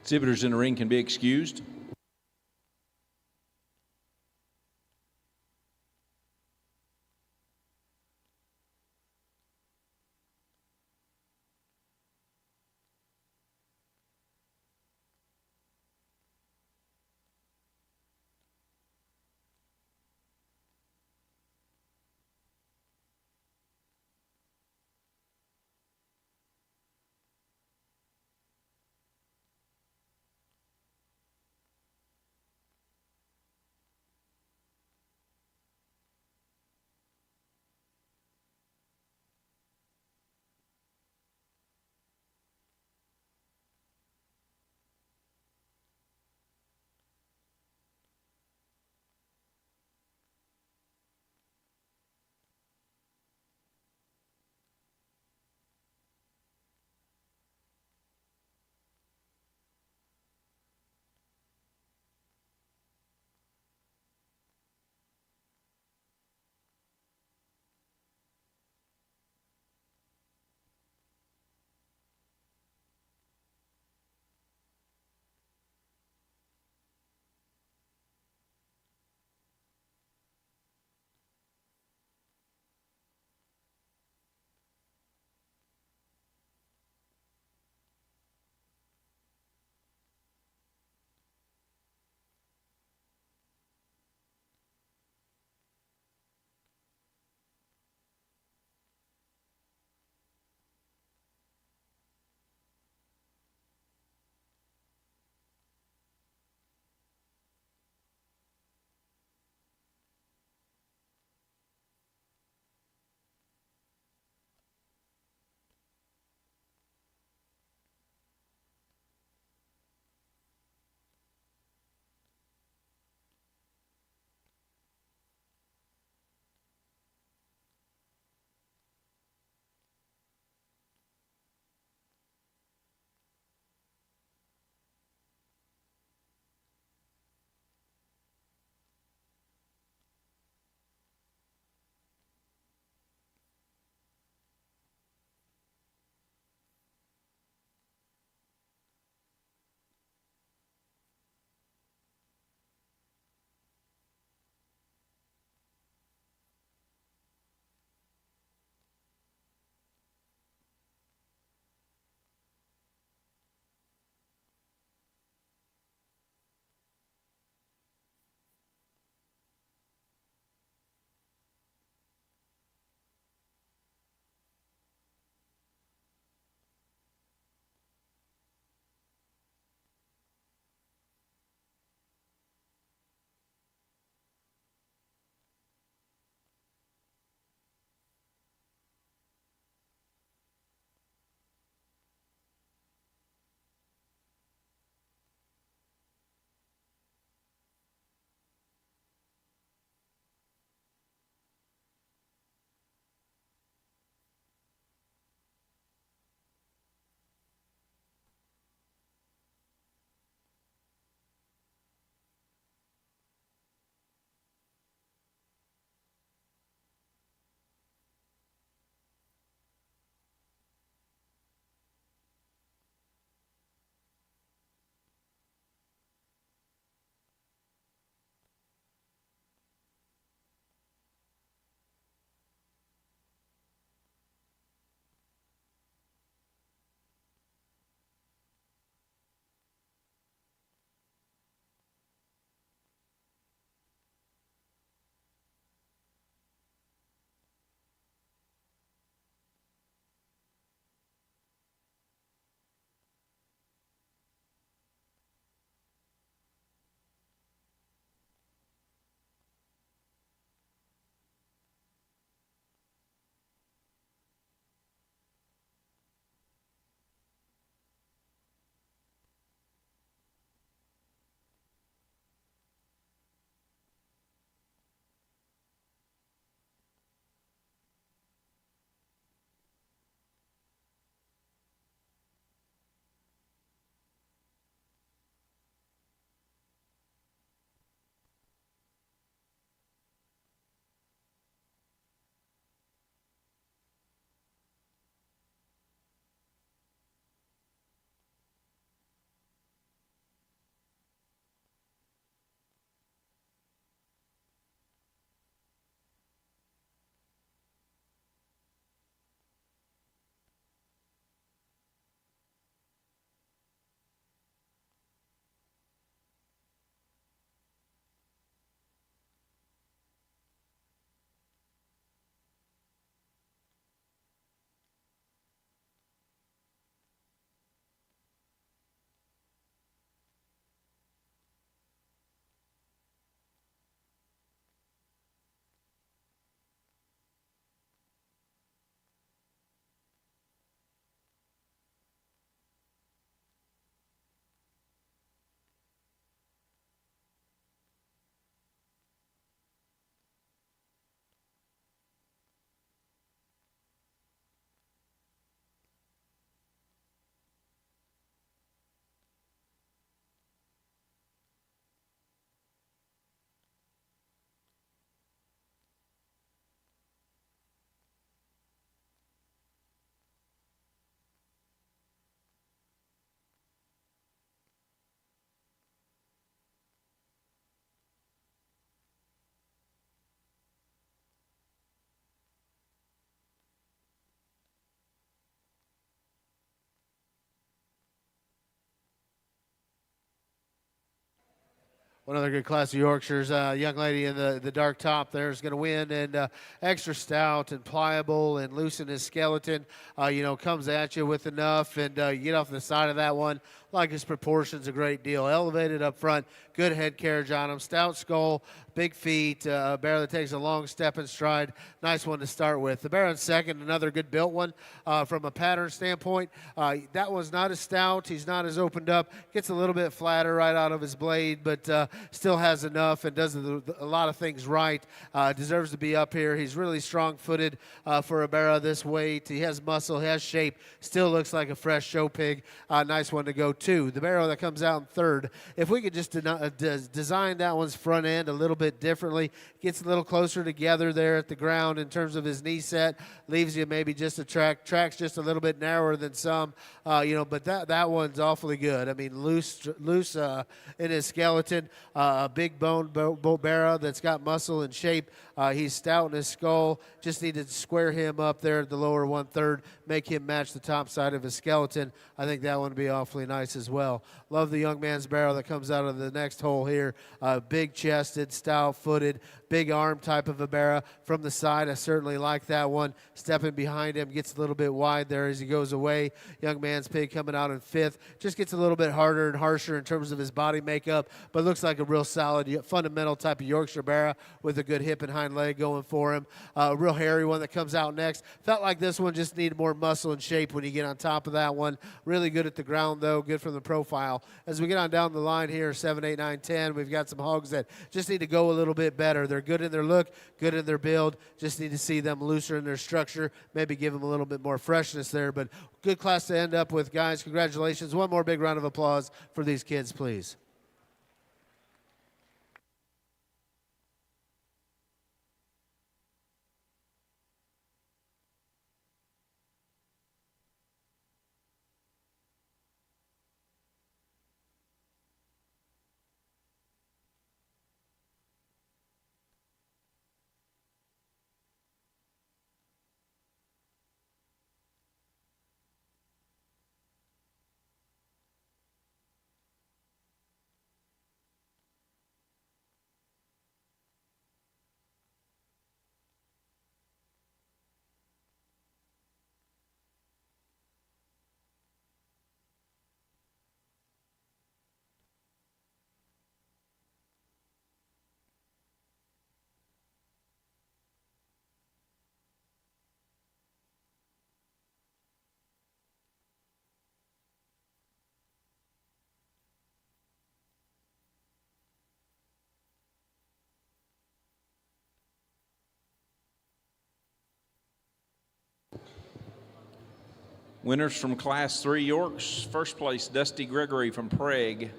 Exhibitors in the ring can be excused. One other good class of Yorkshires, young lady in the dark top there is going to win, and extra stout and pliable and loose in his skeleton, comes at you with enough, and you get off the side of that one. Like his proportions a great deal. Elevated up front, good head carriage on him, stout skull, big feet, a Barrow that takes a long step and stride. Nice one to start with. The Barrow in second, another good built one from a pattern standpoint. That one's not as stout. He's not as opened up. Gets a little bit flatter right out of his blade, but still has enough and does a lot of things right. Deserves to be up here. He's really strong-footed for a Barrow this weight. He has muscle, he has shape. Still looks like a fresh show pig. Nice one to go to. The Barrow that comes out in third, if we could just design that one's front end a little bit differently, gets a little closer together there at the ground in terms of his knee set, leaves you maybe just a tracks just a little bit narrower than some, but that one's awfully good. I mean, loose in his skeleton, a big bone Barrow that's got muscle and shape. He's stout in his skull. Just need to square him up there at the lower 1/3, make him match the top side of his skeleton. I think that one would be awfully nice as well. Love the young man's Barrow that comes out of the next hole here. Big chested, stout footed, big arm type of a Barrow from the side. I certainly like that one. Stepping behind him, gets a little bit wide there as he goes away. Young man's pig coming out in fifth. Just gets a little bit harder and harsher in terms of his body makeup, but looks like a real solid, fundamental type of Yorkshire Barrow with a good hip and hind leg going for him. A real hairy one that comes out next. Felt like this one just needed more muscle and shape when you get on top of that one. Really good at the ground, though. Good from the profile. As we get on down the line here, 7, 8, 9, 10, we've got some hogs that just need to go a little bit better. They're good in their look, good in their build. Just need to see them looser in their structure, maybe give them a little bit more freshness there. But good class to end up with, guys. Congratulations. One more big round of applause for these kids, please. Winners from Class 3 Yorks. First place, Dusty Gregory from Prague.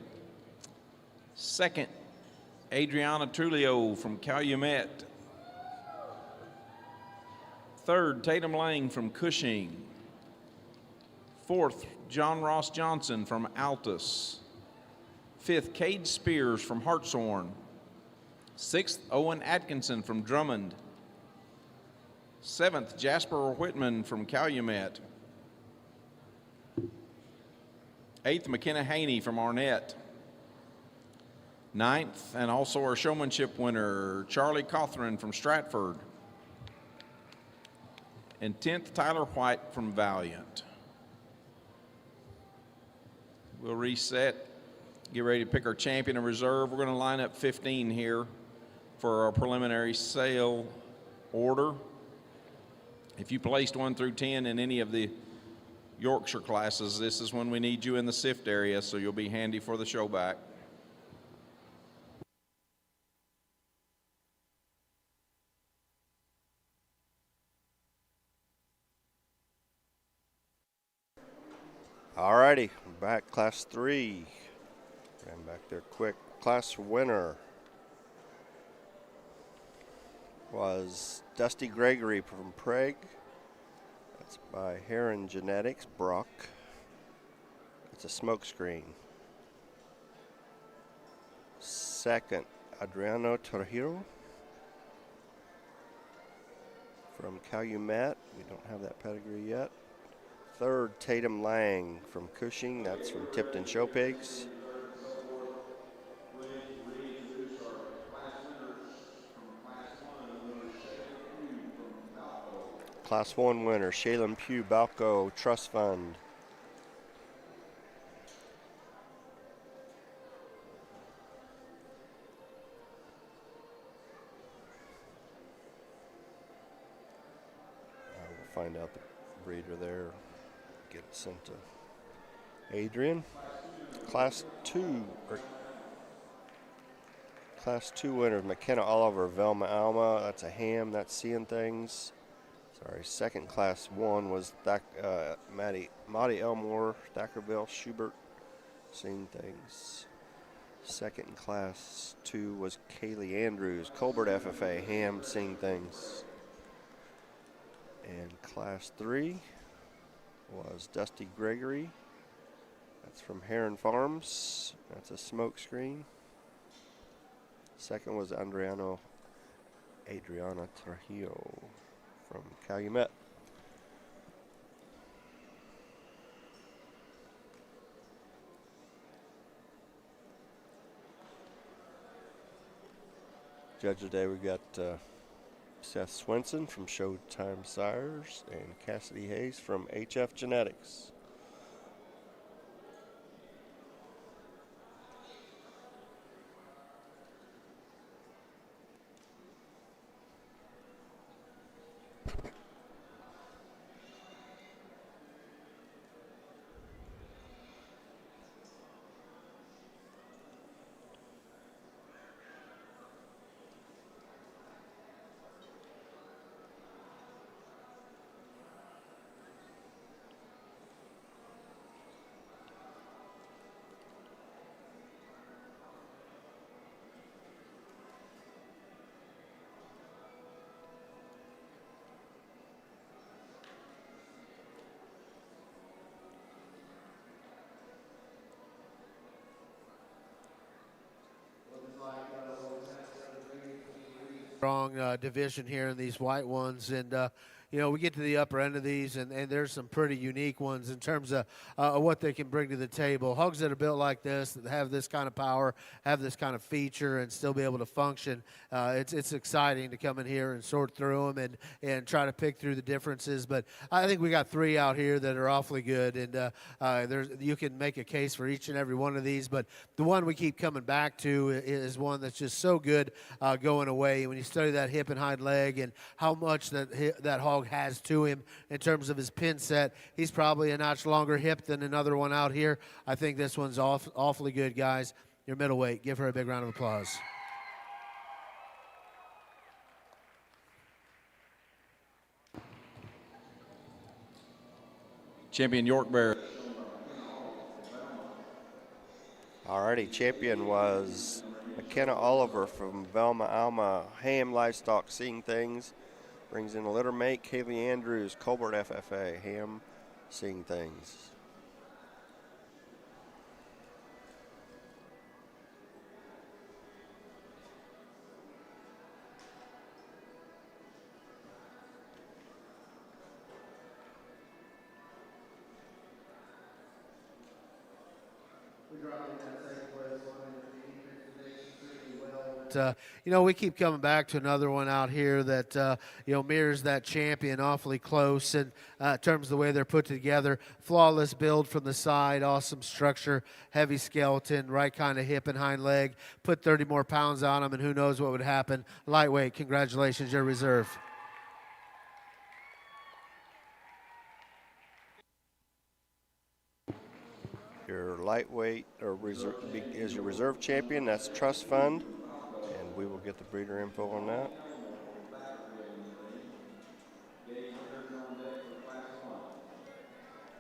Second, Adriana Trulio from Calumet. Third, Tatum Lang from Cushing. Fourth, John Ross Johnson from Altus. Fifth, Cade Spears from Hartshorn. Sixth, Owen Atkinson from Drummond. Seventh, Jasper Whitman from Calumet. Eighth, McKenna Haney from Arnett. Ninth, and also our showmanship winner, Charlie Cothran from Stratford. And 10th, Tyler White from Valiant. We'll reset, get ready to pick our champion and reserve. We're going to line up 15 here for our preliminary sale order. If you placed 1 through 10 in any of the Yorkshire classes, this is when we need you in the sift area, so you'll be handy for the show back. All righty, we're back, Class 3. Ran back there quick. Class winner was Dusty Gregory from Prague. That's by Heron Genetics, Brock. It's a smoke screen. Second, Adriano Trujillo from Calumet. We don't have that pedigree yet. Third, Tatum Lang from Cushing. That's from Tipton Show Pigs. Class 1 winner, Shaylin Pugh Balco Trust Fund. We'll find out the breeder there, get it sent to Adrian. Class 2 winner, McKenna Oliver, Velma Alma. That's a ham, that's Seeing Things. Sorry, second class 1 was Maddie Elmore, Thackerville, Schubert, Seeing Things. Second class 2 was Kaylee Andrews, Colbert FFA, ham, Seeing Things. And class 3 was Dusty Gregory. That's from Heron Farms. That's a smoke screen. Second was Adriana Trujillo from Calumet. Judge today we got Seth Swenson from Showtime Sires and Cassidy Hayes from HF Genetics. Strong division here in these white ones, and we get to the upper end of these, and there's some pretty unique ones in terms of what they can bring to the table. Hogs that are built like this, that have this kind of power, have this kind of feature, and still be able to function. It's exciting to come in here and sort through them and try to pick through the differences. But I think we got 3 out here that are awfully good, and you can make a case for each and every one of these. But the one we keep coming back to is one that's just so good going away. When you study that hip and hind leg and how much that hog has to him in terms of his pin set, he's probably a notch longer hip than another one out here. I think this one's awfully good, guys. Your middleweight, give her a big round of applause. Champion York Bear. Alrighty, champion was McKenna Oliver from Velma Alma, ham livestock, Seeing Things. Brings in a litter mate, Kaylee Andrews, Colbert FFA, ham, Seeing Things. We keep coming back to another one out here that, mirrors that champion awfully close in terms of the way they're put together. Flawless build from the side, awesome structure, heavy skeleton, right kind of hip and hind leg. Put 30 more pounds on them, and who knows what would happen. Lightweight, congratulations, your reserve. Your lightweight is your reserve champion. That's Trust Fund, and we will get the breeder info on that.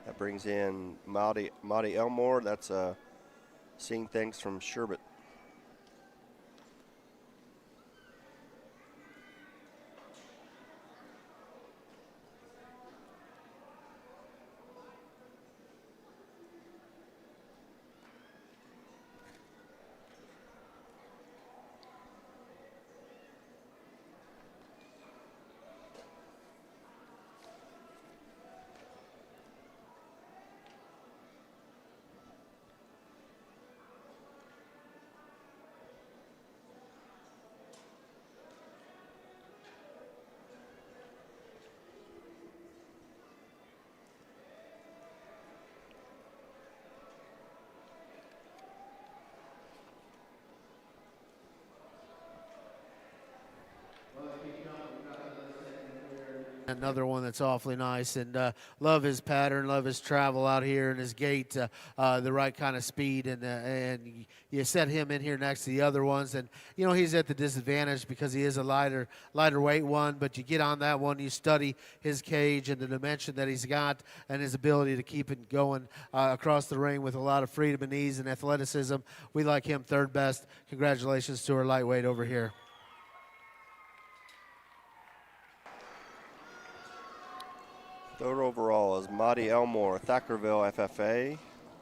That brings in Maddie Elmore. That's Seeing Things from Sherbet. Another one that's awfully nice, and love his pattern, love his travel out here and his gait, the right kind of speed, and you set him in here next to the other ones, and you know he's at the disadvantage because he is a lighter weight one, but you get on that one, you study his cage and the dimension that he's got and his ability to keep it going across the ring with a lot of freedom and ease and athleticism. We like him third best. Congratulations to our lightweight over here. Third overall is Maudie Elmore, Thackerville FFA.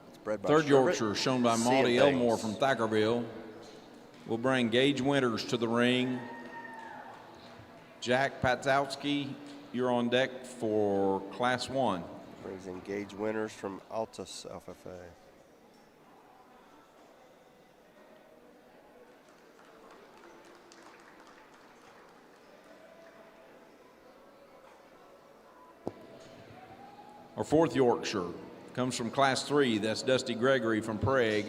It's bred by Third Sherbet. Yorkshire shown by Seeing Maudie Elmore things. from Thackerville. We'll bring Gage Winters to the ring. Jack Patzowski, you're on deck for Class 1. Brings in Gage Winters from Altus FFA. Our fourth Yorkshire comes from Class 3. That's Dusty Gregory from Prague.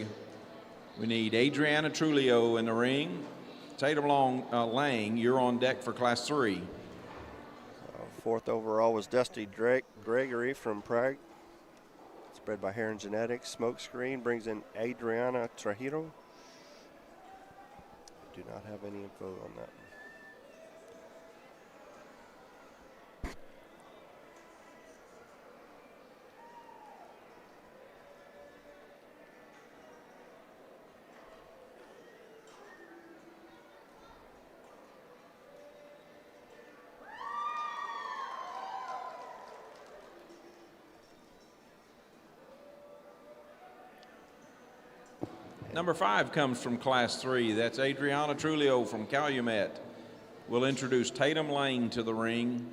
We need Adriana Trulio in the ring. Tatum Lang, you're on deck for Class 3. Fourth overall was Dusty Gregory from Prague. It's bred by Heron Genetics. Smokescreen brings in Adriana Trujillo. Do not have any info on that. Number 5 comes from Class 3. That's Adriana Trulio from Calumet. We'll introduce Tatum Lane to the ring.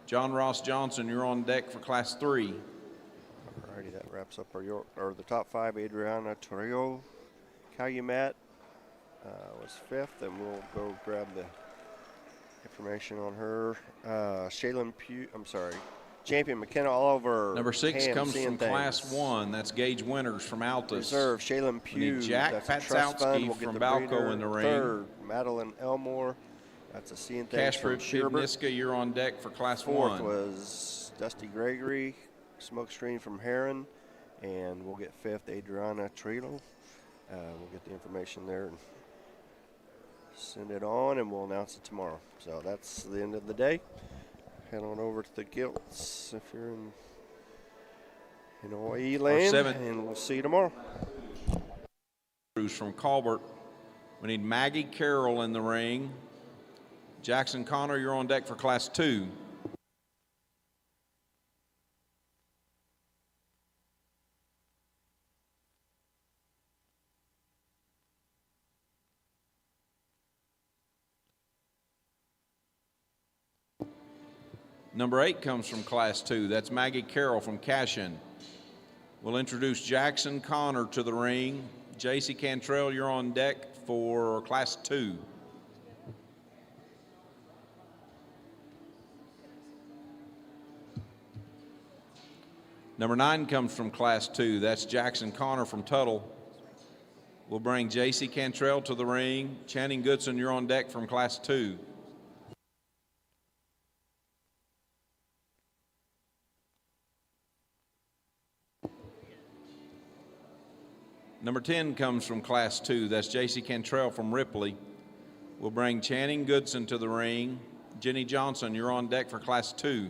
John Ross Johnson, you're on deck for Class 3. Alrighty, that wraps up the top 5. Adriana Trujillo, Calumet was 5th, and we'll go grab the information on her. Champion McKenna Oliver. Number 6 comes Seeing from Things. Class 1. That's Gage Winters from Altus. Reserve, Shaylin We Pugh. need Jack That's a trust fund. Patzowski We'll get from the Balco breeder. in the ring. Third, Madeline Elmore. That's a Seeing Things Casper from Sherbert. Pivniska, you're on deck for Class Fourth 1. was Dusty Gregory, Smokescreen from Heron. And we'll get 5th, Adriana Trilo. We'll get the information there and send it on, and we'll announce it tomorrow. So that's the end of the day. Head on over to the Gilts if you're in Hawaii land, seventh. and we'll see you tomorrow. From Colbert. We need Maggie Carroll in the ring. Jackson Connor, you're on deck for Class 2. Number 8 comes from Class 2. That's Maggie Carroll from Cashin. We'll introduce Jackson Connor to the ring. J.C. Cantrell, you're on deck for Class 2. Number 9 comes from Class 2. That's Jackson Connor from Tuttle. We'll bring J.C. Cantrell to the ring. Channing Goodson, you're on deck from Class 2. Number 10 comes from Class 2. That's J.C. Cantrell from Ripley. We'll bring Channing Goodson to the ring. Jenny Johnson, you're on deck for Class 2.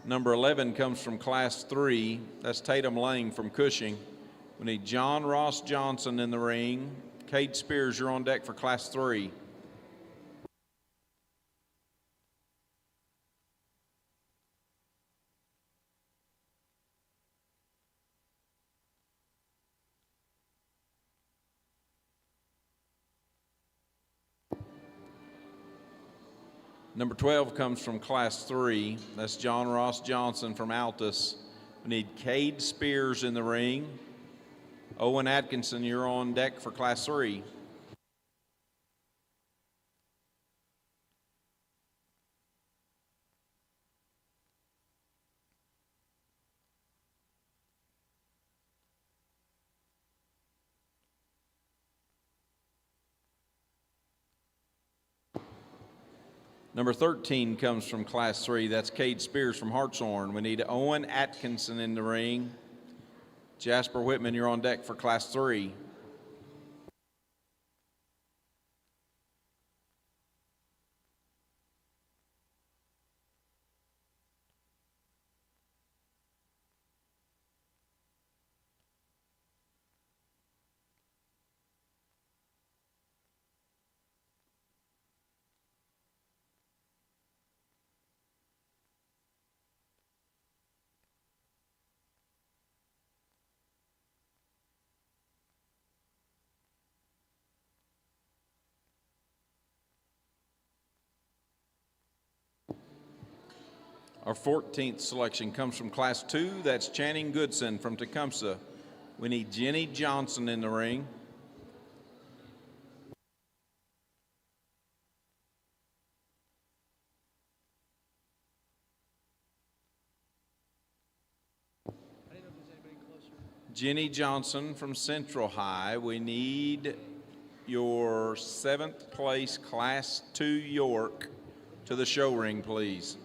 Number 11 comes from Class 3. That's Tatum Lane from Cushing. We need John Ross Johnson in the ring. Cade Spears, you're on deck for Class 3. Number 12 comes from Class 3. That's John Ross Johnson from Altus. We need Cade Spears in the ring. Owen Atkinson, you're on deck for Class 3. Number 13 comes from Class 3. That's Cade Spears from Hartshorn. We need Owen Atkinson in the ring. Jasper Whitman, you're on deck for Class 3. Our 14th selection comes from Class 2. That's Channing Goodson from Tecumseh. We need Jenny Johnson in the ring. Jenny Johnson from Central High. We need your 7th place Class 2 York to the show ring, please.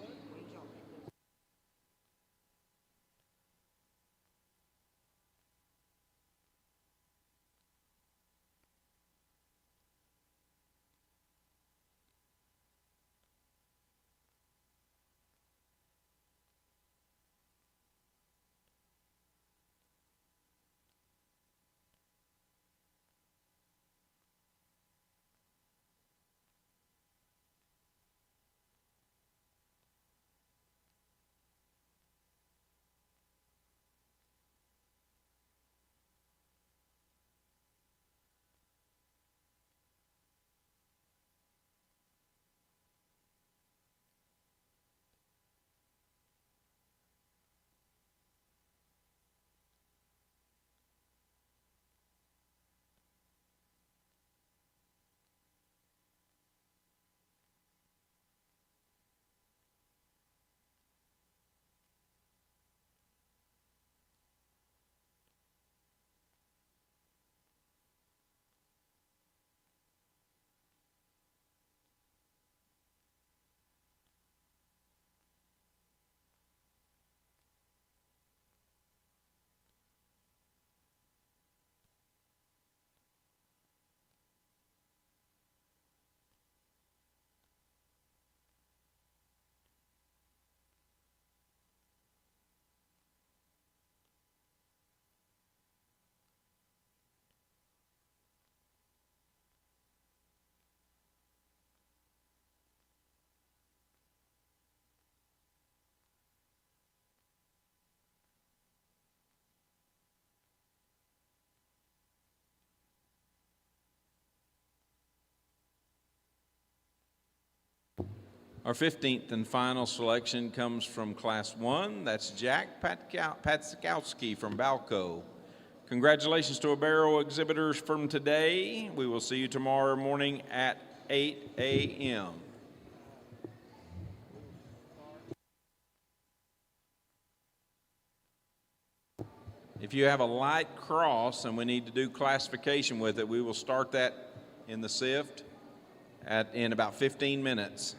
Our 15th and final selection comes from Class 1. That's Jack Patskowski from Balco. Congratulations to our Barrow exhibitors from today. We will see you tomorrow morning at 8 a.m. If you have a light cross and we need to do classification with it, we will start that in the SIFT in about 15 minutes.